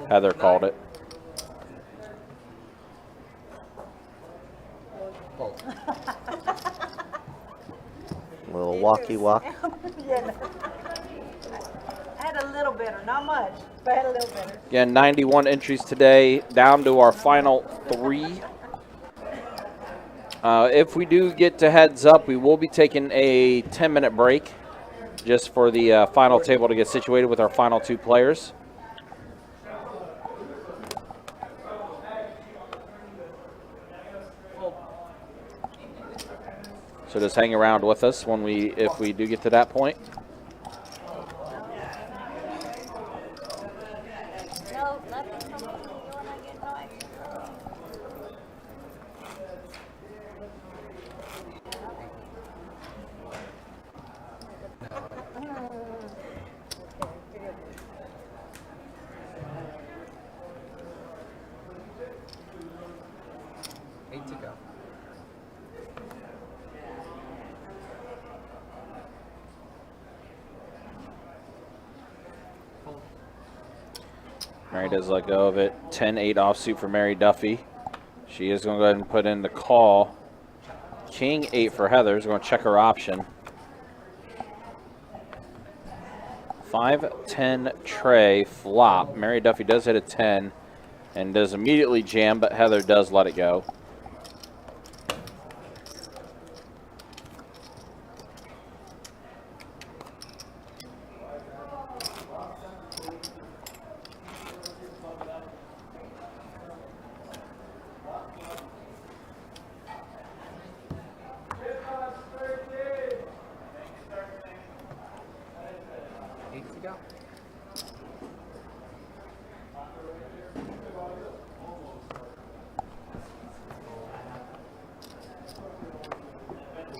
Heather called it. Little walkie walk. Yeah, I had a little bitter, not much, but I had a little bitter. Again, 91 entries today, down to our final 3. If we do get to heads up, we will be taking a 10-minute break just for the final table to get situated with our final 2 players. So just hang around with us if we do get to that point. No, nothing from you when I get noise. Eight to go. Mary does let go of it. 10-8 offsuit for Mary Duffy. She is going to go ahead and put in the call. King 8 for Heather. Is going to check her option. 5-10 tray flop. Mary Duffy does hit a 10 and does immediately jam, but Heather does let it go.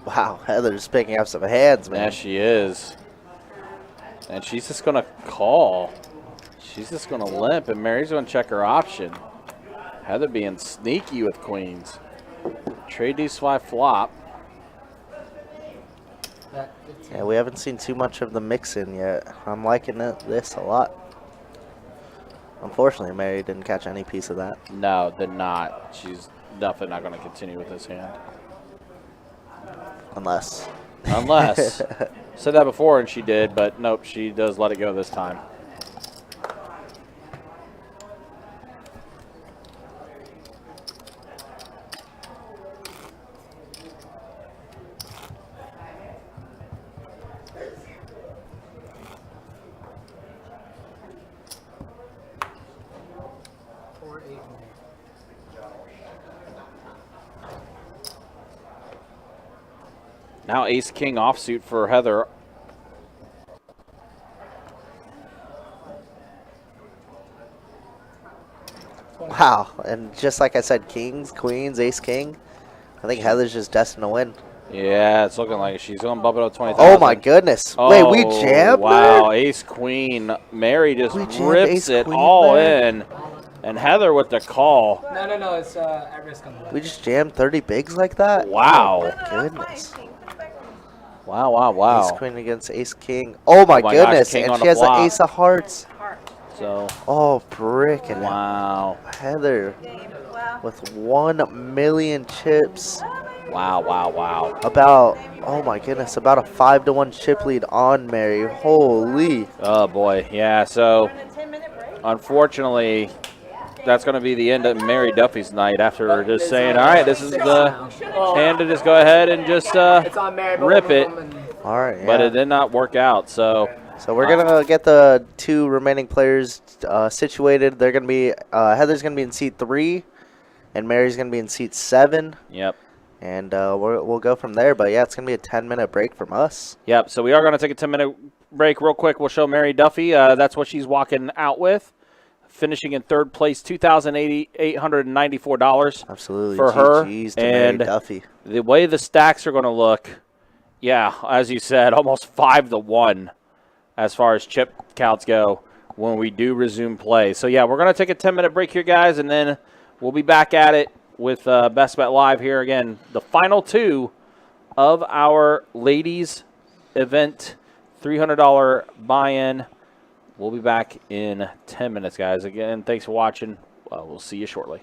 Wow, Heather's picking up some hands, man. Yeah, she is. And she's just going to call. She's just going to limp, and Mary's going to check her option. Heather being sneaky with queens. Trade D-Swy flop. Yeah, we haven't seen too much of the mix-in yet. I'm liking this a lot. Unfortunately, Mary didn't catch any piece of that. No, did not. She's definitely not going to continue with this hand. Unless Unless. Said that before and she did, but nope, she does let it go this time. Now ace king offsuit for Heather. Wow, and just like I said, kings, queens, ace king. I think Heather's just destined to win. Yeah, it's looking like she's going to bump it up 20,000. Oh my goodness. Oh, wait, we jammed wow, her? ace queen. Mary just We jammed rips ace it queen all there? in. And Heather with the call. No, it's at risk on the We just jammed 30 bigs like that? Wow. Oh my goodness. Wow. Ace queen against ace king. Oh my gosh, goodness, king and on she the has flop. an ace of hearts. So. Oh, frickin'. Wow. Heather with 1 million chips. Wow. About, oh my goodness, about a 5-1 chip lead on Mary. Holy. Oh boy, yeah, so unfortunately that's going to be the end of Mary Duffy's night after just saying, all right, this is the hand to just go ahead and just rip it. All right, yeah. But it did not work out, so. So we're going to get the 2 remaining players situated. They're going to be, Heather's going to be in seat 3, and Mary's going to be in seat 7. Yep. And we'll go from there. But, yeah, it's going to be a 10-minute break from us. Yep, so we are going to take a 10-minute break real quick. We'll show Mary Duffy. That's what she's walking out with. Finishing in third place, $2,894. Absolutely. For her. GG's to And Mary Duffy. The way the stacks are going to look, yeah, as you said, almost 5-1 as far as chip counts go when we do resume play. So, yeah, we're going to take a 10-minute break here, guys, and then we'll be back at it with Best Bet Live here again. The final 2 of our ladies event, $300 buy-in. We'll be back in 10 minutes, guys. Again, thanks for watching. We'll see you shortly.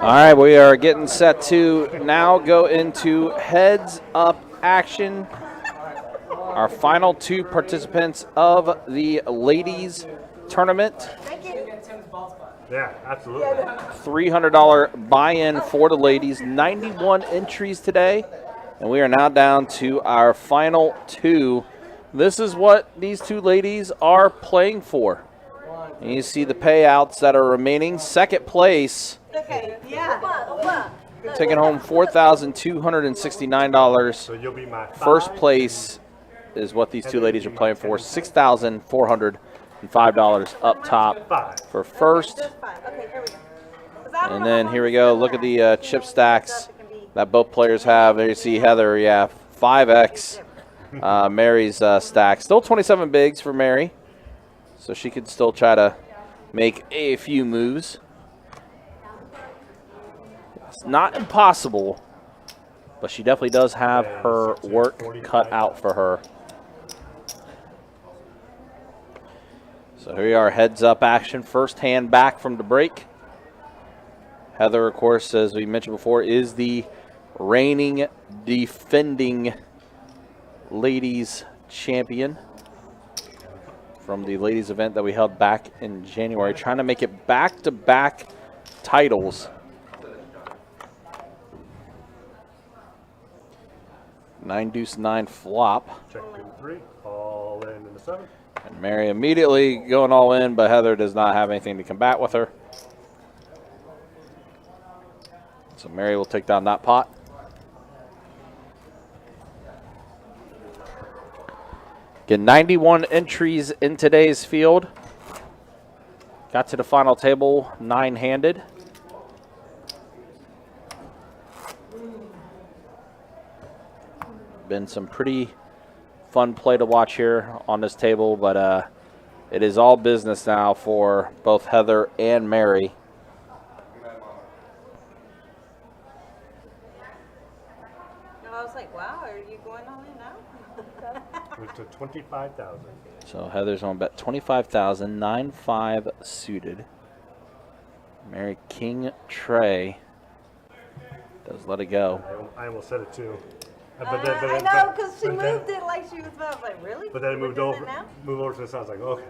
All right, we are getting set to now go into heads up action. Our final two participants of the ladies tournament. Yeah, absolutely. $300 buy-in for the ladies. 91 entries today, and we are now down to our final two. This is what these two ladies are playing for. And you see the payouts that are remaining. Second place, taking home $4,269. So you'll be my First place is what these two ladies are playing for, $6,400. and $5 up top for first. Just 5. Okay, here we go. 'Cause I don't And know then how here long we this go. is Look at gonna the last. chip stacks that both players have. There you see Heather, yeah, 5X. Mary's stack. Still 27 bigs for Mary. So she could still try to make a few moves. It's not impossible, but she definitely does have her work cut out for her. So here we are, heads up action. First hand back from the break. Heather, of course, as we mentioned before, is the reigning, defending ladies champion from the ladies event that we held back in January, trying to make it back-to-back titles. Nine deuce nine flop. Check 2-3, all in the 7. And Mary immediately going all in, but Heather does not have anything to combat with her. So Mary will take down that pot. Again, 91 entries in today's field. Got to the final table, 9-handed. Been some pretty fun play to watch here on this table, but it is all business now for both Heather and Mary. I was like, wow, are you going all in now? Went to 25,000. So Heather's on bet 25,000, 9-5 suited. Mary King Trey does let it go. I almost said it too. I know, because she moved it like she was about. I was like, really? But then it We're moved doing over. it now? Move over to the side. I was like, okay.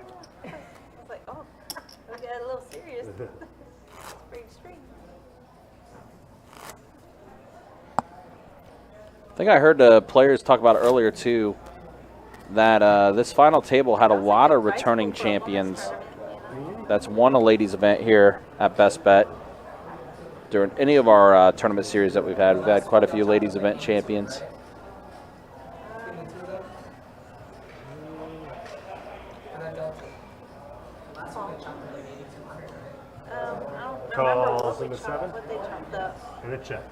I was like, oh, we got a little serious. Pretty extreme. I think I heard the players talk about earlier too that this final table had a lot of returning champions. That's won a ladies event here at Best Bet. During any of our tournament series that we've had quite a few ladies event champions. Calls in the 7. And a check.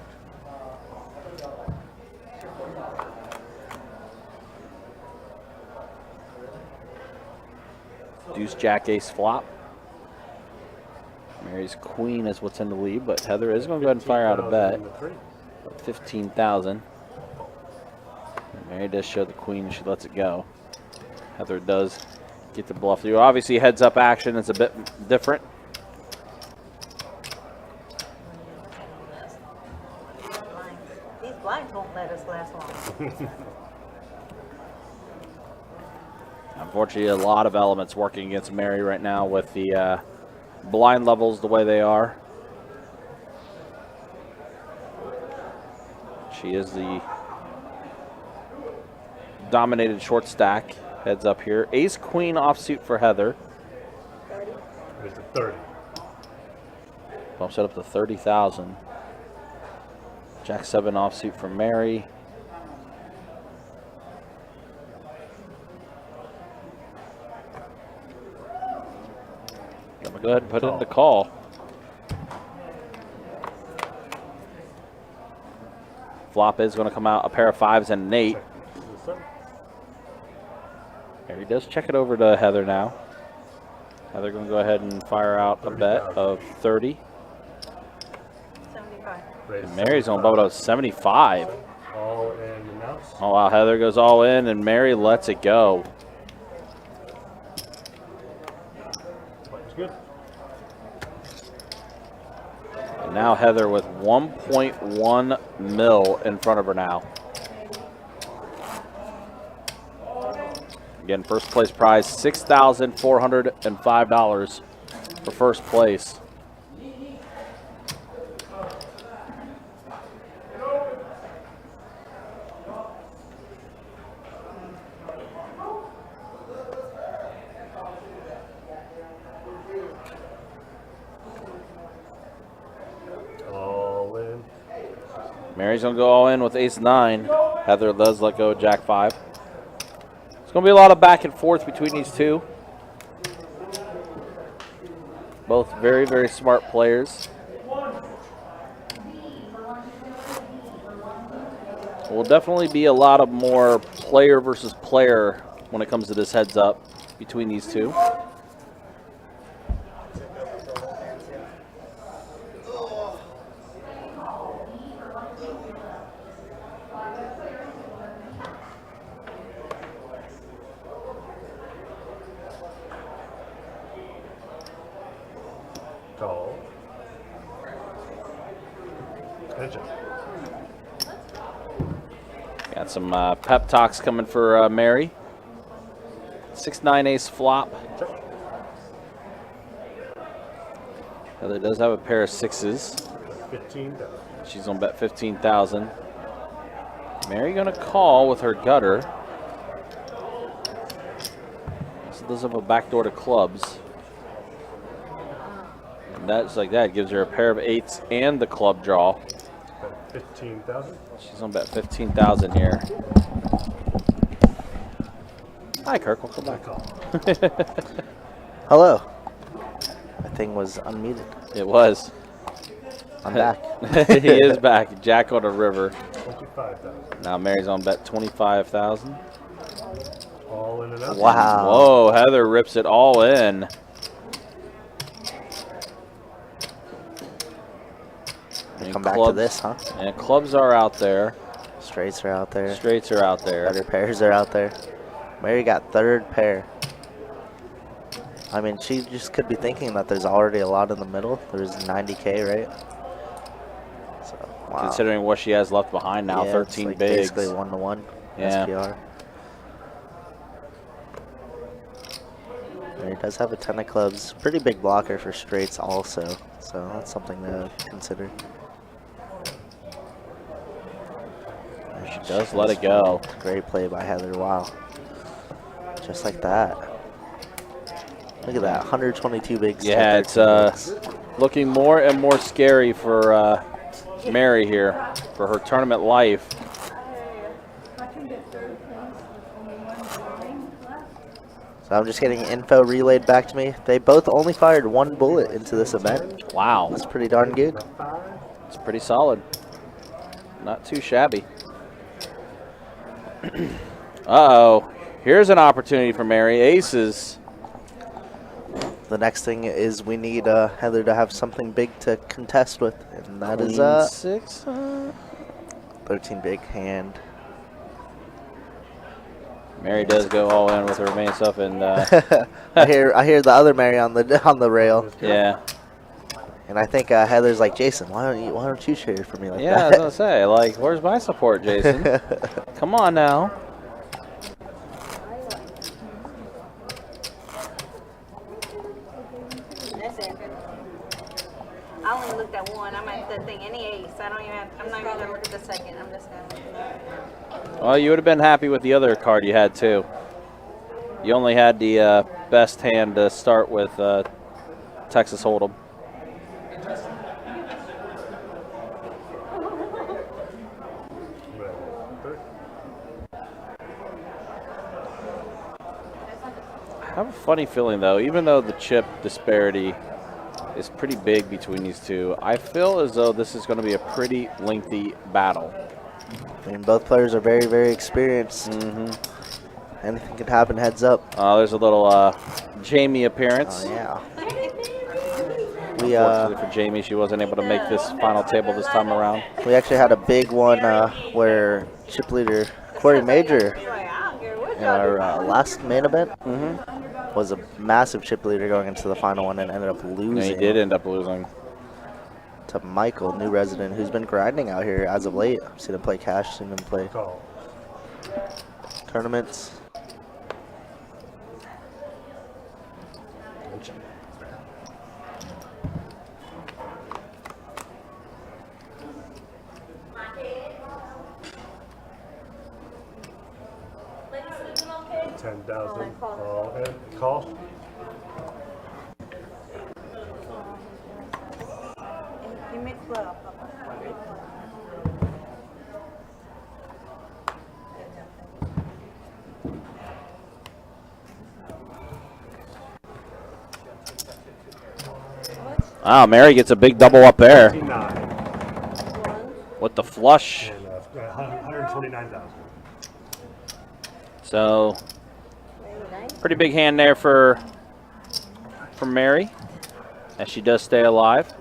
Deuce, Jack, Ace flop. Mary's queen is what's in the lead, but Heather is going to go ahead and fire out a bet. 15,000. Mary does show the queen and she lets it go. Heather does get the bluff through. Obviously, heads up action is a bit different. These blinds won't let us last long. Unfortunately, a lot of elements working against Mary right now with the blind levels the way they are. She is the dominated short stack. Heads up here. Ace queen offsuit for Heather. It's a 30. Bumps it up to 30,000. Jack 7 offsuit for Mary. Go ahead and put it in the call. Flop is going to come out a pair of 5s and an 8. Here he does check it over to Heather now. Heather going to go ahead and fire out a bet of 30. 75. And Mary's going to bump it up to 75. All in the mouse. Oh wow, Heather goes all in and Mary lets it go. That's good. And now Heather with 1.1 mil in front of her now. Again, first place prize, $6,405 for first place. All in. Mary's gonna go all in with ace 9. Heather does let go of jack 5. It's gonna be a lot of back and forth between these two. Both very, very smart players. Will definitely be a lot of more player versus player when it comes to this heads up between these two. Call. Attention. Got some pep talks coming for Mary. 6-9 ace flop. Heather does have a pair of sixes. 15,000. She's gonna bet 15,000. Mary gonna call with her gutter. So does have a backdoor to clubs. And that's like that. Gives her a pair of eights and the club draw. 15,000. She's gonna bet 15,000 here. Hi, Kirk. Welcome back. Hello. My thing was unmuted. It was. I'm back. He is back. Jack on the river. 25,000. Now Mary's on bet 25,000. All in and out. Wow. Whoa, Heather rips it all in. Come back to this, huh? And clubs are out there. Straights are out there. Straights are out there. Better pairs are out there. Mary got third pair. I mean, she just could be thinking that there's already a lot in the middle. There's 90K, right? So, wow. Considering what she has left behind now, Yeah, 13 it's like bigs. basically 1-to-1 Yeah. SPR. Mary does have a 10 of clubs. Pretty big blocker for straights also. So that's something to consider. She does let it go. Great play by Heather. Wow. Just like that. Look at that. 122 bigs. Yeah, it's looking more and more scary for Mary here for her tournament life. So I'm just getting info relayed back to me. They both only fired one bullet into this event. Wow. That's pretty darn good. It's pretty solid. Not too shabby. Uh-oh. Here's an opportunity for Mary. Aces. The next thing is we need Heather to have something big to contest with, and that is Queen six. 13 big hand. Mary does go all in with her remaining stuff, and I hear the other Mary on the rail. yeah. And I think Heather's like, Jason, why don't you share for me like Yeah, that? I was gonna say, like, where's my support, Jason? Come on now. That's it. I only looked at one. I'm at the thing, any ace. I don't even I'm not even gonna look at the second. I'm just gonna. Well, you would have been happy with the other card you had too. You only had the best hand to start with Texas Hold'em. I have a funny feeling though, even though the chip disparity is pretty big between these two, I feel as though this is going to be a pretty lengthy battle. I mean, both players are very, very experienced. Anything could happen, heads up. There's a little Jamie appearance. Oh, yeah. Unfortunately for Jamie, she wasn't able to make this final table this time around. We actually had a big one where chip leader Corey Major in our last main event was a massive chip leader going into the final one and ended up losing. And he did end up losing. To Michael, new resident, who's been grinding out here as of late. I've seen him play cash, seen him play tournaments. $10,000 all in. Call. You mix well. Wow, Mary gets a big double up there. 59. With the flush. And 129,000. So, pretty big hand there for Mary, as she does stay alive.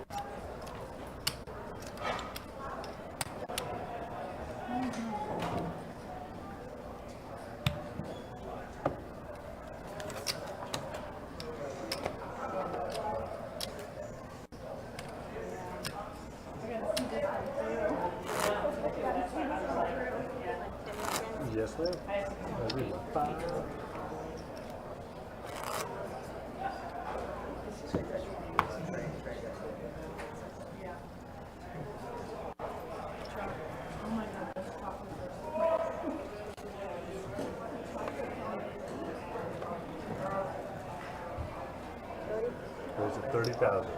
Yes, ma'am. There's a 30,000.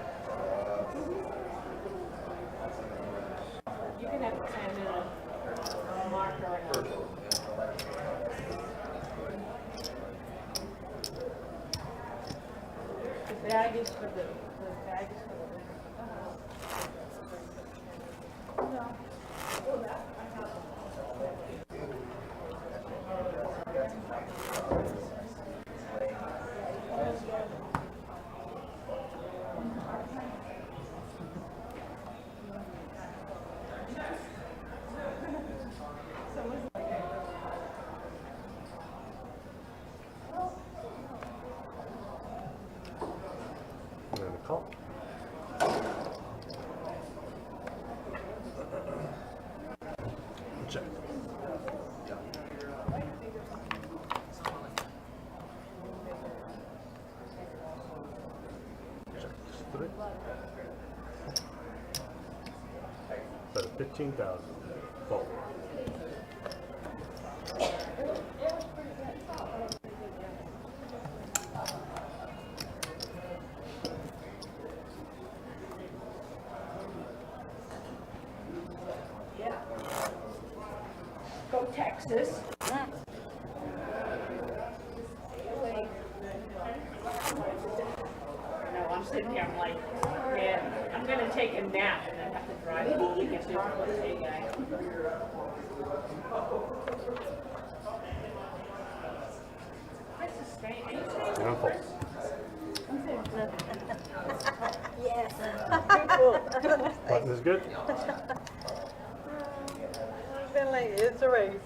You can have 10 in a marker and the bag is for the bag is for the no. And then a call. Check. Check. 3. So 15,000. Fold. Go Texas. No, I'm sitting here, I'm like, yeah, I'm gonna take a nap and then have to drive home and get to the day guy. This is staying. And fold. Yes. Button is good. I've been like, it's a race.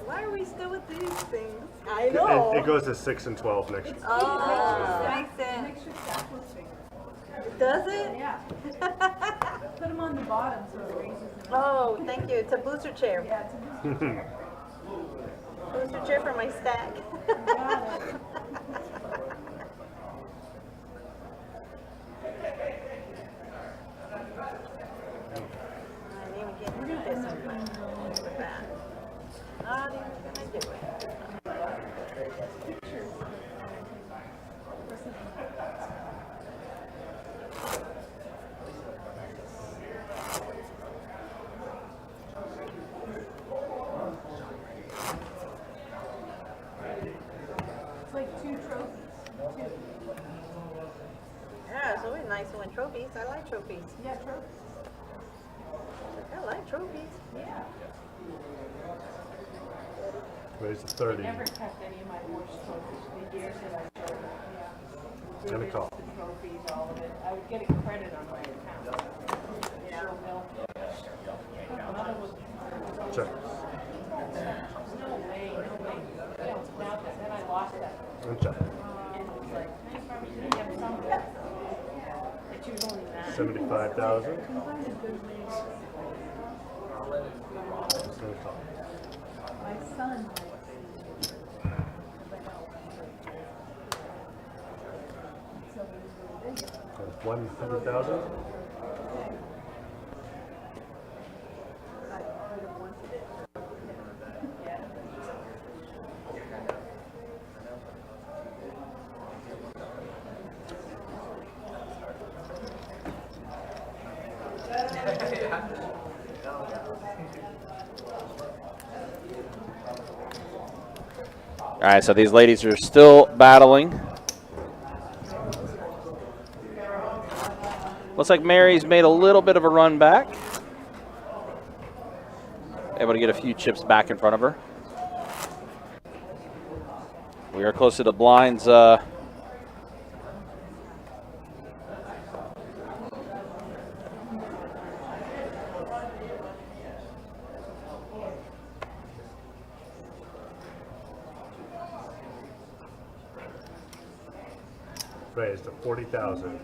Why are we still with these things? I know. It goes to 6 and 12 next year. Oh, makes sense. Does it? Yeah. Put them on the bottom so it raises them. Oh, thank you. It's a booster chair. Yeah, it's a Booster chair for my stack. It's like 2 trophies. Yeah, it's always nice to win trophies. I like trophies. Yeah, trophies. I like trophies. Yeah. Raise to 30. Never kept any of my horse trophies the years that I showed. Yeah. And a call. The trophies, all of it. I would get a credit on my account. Yeah. Another was. Check. No way, no way. Yeah, now then I lost that. And check. And it was like, thanks for everything. You have some that she was only that. 75,000. Sometimes it's good ways. Just gonna call. My son. That's 100,000. All right, so these ladies are still battling. Looks like Mary's made a little bit of a run back. Able to get a few chips back in front of her. We are close to the blinds. Raised to 40,000.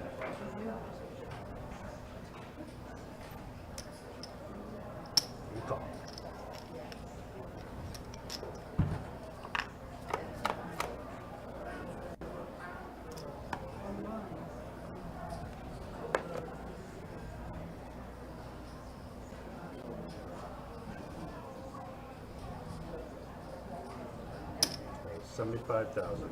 $75,000.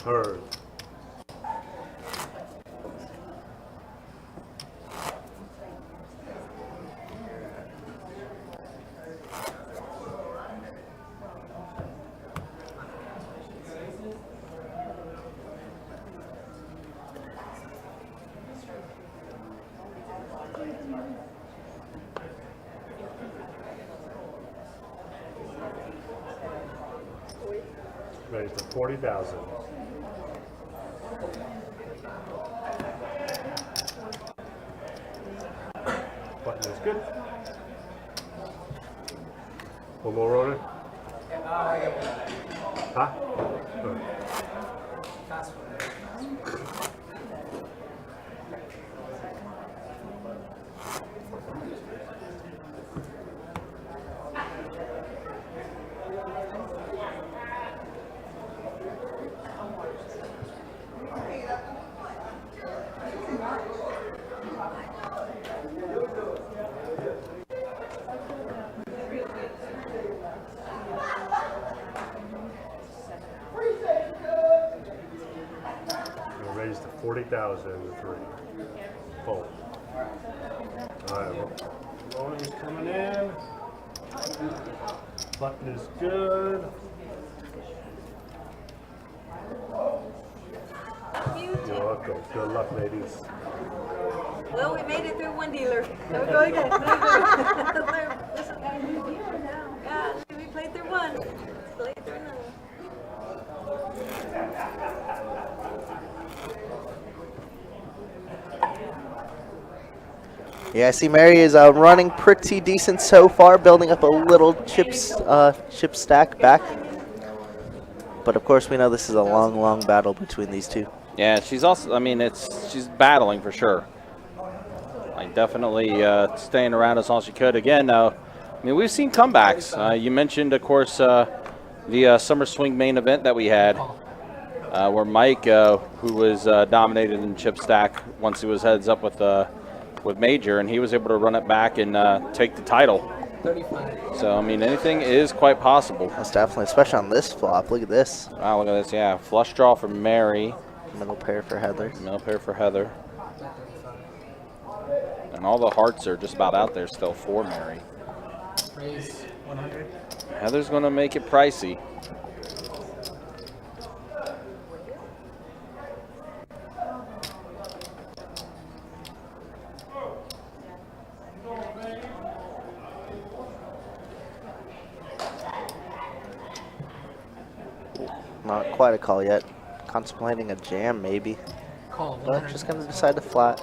Heard. Raised to 40,000. Button is good. One more order? Huh? Good. Raised to 40,000 with 3. Fold. Alright, rolling's coming in. Button is good. You're welcome. Good luck, ladies. Well, we made it through one dealer. Now we go again. Yeah, we played through one. Let's play through another. Yeah, I see Mary is running pretty decent so far, building up a little chip stack back. But of course, we know this is a long, long battle between these two. Yeah, she's also, I mean, she's battling for sure. Like, definitely staying around as long as she could. Again, I mean, we've seen comebacks. You mentioned, of course, the Summer Swing main event that we had, where Mike, who was dominated in chip stack once he was heads up with Major, and he was able to run it back and take the title. 35. So, I mean, anything is quite possible. That's definitely, especially on this flop. Look at this. Wow, look at this. Yeah, flush draw for Mary. Middle pair for Heather. Middle pair for Heather. And all the hearts are just about out there still for Mary. Raise 100. Heather's going to make it pricey. Not quite a call yet. Contemplating a jam, maybe. Call. But just going to decide to flat.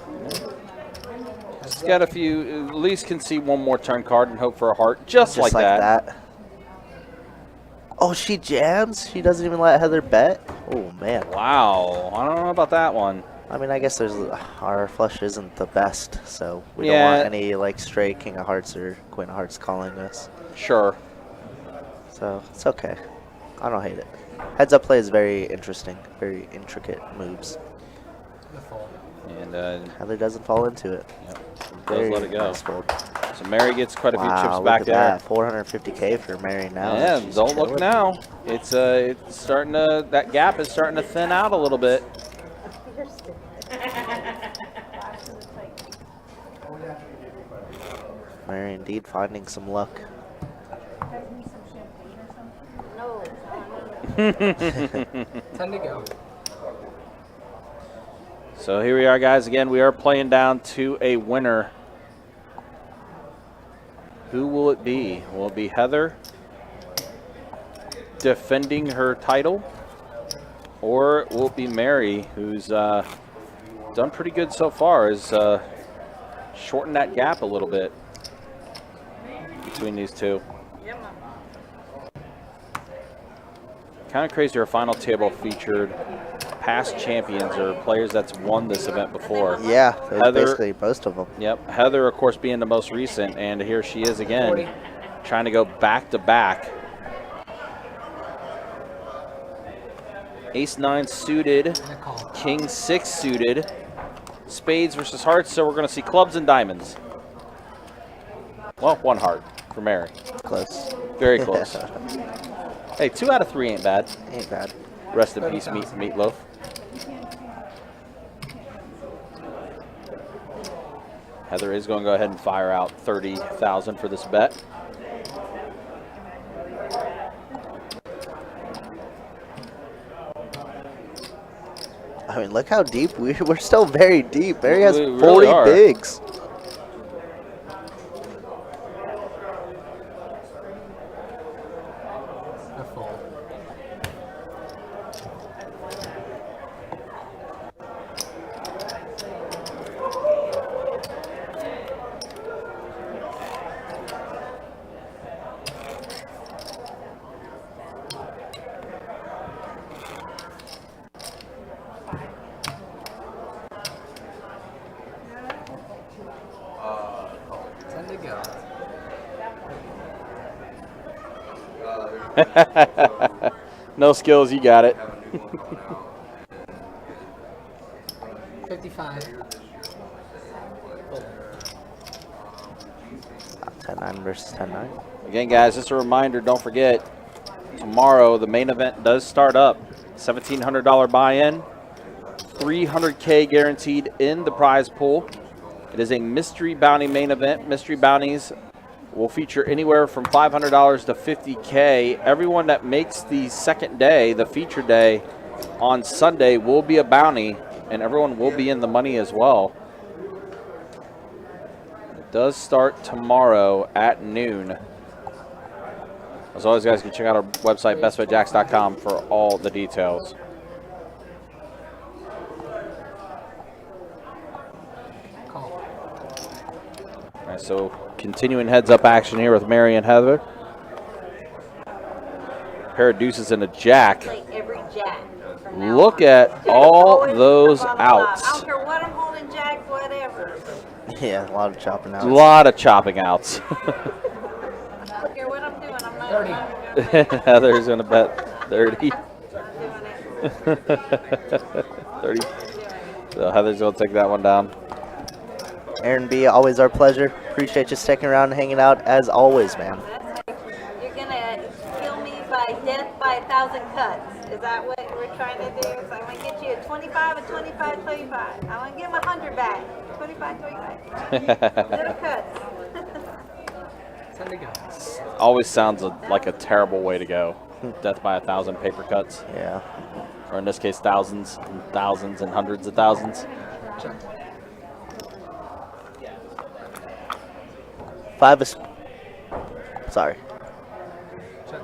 She's got a few, at least can see one more turn card and hope for a heart, just like that. Oh, she jams? She doesn't even let Heather bet? Oh, man. Wow. I don't know about that one. I mean, I guess our flush isn't the best, so we don't want any, like, stray King of Hearts or Queen of Hearts calling us. Sure. So, it's okay. I don't hate it. Heads up play is very interesting, very intricate moves. And Heather doesn't fall into it. Yep. Does let it go. Nice fold. So Mary gets quite a few chips look back at there. That. 450K for Mary now. Yeah, She's don't chilling. look now. It's starting to, that gap is starting to thin out a little bit. You're stupid. Mary indeed finding some luck. No. 10 to go. So here we are, guys. Again, we are playing down to a winner. Who will it be? Will it be Heather defending her title? Or will it be Mary, who's done pretty good so far, has shortened that gap a little bit between these two. Kind of crazy our final table featured past champions or players that's won this event before. Yeah, Heather, basically most of them. Yep, Heather, of course, being the most recent, and here she is again, trying to go back to back. Ace-9 suited, King-6 suited, spades versus hearts, so we're going to see clubs and diamonds. Well, one heart for Mary. Close. Very close. Hey, 2 out of 3 ain't bad. Ain't bad. Rest in peace, Meatloaf. Heather is going to go ahead and fire out 30,000 for this bet. I mean, look how deep we're still very deep. Mary has We 40 really bigs. No skills, you got it. 55. 10-9 versus 10-9. Again, guys, just a reminder, don't forget, tomorrow the main event does start up. $1,700 buy-in, $300K guaranteed in the prize pool. It is a mystery bounty main event. Mystery bounties will feature anywhere from $500 to $50K. Everyone that makes the second day, the feature day, on Sunday will be a bounty, and everyone will be in the money as well. It does start tomorrow at noon. As always, guys, you can check out our website, bestbetjacks.com, for all the details. All right, so continuing heads-up action here with Mary and Heather. Pair of deuces and a jack. Play every jack. Look at all those outs. I don't care what I'm holding, jack, whatever. Yeah, a lot of chopping outs. A lot of chopping outs. I don't care what I'm doing. I'm not 30. Heather's going to bet 30. 30. So Heather's going to take that one down. Aaron B, always our pleasure. Appreciate you sticking around and hanging out as always, man. You're going to kill me by death by 1,000 cuts. Is that what we're trying to do? So I'm going to get you a 25, a 25, 25. I'm going to give him 100 back. 25, 25. Little cuts. 10 to go. Always sounds like a terrible way to go. Death by 1,000 paper cuts. Yeah. Or in this case, thousands and thousands and hundreds of thousands. Check. 5 is... Sorry. Check.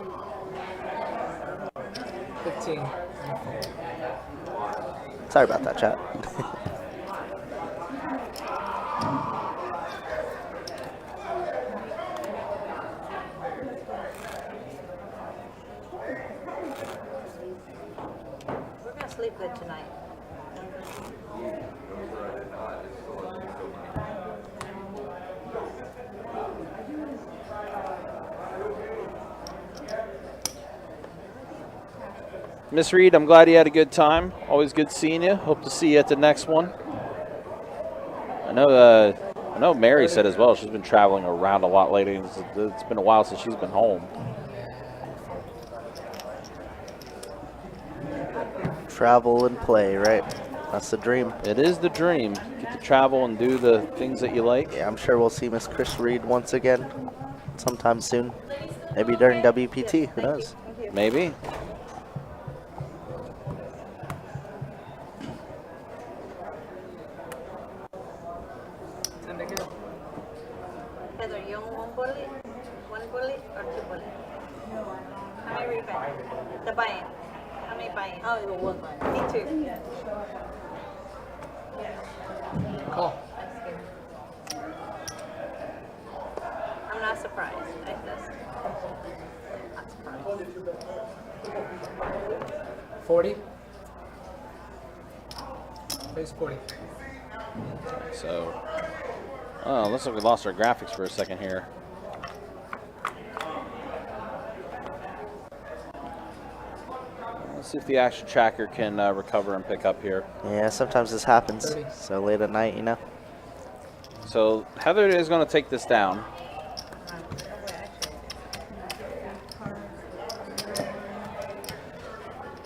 15. Sorry about that, chat. We're going to sleep good tonight. Miss Reed, I'm glad you had a good time. Always good seeing you. Hope to see you at the next one. I know Mary said as well she's been traveling around a lot lately. It's been a while since she's been home. Travel and play, right? That's the dream. It is the dream. Get to travel and do the things that you like. Yeah, I'm sure we'll see Miss Chris Reed once again sometime soon. Maybe during WPT. Who knows? Maybe. Heather, you want one bullet? One bullet or two bullets? How many were you buying? The buying. How many buying? Oh, you one buying. Me too. Call. I'm not surprised. Like this. Not surprised. 40. Base 40. So, oh, looks like we lost our graphics for a second here. Let's see if the action tracker can recover and pick up here. Yeah, sometimes this happens. 30. So late at night, you know. So Heather is going to take this down.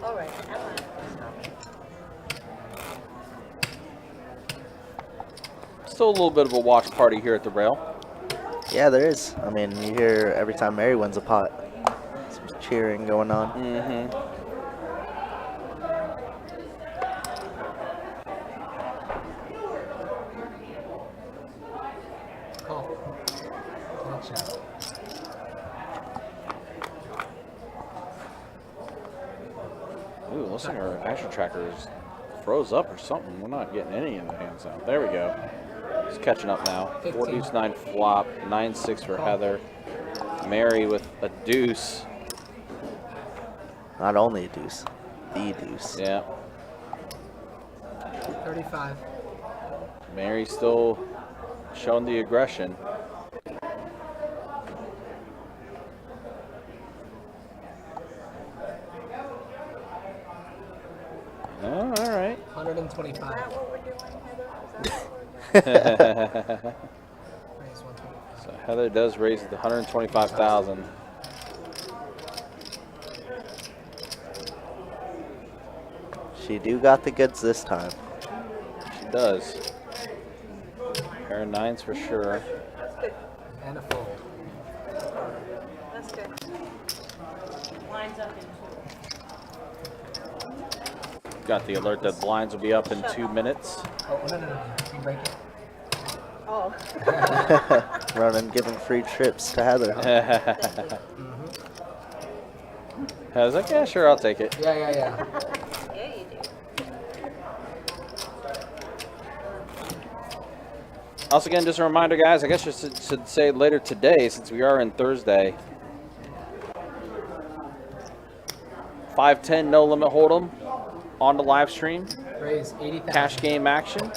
All right. Still a little bit of a watch party here at the rail. Yeah, there is. I mean, you hear every time Mary wins a pot. Some cheering going on. Mm-hmm. Call. Watch out. Ooh, looks like our action tracker is froze up or something. We're not getting any of the hands out. There we go. It's catching up now. 4 deuce 9 flop, 9-6 for Heather. Mary with a deuce. Not only a deuce, the deuce. Yeah. 35. Mary still showing the aggression. Oh, all right. 125. So Heather does raise it to 125,000. She do got the goods this time. She does. Pair of nines for sure. And a fold. That's good. Lines up in Got the alert that blinds will be up in 2 minutes. Oh, no. You break it. Oh. Ronan giving free trips to Heather. I was like, yeah, sure, I'll take it. Yeah. Yeah, you do. Also, again, just a reminder, guys, I guess I should say later today, since we are in Thursday. 5-10 no limit hold'em on the live stream. Raise 80,000. Cash game action.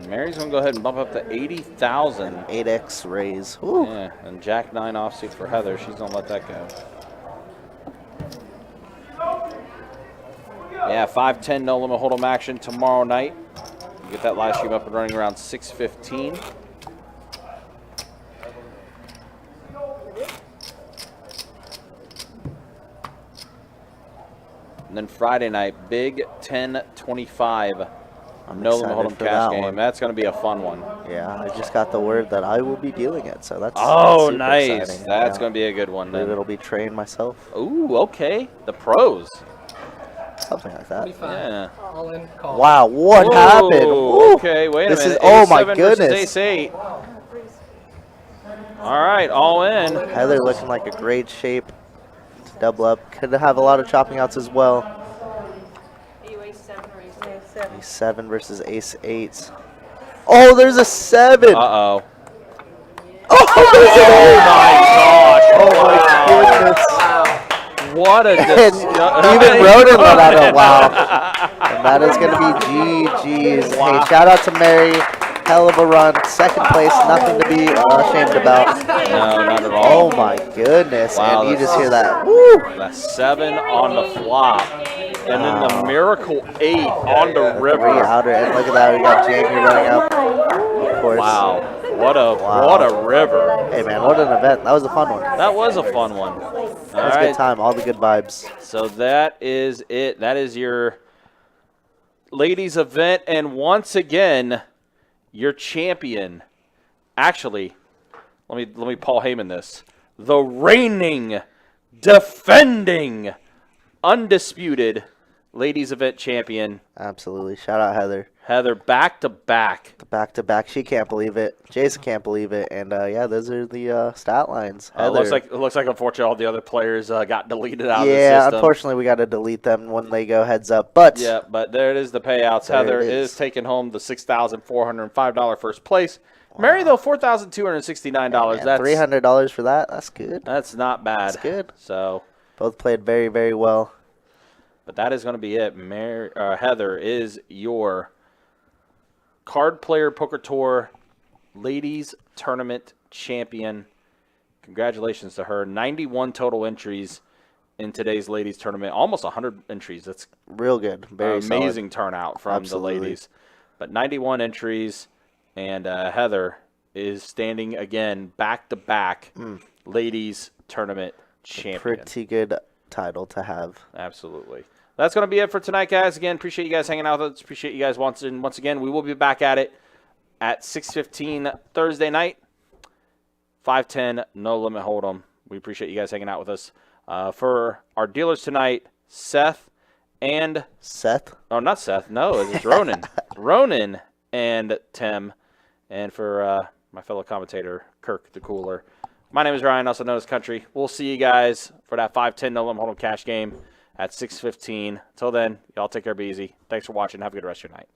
Mary's gonna go ahead and bump up to 80,000. 8x raise. Ooh. Yeah, and Jack 9 offsuit for Heather. She's gonna let that go. Yeah, 5-10 no limit hold'em action tomorrow night. Get that live stream up and running around 6:15. And then Friday night, big 10-25 no limit hold'em cash game. One. That's going to be a fun one. Yeah, I just got the word that I will be dealing it, so that's super nice. Exciting. That's going to be a good one. I believe Then it'll be trained myself. Ooh, okay. The pros. Something like that. 25. Yeah. All in, call. Wow, what happened? Woo. Okay, wait a This minute. is, oh my 87 versus goodness. Ace-8. All right, all in. Heather looking like a great shape to double up. Could have a lot of chopping outs as well. Are you ace 7 or ace 8? Ace 7 versus Ace 8. Oh, there's a 7. Uh-oh. Oh, there's an 8. Oh, my gosh. Oh, my goodness. What a And even Ronan let out a wow. And that is going to be GG's. Wow. Hey, shout out to Mary. Hell of a run. Second place, nothing to be ashamed about. No, not at all. Oh my goodness. Wow, And you that's- just hear that. Woo! That 7 on the flop. And then the miracle 8 on the Three river. outer. And look at that. We got Jamie running up. Of course. Wow. What a river. Hey, man, what an event. That was a fun one. That was a fun one. That All was a right. good time. All the good vibes. So that is it. That is your ladies event, and once again, your champion. Actually, let me Paul Heyman this. The reigning, defending, undisputed ladies event champion. Absolutely. Shout out Heather. Heather, back-to-back. Back-to-back. She can't believe it. Jason can't believe it. And, yeah, those are the stat lines. It looks like unfortunately all the other players got deleted out of the system. system. Yeah, unfortunately we got to delete them when they go heads up. But yeah, but there it is, the payouts. Heather is taking home the $6,405 first place. Wow. Mary, though, $4,269. Yeah, that's $300 for that. That's good. That's not bad. That's good. So both played very, very well. But that is going to be it. Heather is your Card Player Poker Tour Ladies Tournament Champion. Congratulations to her. 91 total entries in today's ladies tournament. Almost 100 entries. That's real good. Very amazing solid. Turnout from Absolutely. The ladies. But 91 entries, and Heather is standing again back-to-back ladies tournament champion. Pretty good title to have. Absolutely. That's going to be it for tonight, guys. Again, appreciate you guys hanging out with us. Appreciate you guys once again. We will be back at it at 6:15 Thursday night. 510, no limit hold'em. We appreciate you guys hanging out with us. For our dealers tonight, Seth and... Seth? Oh, not Seth. No, it's Ronan. Ronan and Tim. And for my fellow commentator, Kirk the Cooler. My name is Ryan, also known as Country. We'll see you guys for that 510 no limit hold'em cash game at 6:15. Until then, y'all take care, be easy. Thanks for watching. Have a good rest of your night.